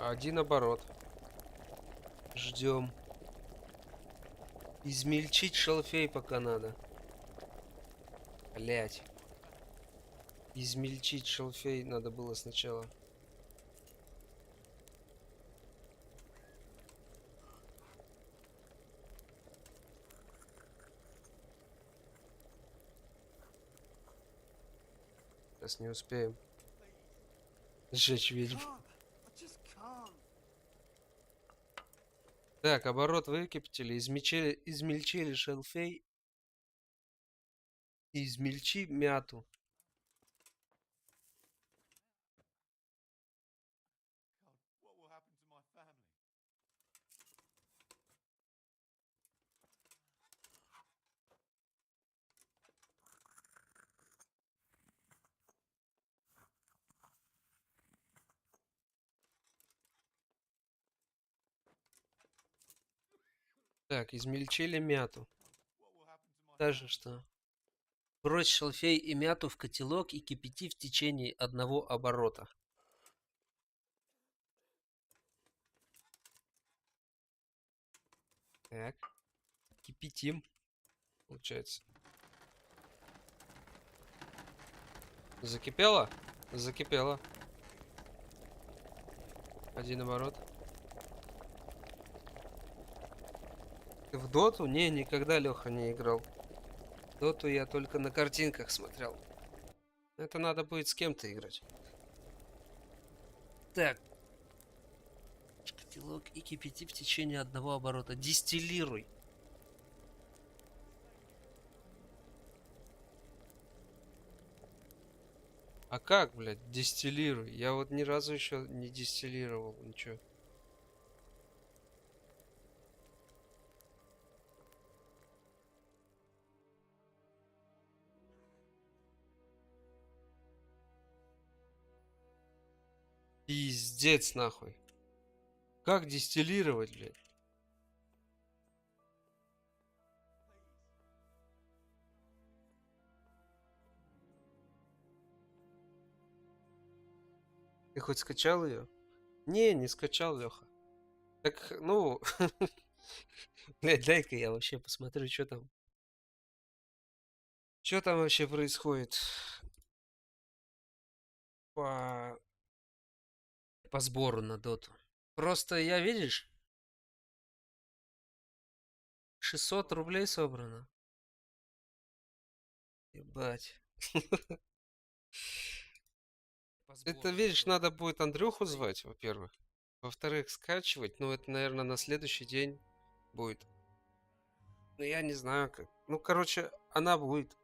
Один оборот. Ждем. Измельчить шалфей пока надо. Блять. Измельчить шалфей надо было сначала. Сейчас не успеем. Сжечь ведьм. Так, оборот выкипятили, измельчили шалфей. Измельчи мяту. Так, измельчили мяту. Даже что? Брось шалфей и мяту в котелок и кипяти в течение 1 оборота. Так. Кипятим. Получается. Закипело? Закипело. 1 оборот. Ты в доту? Не, никогда, Леха, не играл. Доту я только на картинках смотрел. Это надо будет с кем-то играть. Так. Котелок и кипяти в течение 1 оборота. Дистиллируй. А как, блядь, дистиллируй? Я вот ни разу еще не дистиллировал ничего. Пиздец, нахуй. Как дистиллировать, блядь? Ты хоть скачал ее? Не скачал, Леха. Так, ну... Блядь, дай-ка я вообще посмотрю, что там. Что там вообще происходит? По сбору на доту. Просто я, видишь, 600 рублей собрано. Ебать. Это, видишь, надо будет Андрюху звать, во-первых. Во-вторых, скачивать. Ну, это, наверное, на следующий день будет. Ну, я не знаю как. Ну, короче, она будет.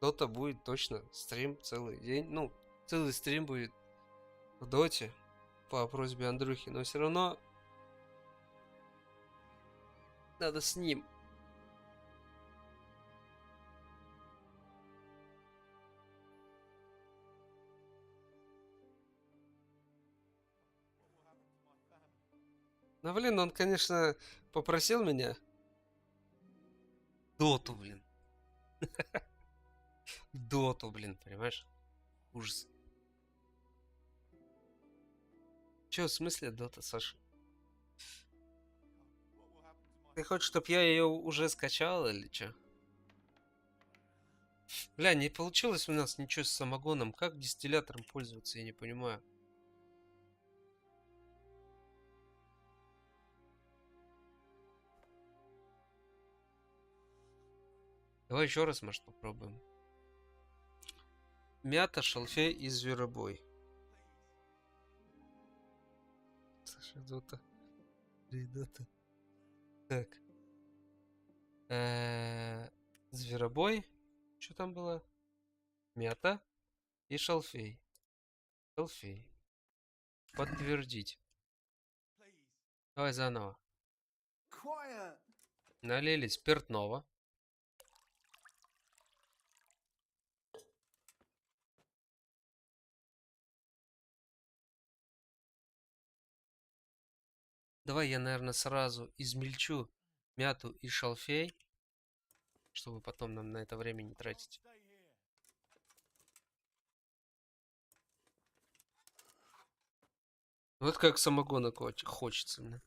Дота будет точно. Стрим целый день. Ну, целый стрим будет в доте. По просьбе Андрюхи. Но все равно надо с ним. Ну, блин, он, конечно, попросил меня. Доту, блин. Доту, блин, понимаешь? Ужас. Че, в смысле дота, Саша? Ты хочешь, чтобы я ее уже скачал или че? Бля, не получилось у нас ничего с самогоном. Как дистиллятором пользоваться, я не понимаю. Давай еще раз, может, попробуем. Мята, шалфей и зверобой. Саша, дота. Дота. Так. Зверобой. Что там было? Мята и шалфей. Шалфей. Подтвердить. Давай заново. Налили спиртного. Давай я, наверное, сразу измельчу мяту и шалфей, чтобы потом нам на это время не тратить. Вот как самогона хочется мне.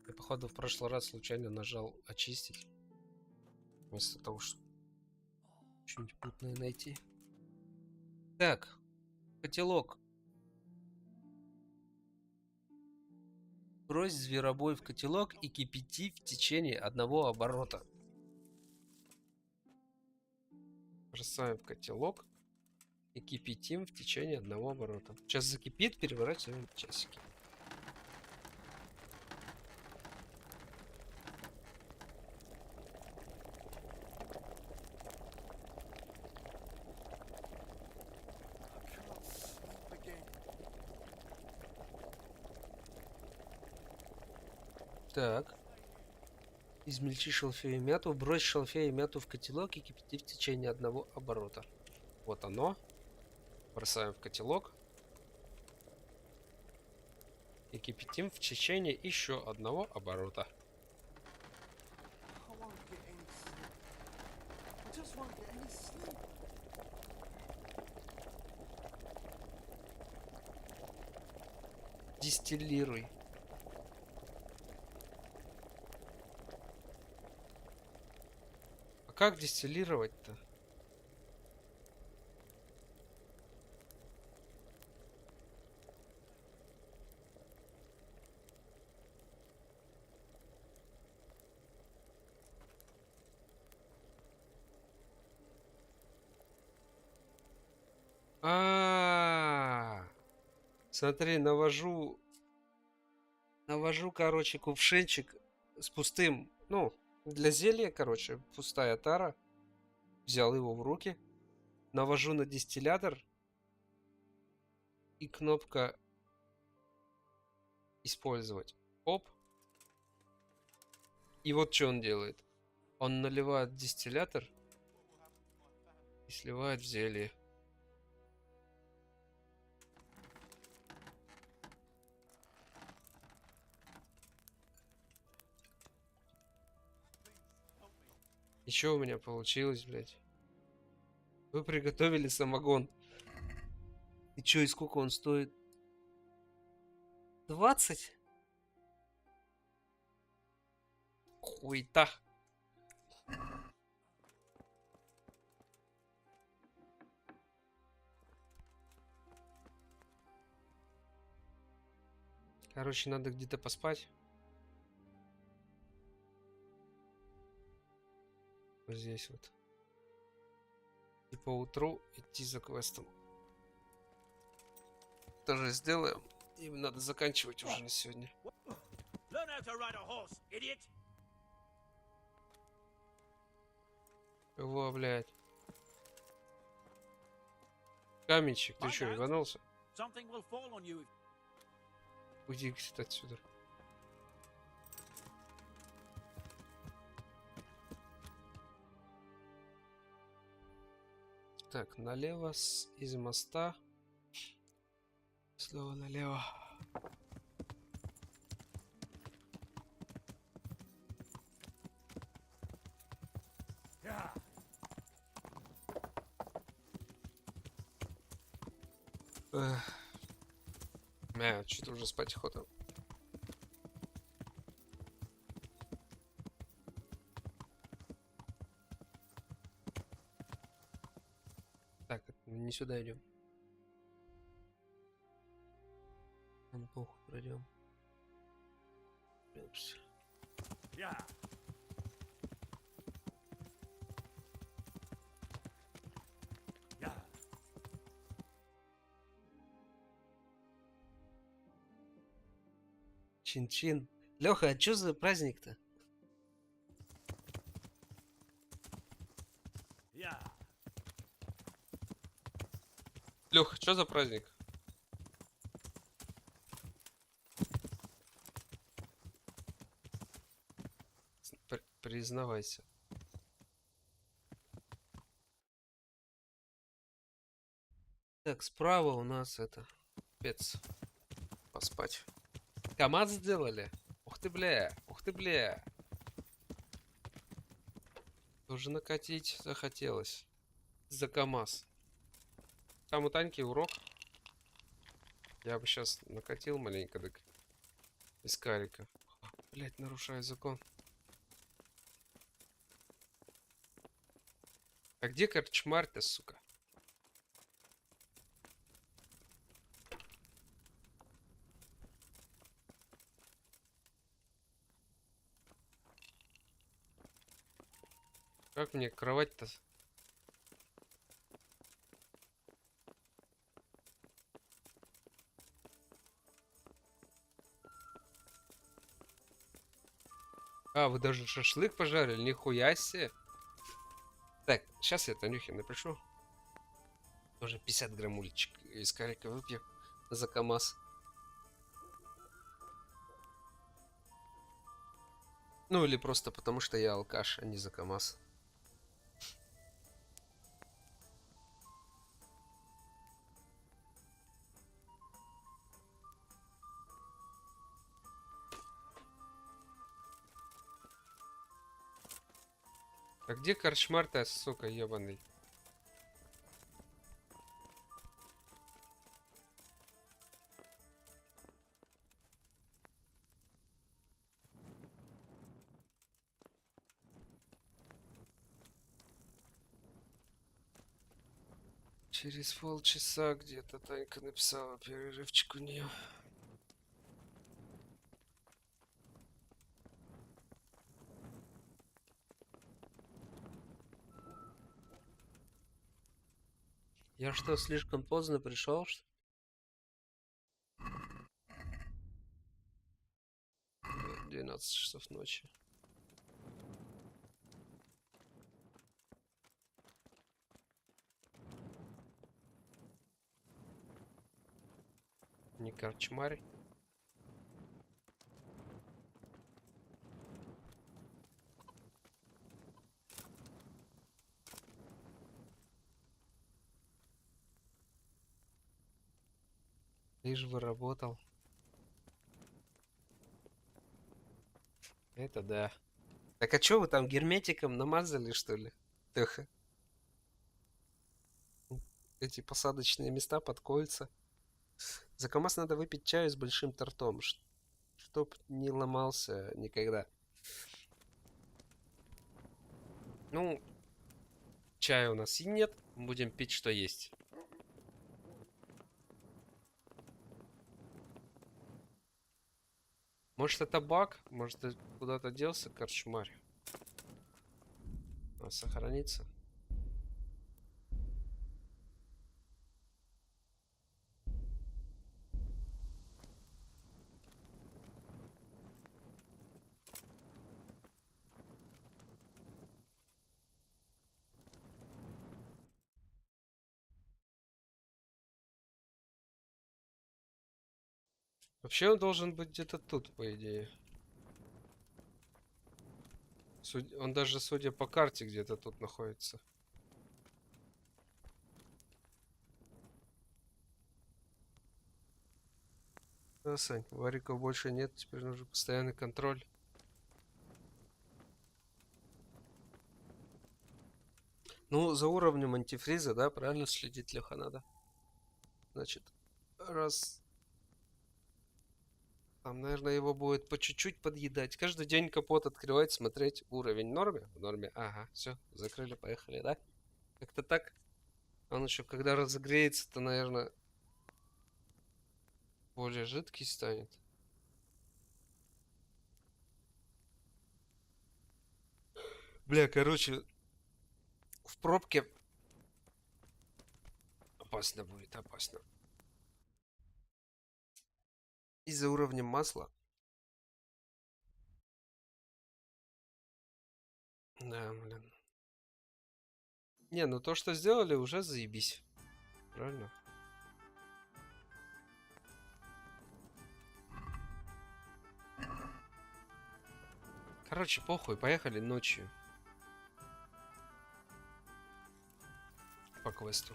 Я, походу, в прошлый раз случайно нажал очистить. Вместо того, чтобы что-нибудь путное найти. Так, котелок. Брось зверобой в котелок и кипяти в течение одного оборота. Бросаем в котелок и кипятим в течение одного оборота. Сейчас закипит, переворачиваем часики. Так. Измельчи шалфей и мяту. Брось шалфей и мяту в котелок и кипяти в течение одного оборота. Вот оно. Бросаем в котелок. И кипятим в течение еще одного оборота. Дистиллируй. А как дистиллировать-то? Смотри, навожу, короче, кувшинчик с пустым, ну, для зелья, короче, пустая тара. Взял его в руки, навожу на дистиллятор и кнопка использовать. Оп. И вот что он делает. Он наливает дистиллятор и сливает в зелье. И что у меня получилось, блядь? Вы приготовили самогон. И чё, и сколько он стоит? 20? Хуйта. Короче, надо где-то поспать. Вот здесь вот. И поутру идти за квестом. Тоже сделаем. Им надо заканчивать уже на сегодня. Во, блядь. Каменщик, ты что, ебанулся? Уйди, кстати, отсюда. Так, налево из моста. Снова налево. Что-то уже спать охота. Так, не сюда идем. На похуй пройдем. Чин-чин. Леха, а что за праздник-то? Леха, что за праздник? Признавайся. Так, справа у нас это... Пец. Поспать. КамАЗ сделали? Ух ты, бля. Ух ты, бля. Тоже накатить захотелось. За КамАЗ. Там у Таньки урок. Я бы сейчас накатил маленько, так из карика. Блять, нарушаю закон. А где корчмарь-то, сука? Как мне кровать-то? А, вы даже шашлык пожарили? Нихуя себе. Так, сейчас я Танюхе напишу. Тоже 50 грамм уличек из карика выпью за КамАЗ. Ну или просто потому, что я алкаш, а не за КамАЗ. А где корчмар-то, сука, ебаный? Через полчаса где-то Танька написала перерывчик у нее. Я что, слишком поздно пришел, что ли? 12 часов ночи. Не корчмарь. Лишь бы работал. Это да. Так а чё вы там герметиком намазали, что ли? Тихо. Эти посадочные места под кольца. За КамАЗ надо выпить чаю с большим тортом, чтоб не ломался никогда. Ну, чая у нас и нет. Будем пить, что есть. Может, это баг? Может, куда-то делся корчмарь? А, сохранится. Вообще он должен быть где-то тут, по идее. Он даже, судя по карте, где-то тут находится. Да, Сань, вариков больше нет, теперь нужен постоянный контроль. Ну, за уровнем антифриза, да, правильно следить, Леха, надо. Значит, раз... Там, наверное, его будет по чуть-чуть подъедать. Каждый день капот открывать, смотреть уровень. В норме? В норме. Ага, все, закрыли, поехали, да? Как-то так. Он еще, когда разогреется, то, наверное, более жидкий станет. Бля, короче, в пробке опасно будет, опасно. Из-за уровня масла. Да, блин. Не, ну то, что сделали, уже заебись. Правильно? Короче, похуй, поехали ночью. По квесту.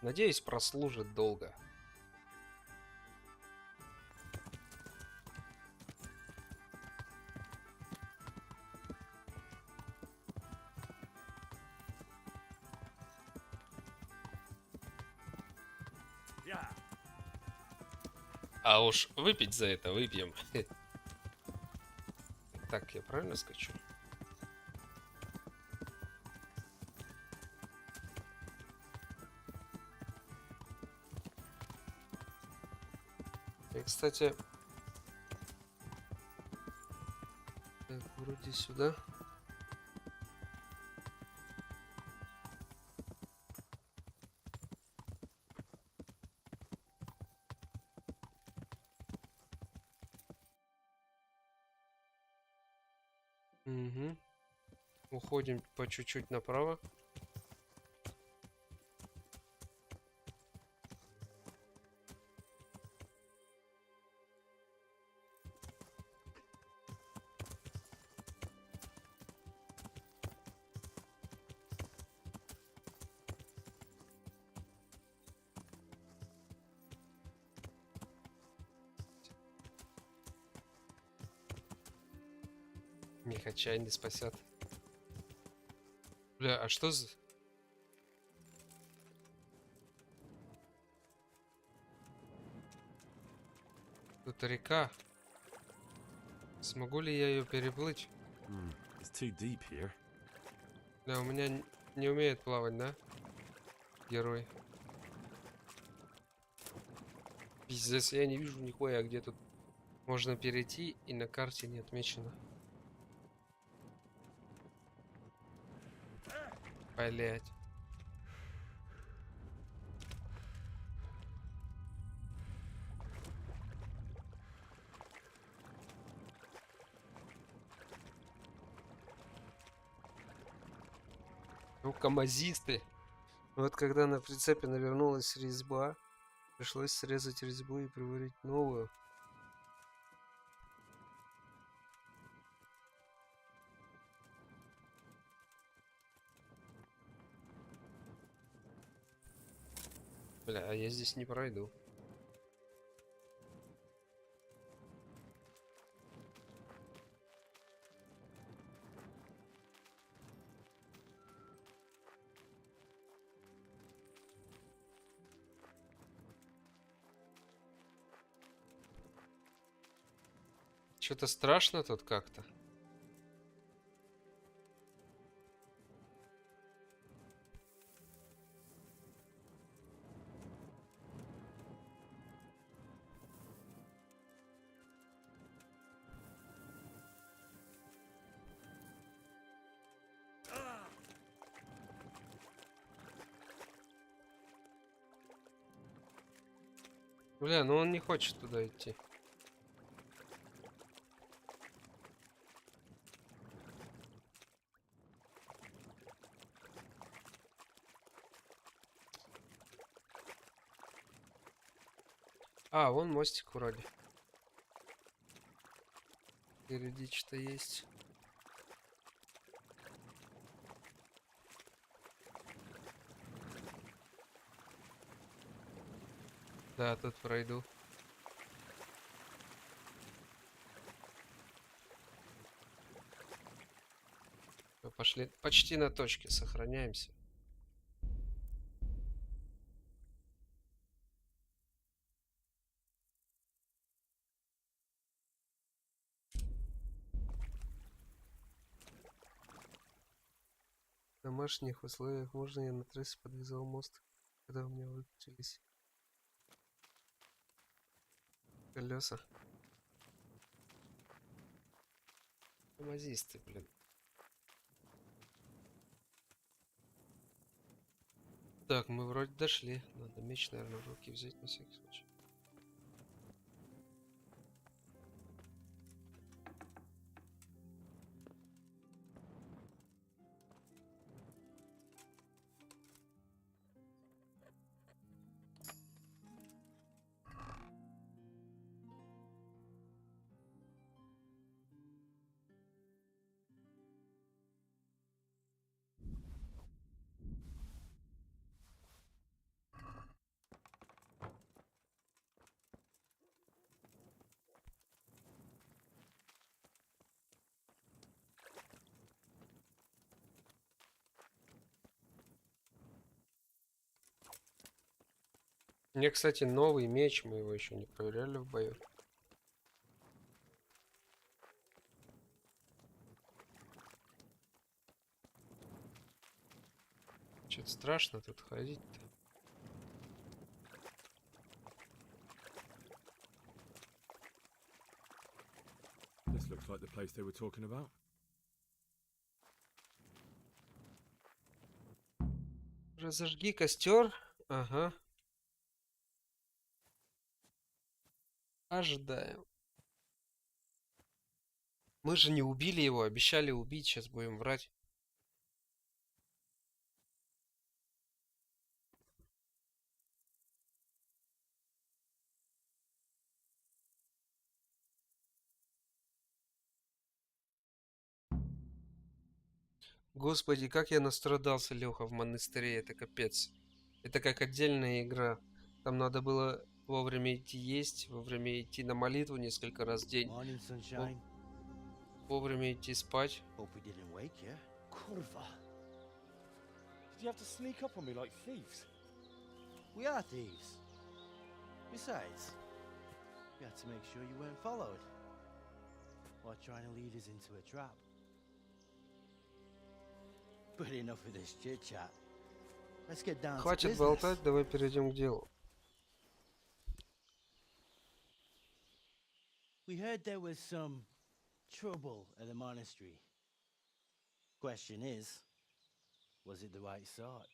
Надеюсь, прослужит долго. А уж выпить за это выпьем. Так, я правильно скачу? И, кстати... Так, вроде сюда. Угу. Уходим по чуть-чуть направо. Них отчаянный спасет. Бля, а что за... Тут река. Смогу ли я ее переплыть? It's too deep here. Да, у меня не умеет плавать, да? Герой. Пиздец, я не вижу нихуя, где тут можно перейти, и на карте не отмечено. Блять. Ну, камазисты. Вот когда на прицепе навернулась резьба, пришлось срезать резьбу и приварить новую. Бля, а я здесь не пройду. Что-то страшно тут как-то. Бля, ну он не хочет туда идти. А, вон мостик вроде. Впереди что-то есть. Да, тут пройду. Мы пошли почти на точке, сохраняемся. В домашних условиях можно я на трассе подвязал мост, когда у меня выключились колеса. Тормозисты, блин. Так, мы вроде дошли. Надо меч, наверное, в руки взять на всякий случай. Мне, кстати, новый меч, мы его еще не проверяли в бою. Что-то страшно тут ходить-то. This looks like the place they were talking about. Разожги костер. Ага. Ожидаем. Мы же не убили его, обещали убить, сейчас будем врать. Господи, как я настрадался, Леха, в монастыре, это капец. Это как отдельная игра. Там надо было вовремя идти есть, вовремя идти на молитву несколько раз в день. Вовремя идти спать. Kurva. Did you have to sneak up on me like thieves? We are thieves. Besides, we had to make sure you weren't followed. Or trying to lead us into a trap. But enough of this chit-chat. Let's get down to Хватит business. болтать, давай перейдем к делу. We heard there was some trouble at the monastery. Question is, was it the right sort?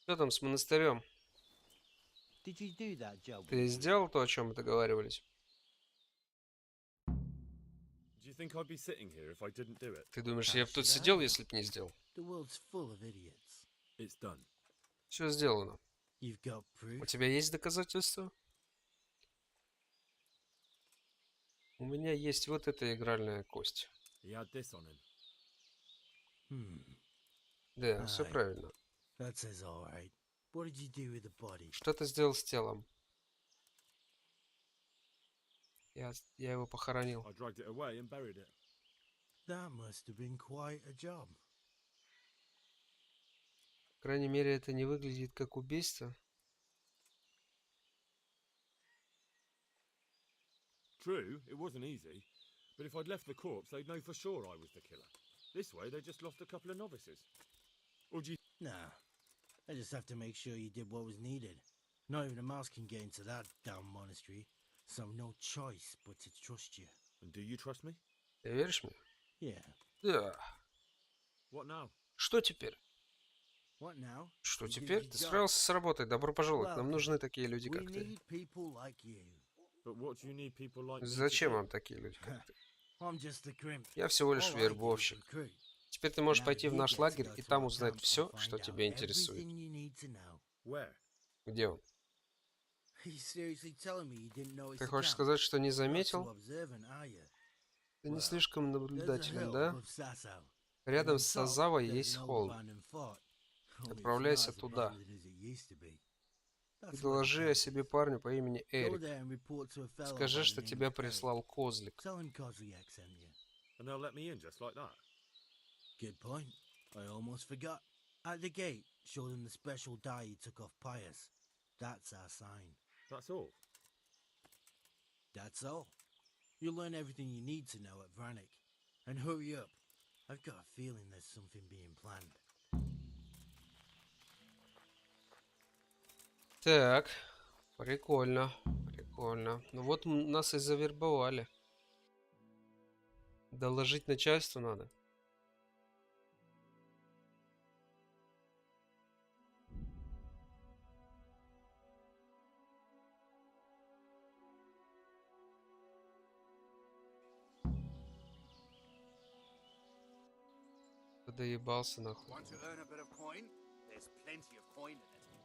Что там с монастырем? Did you do that job? Ты сделал то, о чем мы договаривались? Do you think I'd be sitting here if I didn't do it? Ты думаешь, я бы тут сидел, если бы не сделал? The world's full of idiots. It's done. Все сделано. You've got У proof? тебя есть доказательства? У меня есть вот эта игральная кость. He had this on him. Да, все Aye. правильно. That says all right. What did you do with the body? Что ты сделал с телом? Я его похоронил. I dragged it away and buried it. That must have been quite a job. По крайней мере, это не выглядит как убийство. True, it wasn't easy. But if I'd left the corpse, they'd know for sure I was the killer. This way, they just lost a couple of novices. Or do you... Nah. I just have to make sure you did what was needed. Not even a mouse can get into that damn monastery. So no choice but to trust you. And do you trust me? Ты веришь мне? Yeah. Да. What now? Что теперь? What now? Что You did теперь? your Ты job. справился с работой. Добро пожаловать. Нам Welcome. нужны такие люди, We как ты. need people like you. But what do you need people like me to Зачем do? вам такие люди, как ты? I'm just a crimp. Я всего лишь All I do is вербовщик. recruit. Теперь ты можешь Now пойти в you наш get to лагерь go и to там our узнать camp все, and что find тебя out интересует. everything you need to know. Where? Где он? Are you seriously telling me you didn't notice Ты the хочешь camp? сказать, что не Not too заметил? observant, are you? Ты не Well, слишком There's a наблюдателен, hill да? above Sasso. Рядом On с top, Сазавой there's есть an old холм. abandoned fort. Only it's Отправляйся not as туда. abandoned as it used to be. И That's what доложи о counts. себе парню по имени Go Эрик. there and report to a fellow Скажи, by the что name тебя of Eric. прислал Козлик. Tell him Kozliak sent you. And they'll let me in just like that? Good point. I almost forgot. At the gate, show them the special die you took off Pius. That's our sign. That's all? That's all. You'll learn everything you need to know at Vranik. And hurry up. I've got a feeling there's something being planned. Так, прикольно, прикольно. Ну вот нас и завербовали. Доложить начальству надо. Доебался нахуй. Want to earn a bit of coin? There's plenty of coin in it.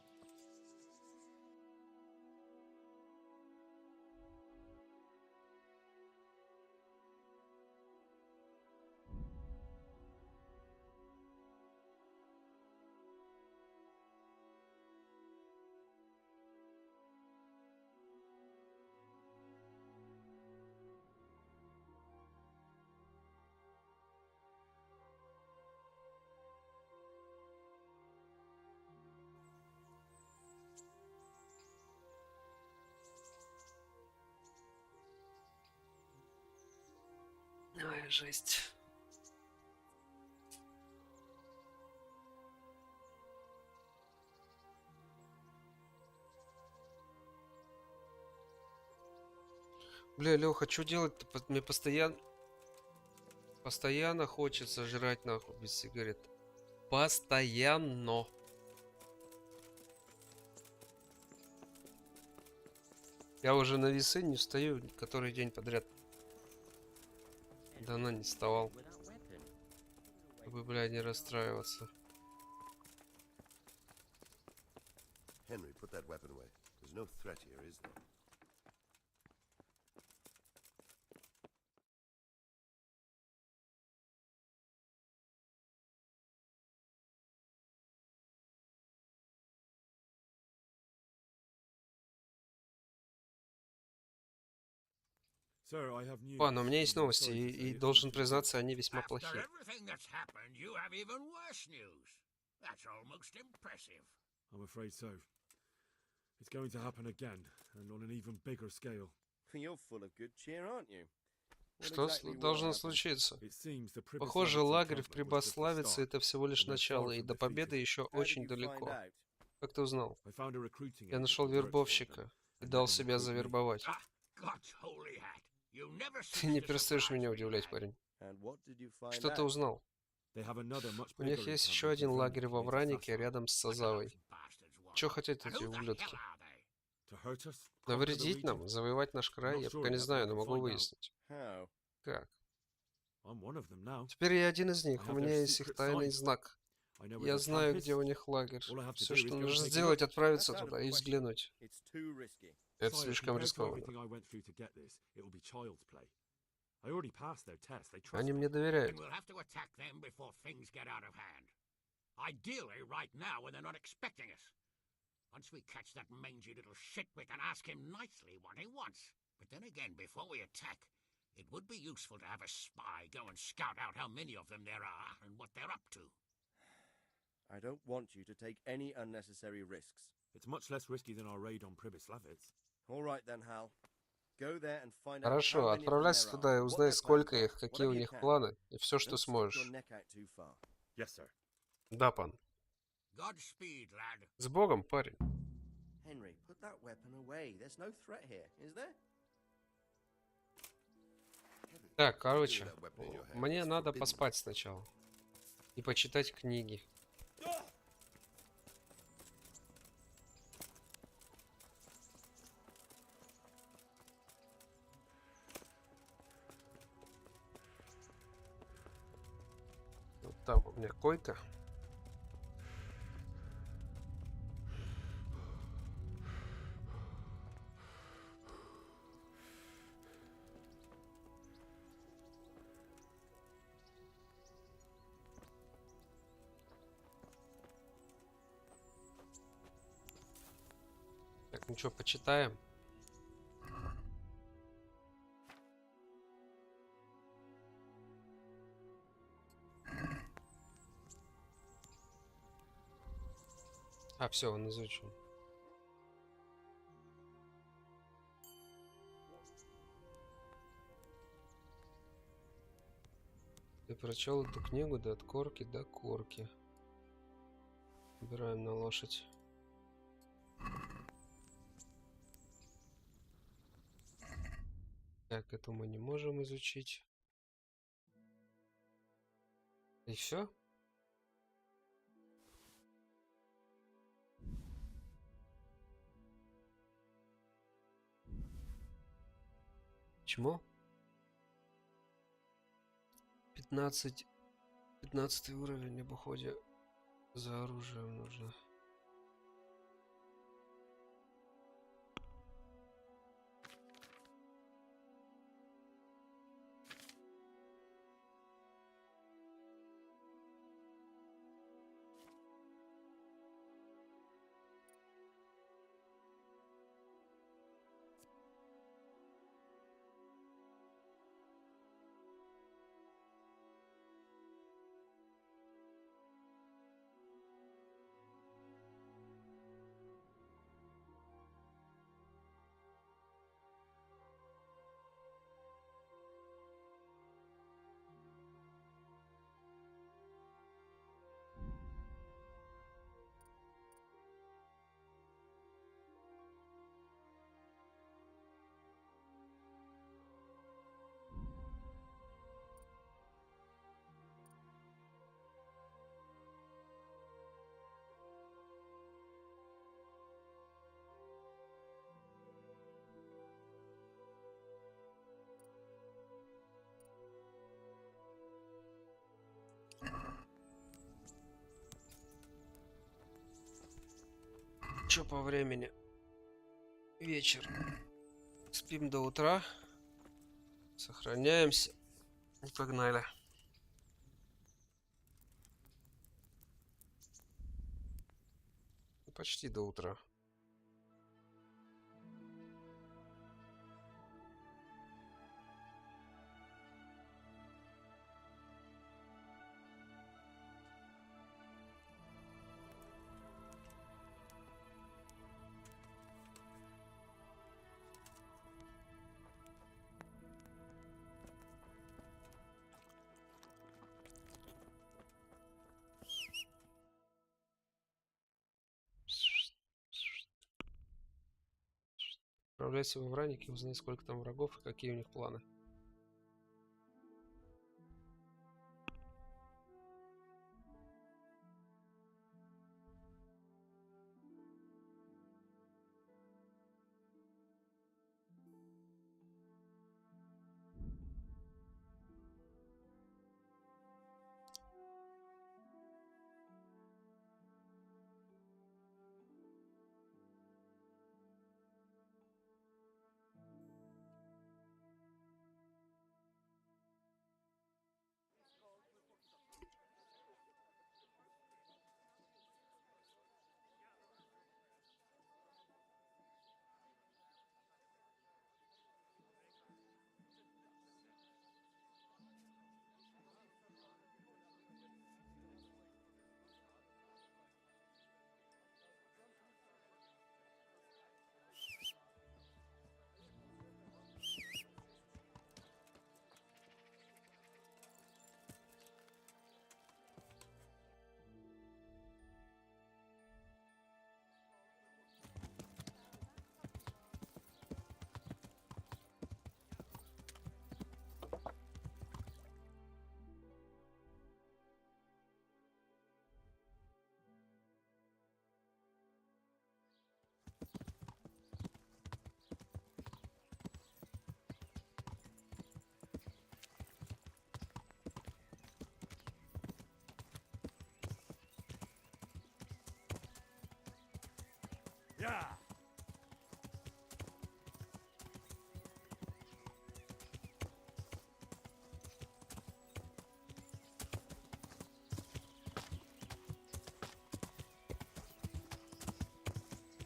Ай, жесть. Бля, Леха, что делать-то? Мне постоянно хочется жрать нахуй без сигарет. Постоянно. Я уже на весы не встаю, который день подряд. Давно не вставал. Чтобы, бля, не расстраиваться. Henry, put that weapon away. There's no threat here, is there? Sir, I have news. О, но у меня есть I'm новости, sorry to say и it, должен but you признаться, они весьма плохие. Everything that's happened, you have even worse news. That's almost impressive. I'm afraid so. It's going to happen again, and on an even bigger scale. You're full of good cheer, aren't you? Что должно случиться? Похоже, лагерь в Прибославице — это всего лишь начало, и до победы еще очень далеко. Как ты узнал? Я нашел вербовщика и дал себя завербовать. Ты не перестаешь меня удивлять, парень. Что ты узнал? У них есть еще один лагерь во Вранике рядом с Сазавой. Чего хотят эти ублюдки? Навредить нам? Завоевать наш край? Я пока не знаю, но могу выяснить. Как? Теперь я один из них. У меня есть их тайный знак. Я знаю, где у них лагерь. Все, что нужно сделать, отправиться туда и взглянуть. Это слишком рискованно. Они мне доверяют. Once we catch that mangy little shit, we can ask him nicely what he wants. But then again, before we attack, it would be useful to have a spy go and scout out how many of them there are and what they're up to. I don't want you to take any unnecessary risks. It's much less risky than our raid on Pribyslavitz. All right then, Hal. Go there and find out Хорошо, how many of them отправляйся there туда are, и what узнай, their сколько plans are, их, какие у whatever you них can. планы, и все, что Don't stick сможешь. your neck out too far. Yes, sir. Да, пан. Godspeed, lad. С Богом, парень. Henry, put that weapon away. There's no threat here, is there? Так, короче, мне надо поспать сначала. И почитать книги. Вот там у меня койка. Так, ну что, почитаем. А, все, он изучен. Ты прочел эту книгу от корки до корки. Убираем на лошадь. Так, это мы не можем изучить. И все? Чмо? 15 уровень об уходе за оружием нужно. Чё по времени? Вечер. Спим до утра. Сохраняемся. И погнали. Почти до утра. Отправляйся во враник и узнай, сколько там врагов и какие у них планы. Yeah.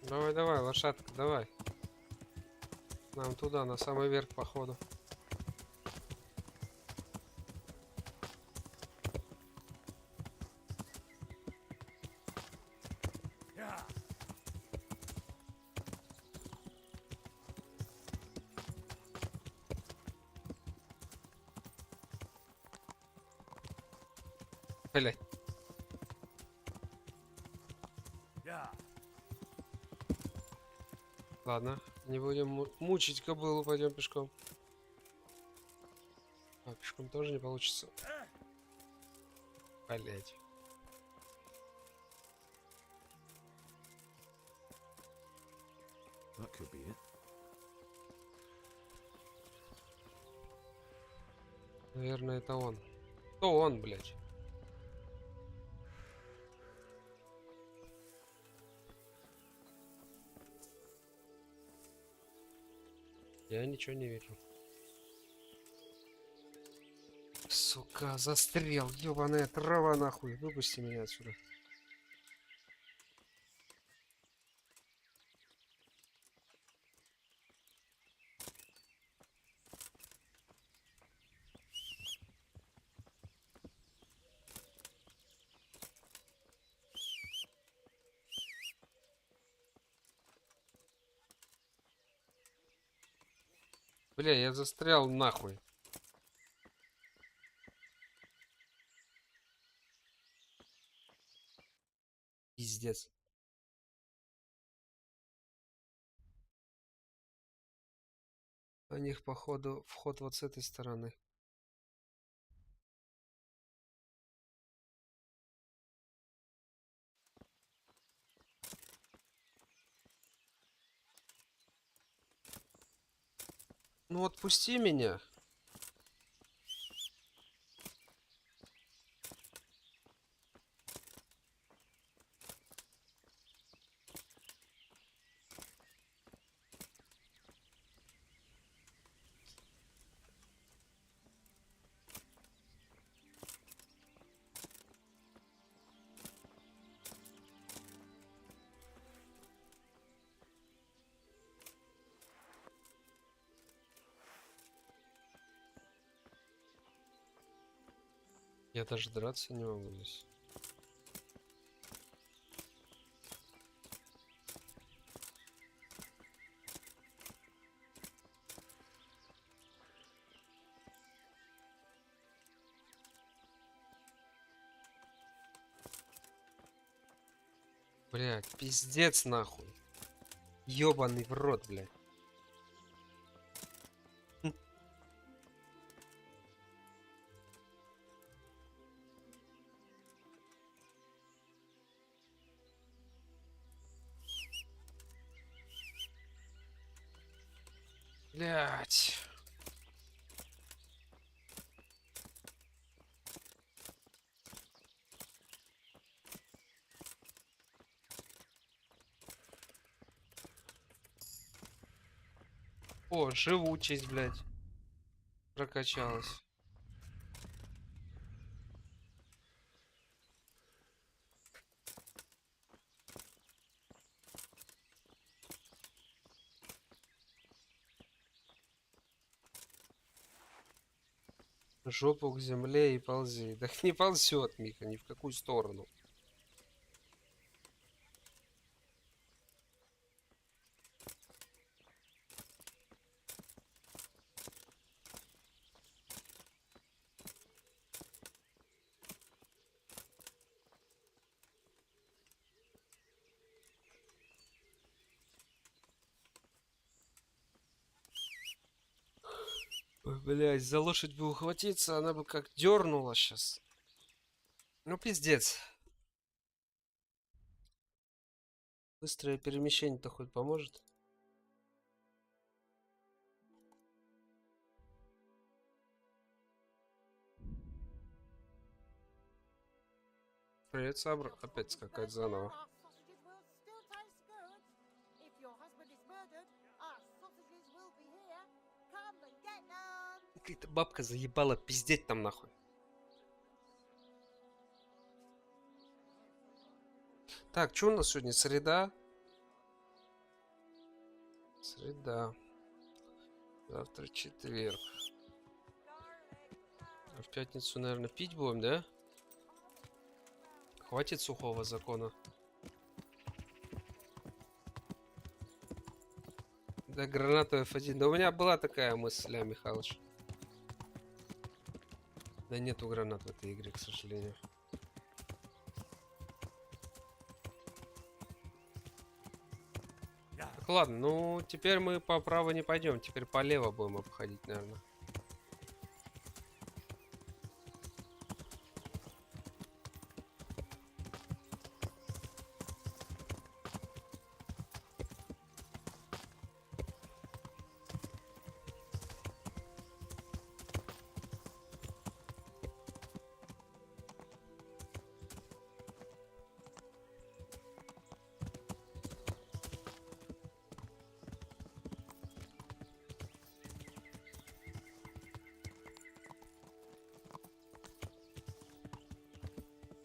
Давай, давай, лошадка, давай. Нам туда, на самый верх, походу. Yeah. Блять. Yeah. Ладно, не будем мучить кобылу, пойдем пешком. А, пешком тоже не получится. Блять. That could be it. Наверное, это он. Кто он, блять? Я ничего не вижу. Сука, застрял, ёбаная трава нахуй. Выпусти меня отсюда. Бля, я застрял нахуй. Пиздец. У них, походу, вход вот с этой стороны. Ну отпусти меня. Я даже драться не могу здесь. Блядь, пиздец нахуй. Ёбаный в рот, блядь. Блядь. О, живучесть, блядь. Прокачалась. Жопу к земле и ползи. Да не ползет, Миха, ни в какую сторону. Ой, блядь, за лошадь бы ухватиться, она бы как дернула сейчас. Ну, пиздец. Быстрое перемещение-то хоть поможет? Привет, Сабр. Опять скакать заново. Какая-то бабка заебала пиздеть там нахуй. Так, что у нас сегодня? Среда? Среда. Завтра четверг. А в пятницу, наверное, пить будем, да? Хватит сухого закона. Да, гранату F1. Да у меня была такая мысль, Михалыч. Да нету гранат в этой игре, к сожалению. Так, ладно, ну теперь мы по праву не пойдем. Теперь полево будем обходить, наверное.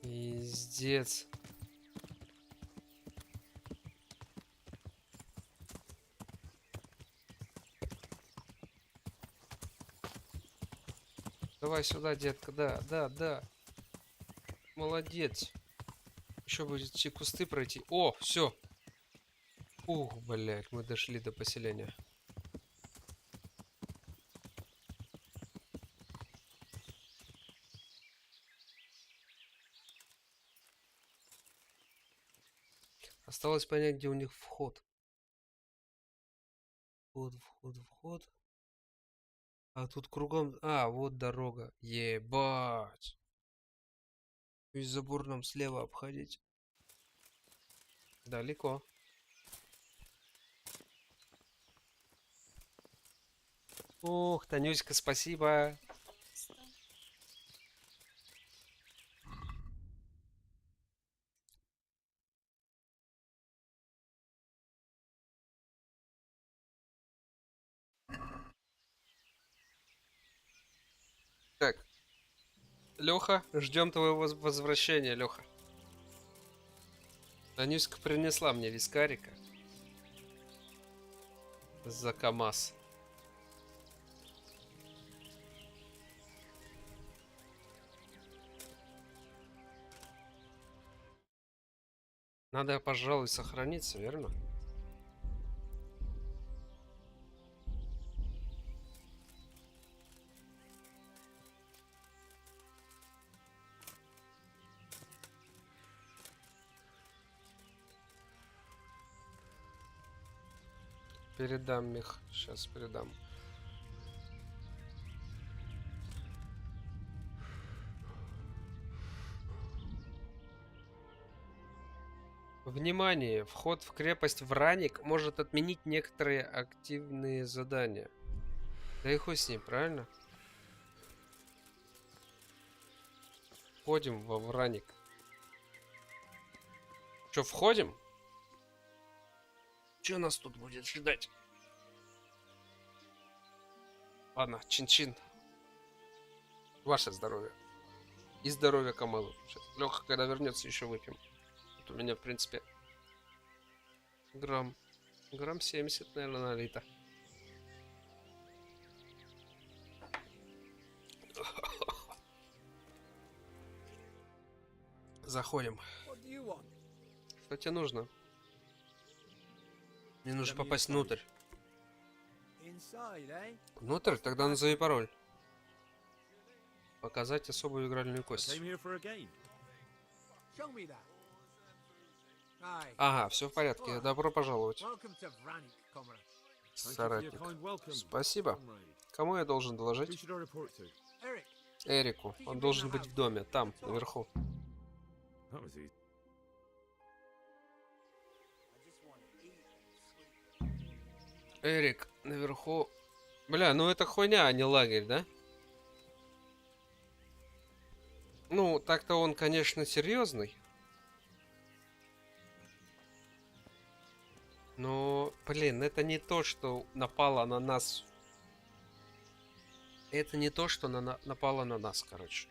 Пиздец. Давай сюда, детка, да. Молодец. Еще будет эти кусты пройти. О, все. Ух, блядь, мы дошли до поселения. Осталось понять, где у них вход. Вход. А тут кругом... А, вот дорога. Ебать. И забор нам слева обходить. Далеко. Ох, Танюська, спасибо. Так. Леха, ждем твоего возвращения, Леха. Танюська принесла мне вискарика. За КамАЗ. Надо, пожалуй, сохраниться, верно? Передам их. Сейчас передам. Внимание! Вход в крепость Враник может отменить некоторые активные задания. Да и хуй с ним, правильно? Входим во Враник. Че, входим? Че нас тут будет ждать? Ладно, чин-чин. Ваше здоровье. И здоровье Камалу. Сейчас Леха, когда вернется, еще выпьем. Вот у меня, в принципе, грамм 70, наверное, налито. Заходим. Что тебе нужно? Мне нужно попасть внутрь. Внутрь? Тогда назови пароль. Показать особую игральную кость. Ага, все в порядке. Добро пожаловать. Соратник. Спасибо. Кому я должен доложить? Эрику. Он должен быть в доме, там, наверху. Эрик, наверху. Бля, ну это хуйня, а не лагерь, да? Ну, так-то он, конечно, серьезный. Но, блин, это не то, что напало на нас. Это не то, что напало на нас, короче.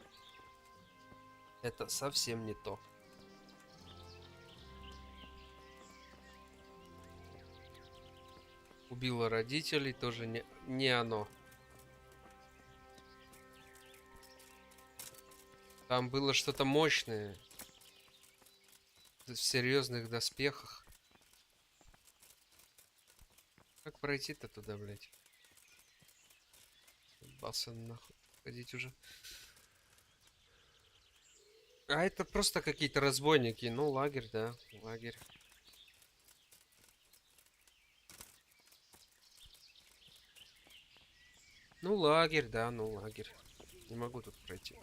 Это совсем не то. Убила родителей, тоже не оно. Там было что-то мощное. В серьезных доспехах. Как пройти-то туда, блядь? Бался нахуй. Ходить уже. А это просто какие-то разбойники. Ну, лагерь, да. Лагерь. Ну, лагерь, да, ну, лагерь. Не могу тут пройти.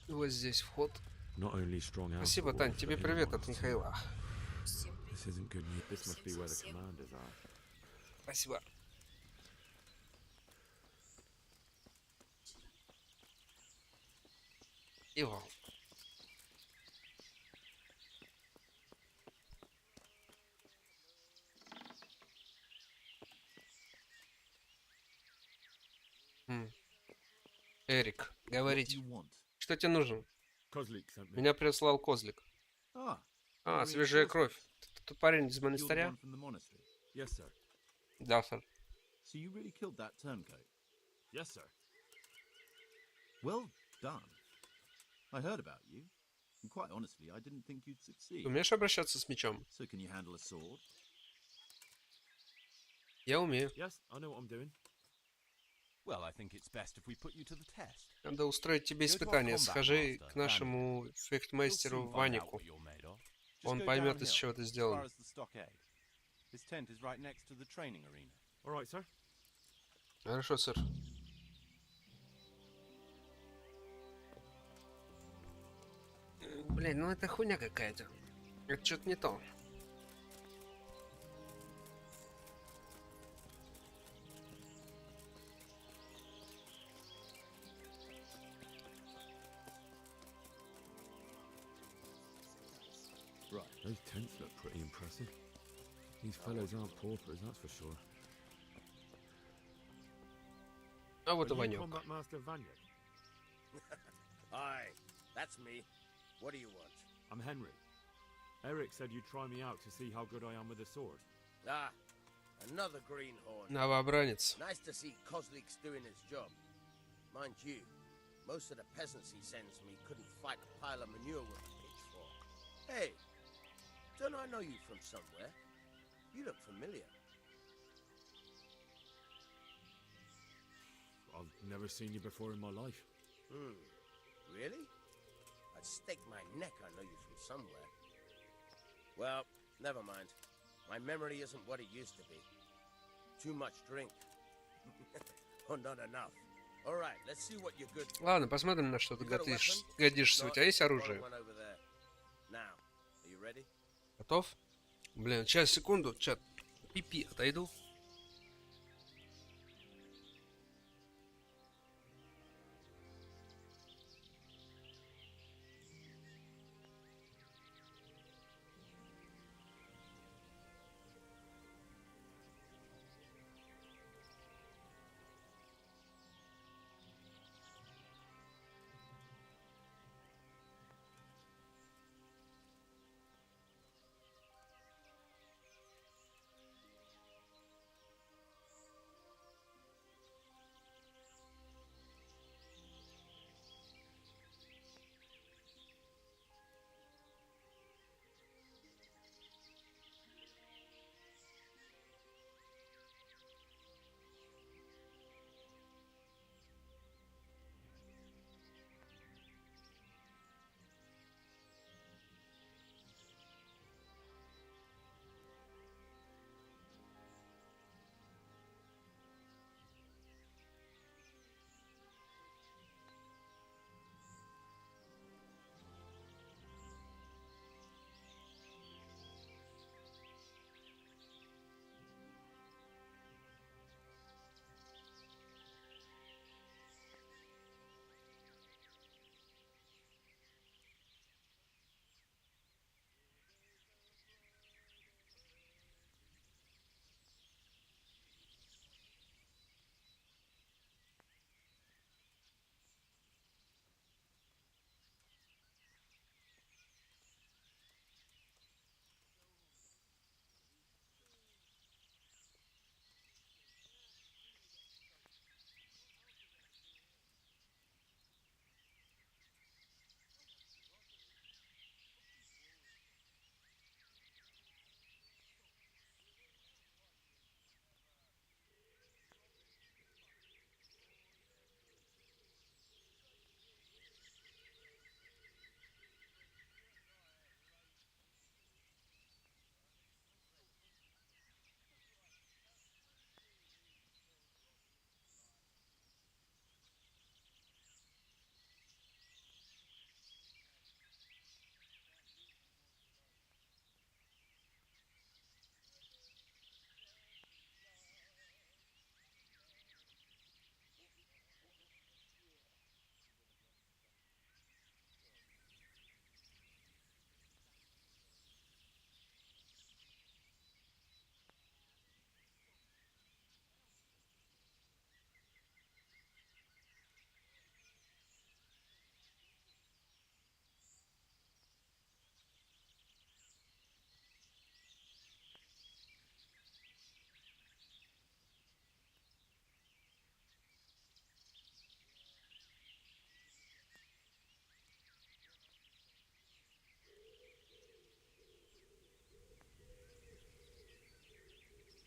Вот здесь вход. Спасибо, Тань. Тебе привет от Михаила. Спасибо. Иван. Эрик, говорите. Что тебе нужно? Меня прислал Козлик. А, свежая кровь. Ты парень из монастыря? Да, сэр. So you really killed that turncoat? Yes, sir. Well done. I heard about you, and quite honestly, I didn't think you'd succeed. Умеешь обращаться с мечом? So can you handle a sword? Я умею. Yes, I know what I'm doing. Well, I think it's best if we put you to the test. Надо устроить тебе испытание. Схожи к нашему фехтмейстеру Ванику. Он поймет, из чего ты сделан. His tent is right next to the training arena. All right, sir. Хорошо, сэр. Блин, ну это хуйня какая-то. Это что-то не то. Right, those tents look pretty impressive. These fellows aren't paupers, that's for sure. А вот и Are you Ванек. Combat Master Vanya? Hi, that's me. What do you want? I'm Henry. Eric said you'd try me out to see how good I am with a sword. Ah, another greenhorn. Новобранец. Nice to see Kozlik's doing his job. Mind you, most of the peasants he sends me couldn't fight a pile of manure with a pitchfork. Hey, don't I know you from somewhere? You look familiar. I've never seen you before in my life. Really? I'd stake my neck I know you from somewhere. Well, never mind. My memory isn't what it used to be. Too much drink. Or not enough. All right, let's see what you're good for. Ладно, посмотрим, на что ты годишься. У тебя есть оружие? Now, are you ready? Готов? Блин, сейчас, секунду, чат. Пипи, отойду.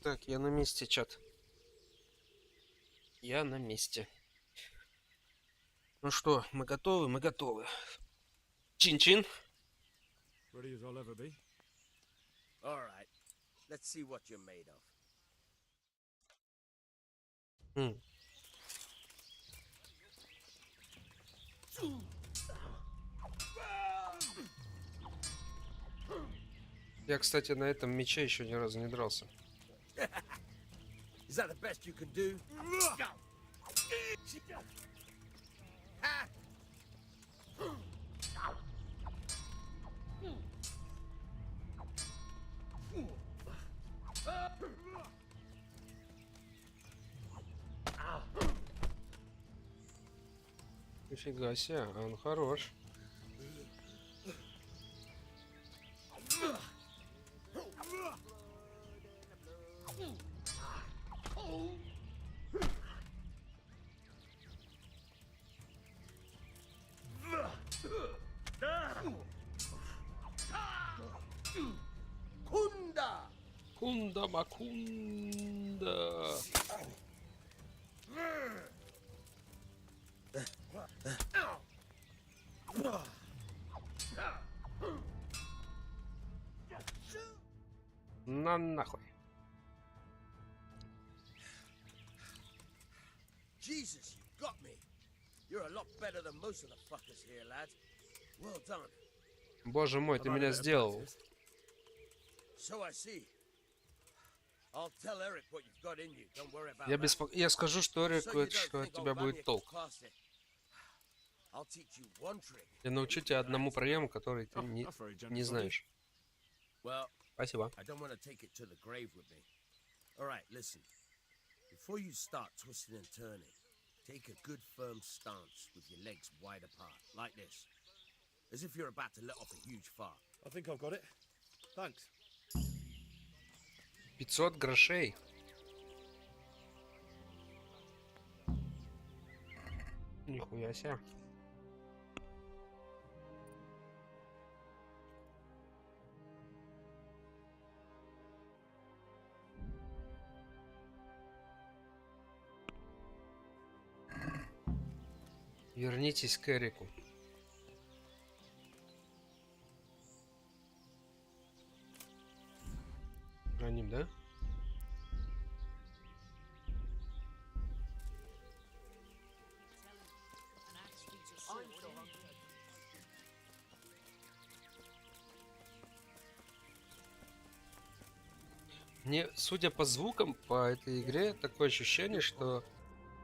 Так, я на месте, чат. Я на месте. Ну что, мы готовы? Мы готовы. Чин-чин. Ready as I'll ever be. All right, let's see what you're made of. Я, кстати, на этом мече еще ни разу не дрался. Is that the best you can do? Нифига себе, он хорош. Кунда Макунда. На нахуй. Jesus, you got me. You're a lot better than most of the fuckers here, lad. Well done. Боже мой, ты меня сделал. So I see. I'll tell Eric what you've got in you. Don't worry about that. Я скажу, что Эрику, что от тебя будет толк. I'll teach you one trick. Я научу тебя одному приему, который ты не знаешь. Спасибо. I don't want to take it to the grave with me. All right, listen. Before you start twisting and turning, take a good firm stance with your legs wide apart, like this. As if you're about to let off a huge fart. I think I've got it. Thanks. 500 грошей. Нихуя себе. Вернитесь к Эрику. Про ним, да? Мне, судя по звукам, по этой игре, такое ощущение, что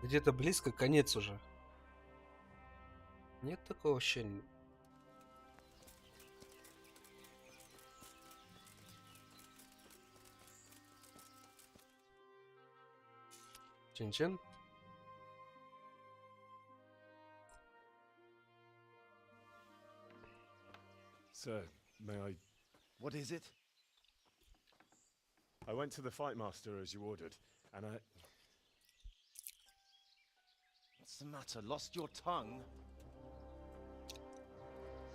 где-то близко конец уже. Нет такого ощущения? Чин-чин. Sir, may I... What is it? I went to the fight master as you ordered, and I... What's the matter? Lost your tongue?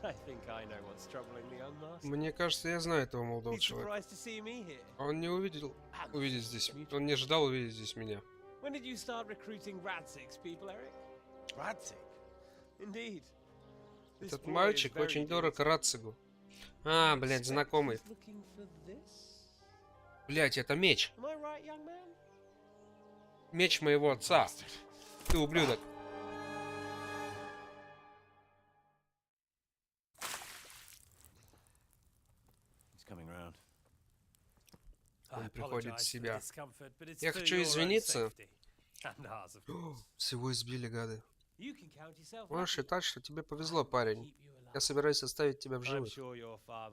I think I know what's troubling the unmasked. Мне кажется, я знаю этого молодого He's человека. surprised to see me here. Он не увидеть здесь. Он не ожидал увидеть здесь меня. When did you start recruiting Radzig's people, Eric? Radzig? Indeed. This Этот boy мальчик is very очень good. дорог Рацигу. А, блядь, знакомый. He's looking for this? Блядь, это меч. Am I right, young man? Меч моего отца. Ты ублюдок. Он приходит в себя. Я хочу извиниться. Всего избили, гады. Можешь считать, что тебе повезло, парень. Я собираюсь оставить тебя в живых.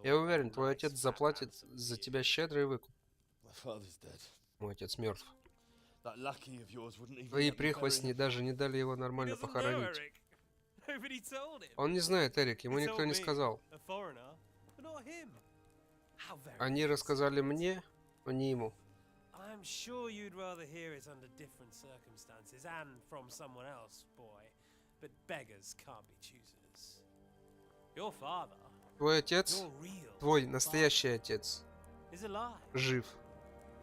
Я уверен, твой отец заплатит за тебя щедрый выкуп. Мой отец мертв. Твои прихвостни даже не дали его нормально похоронить. Он не знает, Эрик, ему никто не сказал. Они рассказали мне, но не ему. I'm sure you'd rather hear it under different circumstances and from someone else, boy. But beggars can't be choosers. Your father, Твой отец, твой настоящий отец, is alive. жив.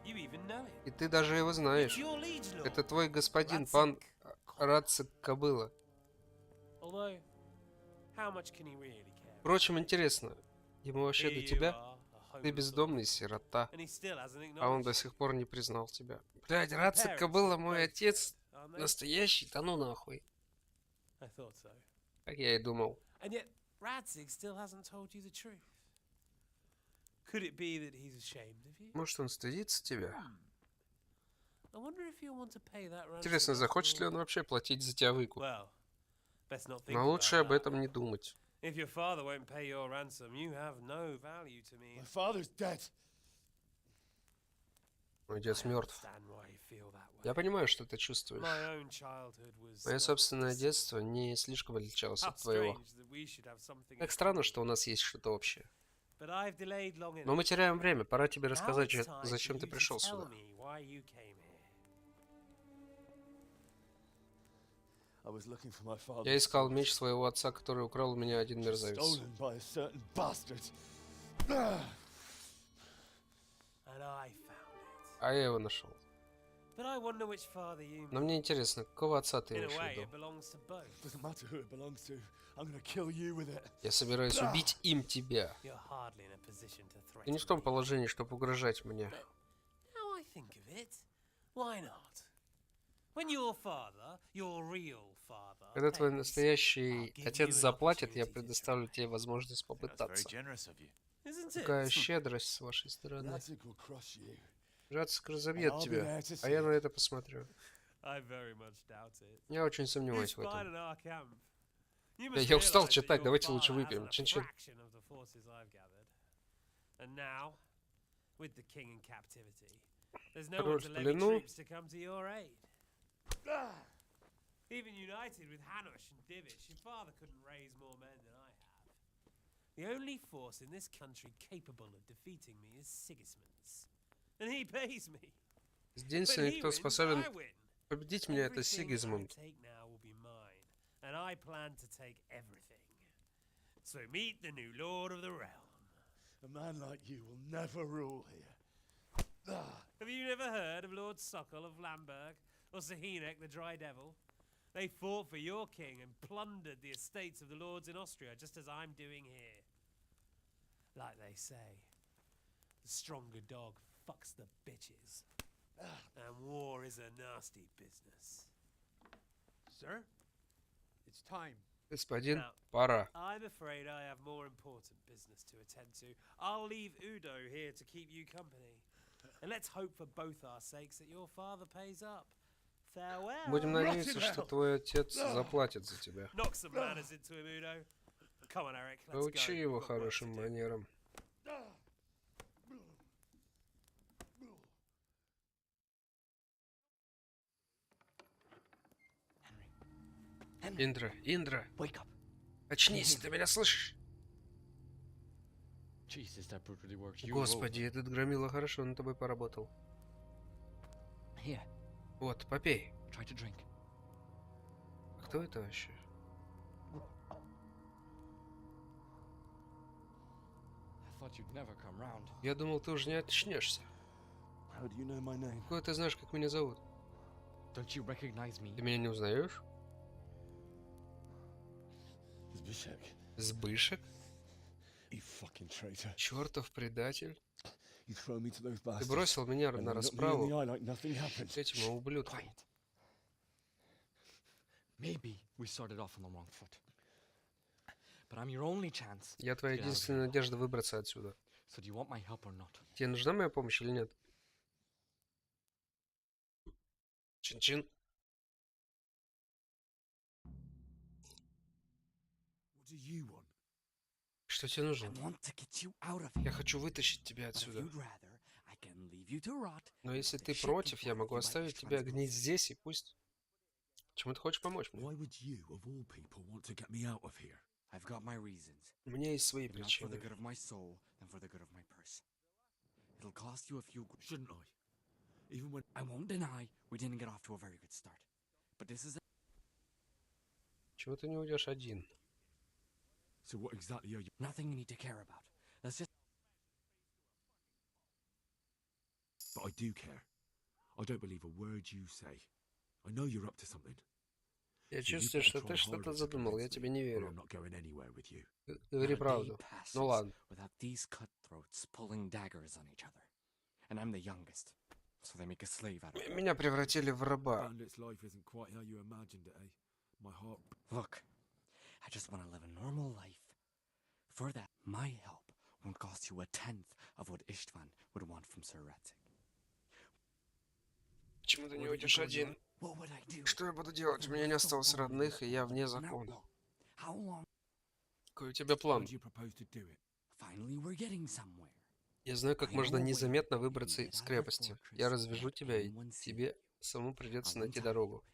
You even know it. И ты даже его знаешь. Это твой господин, пан Рацик Кобыла. Although, how much can he really care? Впрочем, интересно, ему вообще до тебя? Ты бездомный сирота, а он до сих пор не признал тебя. Блядь, Рацик Кобыла мой отец настоящий, да ну нахуй. Как я и думал. Может, он стыдится тебя? Интересно, захочет ли он вообще платить за тебя выкуп? Но лучше об этом не думать. If your father won't pay your ransom, you have no value to me. My father's dead. Мой отец мертв. Я понимаю, что ты чувствуешь. Мое собственное детство не слишком отличалось от твоего. Как странно, что у нас есть что-то общее. Но мы теряем время. Пора тебе рассказать, зачем ты пришел сюда. Я искал меч своего отца, который украл у меня один мерзавец. А я его нашел. But I wonder which father you Но мне интересно, какого отца ты In a имеешь в way, виду? it belongs to both. Doesn't matter who it belongs to. I'm gonna kill you with it. Я собираюсь убить им тебя. You're hardly in a position to Ты не в том положении, чтобы угрожать мне. Now I think of it, why not? When your father, your real father, Когда твой pays, настоящий I'll give отец you an заплатит, я opportunity to предоставлю тебе возможность That's very попытаться. generous of you. Isn't it? Какая щедрость с вашей стороны. Radzik will crush you. Жацик разобьет I'll be тебя, there to а я see. на это посмотрю. I very much doubt it. Я очень You сомневаюсь в spied этом. in our camp. You Да must я устал realize that читать, your давайте лучше father выпьем. hasn't a Чин-чин. fraction of the forces I've gathered. And now, with the king in captivity, there's no one Король to в levy плену. troops to come to your aid. Even united with Hanush and Divish, your father couldn't raise more men than I have. The only force in this country capable of defeating me is Sigismund's. And he pays me. But Единственный, he кто wins, способен I win. победить меня, это Everything I Сигизмунд. take now will be mine, and I plan to take everything. So meet the new lord of the realm. A man like you will never rule here. Have you never heard of Lord Sokol of Lamberg or Sahinek the Dry Devil? They fought for your king and plundered the estates of the lords in Austria, just as I'm doing here. Like they say, the stronger dog fucks the bitches. And war is a nasty business. Sir, it's time. Господин, Now, пора. I'm afraid I have more important business to attend to. I'll leave Udo here to keep you company. And let's hope for both our sakes that your father pays up. Farewell. Будем надеяться, что твой отец заплатит за тебя. Knock some manners into him, Udo. Come on, Eric, let's Поучи go. его We've got work to хорошим do. манерам. Индра, Индра, Wake up. очнись, ты меня слышишь? Jesus, that brute really works. You Господи, этот громила хорошо над тобой поработал. Here, Вот, попей. try to drink. Кто это вообще? I thought you'd never come round. Я думал, ты уже не очнешься. How do you know my name? Откуда ты знаешь, как меня зовут? Don't you recognize me? Ты меня не узнаешь? Zbyszek. Сбышек? You fucking traitor. Чертов предатель? You throw me to those Ты bastards. бросил меня and на you look me in расправу the eye like nothing happened. к этим ублюдкам. Quiet. Maybe we started off on the wrong foot. But I'm your only chance. Я твоя to get out of единственная here. надежда выбраться отсюда. So do you want my help or not? Тебе нужна моя помощь или нет? Чин-чин. What do you want? Что тебе нужно? I want to get you out of here. Я хочу вытащить тебя But if отсюда. you'd rather, I can leave you to rot. Но если the ты shit против, people я with могу you by оставить each тебя one's гнить goals. здесь и пусть. Почему ты хочешь помочь мне? Why would you, of all people, want to get me out of here? I've got my reasons. У меня есть свои If not for the причины. good of my soul, then for the good of my purse. It'll cost you a few. Shouldn't I? Even when I won't deny we didn't get off to a very good start. But this is Чего ты не уйдешь один? So what exactly are you? nothing you need to care about. Let's just. But I do care. I don't believe a word you say. I know you're up to something. Я So you чувствую, better что try ты что-то harder to задумал. Я convince тебе me, не or верю. I'm not going anywhere with you. Говори Not a day правду. passes Ну ладно. without these cutthroats pulling daggers on each other. And I'm the youngest, so they make a slave out of me. Меня превратили в раба. Bandit's life isn't quite how you imagined it, eh? My heart. Look, I just want to live a normal life. For that, my help won't cost you a tenth of what Istvan would want from Sir Radzik. Почему ты не уйдешь один? What would I do? Что я буду делать? У меня не осталось родных, и я вне закона. How long? Какой у тебя план? How do you propose to do it? Finally, we're getting somewhere. Я знаю, как можно незаметно выбраться из крепости. Я развяжу тебя, и тебе самому придется найти дорогу.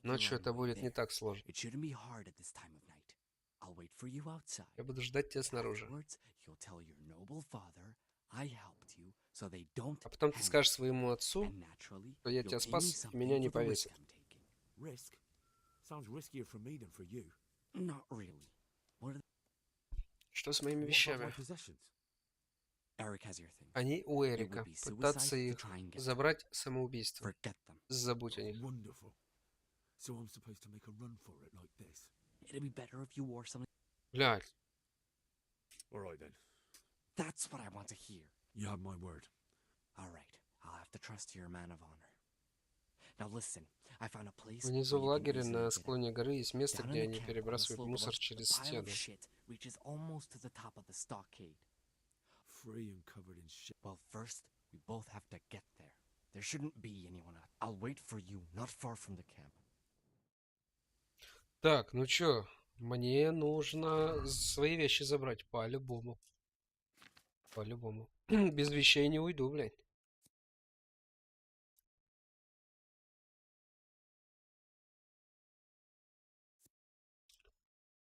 Ночью это будет не так сложно. It shouldn't be hard at this time of night. I'll wait for you outside. Я буду ждать тебя снаружи. Afterwards, you'll tell your noble father I helped you, so they don't А потом ты hang скажешь you. своему отцу, And naturally, что я you'll тебя pay me спас, и something меня не for the risk повесят. I'm taking. Risk? Sounds riskier for me than for you. Not really. What are Что с моими What about my вещами? possessions? Они у Эрика. Пытаться их забрать самоубийство. Забудь о них. So I'm supposed to make a run for it like this. It'd be better if you wore something. Блядь. All right then. That's what I want to hear. You have my word. All right. I'll have to trust you're a man of honor. Now listen, I found a place. Внизу в лагере на склоне горы есть место, где они перебрасывают мусор через стену. Reaches almost to the top of the stockade. Free and covered in shit. Well, first, we both have to get there. There shouldn't be anyone else. I'll wait for you not far from the camp. Так, ну чё, мне нужно свои вещи забрать, по-любому. По-любому. Без вещей не уйду, блядь.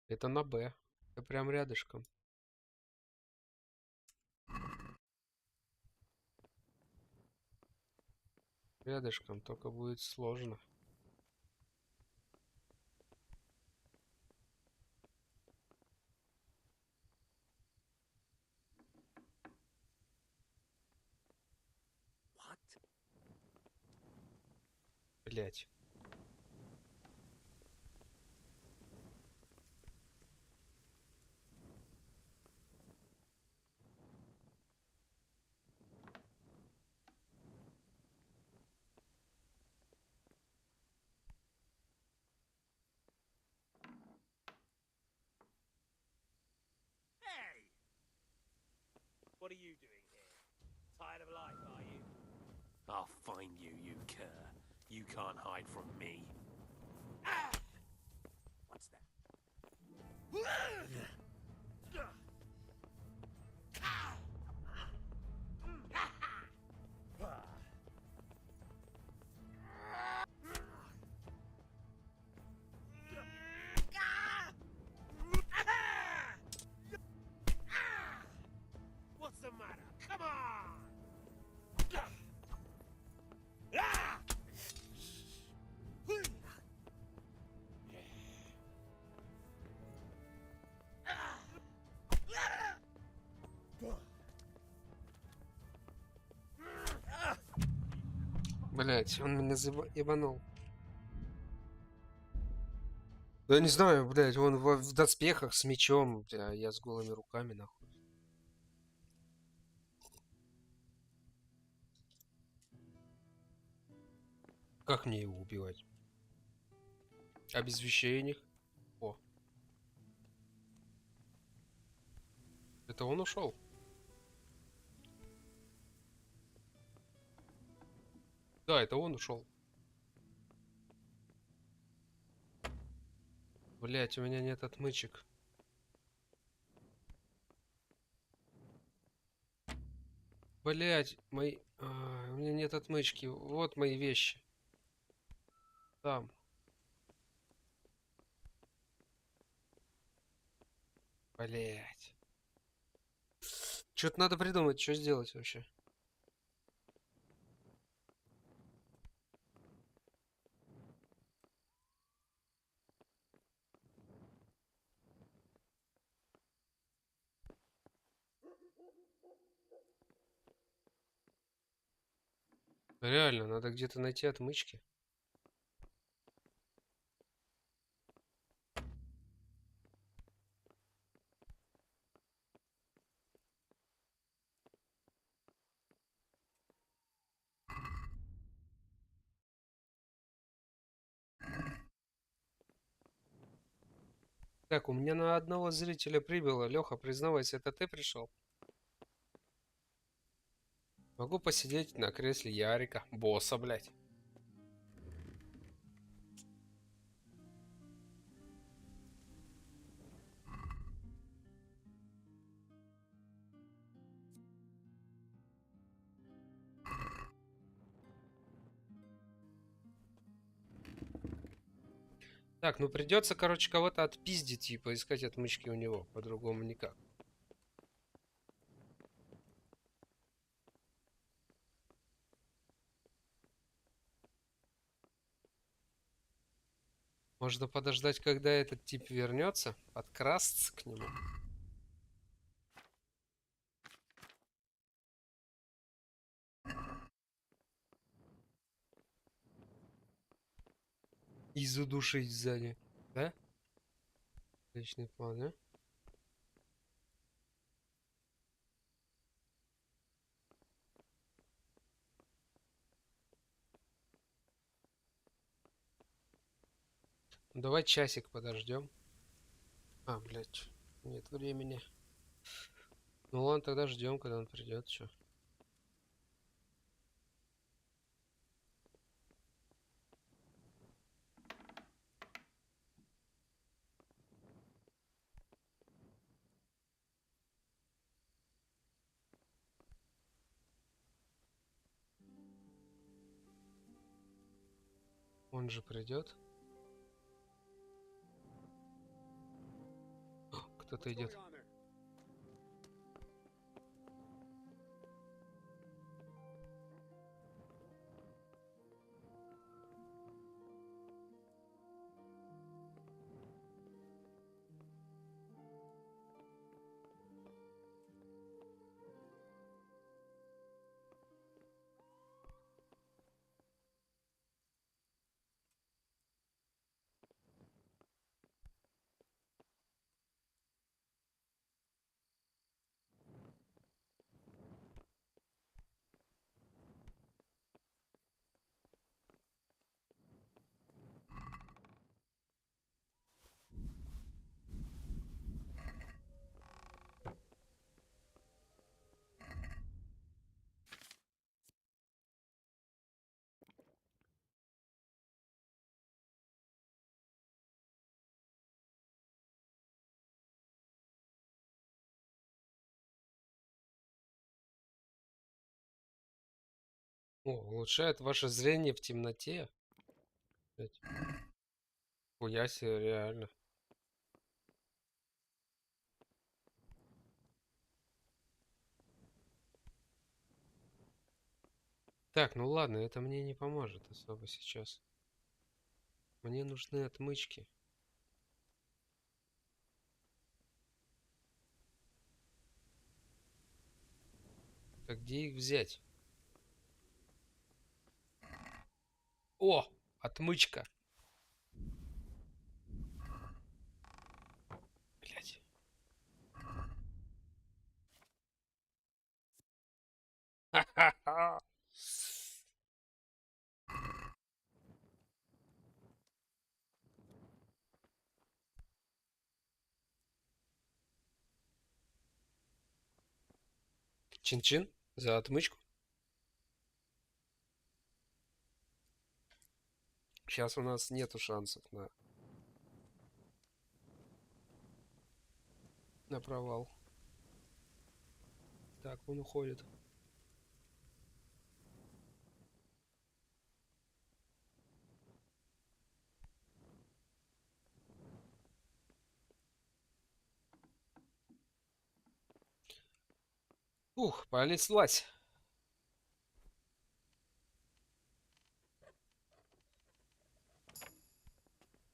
Это на Б. Это прям рядышком. Рядышком, только будет сложно. Блять. Hey! What are you doing here? Tired of life, are you? I'll find you, you cur. You can't hide from me. Ah! What's that? What's the matter? Come on! Блять, он меня ебанул. Да не знаю, блять, он в доспехах с мечом, а я с голыми руками, нахуй. Как мне его убивать? А без вещей у них? О. Это он ушел. Да, это он ушел. Блять, у меня нет отмычек. Блять, мои... у меня нет отмычки. Вот мои вещи. Там. Блять. Что-то надо придумать, что сделать вообще. Реально, надо где-то найти отмычки. Так, у меня на одного зрителя прибыло. Леха, признавайся, это ты пришел? Могу посидеть на кресле Ярика, босса, блядь. Так, ну придется, короче, кого-то отпиздить и поискать отмычки у него. По-другому никак. Можно подождать, когда этот тип вернется, подкрасться к нему. И задушить сзади. Да? Отличный план, да? Ну, давай часик подождем. А, блядь, нет времени. Ну ладно, тогда ждем, когда он придет. Чё? Он же придет. Кто-то идет. О, улучшает ваше зрение в темноте. Блядь. Хуя себе, реально. Так, ну ладно, это мне не поможет особо сейчас. Мне нужны отмычки. Так где их взять? О, отмычка. Блять. Ха-ха-ха. Чин-чин за отмычку. Сейчас у нас нету шансов на провал. Так, он уходит. Ух, понеслась.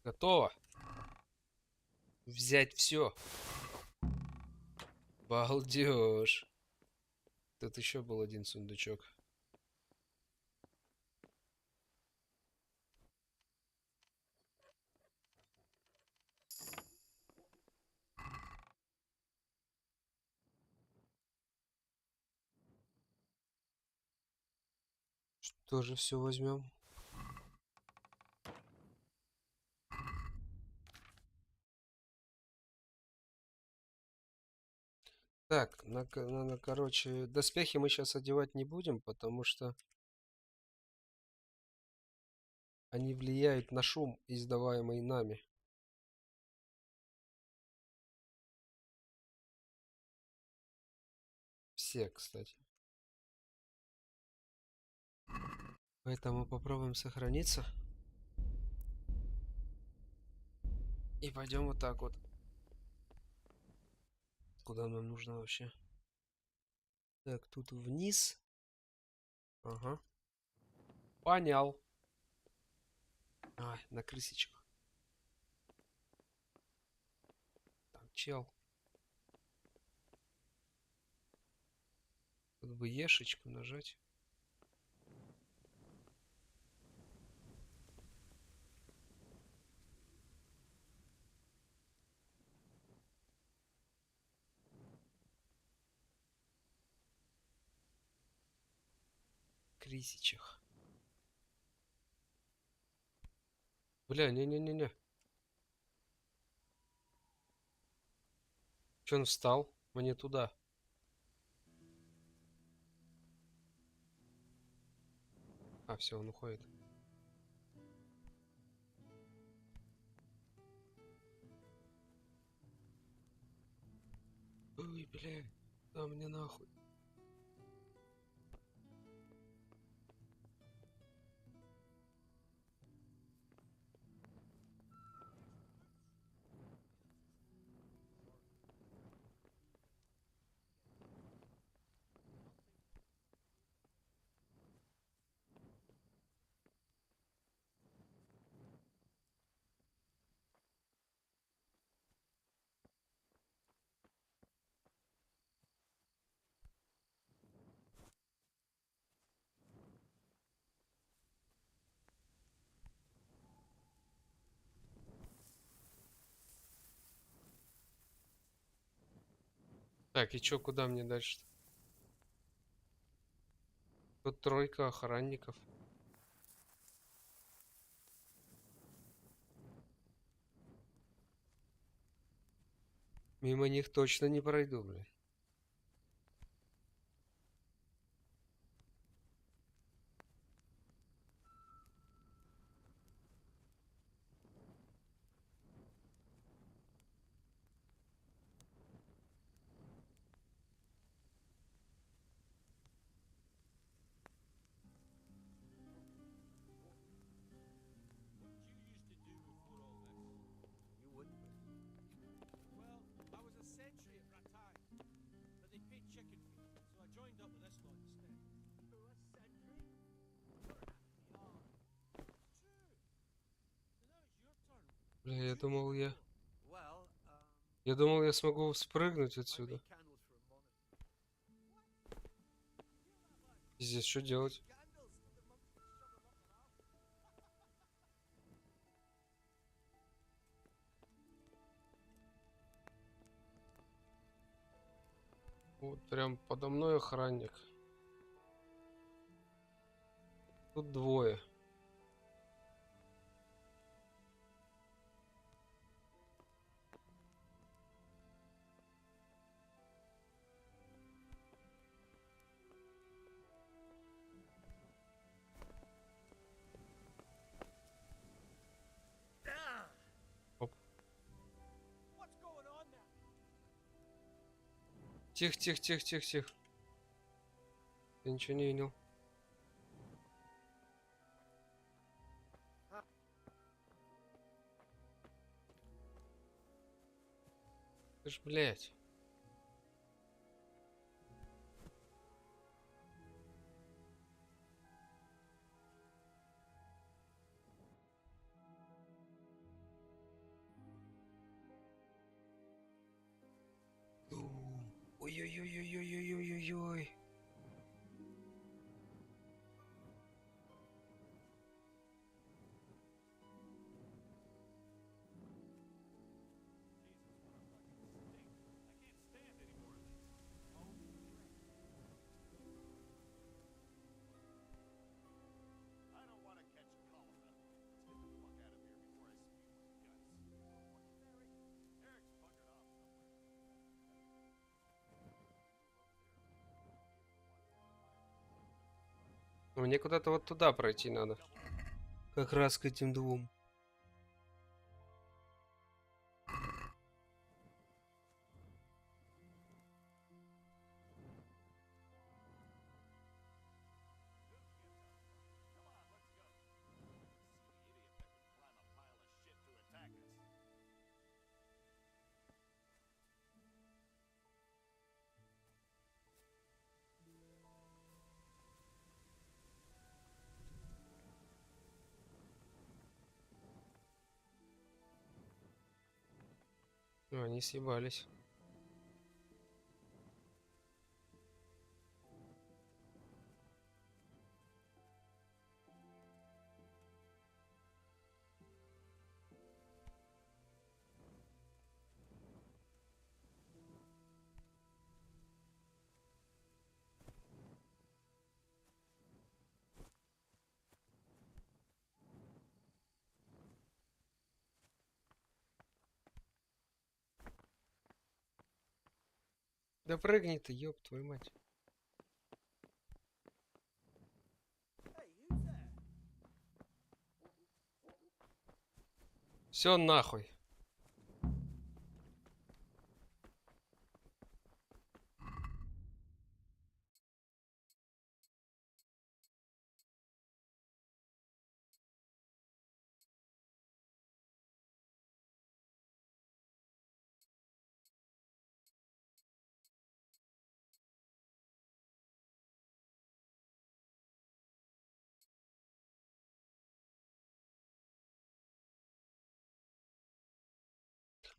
Готово. Взять все. Балдеж. Тут еще был один сундучок. Тоже все возьмем. Так, короче, доспехи мы сейчас одевать не будем, потому что они влияют на шум, издаваемый нами. Все, кстати. Поэтому попробуем сохраниться. И пойдем вот так вот. Куда нам нужно вообще? Так, тут вниз. Ага. Понял. Ай, на крысичку. Там чел. Тут бы ешечку нажать. 3000. Бля, не-не-не-не. Че он встал? Мне туда. А, все, он уходит. Ой, бля, да мне нахуй. Так, и чё, куда мне дальше? Тут тройка охранников. Мимо них точно не пройду, блядь. Бля, я думал, я смогу спрыгнуть отсюда. Здесь что делать? Вот прям подо мной охранник. Тут двое. Оп. Тихо, тихо, тихо, тихо, тихо. Я ничего не видел. Ты ж, блядь. Ой-ой-ой-ой-ой-ой-ой-ой-ой. Мне куда-то вот туда пройти надо. Как раз к этим двум. Ну, они съебались. Да прыгни ты, ёб твою мать. Все нахуй.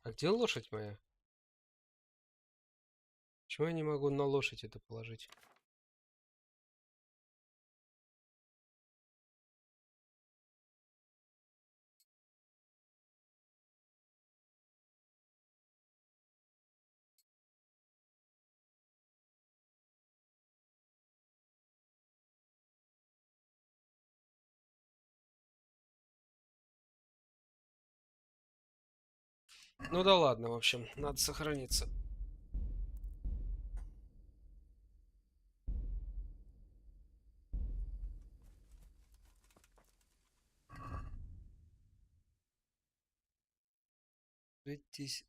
А где лошадь моя? Почему я не могу на лошадь это положить? Ну да ладно, в общем, надо сохраниться. Сойтись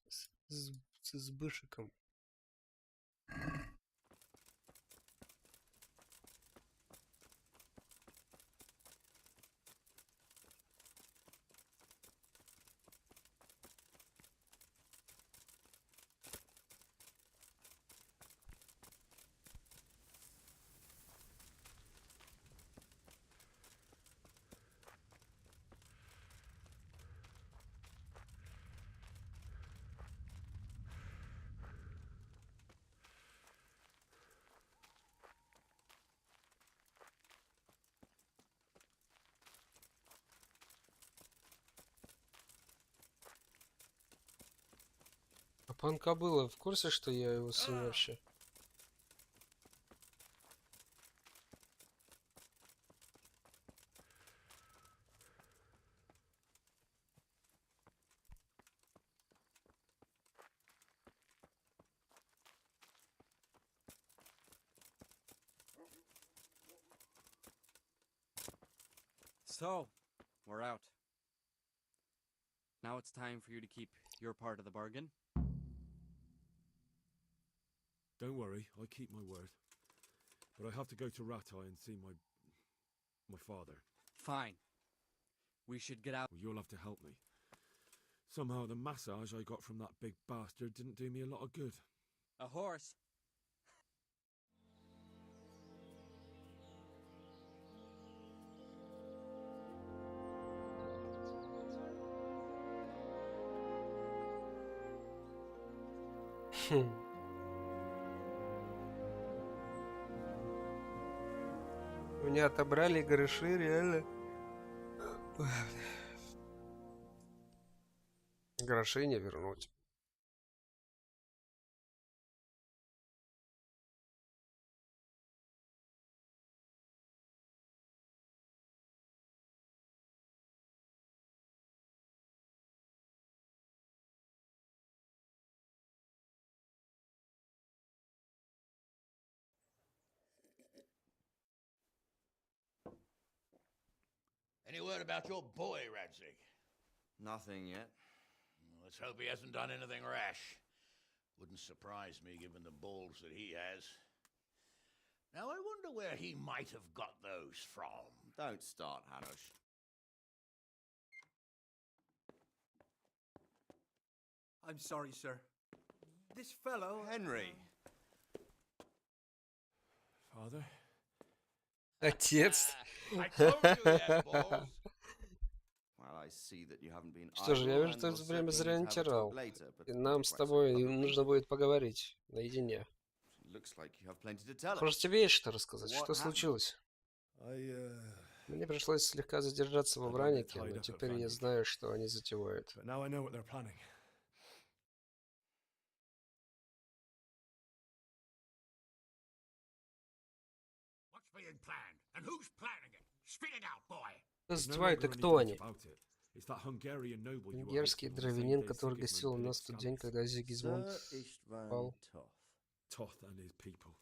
с избышиком. А пан Кобыла в курсе, что я его сын вообще? So, we're out. Now it's time for you to keep your part of the bargain. Don't worry, I keep my word. But I have to go to Ratai and see my father. Fine. We should get out. Well, you'll have to help me. Somehow the massage I got from that big bastard didn't do me a lot of good. A horse. У меня отобрали гроши, реально. Гроши не вернуть. Any word about your boy, Radzig? Nothing yet. Let's hope he hasn't done anything rash. Wouldn't surprise me given the balls that he has. Now I wonder where he might have got those from. Don't start, Hanush. I'm sorry, sir. This fellow... Henry. Father? Отец. I told you he had balls. Well, I see that you haven't been Что же, я idle, вижу, and что we'll это время certainly зря need не to have a терял. talk later, but И нам not с quite so тобой publicly. нужно будет поговорить наедине. Looks like you have plenty to tell us. Может, тебе есть что рассказать? What Что happened? случилось? Мне пришлось слегка задержаться во Вранике, но теперь я знаю, что они затевают. But now I know what they're planning. What's being planned? And who's planning it? Spit it out, boy. There's no Твои, longer это any кто doubt они? about it. It's that Hungarian noble you were Венгерский hosting on the same дровянин, day который Sigismund гостил у did нас в тот день, Excalibur. когда Зигизмунд Sir Istvan пал. Toth. Toth and his people.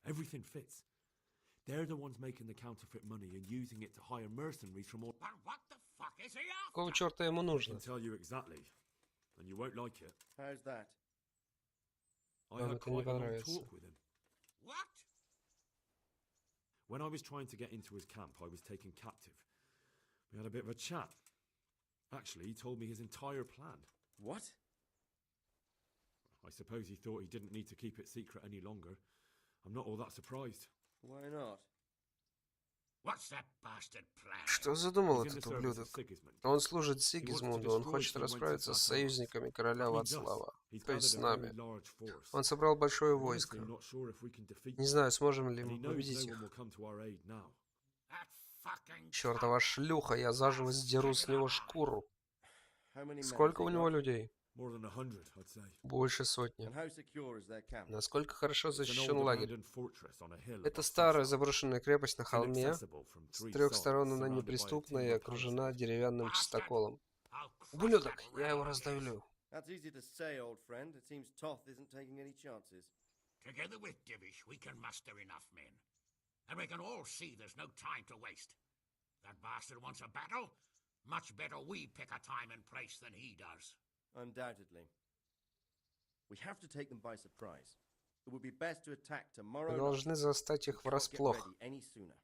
Everything fits. They're the ones making the counterfeit money and using it to hire mercenaries from all... But what the fuck is he after? Какого черта ему I нужно? can tell you exactly, and you won't like it. How's that? I Вам had это не quite a long понравится. talk with him. What? When I was trying to get into his camp, I was taken captive. We had a bit of a chat. Actually, he told me his entire plan. What? I suppose he thought he didn't need to keep it secret any longer. I'm not all that surprised. Why not? What's that bastard plan? Что задумал He's in the этот service ублюдок? of Sigismund. Он служит He wants to Сигизмунду, он destroy хочет King расправиться с Wenceslaus' house. союзниками короля That he does. Вацлава, He's то есть с gathered a very нами. large force. Он собрал большое I'm войско. honestly not sure if we can defeat Не them. знаю, сможем ли And he мы knows победить no one их. will come to our aid now. That fucking Чертова шлюха, я заживо сдеру с него шкуру. How many men Сколько has у he него got? людей? More than 100, I'd say. Больше сотни. And how secure is their camp? Насколько хорошо It's an защищен old лагерь? abandoned fortress on a hill Это above старая Processor. заброшенная крепость на холме. Inaccessible from С three трех sides, сторон она surrounded by a неприступна и timber окружена palisade. деревянным чистоколом. I'll crush Ублюдок, that я его rebel. раздавлю. That's easy to say, old friend. It seems Toth isn't taking any chances. Together with Divish, we can muster enough men. And we can all see there's no time to waste. That bastard wants a battle? Much better we pick a time and place than he does. Undoubtedly. We have to take them by surprise. It would be best to attack tomorrow Мы night. должны застать We их can't get врасплох. ready any sooner.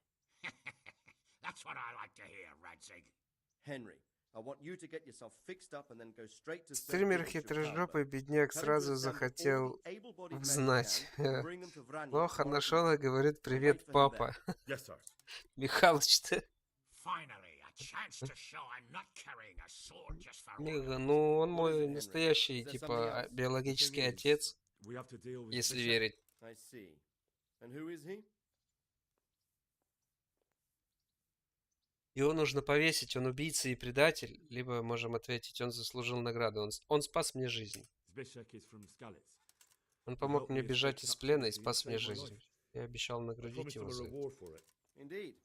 That's what I like to hear, Radzig. Henry, I want you to get yourself fixed up and then go straight to St. Стример Peter's хитрожопый Chicago. бедняк Tell him to сразу assemble all захотел the able-bodied men he знать. can and bring them to Vranic Плохо tomorrow нашел evening. и говорит I'll wait привет, for him папа. there. Yes, sir. Михалыч-то. Finally, a chance to show I'm not carrying a sword just for Миха, ornament. ну он What is мой it, Henry? настоящий, Is there типа, something else? биологический The thing is, отец, We have to deal with если Bishop. верить. I see. And who is he? Его нужно повесить, он убийца и предатель, либо можем ответить, он заслужил награду, он спас мне жизнь. Zbyszek is from Skalitz. Он помог мне бежать из плена и спас мне Saved my жизнь. life. Я обещал I наградить promised him его a за это. reward for it. Indeed.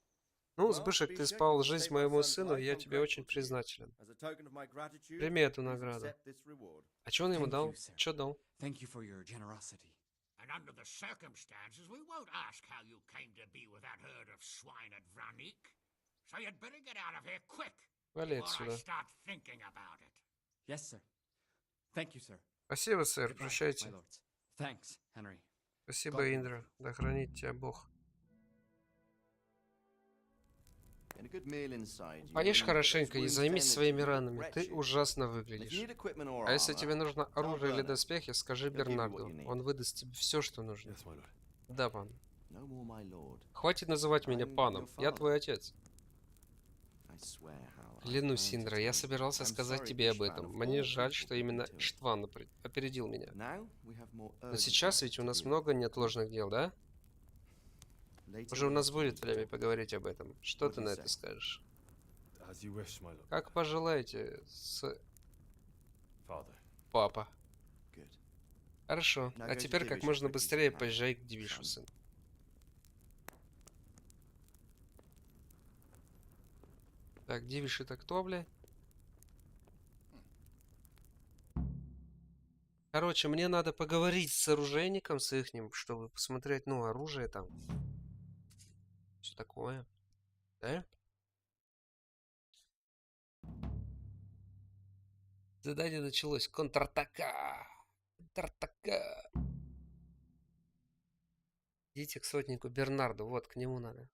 Ну, Well, Сбышек, ты Zbyszek, спал you жизнь saved my моему son's сыну, и я life. I'm тебе очень grateful to you. признателен. As a token of my gratitude, Прими эту please награду. accept this reward. А что он ему Thank дал? you, sir. Что дал? Thank you for your generosity. And under the circumstances, we won't ask how you came to be with that herd of swine at Vranik. So you'd better get out of here quick Вали before I отсюда. start thinking about it. Yes, sir. Thank you, sir. Спасибо, сэр, Goodbye, прощайте. my lords. Thanks, Henry. Спасибо, Индра. Да хранит тебя Бог. Get a good meal inside you, Поешь and get хорошенько those и wounds займись tended своими to. ранами. Wretched. Ты ужасно And if you выглядишь. need equipment or А если armor, тебе нужно tell оружие или Bernard. доспехи, скажи He'll give you what Бернарду. you need. Он выдаст тебе все, что нужно. Yes, my lord. Да, пан. No more, my lord. Хватит называть меня I'm паном. your Я father. твой отец. I swear, Hal, I Клянусь, planned to Индра, я tell you. собирался I'm сказать sorry тебе об Ishvan этом. of Мне all жаль, people что beat me именно to it. Штван опередил меня. Now we have more Но urgent сейчас matters ведь у to нас deal много неотложных дел, да? with. Later Уже у we'll нас have будет time to время talk. поговорить об этом. Что What ты do на you это say? скажешь? As you wish, my lord. Как пожелаете, Father. папа. Good. Хорошо. Now А go to теперь как Divish можно quickly, быстрее Hal. поезжай к Дивишу, сын. Так, Дивиш это кто, бля? Короче, мне надо поговорить с оружейником, с ихним, чтобы посмотреть, ну, оружие там. Все такое. Да? Задание началось. Контратака. Контратака. Идите к сотнику Бернарду. Вот, к нему надо.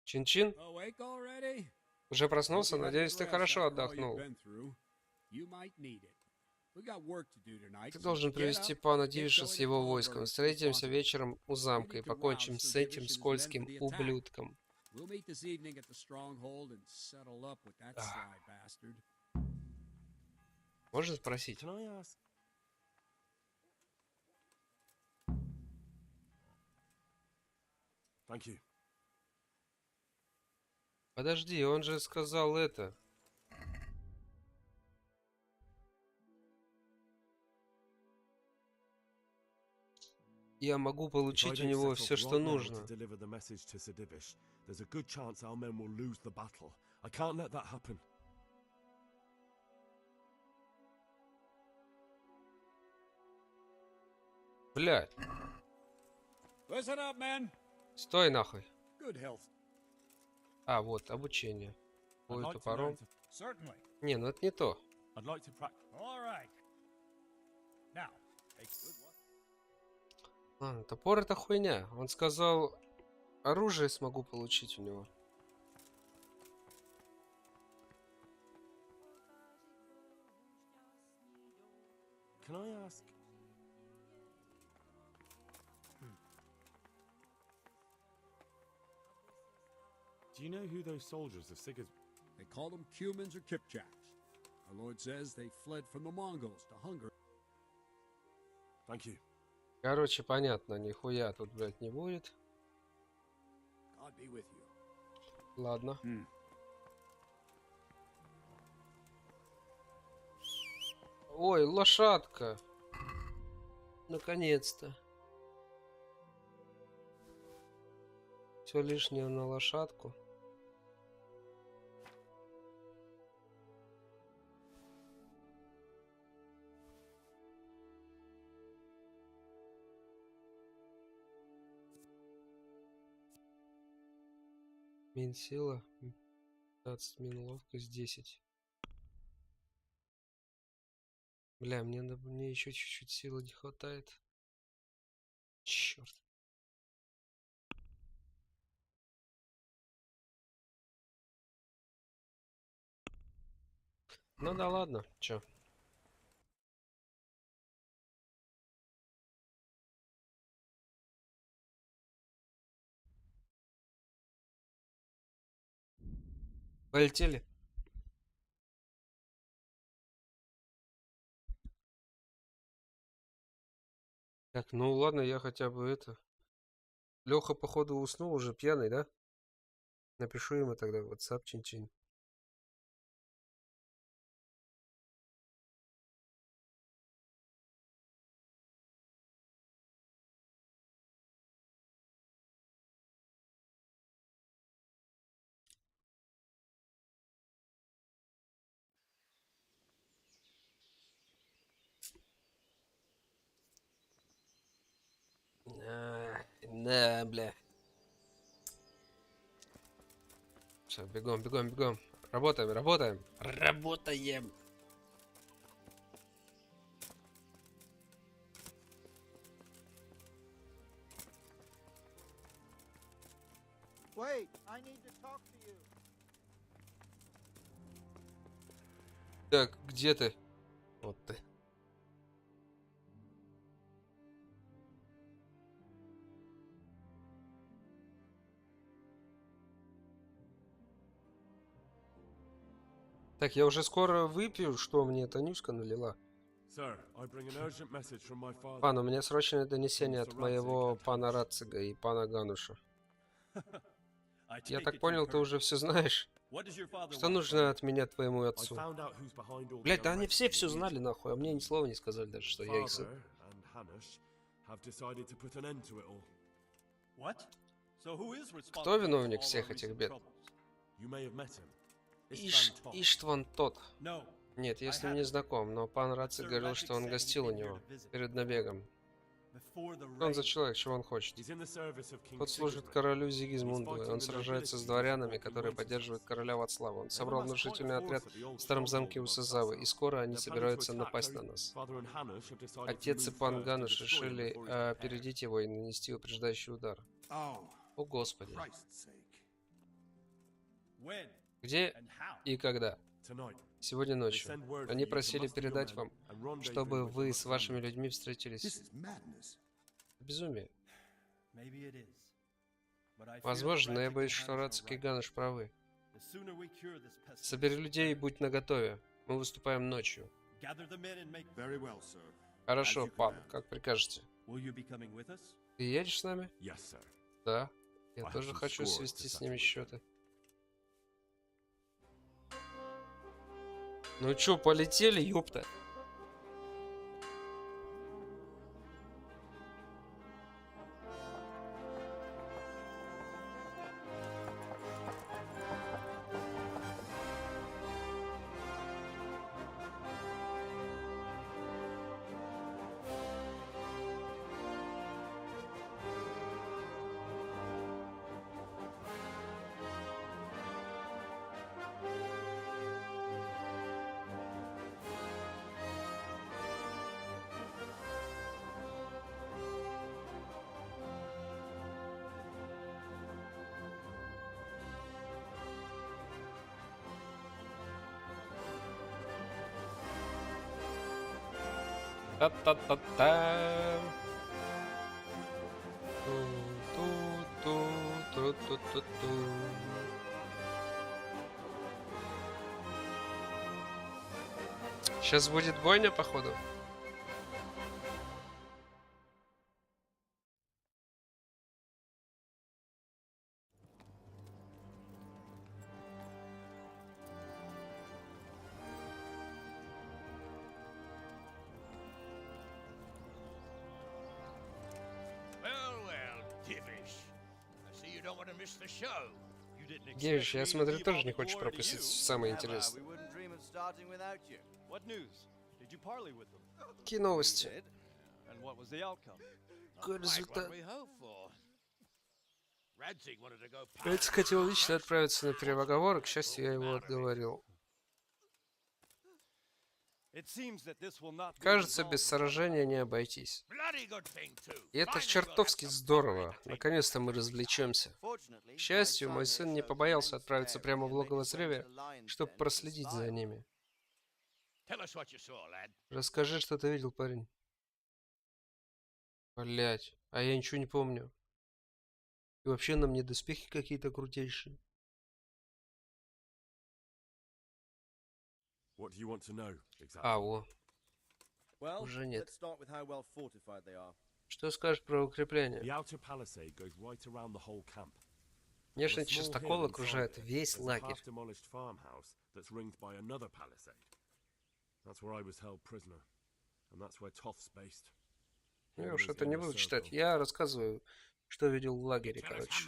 Чин-чин. Awake already? Уже проснулся? Hope you got Надеюсь, good ты rest хорошо after all you've отдохнул. been through. You might need it. We got work to do tonight, Ты so должен get привести up, пана get Дивиша с going and его call войском. Aorus Встретимся responsible. вечером у замка и Maybe you can покончим rouse с Sir этим Divish and his men for скользким the attack. ублюдком. We'll meet this evening at the stronghold and settle up with that sly bastard. Можно спросить? Thank you. Подожди, он же сказал это. Я могу If I получить у don't него set все, off что right now нужно. to deliver the message to Sir Divish, there's a good chance our men will lose the battle I can't let that happen. Блядь. Listen up, men. Стой нахуй. Good health. А, вот, обучение. Будет топором. Certainly. Не, ну это не то. I'd like to practice. All right. Now, take good one. Ладно, топор это хуйня. Он сказал, оружие смогу получить у него. Can I ask? Do you know who those soldiers of Sigurd? They call them Cumans or Kipchaks. Our Lord says they fled from the Mongols to Hungary. Thank you. Короче, понятно, нихуя тут, блядь, не будет. God be with you. Ладно. Ой, лошадка. Наконец-то. Все лишнее на лошадку. Мин сила 15, мин ловкость 10. Бля, мне еще чуть-чуть силы не хватает. Черт. Ну да ладно, чё. Полетели. Так, ну ладно, я хотя бы это... Леха, походу, уснул уже пьяный, да? Напишу ему тогда в WhatsApp чин-чин. Да, бля. Все, бегом, бегом, бегом. Работаем, работаем. Работаем. Wait, I need to talk to you. Так, где ты? Вот ты. Так, я уже скоро выпью, что мне Танюшка налила. Пан, у меня срочное донесение от моего пана Рацига и пана Гануша. Я так понял, ты уже все знаешь? Что нужно от меня твоему отцу? Блять, да они все знали, нахуй, а мне ни слова не сказали даже, что я их сын. Кто виновник всех этих бед? Иштван тот. Нет, я с ним не знаком, но пан Рацик говорил, что он гостил у него перед набегом. Что он за человек, чего он хочет? Тот служит королю Зигизмунду, и он сражается с дворянами, которые поддерживают короля Вацлава. Он собрал внушительный отряд в старом замке Усазавы, и скоро они собираются напасть на нас. Отец и пан Гануш решили опередить его и нанести упреждающий удар. О, Господи. Где и когда? Сегодня ночью. Они просили передать вам, чтобы вы с вашими людьми встретились. Безумие. Возможно, но я боюсь, что Рацик и Гануш правы. Собери людей и будь наготове. Мы выступаем ночью. Хорошо, пан, как прикажете. Ты едешь с нами? Да. Я тоже хочу свести с ними счеты. Ну чё, полетели, ёпта? Та-та-та-та. Сейчас будет бойня, походу. Гевиш, я смотрю, тоже не хочешь пропустить самое интересное. Какие новости? Какой результат? Райдзик хотел лично отправиться на переговоры, к счастью, я его отговорил. Кажется, без сражения не обойтись. И это чертовски здорово. Наконец-то мы развлечемся. К счастью, мой сын не побоялся отправиться прямо в логово зря, чтобы проследить за ними. Расскажи, что ты видел, парень. Блять, а я ничего не помню. И вообще на мне доспехи какие-то крутейшие. What do you want to know exactly? А, о. Well, Уже нет. let's start with how well fortified they are. Что скажешь про укрепление? The outer palisade goes right around the whole camp. Внешний чистокол окружает весь лагерь. Half-demolished farmhouse that's ringed by another palisade. That's where I was held prisoner, and that's where Toth's based. Я уж это не буду читать. Я рассказываю, что видел в лагере, короче.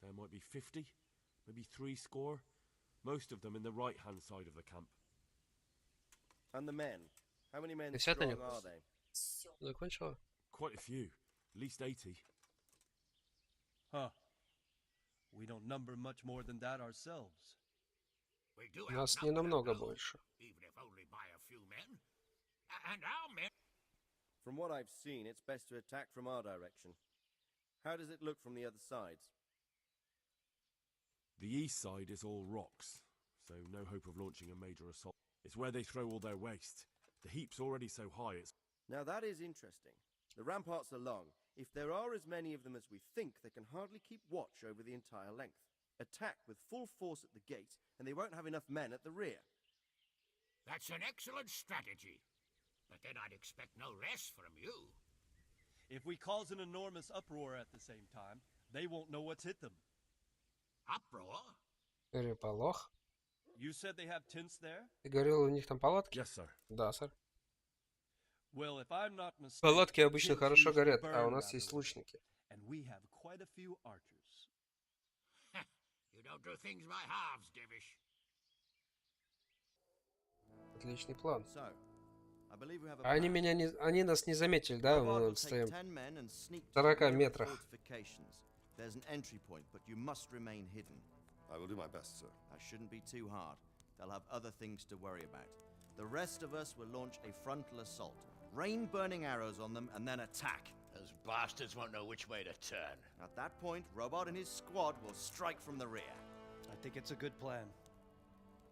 There might be 50, maybe 3 most of them in the right-hand side of the camp. And the men? How many men 50 на strong них. are they? Закончила? Quite a few, at least 80. Huh. We don't number much more than that ourselves. Нас не намного больше. From what I've seen, it's best to attack from our direction. How does it look from the other sides? The east side is all rocks, so no hope of launching a major assault. It's where they throw all their waste. The heap's already so high it's... Now that is interesting. The ramparts are long. If there are as many of them as we think, they can hardly keep watch over the entire length. Attack with full force at the gate, and they won't have enough men at the rear. That's an excellent strategy. But then I'd expect no less from you. If we cause an enormous uproar at the same time, they won't know what's hit them. Uproar? Переполох. You said they have tents there? Ты говорил, у них там палатки? Yes, sir. Да, сэр. Well, if I'm not mistaken, Палатки обычно tents хорошо usually горят, burn а у нас rather есть well. лучники. And we have quite a few archers. You don't do things by halves, Divish. Отличный план. So, I believe we have a Они plan. меня не... Они нас не заметили, да? Robard Мы will стоим take 10 men and sneak в to the 40 rear of the метрах. fortifications. There's an entry point, but you must remain hidden. I will do my best, sir. That shouldn't be too hard. They'll have other things to worry about. The rest of us will launch a frontal assault. Rain burning arrows on them and then attack. Those bastards won't know which way to turn. At that point, Robard and his squad will strike from the rear. I think it's a good plan.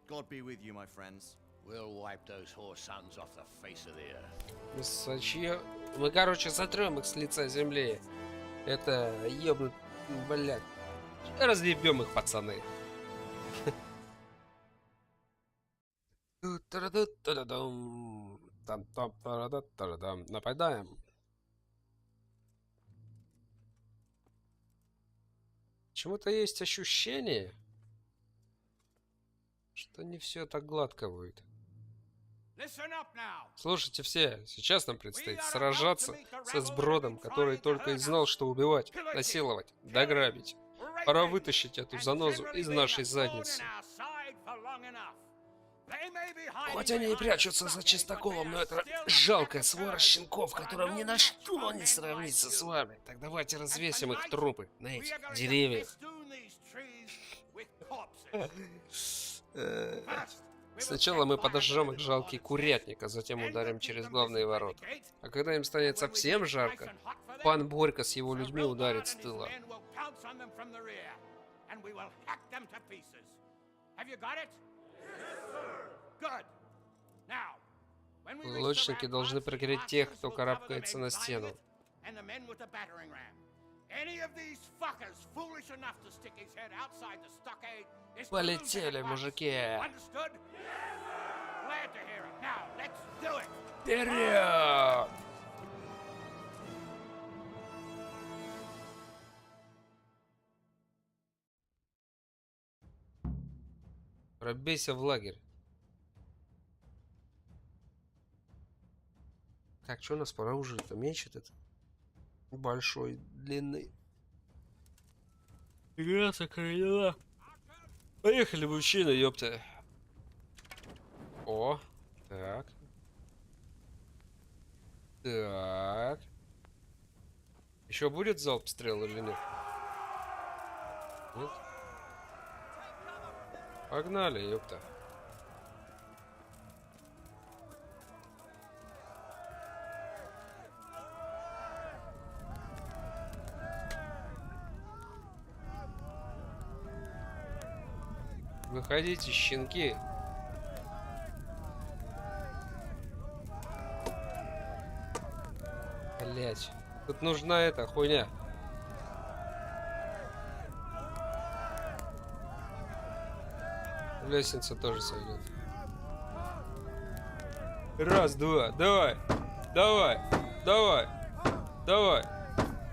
God be with you, my friends. We'll wipe those whore sons off the face of the earth. Мы, короче, сотрем их с лица земли. Это ёбнут, блядь. Разъебем их, пацаны. Нападаем. Почему-то есть ощущение, что не все так гладко будет. Слушайте все, сейчас нам предстоит сражаться со сбродом, который только и знал, что убивать, насиловать, дограбить. Пора вытащить эту занозу из нашей задницы. Хоть они и прячутся за чистоколом, но это жалкая свора щенков, которым ни на что не сравнится с вами. Так давайте развесим их трупы на этих деревьях. Сначала мы подожжем их жалкий курятник, а затем ударим через главные ворота. А когда им станет совсем жарко, пан Борька с его людьми ударит с тыла. Good. Now, when we reach the Лучники должны ramparts, прикрыть the тех, archers кто will cover the карабкается men на flying стену. it and the men with the battering ram. Any of these fuckers foolish enough to stick his head outside the stockade is to lose it Полетели, at once. мужики. Understood? Glad to hear it. Now, let's do it. Вперед! Пробейся в лагерь. Так, что у нас по оружию-то? Меч этот большой, длинный. Игра сохранена. Поехали, мужчина, ёпта. О, так. Так. Еще будет залп стрел или нет? Нет? Погнали, ёпта. Выходите, щенки. Блять. Тут нужна эта хуйня. Лестница тоже сойдет. Раз, два, давай. Давай. Давай. Давай.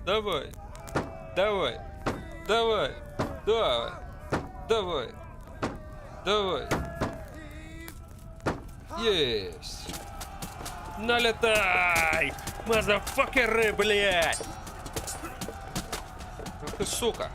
Давай. Давай. Давай. Давай. Давай. Давай. Есть. Налетай! Мазафакеры, блядь! Ах ты, сука!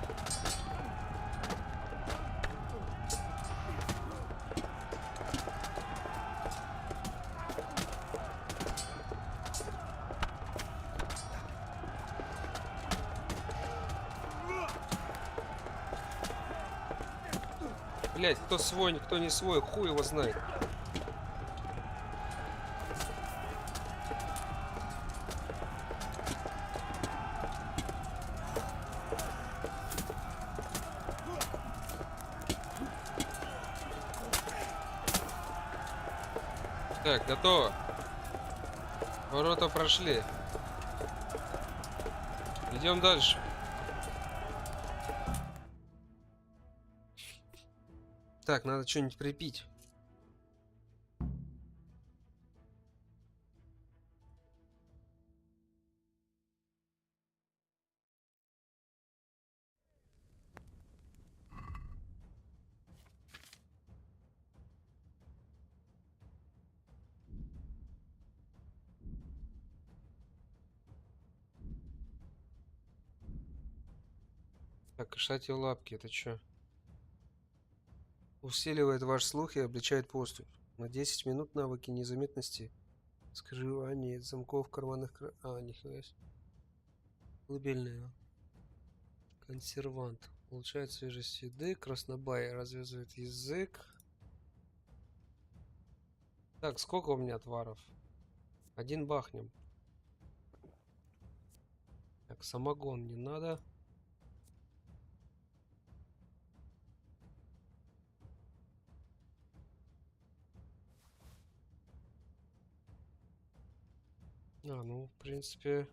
Блядь, кто свой, кто не свой, хуй его знает. Так, готово. Ворота прошли. Идем дальше. Так, надо что-нибудь припить. Так, кошачьи лапки, это что? Усиливает ваш слух и облегчает поступь. На 10 минут навыки незаметности, скрывания замков, карманных... нихуя себе. Колыбельная. Консервант. Улучшает свежесть еды. Краснобай развязывает язык. Так, сколько у меня отваров? Один бахнем. Так, самогон не надо. Ну, в принципе,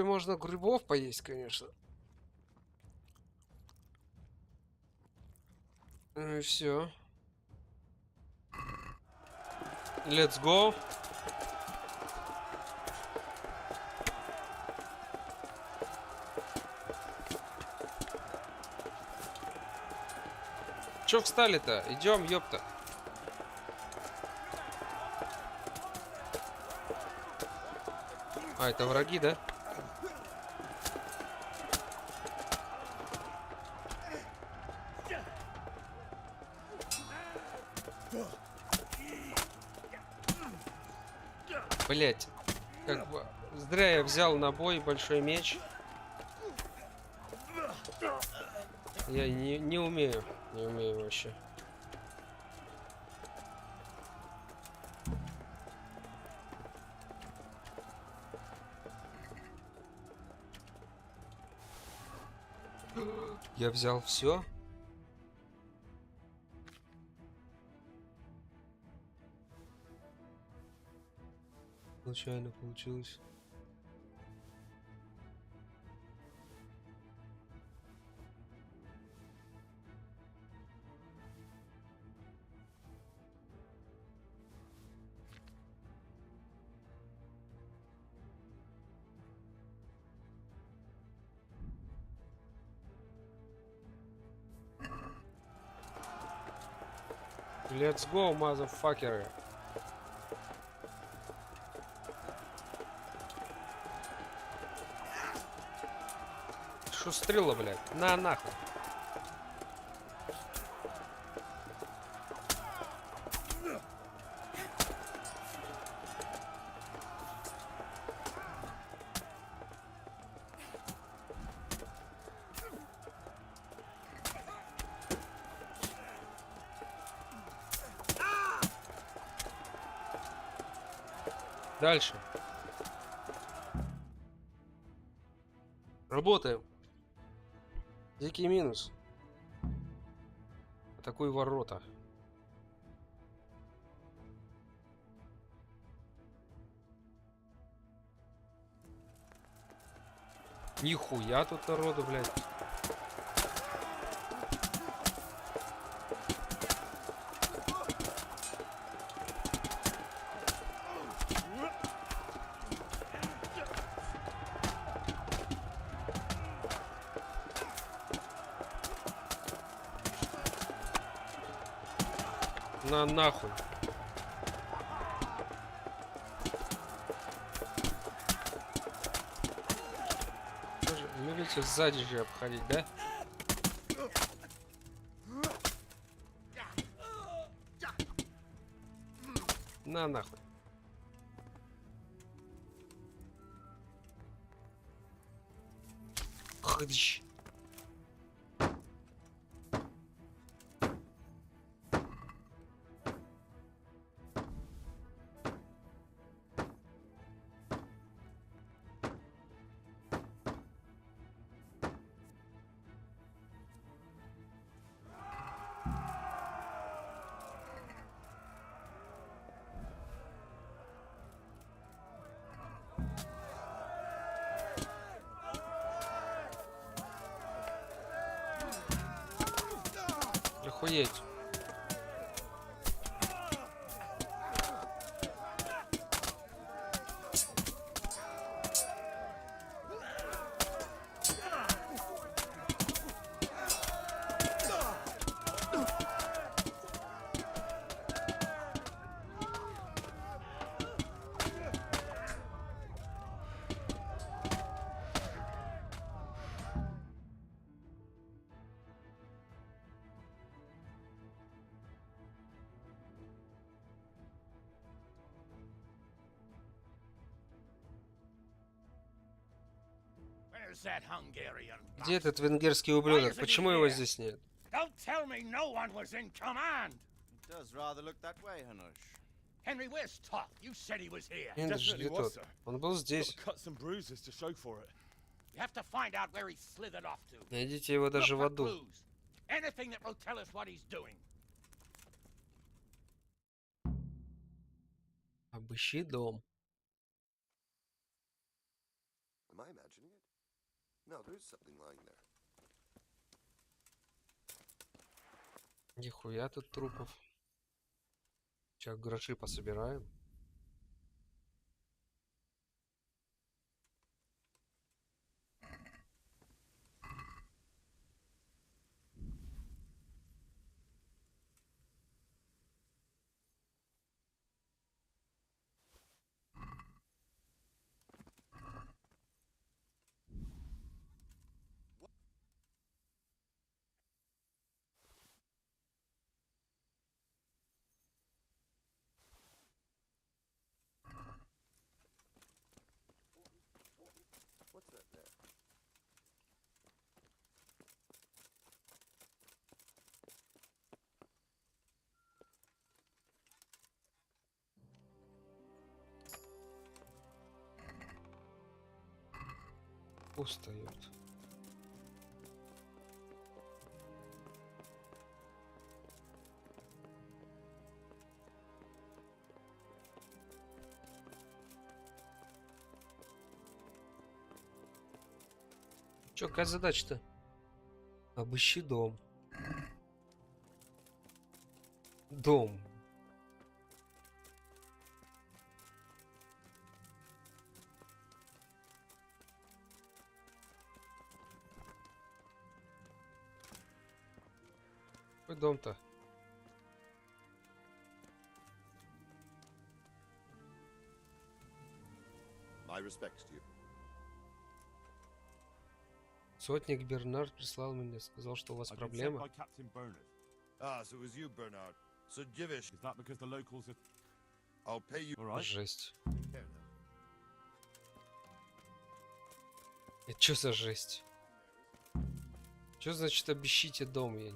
можно грибов поесть, конечно. Ну и все. Let's go. Чё встали-то? Идем, ёпта. А, это враги, да? Блять, как бы зря я взял на бой большой меч. Я не умею, вообще. Я взял все. Случайно получилось. Let's go, motherfucker. Шустрила, блядь. На нахуй. Дальше. Работаем. Дикий минус. Атакуй ворота. Нихуя тут народу, блядь. На нахуй. Тоже любите сзади же обходить, да? На нахуй. Ходищ. Охуеть. Где этот венгерский ублюдок? Почему его здесь нет? Хенриш, где тот? Он был здесь. Найдите его даже в аду. Обыщи дом. Нихуя тут трупов. Сейчас гроши пособираем. Устает. Чё, какая задача-то? Обыщи дом. Дом. Какой дом-то? My respects to you. Сотник Бернард прислал меня, сказал, что у вас проблема. Ah, so it was you, Bernard. So Jivish. Is that because the locals are... I'll pay you. All right. Жесть. Это чё за жесть? Чё значит обыщите дом? Я...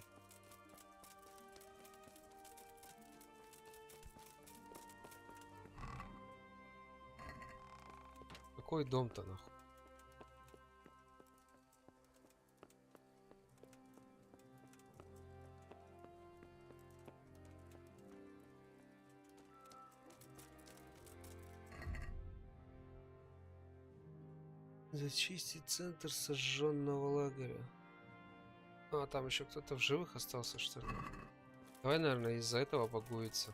Какой дом-то нахуй? Зачистить центр сожженного лагеря. А, там еще кто-то в живых остался, что ли? Давай, наверное, из-за этого погуется.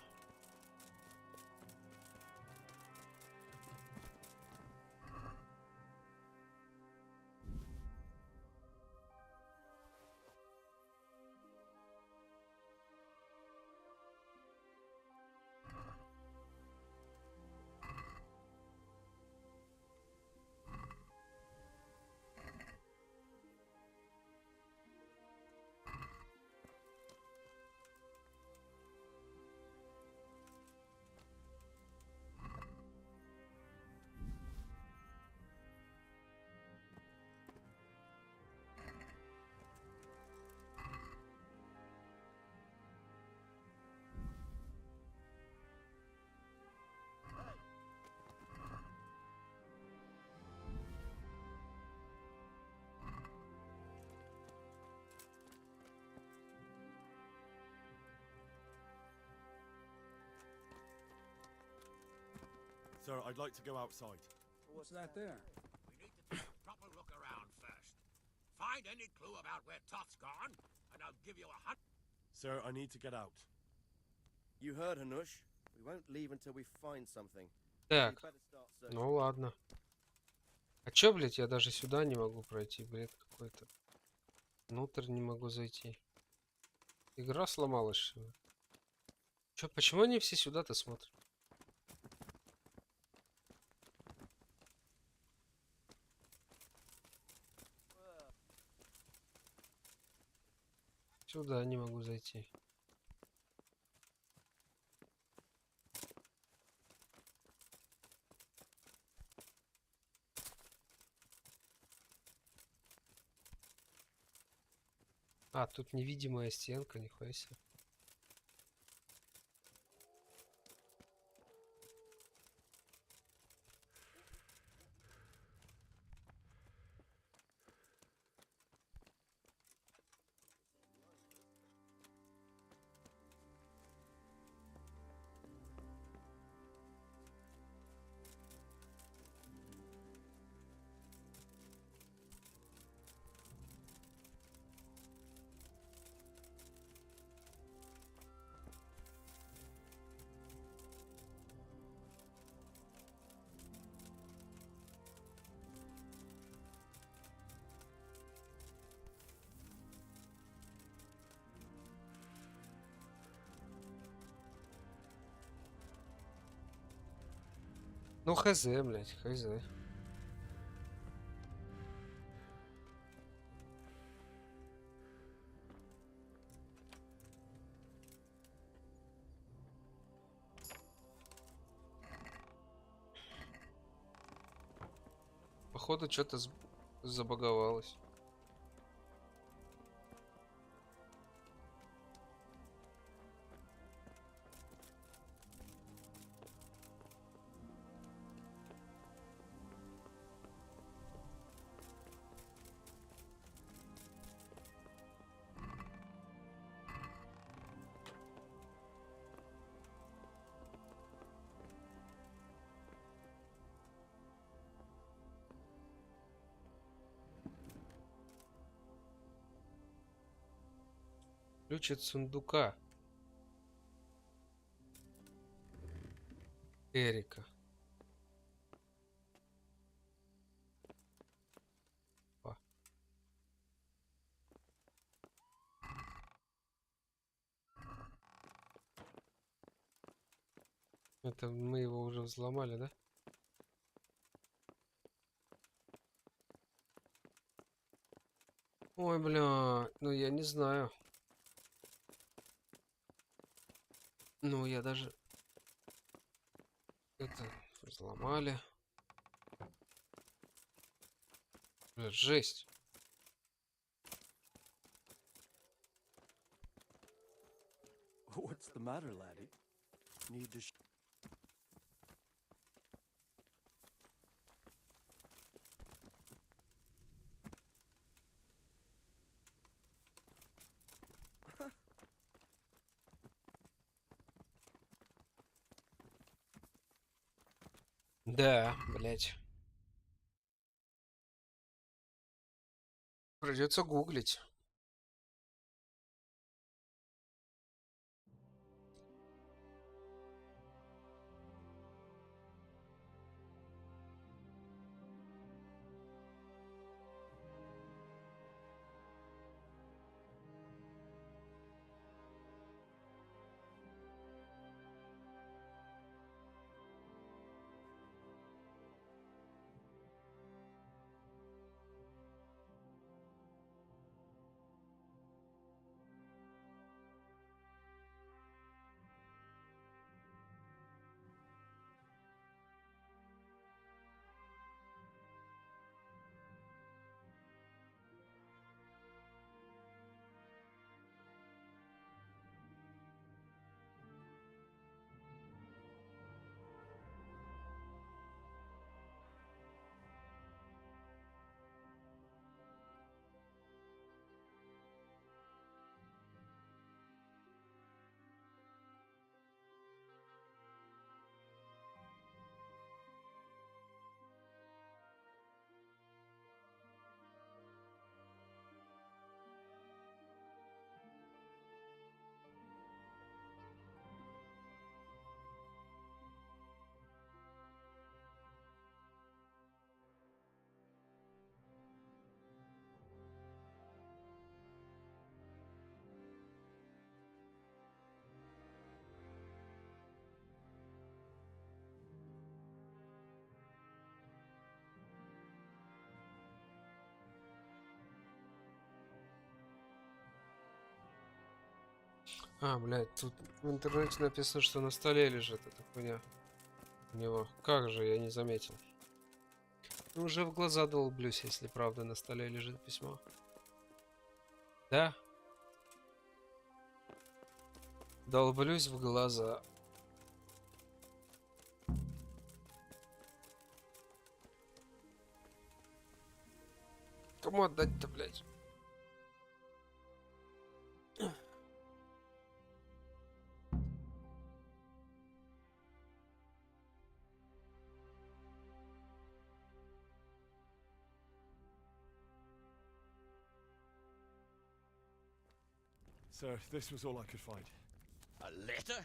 Sir, I'd like to go outside. What's that there? We need to take a proper look around first. Find any clue about where Toth's gone, and I'll give you a hunt. Sir, I need to get out. You heard, Hanush. We won't leave until we find something. Так, ну ладно. А чё, блядь, я даже сюда не могу пройти, бред какой-то. Внутрь не могу зайти. Игра сломалась, что ли? Чё, почему они все сюда-то смотрят? Сюда не могу зайти. А, тут невидимая стенка, нихуя себе. Ну, хз, блядь, хз. Походу, что-то забаговалось. Ключ от сундука. Эрика. О. Это мы его уже взломали, да? Ой, бля, ну я не знаю. Ну, я даже... Это взломали. Бля, жесть. What's the matter, laddie? Need to... Да, блять. Придется гуглить. А, блядь, тут в интернете написано, что на столе лежит эта хуйня. У него. Как же, я не заметил. Ну, уже в глаза долблюсь, если правда на столе лежит письмо. Да? Долблюсь в глаза. Кому отдать-то, блядь? Sir, this was all I could find. A letter?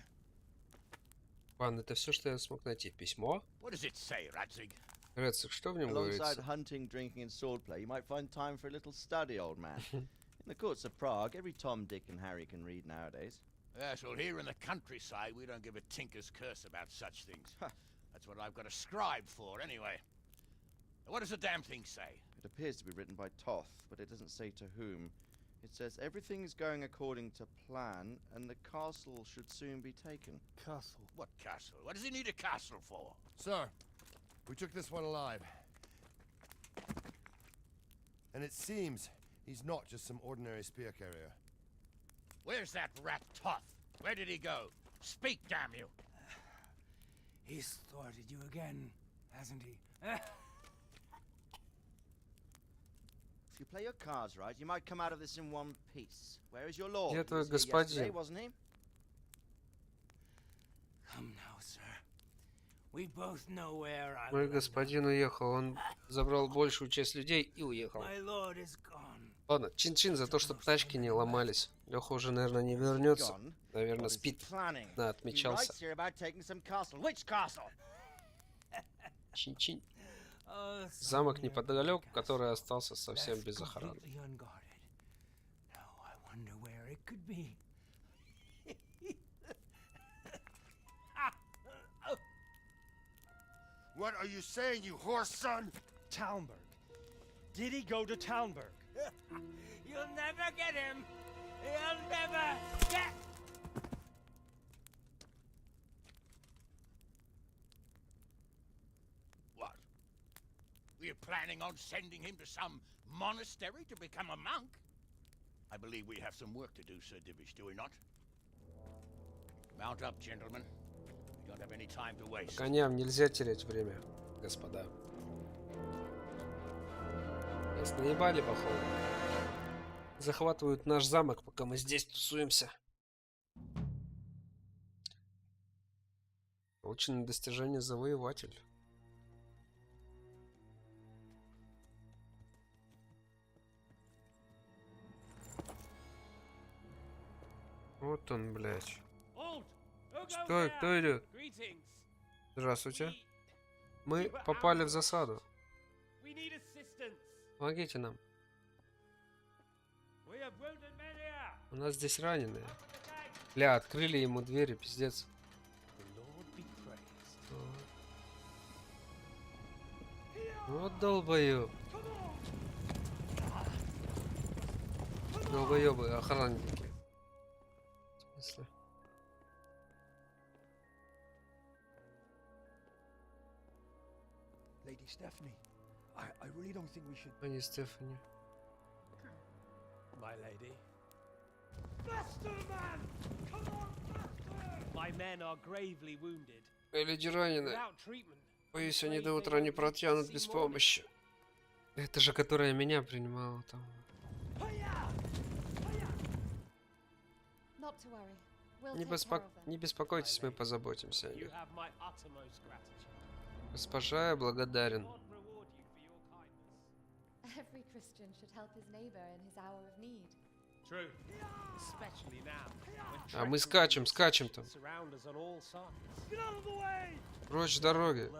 Пан, это все, что я смог найти. Письмо? What does it say, Radzig? Рецик, что в нем Alongside говорится? hunting, drinking, and swordplay, you might find time for a little study, old man. In the courts of Prague, every Tom, Dick, and Harry can read nowadays. Yes, well, here in the countryside, we don't give a tinker's curse about such things. That's what I've got a scribe for, anyway. What does the damn thing say? It appears to be written by Toth, but it doesn't say to whom. It says everything is going according to plan, and the castle should soon be taken. Castle? What castle? What does he need a castle for? Sir, we took this one alive. And it seems he's not just some ordinary spear carrier. Where's that rat Toth? Where did he go? Speak, damn you! He's thwarted you again, hasn't he? If you play your cards right, you might come out of this in one piece. Where is your lord? Где He твой was here yesterday, господин? wasn't he? Come now, sir. We both know where Мой господин уехал. Он забрал большую часть людей и уехал. My lord is gone. Ладно, чин-чин за то, чтобы тачки не ломались. Леха уже, наверное, не вернется. Наверное, спит. Да, отмечался. Чин-чин. Замок неподалеку, который остался совсем без охраны. What are you saying, you horse son? Talmberg. Did he go to Talmberg? You'll never get him. You'll never get. What? We're planning on sending him to some monastery to become a monk? I believe we have some work to do, Sir Divish, do we not? Mount up, gentlemen. We don't have any time to waste. Коням нельзя терять время, господа. Нас наебали, походу. Захватывают наш замок, пока мы здесь тусуемся. Получено достижение завоеватель. Вот он, блядь. Стой, кто идет? Здравствуйте. Мы попали в засаду. Помогите нам. У нас здесь раненые. Бля, открыли ему двери, пиздец. Вот долбоёб. Долбоёбы, охранники. В смысле? Lady Stephanie, I really don't think we should. Леди Стефани. My lady. Faster, man! Come on, faster! My men are gravely wounded. Люди ранены. Without treatment. Боюсь, они до утра не протянут без помощи. Это же, которая меня принимала там. Не беспокойтесь, мы позаботимся о них. Госпожа, я благодарен. А мы скачем там. Прочь с дороги.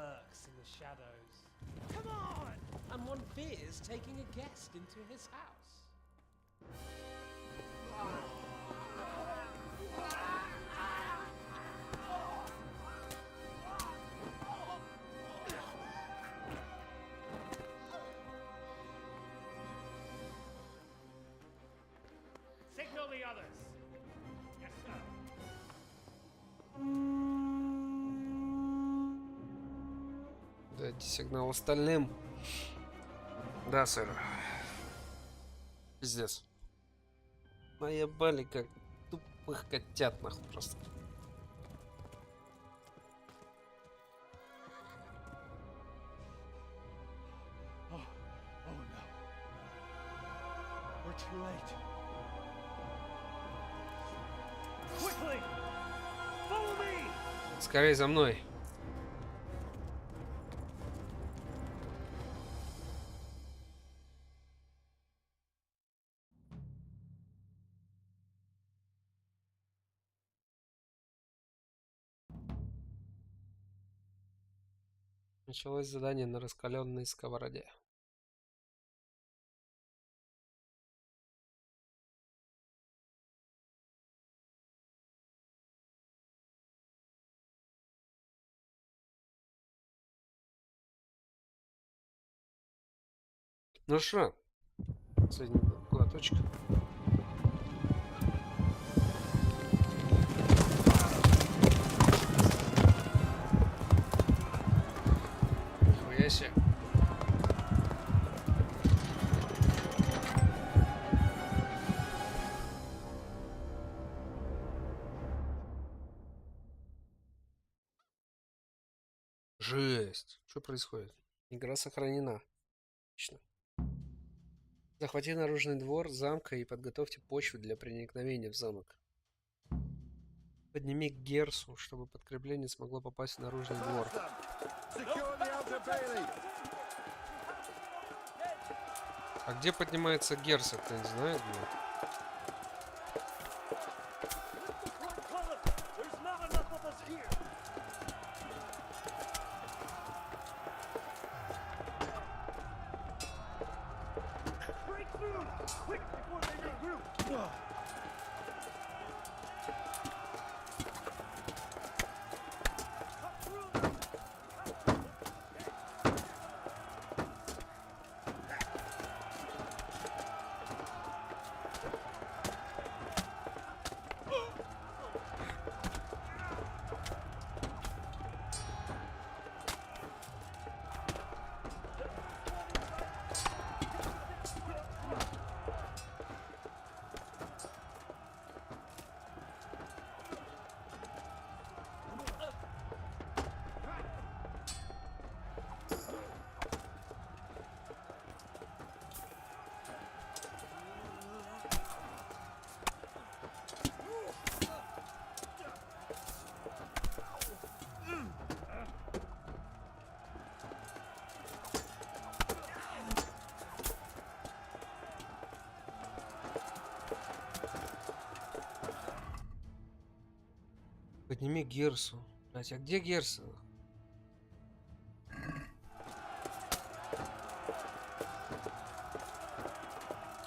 Дайте сигнал остальным. Да, сэр. Пиздец. Наебали как тупых котят, нахуй, просто. Скорей за мной. Началось задание на раскаленной сковороде. Ну что, последний глоточек. Нихуя себе. Жесть. Что происходит? Игра сохранена. Отлично. Захвати наружный двор замка и подготовьте почву для проникновения в замок. Подними Герсу, чтобы подкрепление смогло попасть в наружный двор. А где поднимается Герса, кто не знает, блин? Подними Герсу. Блять, а где Герса?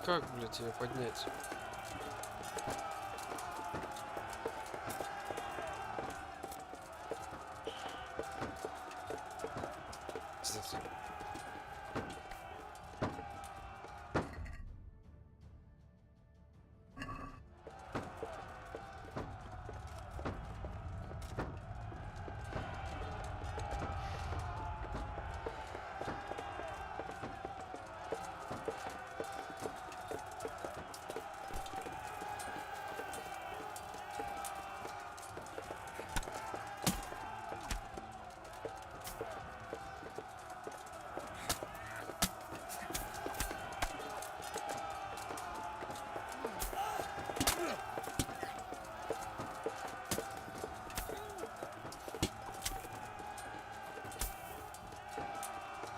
Как, блять, ее поднять? Пиздец.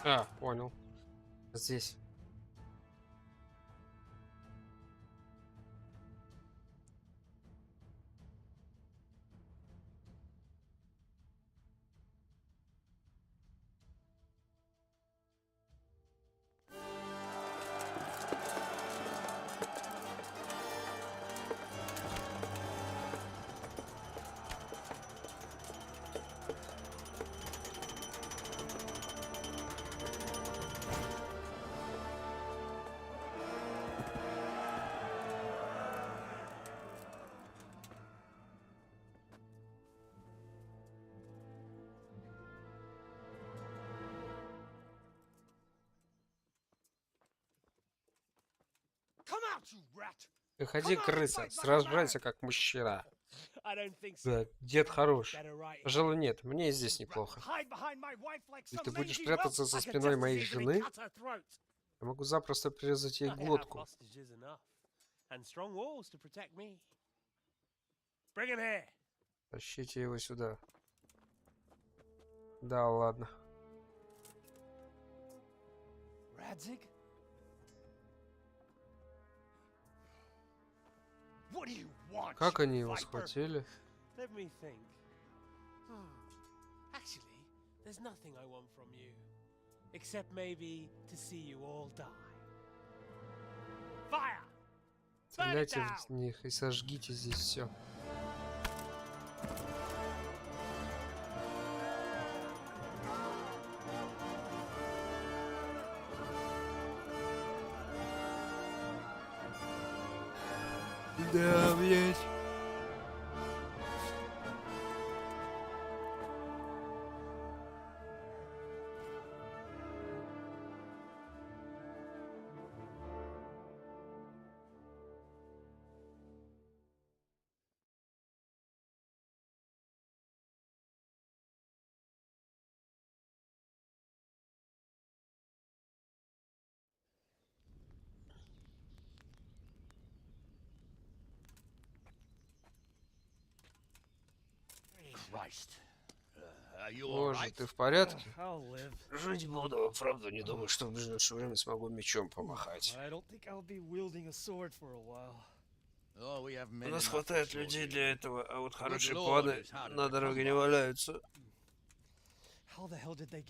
А, понял. Здесь. Выходи, крыса, сражайся как мужчина. Да, дед хорош. Пожалуй, нет, мне и здесь неплохо. И ты будешь прятаться за спиной моей жены? Я могу запросто прирезать ей глотку. Тащите его сюда. Да, ладно. Как они его схватили? Стреляйте в них и сожгите здесь все. Да, блять. Christ. Боже, ты в порядке? Жить буду, правда, не думаю, что в ближайшее время смогу мечом помахать. У нас хватает людей для этого, а вот хорошие планы на дороге не валяются.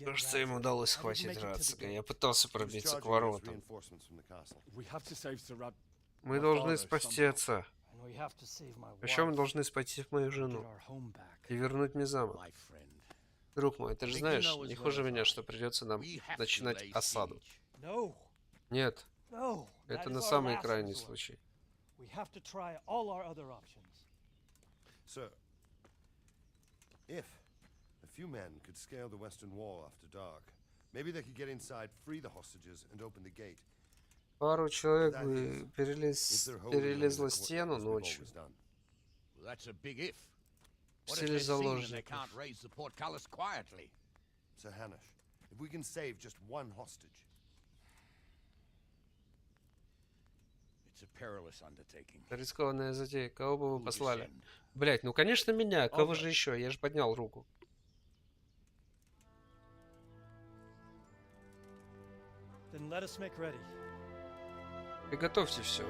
Кажется, им удалось схватить Рацига. Я пытался пробиться к воротам. Мы должны спасти отца. Еще мы должны спасти мою жену и вернуть мне замок. Друг мой, ты же знаешь, не хуже меня, что придется нам начинать осаду. Нет, это на самый крайний случай. Sir, if a few men could scale the western wall after dark, maybe they could get inside, free the hostages, and open the gate. Пару человек бы перелезла стену ночью. Сели заложников. Sir Hanish, if we can save just one hostage. Это рискованная затея. Кого бы вы послали? Блять, ну конечно меня. Кого же еще? Я же поднял руку. Приготовьте все.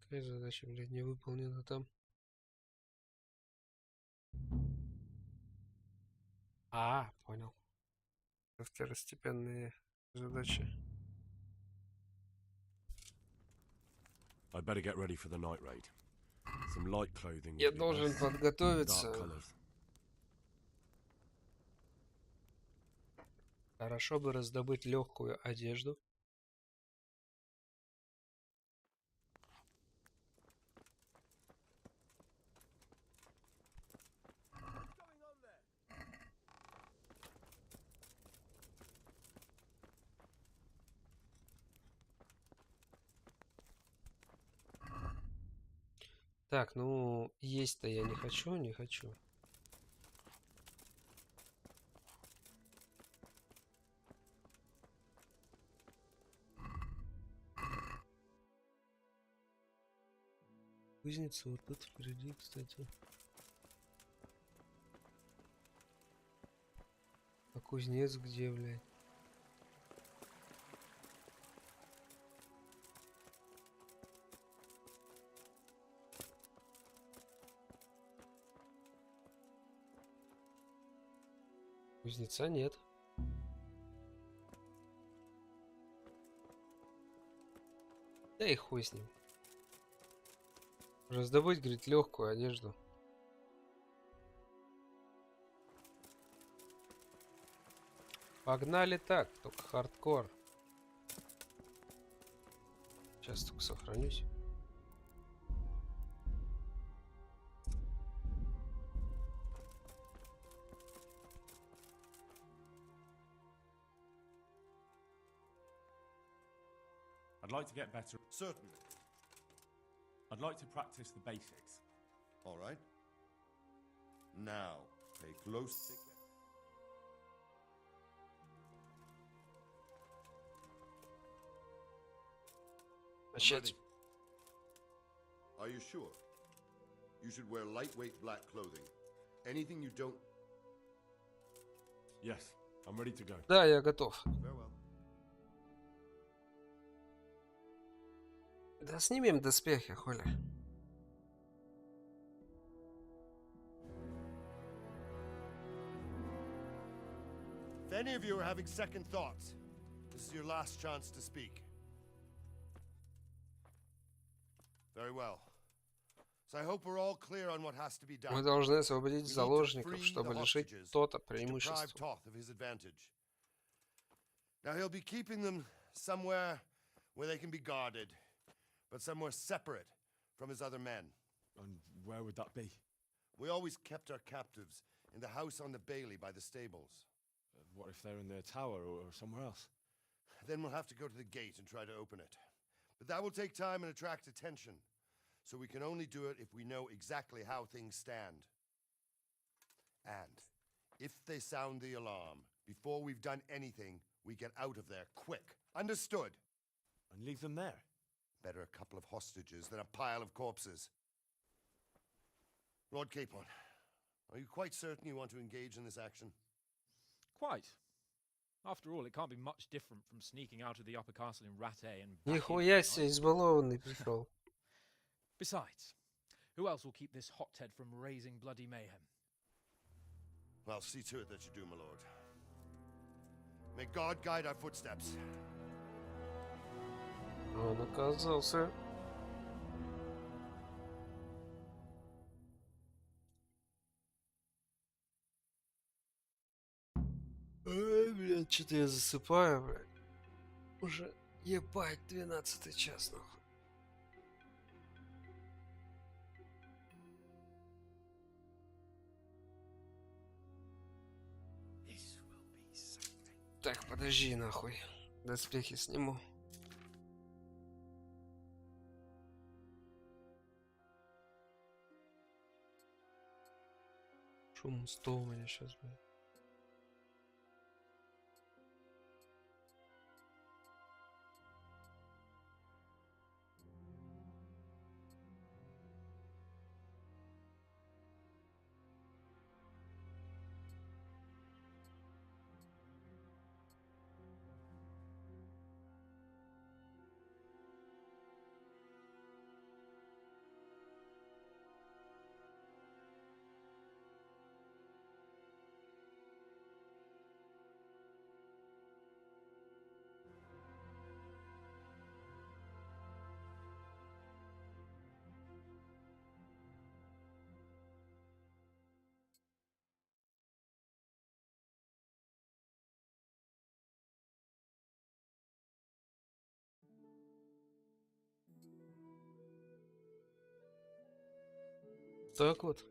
Какая задача, блядь, не выполнена там? Понял. Второстепенные задачи. I'd better get ready for the night raid. Some light clothing. Я должен подготовиться. Хорошо бы раздобыть легкую одежду. Так, ну, есть-то я не хочу, не хочу. Кузница вот тут впереди, кстати. А кузнец где, блядь? Кузнеца нет. Да и хуй с ним. Раздобыть, говорит, легкую одежду. Погнали так, только хардкор. Сейчас только сохранюсь. I'd like to get better. Certainly. I'd like to practice the basics. All right. Now, pay close. Начать. Are you sure? You should wear lightweight black clothing. Anything you don't. Yes, I'm ready to go. Да, я готов. Farewell. Да снимем доспехи, хули. If any of you are having second thoughts, this is your last chance to speak. Very well. So I hope we're all clear on what has to be done. Мы должны освободить заложников, чтобы лишить Тота преимущества. Now he'll be keeping them somewhere where they can be guarded, but somewhere separate from his other men. And where would that be? We always kept our captives in the house on the Bailey by the stables. What if they're in their tower or somewhere else? Then we'll have to go to the gate and try to open it. But that will take time and attract attention. So we can only do it if we know exactly how things stand. And if they sound the alarm, before we've done anything, we get out of there quick. Understood? And leave them there? Better a couple of hostages than a pile of corpses. Lord Capon, are you quite certain you want to engage in this action? Quite. After all, it can't be much different from sneaking out of the upper castle in Rattay and back in, Нихуя себе, избалованный пришел. Besides, who else will keep this hothead from raising bloody mayhem? Well, see to it that you do, my lord. May God guide our footsteps. Он оказался. Ой, блядь, что-то я засыпаю, блядь. Уже ебать 12 час, нахуй. Так, подожди, нахуй. Доспехи сниму. Шум стол у меня сейчас, блядь. Так вот.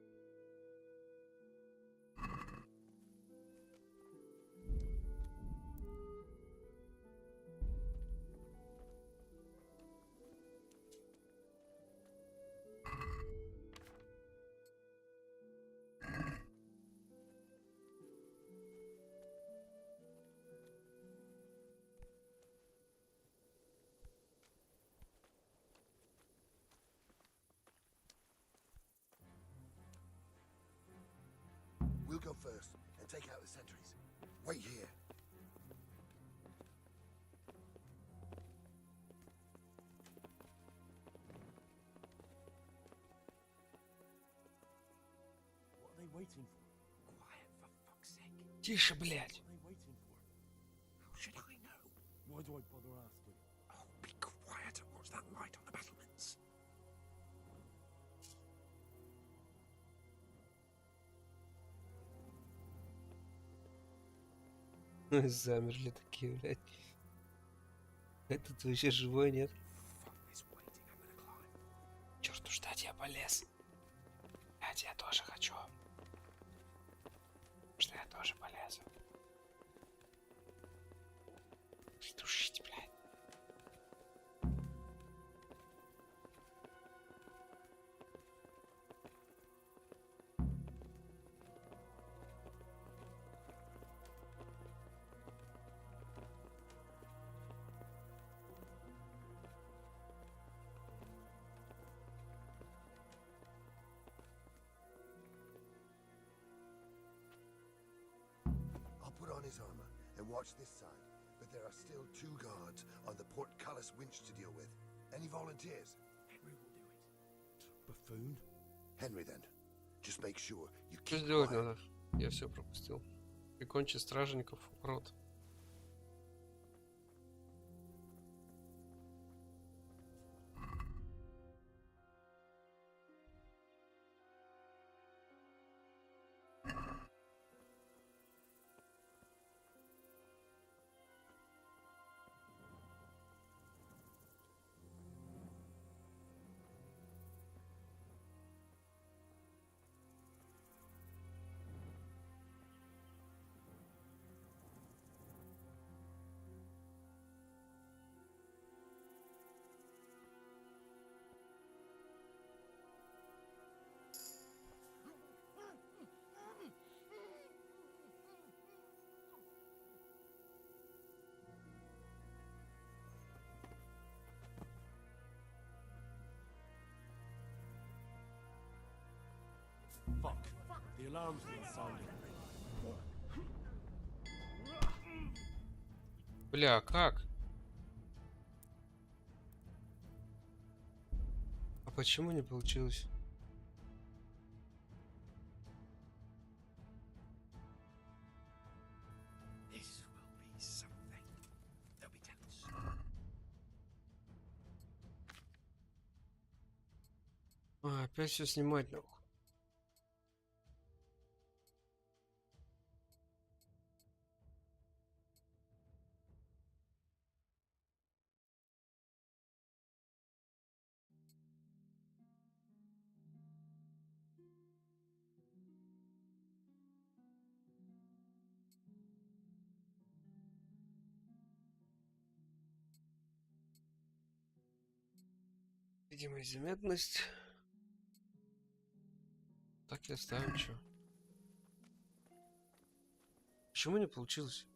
We'll go first and take out the sentries. Wait here. What are they waiting for? Quiet, for fuck's sake. Тише, блядь. What are they waiting for? How should I know? Why do I bother asking? Oh, be quiet and watch that light on the battlements. Замерли такие, блядь. Этот вообще живой, нет? Черт уж ждать, я полез. Блядь, я тоже хочу. Что я тоже полезу. Придушить, блядь. I'll put on his armor and watch this side, but there are still 2 guards on the portcullis winch to deal with. Any volunteers? Henry will do it. Buffoon? Henry, then. Just make sure you Что keep сделать quiet. надо? Я все пропустил. Прикончи стражников, рот. Fuck. The alarm's been sounded. Бля, как? А почему не получилось? This will be something. They'll be tense. А, опять все снимать нахуй. Видимость, заметность. Так и оставим, что? Почему не получилось?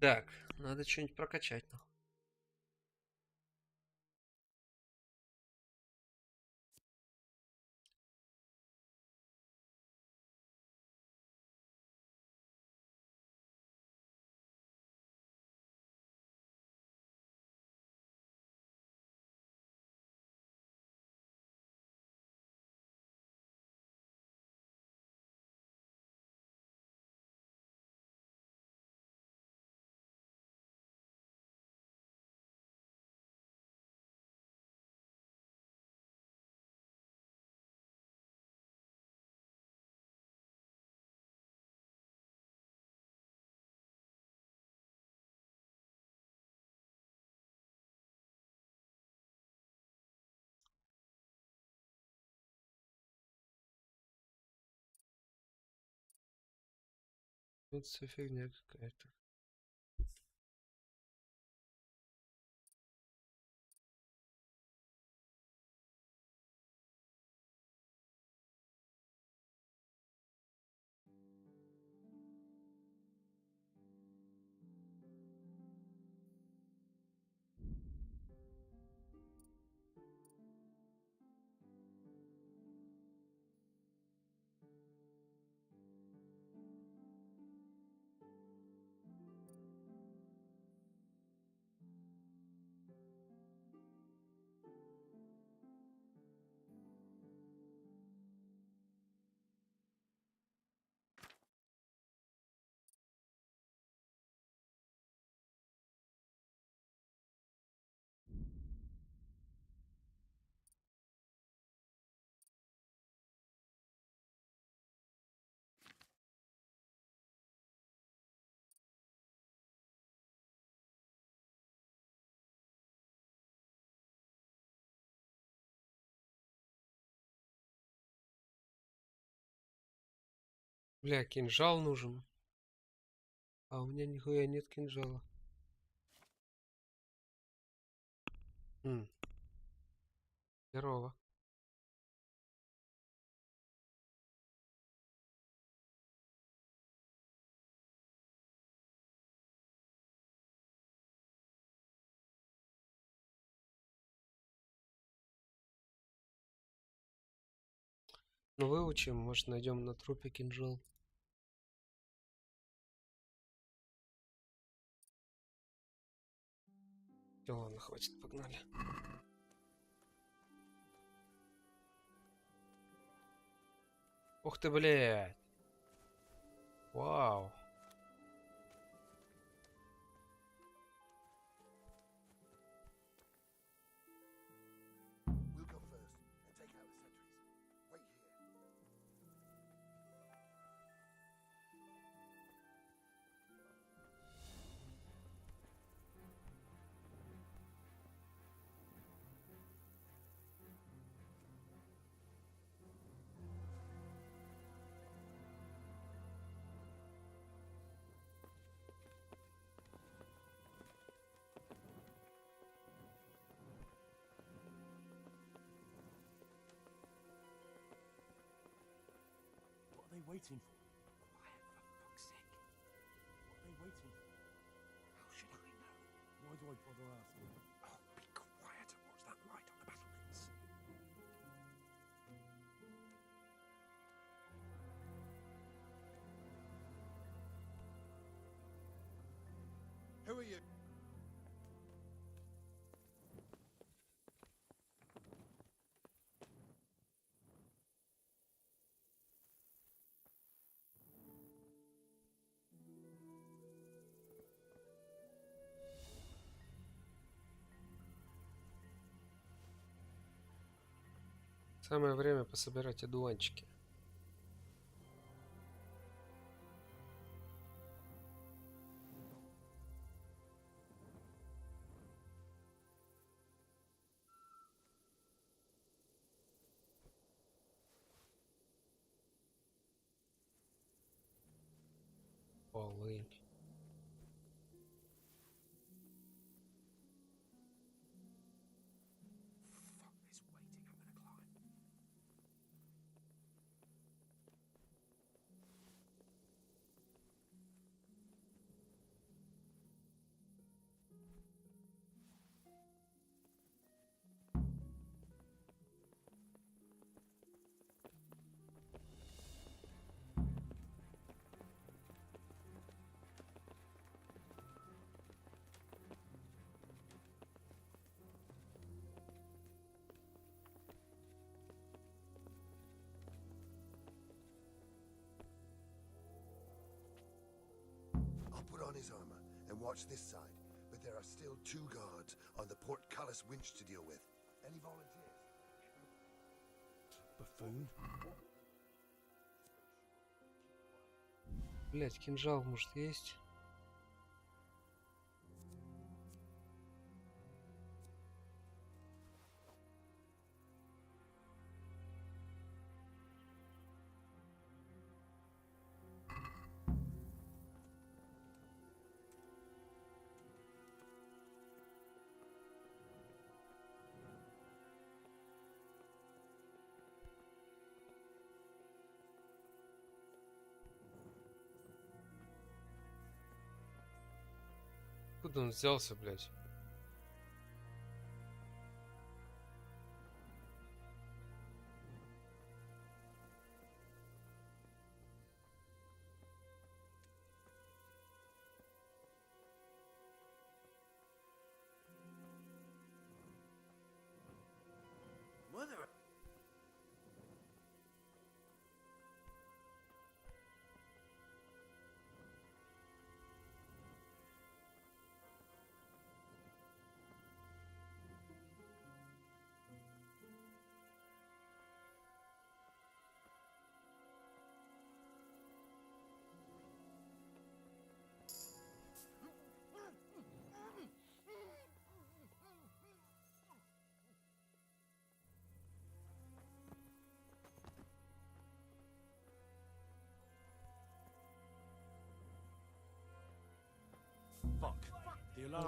Так, надо что-нибудь прокачать, нахуй. Вот вся фигня какая-то. Бля, кинжал нужен. А у меня нихуя нет кинжала. Здорово. Ну выучим, может найдем на трупе кинжал. Всё, ладно, хватит, погнали. Ух ты, блядь. Вау. We'll go first and take out the sentries. Wait here. What are they waiting for? Quiet, for fuck's sake. What are they waiting for? How should I know? Why do I bother asking? Oh, be quiet and watch that light on the battlements. Who are you? Самое время пособирать одуванчики. Полынь. Put on his armor and watch this side, but there are still 2 guards on the portcullis winch to deal with. Any volunteers? Buffoon. Блять, кинжал может есть? Откуда он взялся, блядь? Mother.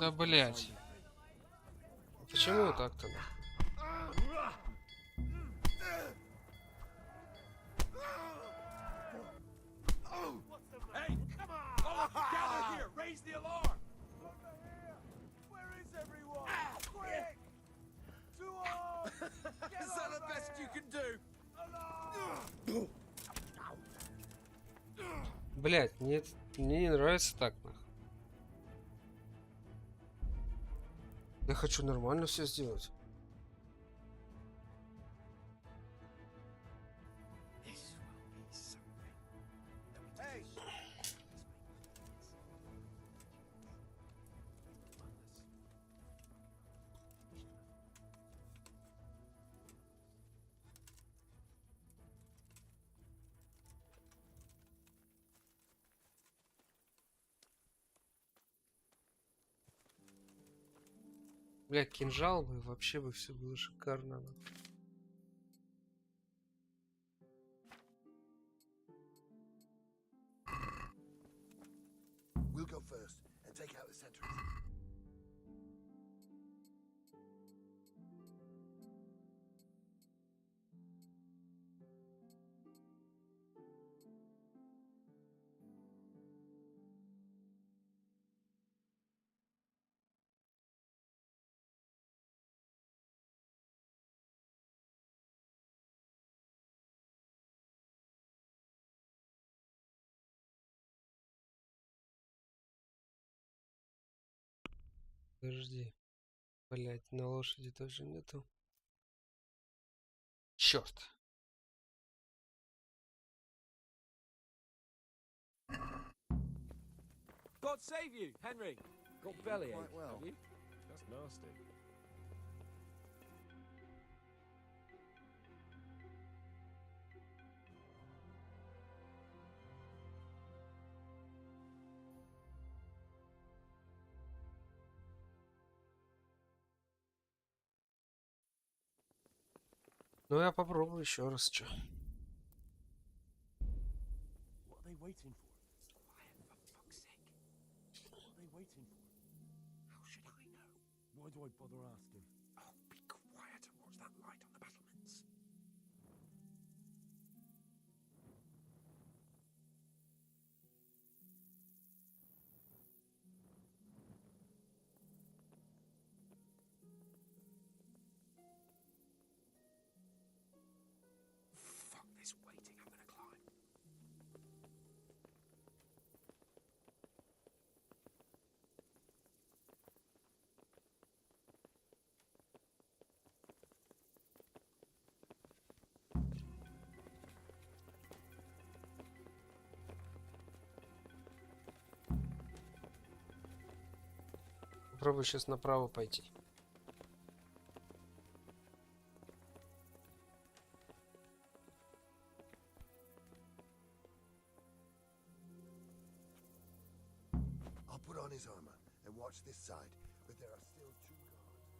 Да блять. Почему так-то? Hey, come on! Gather here! Raise the alarm! Where is everyone? Quick! To arms! Is that the best you can do? Блять, нет, мне не нравится так, нахуй. Я хочу нормально все сделать. Бля, кинжал бы, вообще бы все было шикарно. We'll go first and take out the sentries. Подожди. Блять, на лошади тоже нету. Черт. God save you, Henry. Got bellyache, Quite well. have you? That's nasty. Ну я попробую еще раз, что. What are they waiting for? Quiet, for fuck's sake. What are they waiting for? How should I know? Why do I bother asking? Oh, be quiet and watch that light on the battlements. Fuck this waiting, I'm gonna climb. Попробую сейчас направо пойти. I'll put on his armor and watch this side, but there are still two guards.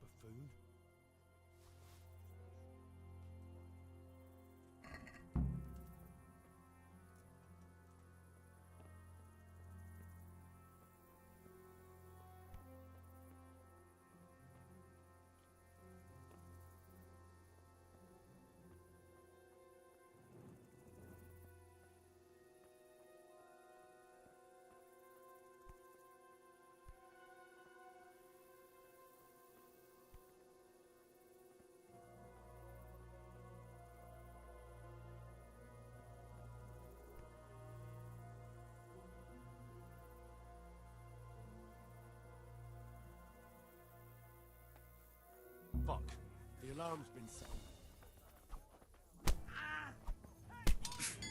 Buffoon? Fuck. The alarm's been set.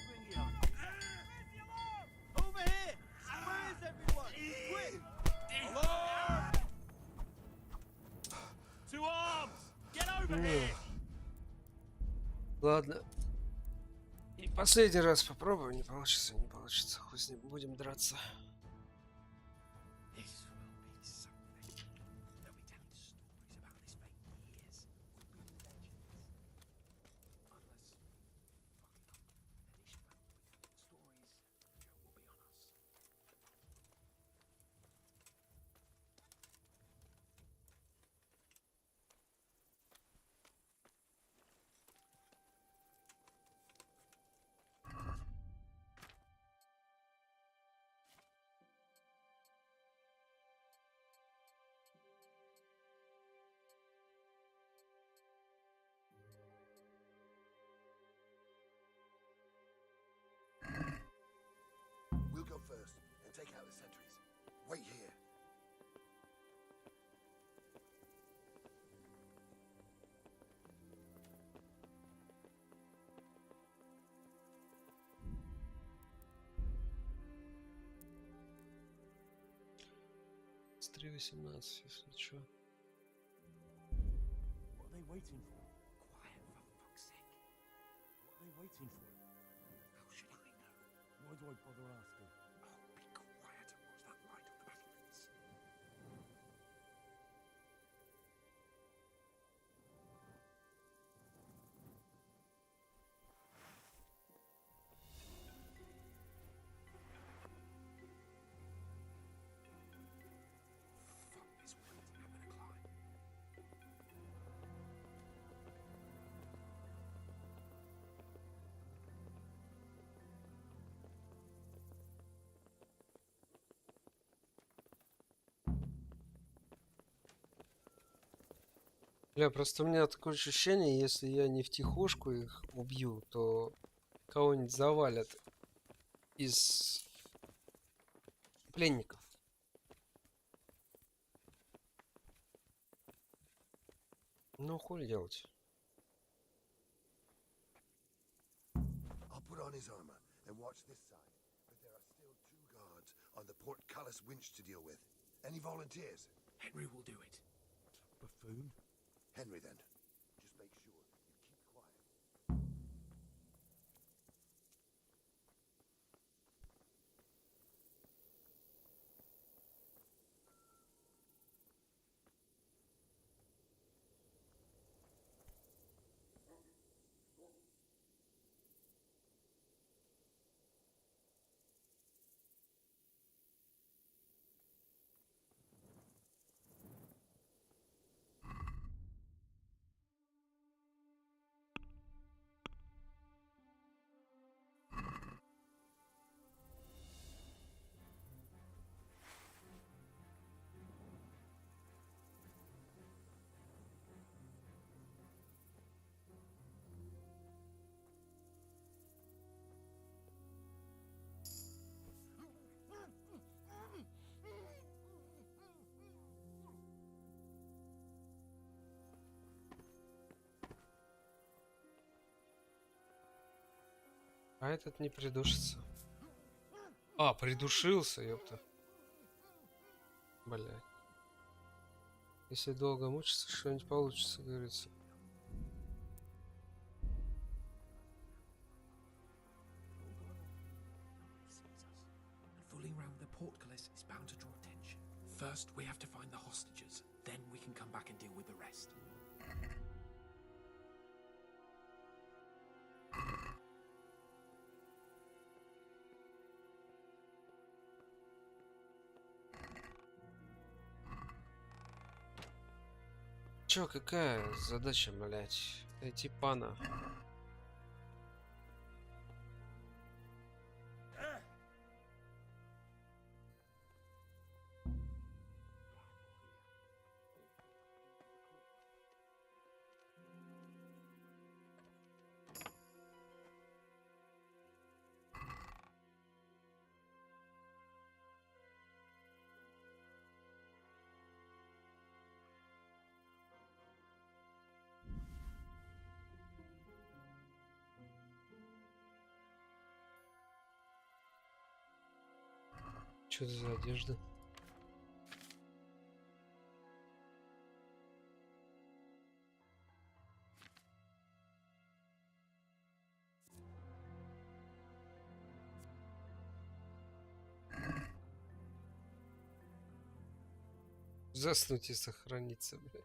Bring it on. Over here! Where is everyone? Quick! Alarm! To arms! Get over here! Ладно. И последний раз попробую. Не получится, не получится. Хуй с ним, будем драться. This will be something. They'll be telling stories about this for years. We'll be legends. Unless fucking up an issue with stories, the joke will be on us. We'll go first and take out the sentries. Wait here. С 3:18, если что. What are they waiting for? Quiet, for fuck's sake. What are they waiting for? How should I know? Why do I bother asking? Oh, be quiet and watch that light on the battlements. Fuck this waiting, I'm gonna climb. Бля, просто у меня такое ощущение, если я не втихушку их убью, то кого-нибудь завалят из пленников. Ну, хуй делать. I'll put on his armor and watch this side. But there are still 2 guards on the portcullis winch to deal with. Any volunteers? Henry will do it. Buffoon? Henry, then. Just make sure you keep quiet. А этот не придушится. А, придушился, ёпта. Бля. Если долго мучиться, что-нибудь получится, говорится. Fooling around with the portcullis is bound to draw attention. First, we have to find the hostages. Then we can come back and deal with the rest. Чё, какая задача, блять? Найти пана. Что это за одежда? Заснуть и сохраниться, блядь.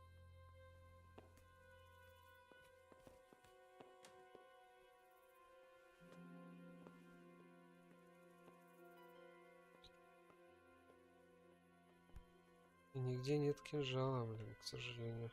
И нигде нет кинжала, блин, к сожалению.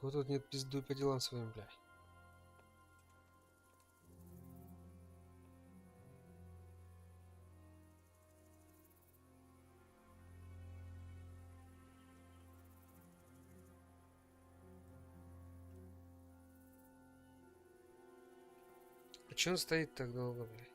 Никого тут нет, пиздуй по делам своим, бля. А чё он стоит так долго, бля?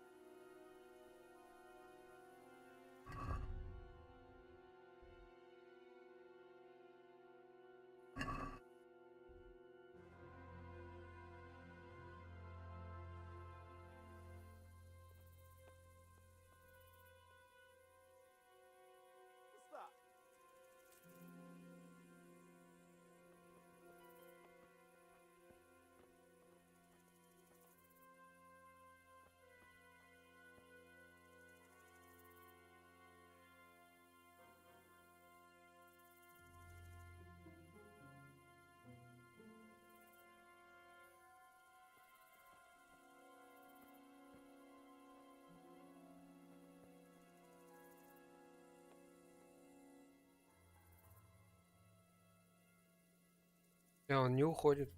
Он не уходит.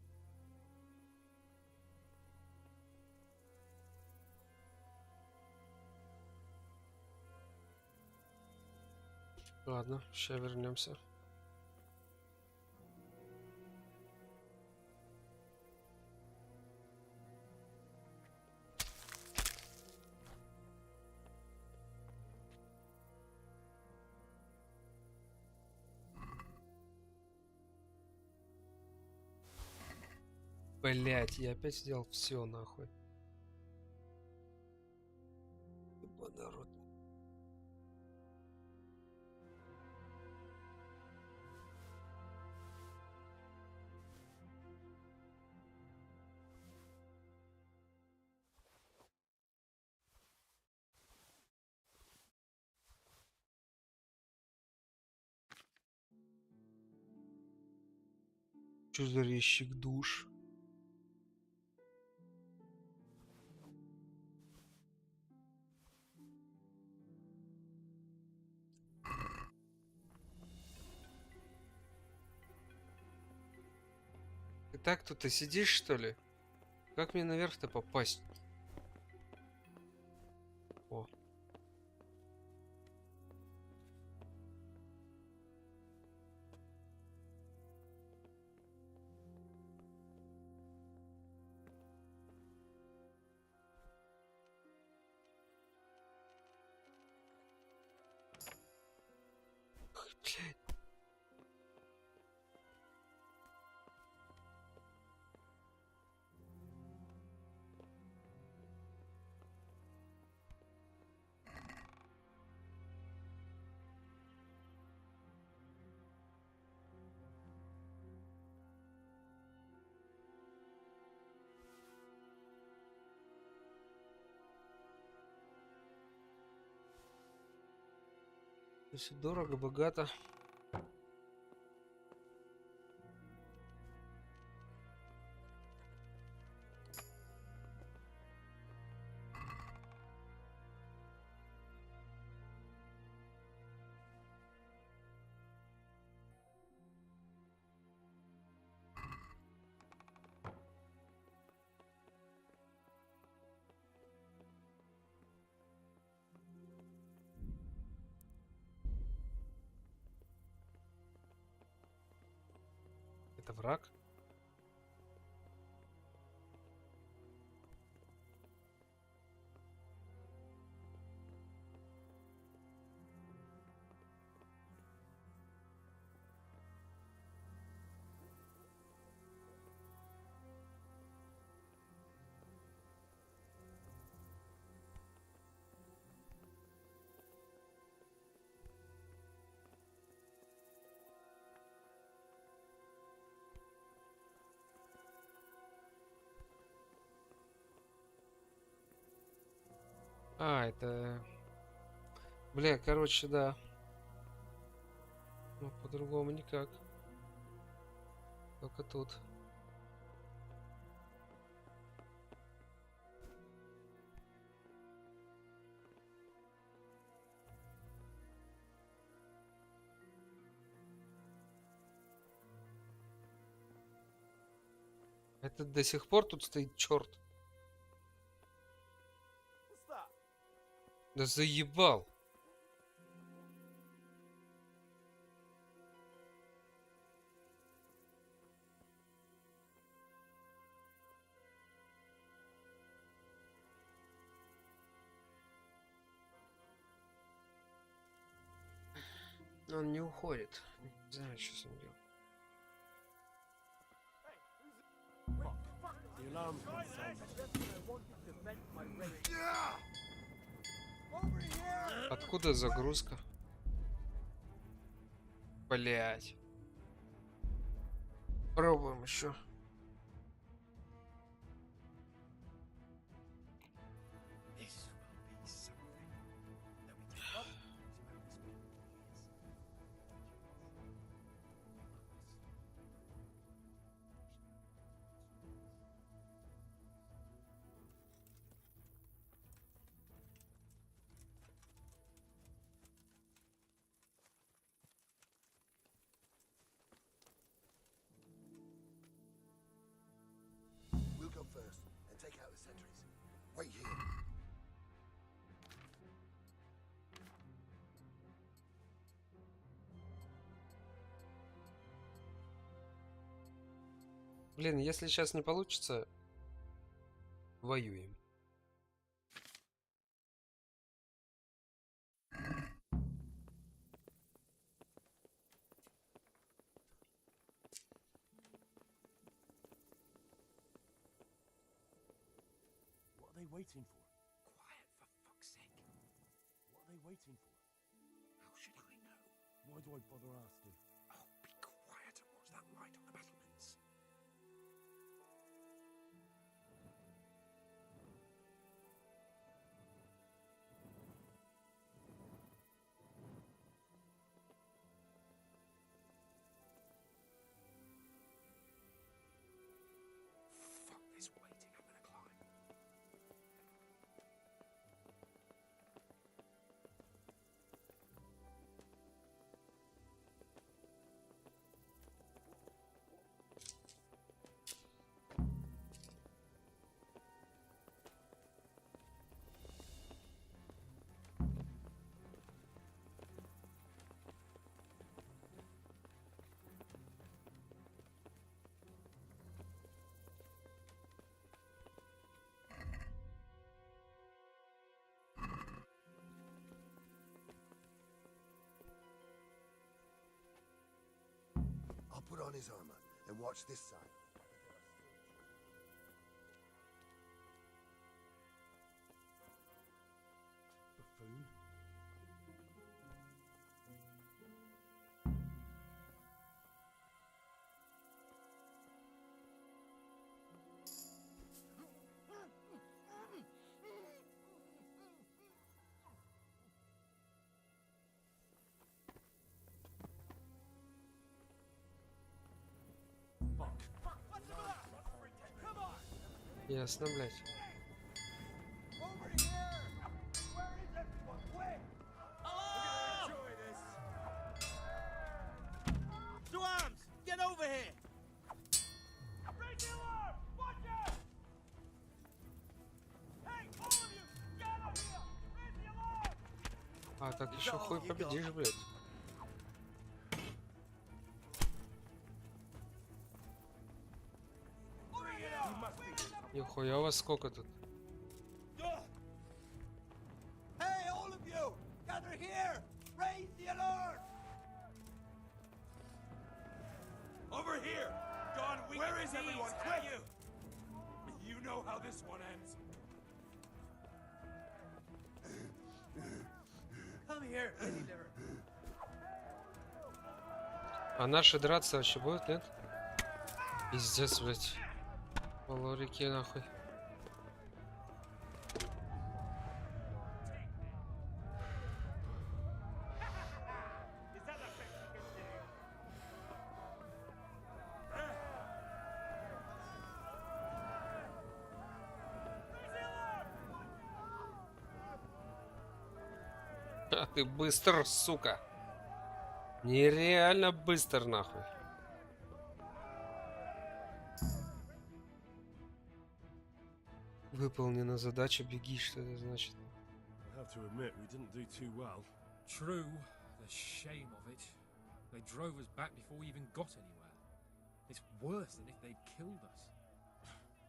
Ладно, сейчас вернемся. Блять, я опять сделал все нахуй. Народ. Что за резчик душ? Ты так тут и сидишь, что ли? Как мне наверх-то попасть? О. Ой, блядь. Все дорого, богато. Это враг? А, это... Бля, короче, да. Ну, по-другому никак. Только тут. Это до сих пор тут стоит черт. Да заебал. Он не уходит. Не знаю, что с ним делать. Откуда загрузка? Блять. Пробуем еще. Блин, если сейчас не получится, воюем. What are they waiting for? Quiet, for fuck's sake. What are they waiting for? How should I know? Why do I bother asking? Oh, be quiet and watch that light on the battlements. Fuck this waiting, I'm gonna climb. I'll put on his armor and watch this side. Buffoon? Ясно, блядь. To arms! Get over here! Raise the alarm! Watch out! Hey, all of you! Get up here! Raise the alarm! А, так еще хуй победишь, блядь. Нихуя у вас сколько тут? Hey, all of you! Gather here! Raise the alarm! Over here! John, where is everyone? Quick! You know how this one ends. Come here, leader. А наши драться вообще будут, нет? Пиздец, блядь. По лорике, нахуй. А ты быстр, сука. Нереально быстр, нахуй. Выполнена задача, беги, что это значит? I have to admit, we didn't do too well. True, the shame of it. They drove us back before we even got anywhere. It's worse than if they'd killed us.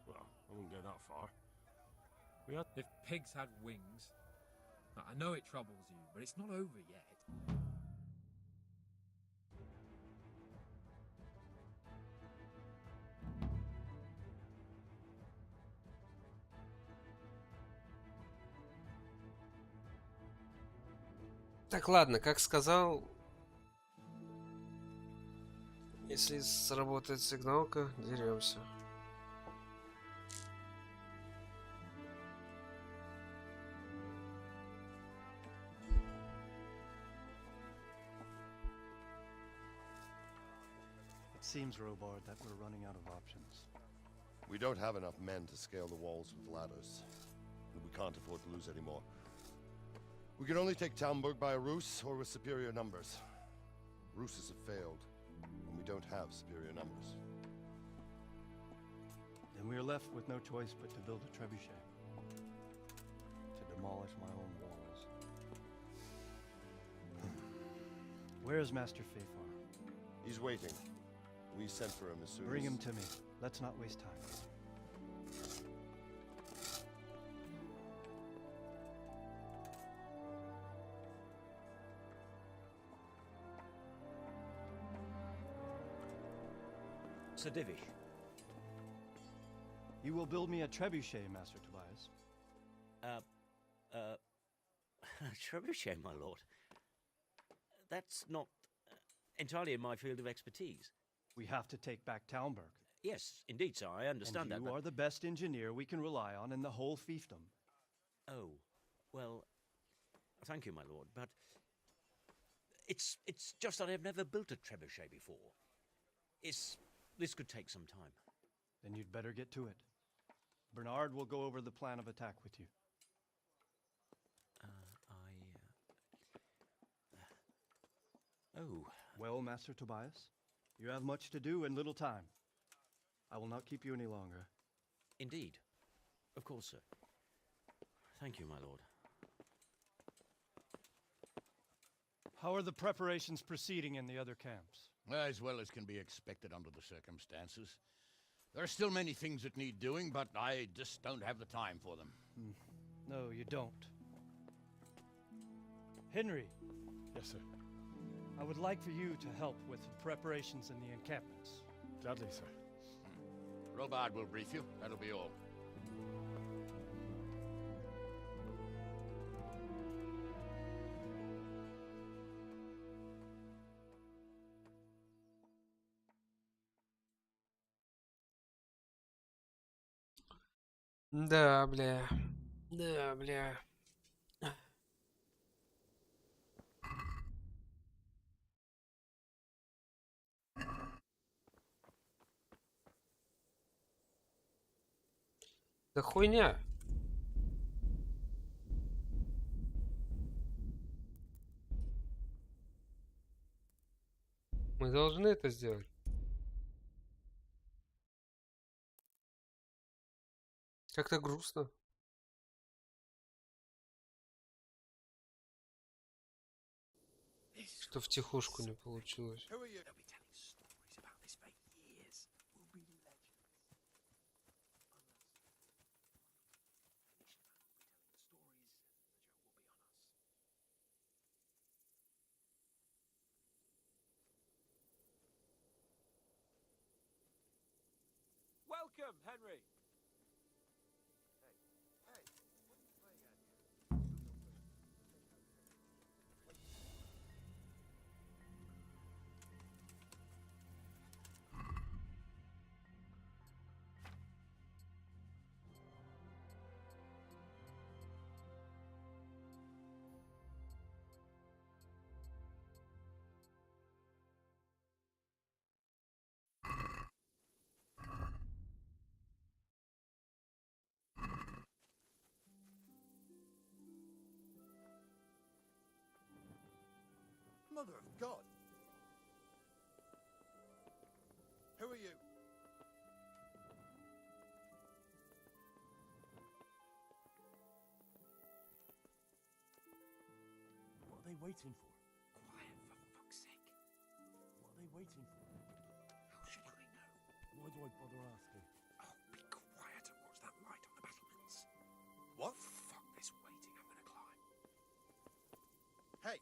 Well, I wouldn't go that far. If pigs had wings... I know it troubles you, but it's not over yet. Так, ладно, как сказал, если сработает сигналка, деремся. It seems, Robard, that we're running out of options. We don't have enough men to scale the walls with ladders, and we can't afford to lose any more. We can only take Talmberg by a ruse or with superior numbers. Ruses have failed, and we don't have superior numbers. Then we are left with no choice but to build a trebuchet. To demolish my own walls. Where is Master Fafar? He's waiting. We sent for him as soon as... Bring him to me. Let's not waste time. Sir Divish. You will build me a trebuchet, Master Tobias. Trebuchet, my lord. That's not entirely in my field of expertise. We have to take back Talmberg. Yes, indeed, sir, I understand And that. you but- are the best engineer we can rely on in the whole fiefdom. Oh, well, thank you, my lord, but it's just that I've never built a trebuchet before. This could take some time. Then you'd better get to it. Bernard will go over the plan of attack with you. Oh. Well, Master Tobias, you have much to do and little time. I will not keep you any longer. Indeed. Of course, sir. Thank you, my lord. How are the preparations proceeding in the other camps? As well as can be expected under the circumstances. There are still many things that need doing, but I just don't have the time for them. No, you don't. Henry. Yes, sir. I would like for you to help with the preparations in the encampments. Gladly, sir. Robard will brief you. That'll be all. Да, бля. Да, бля. Да хуйня. Мы должны это сделать. Как-то грустно. Что втихушку не получилось. They'll be telling stories about this for years. We'll be legends. Welcome, Henry. Mother of God! Who are you? What are they waiting for? Quiet, for fuck's sake. What are they waiting for? How should I know? Why do I bother asking? Oh, be quiet and watch that light on the battlements. What? Fuck this waiting, I'm gonna climb. Hey!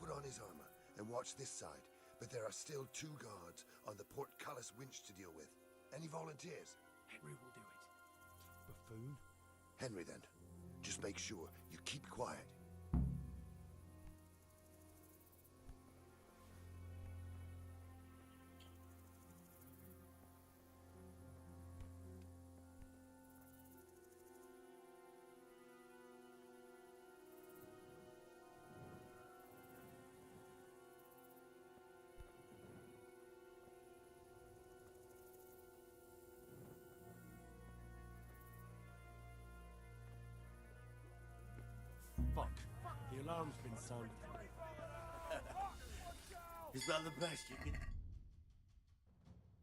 Put on his armor and watch this side, but there are still 2 guards on the portcullis winch to deal with. Any volunteers? Henry will do it. Buffoon? Henry, then. Just make sure you keep quiet. alarm's been sounded. It's not the best you can.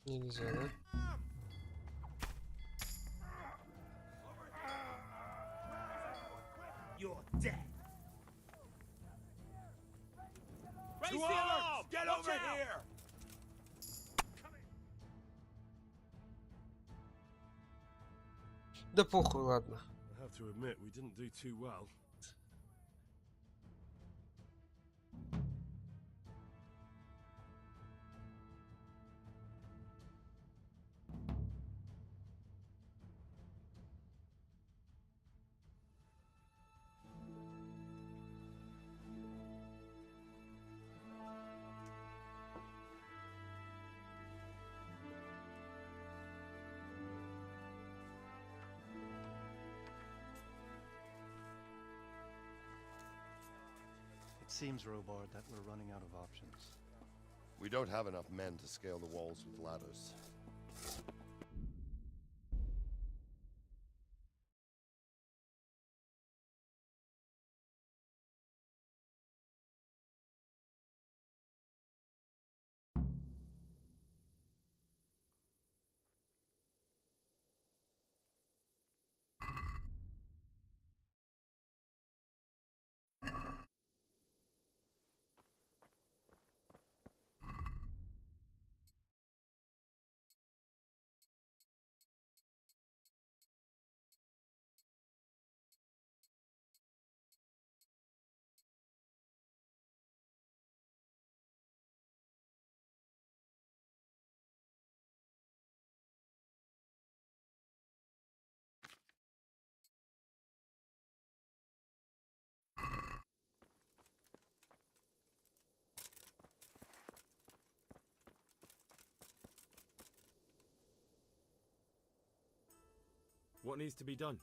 Нельзя, да? You're dead. Raise To the arms! alarm! Get Watch over out! here! Да похуй, ладно. I have to admit, we didn't do too well. It seems, Robard, that we're running out of options. We don't have enough men to scale the walls with ladders. What needs to be done?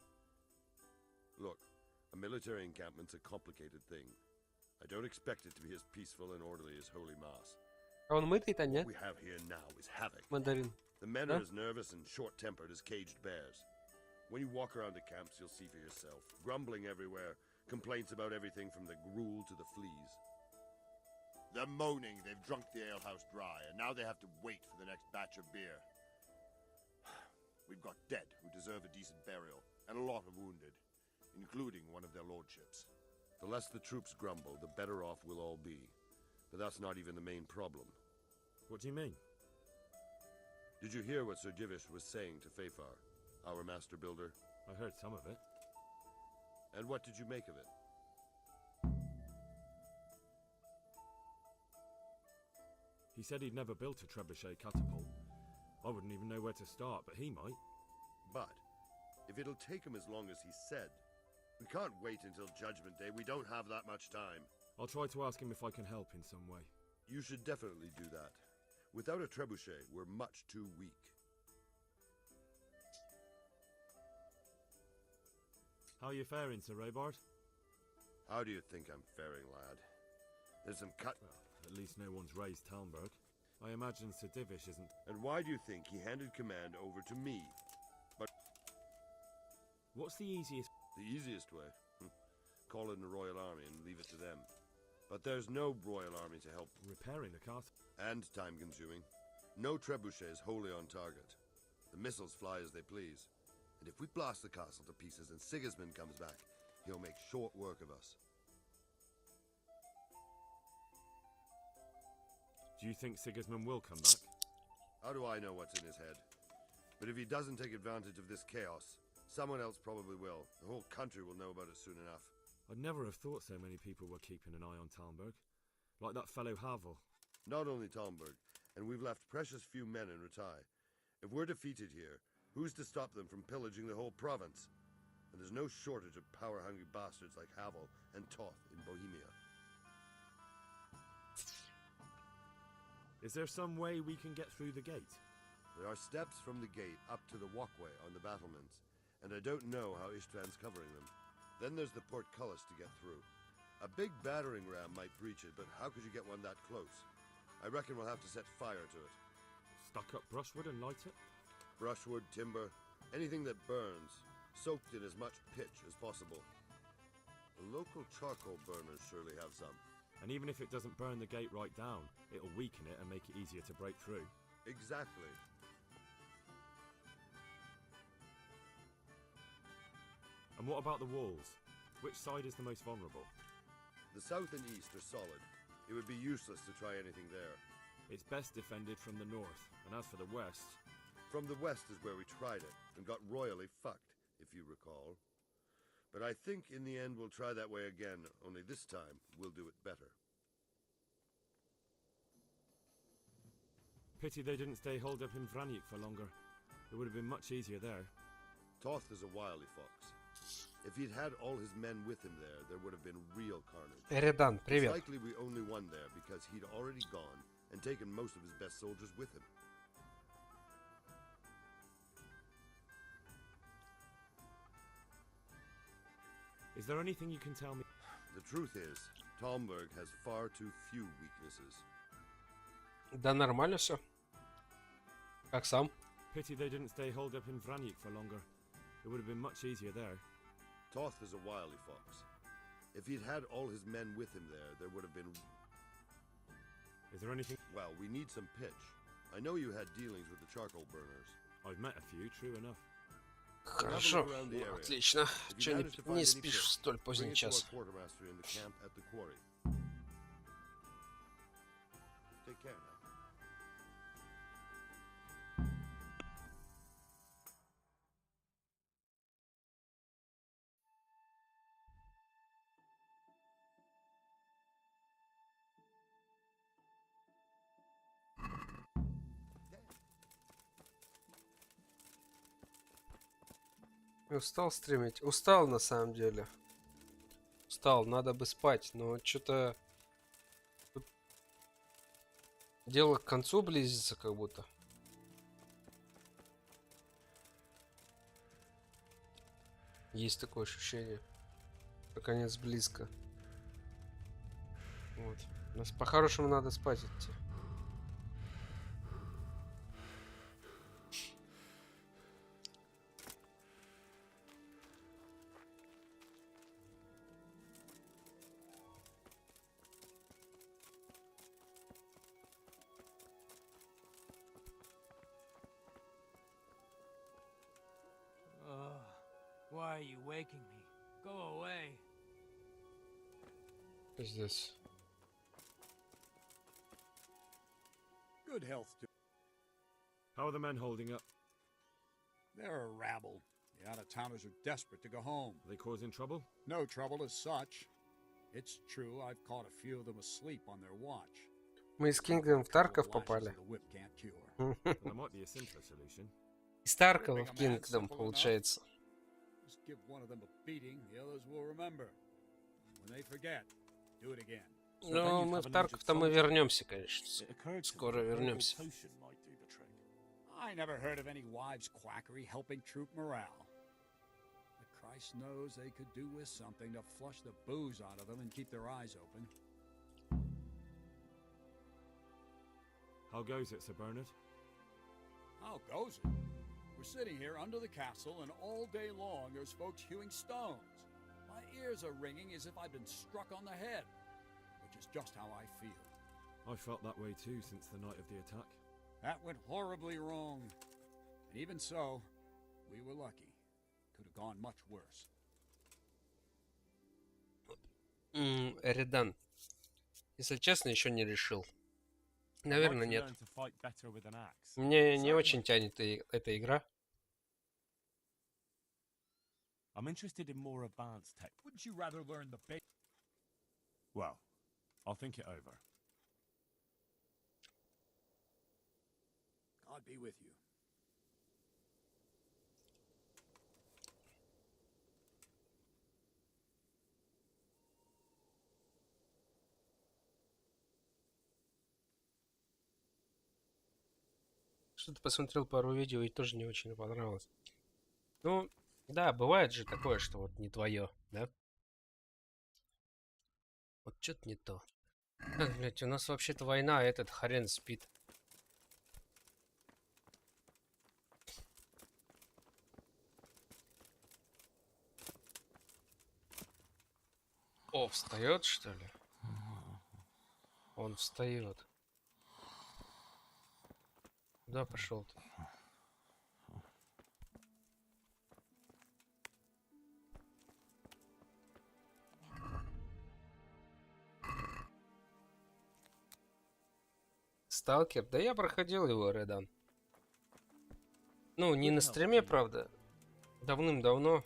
Look, a military encampment's a complicated thing. I don't expect it to be as peaceful and orderly as Holy Mass. А он мытый-то, нет? What we have here now is havoc. Мандарин. The men Huh? are as nervous and short-tempered as caged bears. When you walk around the camps, you'll see for yourself. Grumbling everywhere, complaints about everything from the gruel to the fleas. They're moaning they've drunk the alehouse dry, and now they have to wait for the next batch of beer. We've got dead who deserve a decent burial, and a lot of wounded, including one of their lordships. The less the troops grumble, the better off we'll all be. But that's not even the main problem. What do you mean? Did you hear what Sir Divish was saying to Fafar, our master builder? I heard some of it. And what did you make of it? He said he'd never built a trebuchet catapult. I wouldn't even know where to start, but he might. But, if it'll take him as long as he said, we can't wait until Judgment Day. We don't have that much time. I'll try to ask him if I can help in some way. You should definitely do that. Without a trebuchet, we're much too weak. How are you faring, Sir Robard? How do you think I'm faring, lad? There's some cut... Well, at least no one's raised Talmberg. I imagine Sir Divish isn't... And why do you think he handed command over to me? But... What's the easiest... The easiest way? Call in the Royal Army and leave it to them. But there's no Royal Army to help... Repairing the castle? And time-consuming. No trebuchets wholly on target. The missiles fly as they please. And if we blast the castle to pieces and Sigismund comes back, he'll make short work of us. Do you think Sigismund will come back? How do I know what's in his head? But if he doesn't take advantage of this chaos, someone else probably will. The whole country will know about it soon enough. I'd never have thought so many people were keeping an eye on Talmberg. Like that fellow Havel. Not only Talmberg, and we've left precious few men in Ratai. If we're defeated here, who's to stop them from pillaging the whole province? And there's no shortage of power-hungry bastards like Havel and Toth in Bohemia. Is there some way we can get through the gate? There are steps from the gate up to the walkway on the battlements, and I don't know how Ishtvan's covering them. Then there's the portcullis to get through. A big battering ram might breach it, but how could you get one that close? I reckon we'll have to set fire to it. Stuck up brushwood and light it? Brushwood, timber, anything that burns, soaked in as much pitch as possible. The local charcoal burners surely have some. And even if it doesn't burn the gate right down, it'll weaken it and make it easier to break through. Exactly. And what about the walls? Which side is the most vulnerable? The south and east are solid. It would be useless to try anything there. It's best defended from the north, and as for the west... From the west is where we tried it, and got royally fucked, if you recall. But I think in the end we'll try that way again, only this time we'll do it better. Pity they didn't stay holed up in Vranjik for longer. It would have been much easier there. Toth is a wily fox. If he'd had all his men with him there would have been real carnage. Эридан, привет. It's likely we only won there because he'd already gone and taken most of his best soldiers with him. Is there anything you can tell me? The truth is, Talmberg has far too few weaknesses. Да нормально все. Как сам? Pity they didn't stay holed up in Vranjik for longer. It would have been much easier there. Toth is a wily fox. If he'd had all his men with him there would have been... Is there anything... Well, we need some pitch. I know you had dealings with the charcoal burners. I've met a few, true enough. Хорошо, отлично. Че не спишь в столь поздний час? Take care now. Устал стримить? Устал на самом деле. Устал, надо бы спать, но что-то... Дело к концу близится как будто. Есть такое ощущение. Что конец близко. Вот. У нас по-хорошему надо спать идти. Why are you waking me? Go away. Здесь. Good health to... How are the men holding up? They're a rabble. The out-of-towners are desperate to go home. Are they causing trouble? No trouble as such. It's true, I've caught a few of them asleep on their watch. Мы из Кингдом в Тарков попали. There might be a simpler solution. Из Таркова в Кингдом, получается. Just give one of them a beating, the others will remember. When they forget, do it again. Ну, мы в Тарков-то мы вернемся, конечно. Скоро вернемся. I never heard of any wives' quackery helping troop morale. The Christ knows they could do with something to flush the booze out of them and keep their eyes open. How goes it, Sir Bernard? How goes it? We're sitting here under the castle, and all day long there's folks hewing stones. My ears are ringing as if I'd been struck on the head, which is just how I feel. I felt that way too since the night of the attack. That went horribly wrong. And even so, we were lucky. Could have gone much worse. Эридан. Если честно, еще не решил. Наверное, нет. Мне не очень тянет эта игра. I'm interested in more advanced tech. Wouldn't you rather learn the basics? Well, I'll think it over. God be with you. Что-то посмотрел пару видео и тоже не очень понравилось. Ну, да, бывает же такое, что вот не твое, да? Вот что-то не то. Так, блядь, у нас вообще-то война, а этот хрен спит. О, встает, что ли? Он встает. Куда пошел-то? Сталкер? Да я проходил его, Редан. Ну, не на стриме, правда. Давным-давно.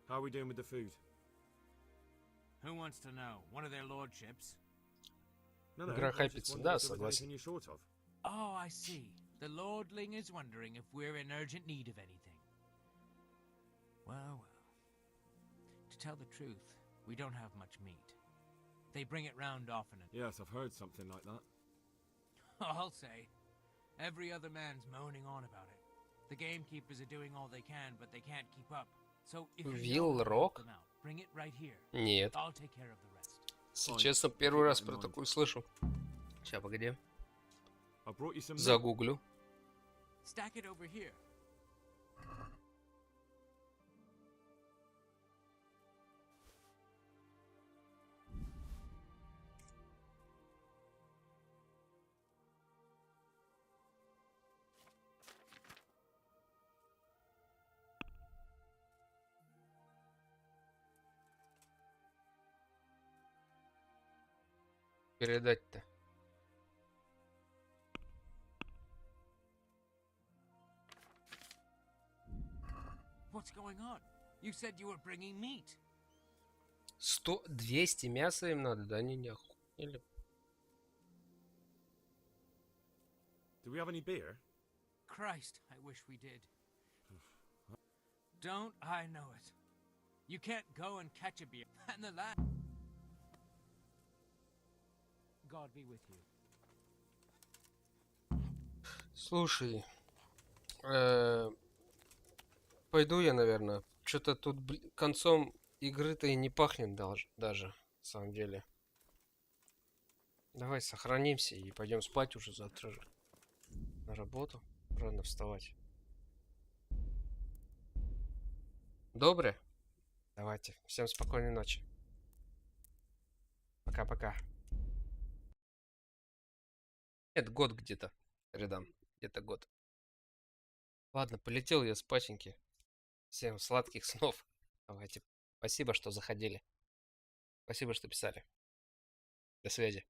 How are we doing with the food? Who wants to know? One of their lordships? No, Игра I just хайпится, wondered да, if there was согласен. anything you're short of. Oh, I see. The lordling is wondering if we're in urgent need of anything. Well, well. To tell the truth, we don't have much meat. They bring it round often. Yes, I've heard something like that. I'll say. Every other man's moaning on about it. The gamekeepers are doing all they can, but they can't keep up. So if you know how to help them out, bring it right here. Нет. I'll take care of the rest. Если честно, первый раз про такую слышу. Сейчас, погоди. I brought you some Загуглю. Stack it over here. Передать-то. What's going on? You said you were bringing meat. 200 мяса им надо, да? Они не охуели. Do we have any beer? Christ, I wish we did. Don't I know it? You can't go and catch a beer. And the lad. God be with you. Слушай, пойду я, наверное. Что-то тут концом игры-то и не пахнет даже, на самом деле. Давай сохранимся и пойдем спать уже завтра же. На работу. Рано вставать. Добре? Давайте. Всем спокойной ночи. Пока-пока. Нет, год где-то рядом. Где-то год. Ладно, полетел я спатеньки. Всем сладких снов. Давайте. Спасибо, что заходили. Спасибо, что писали. До связи.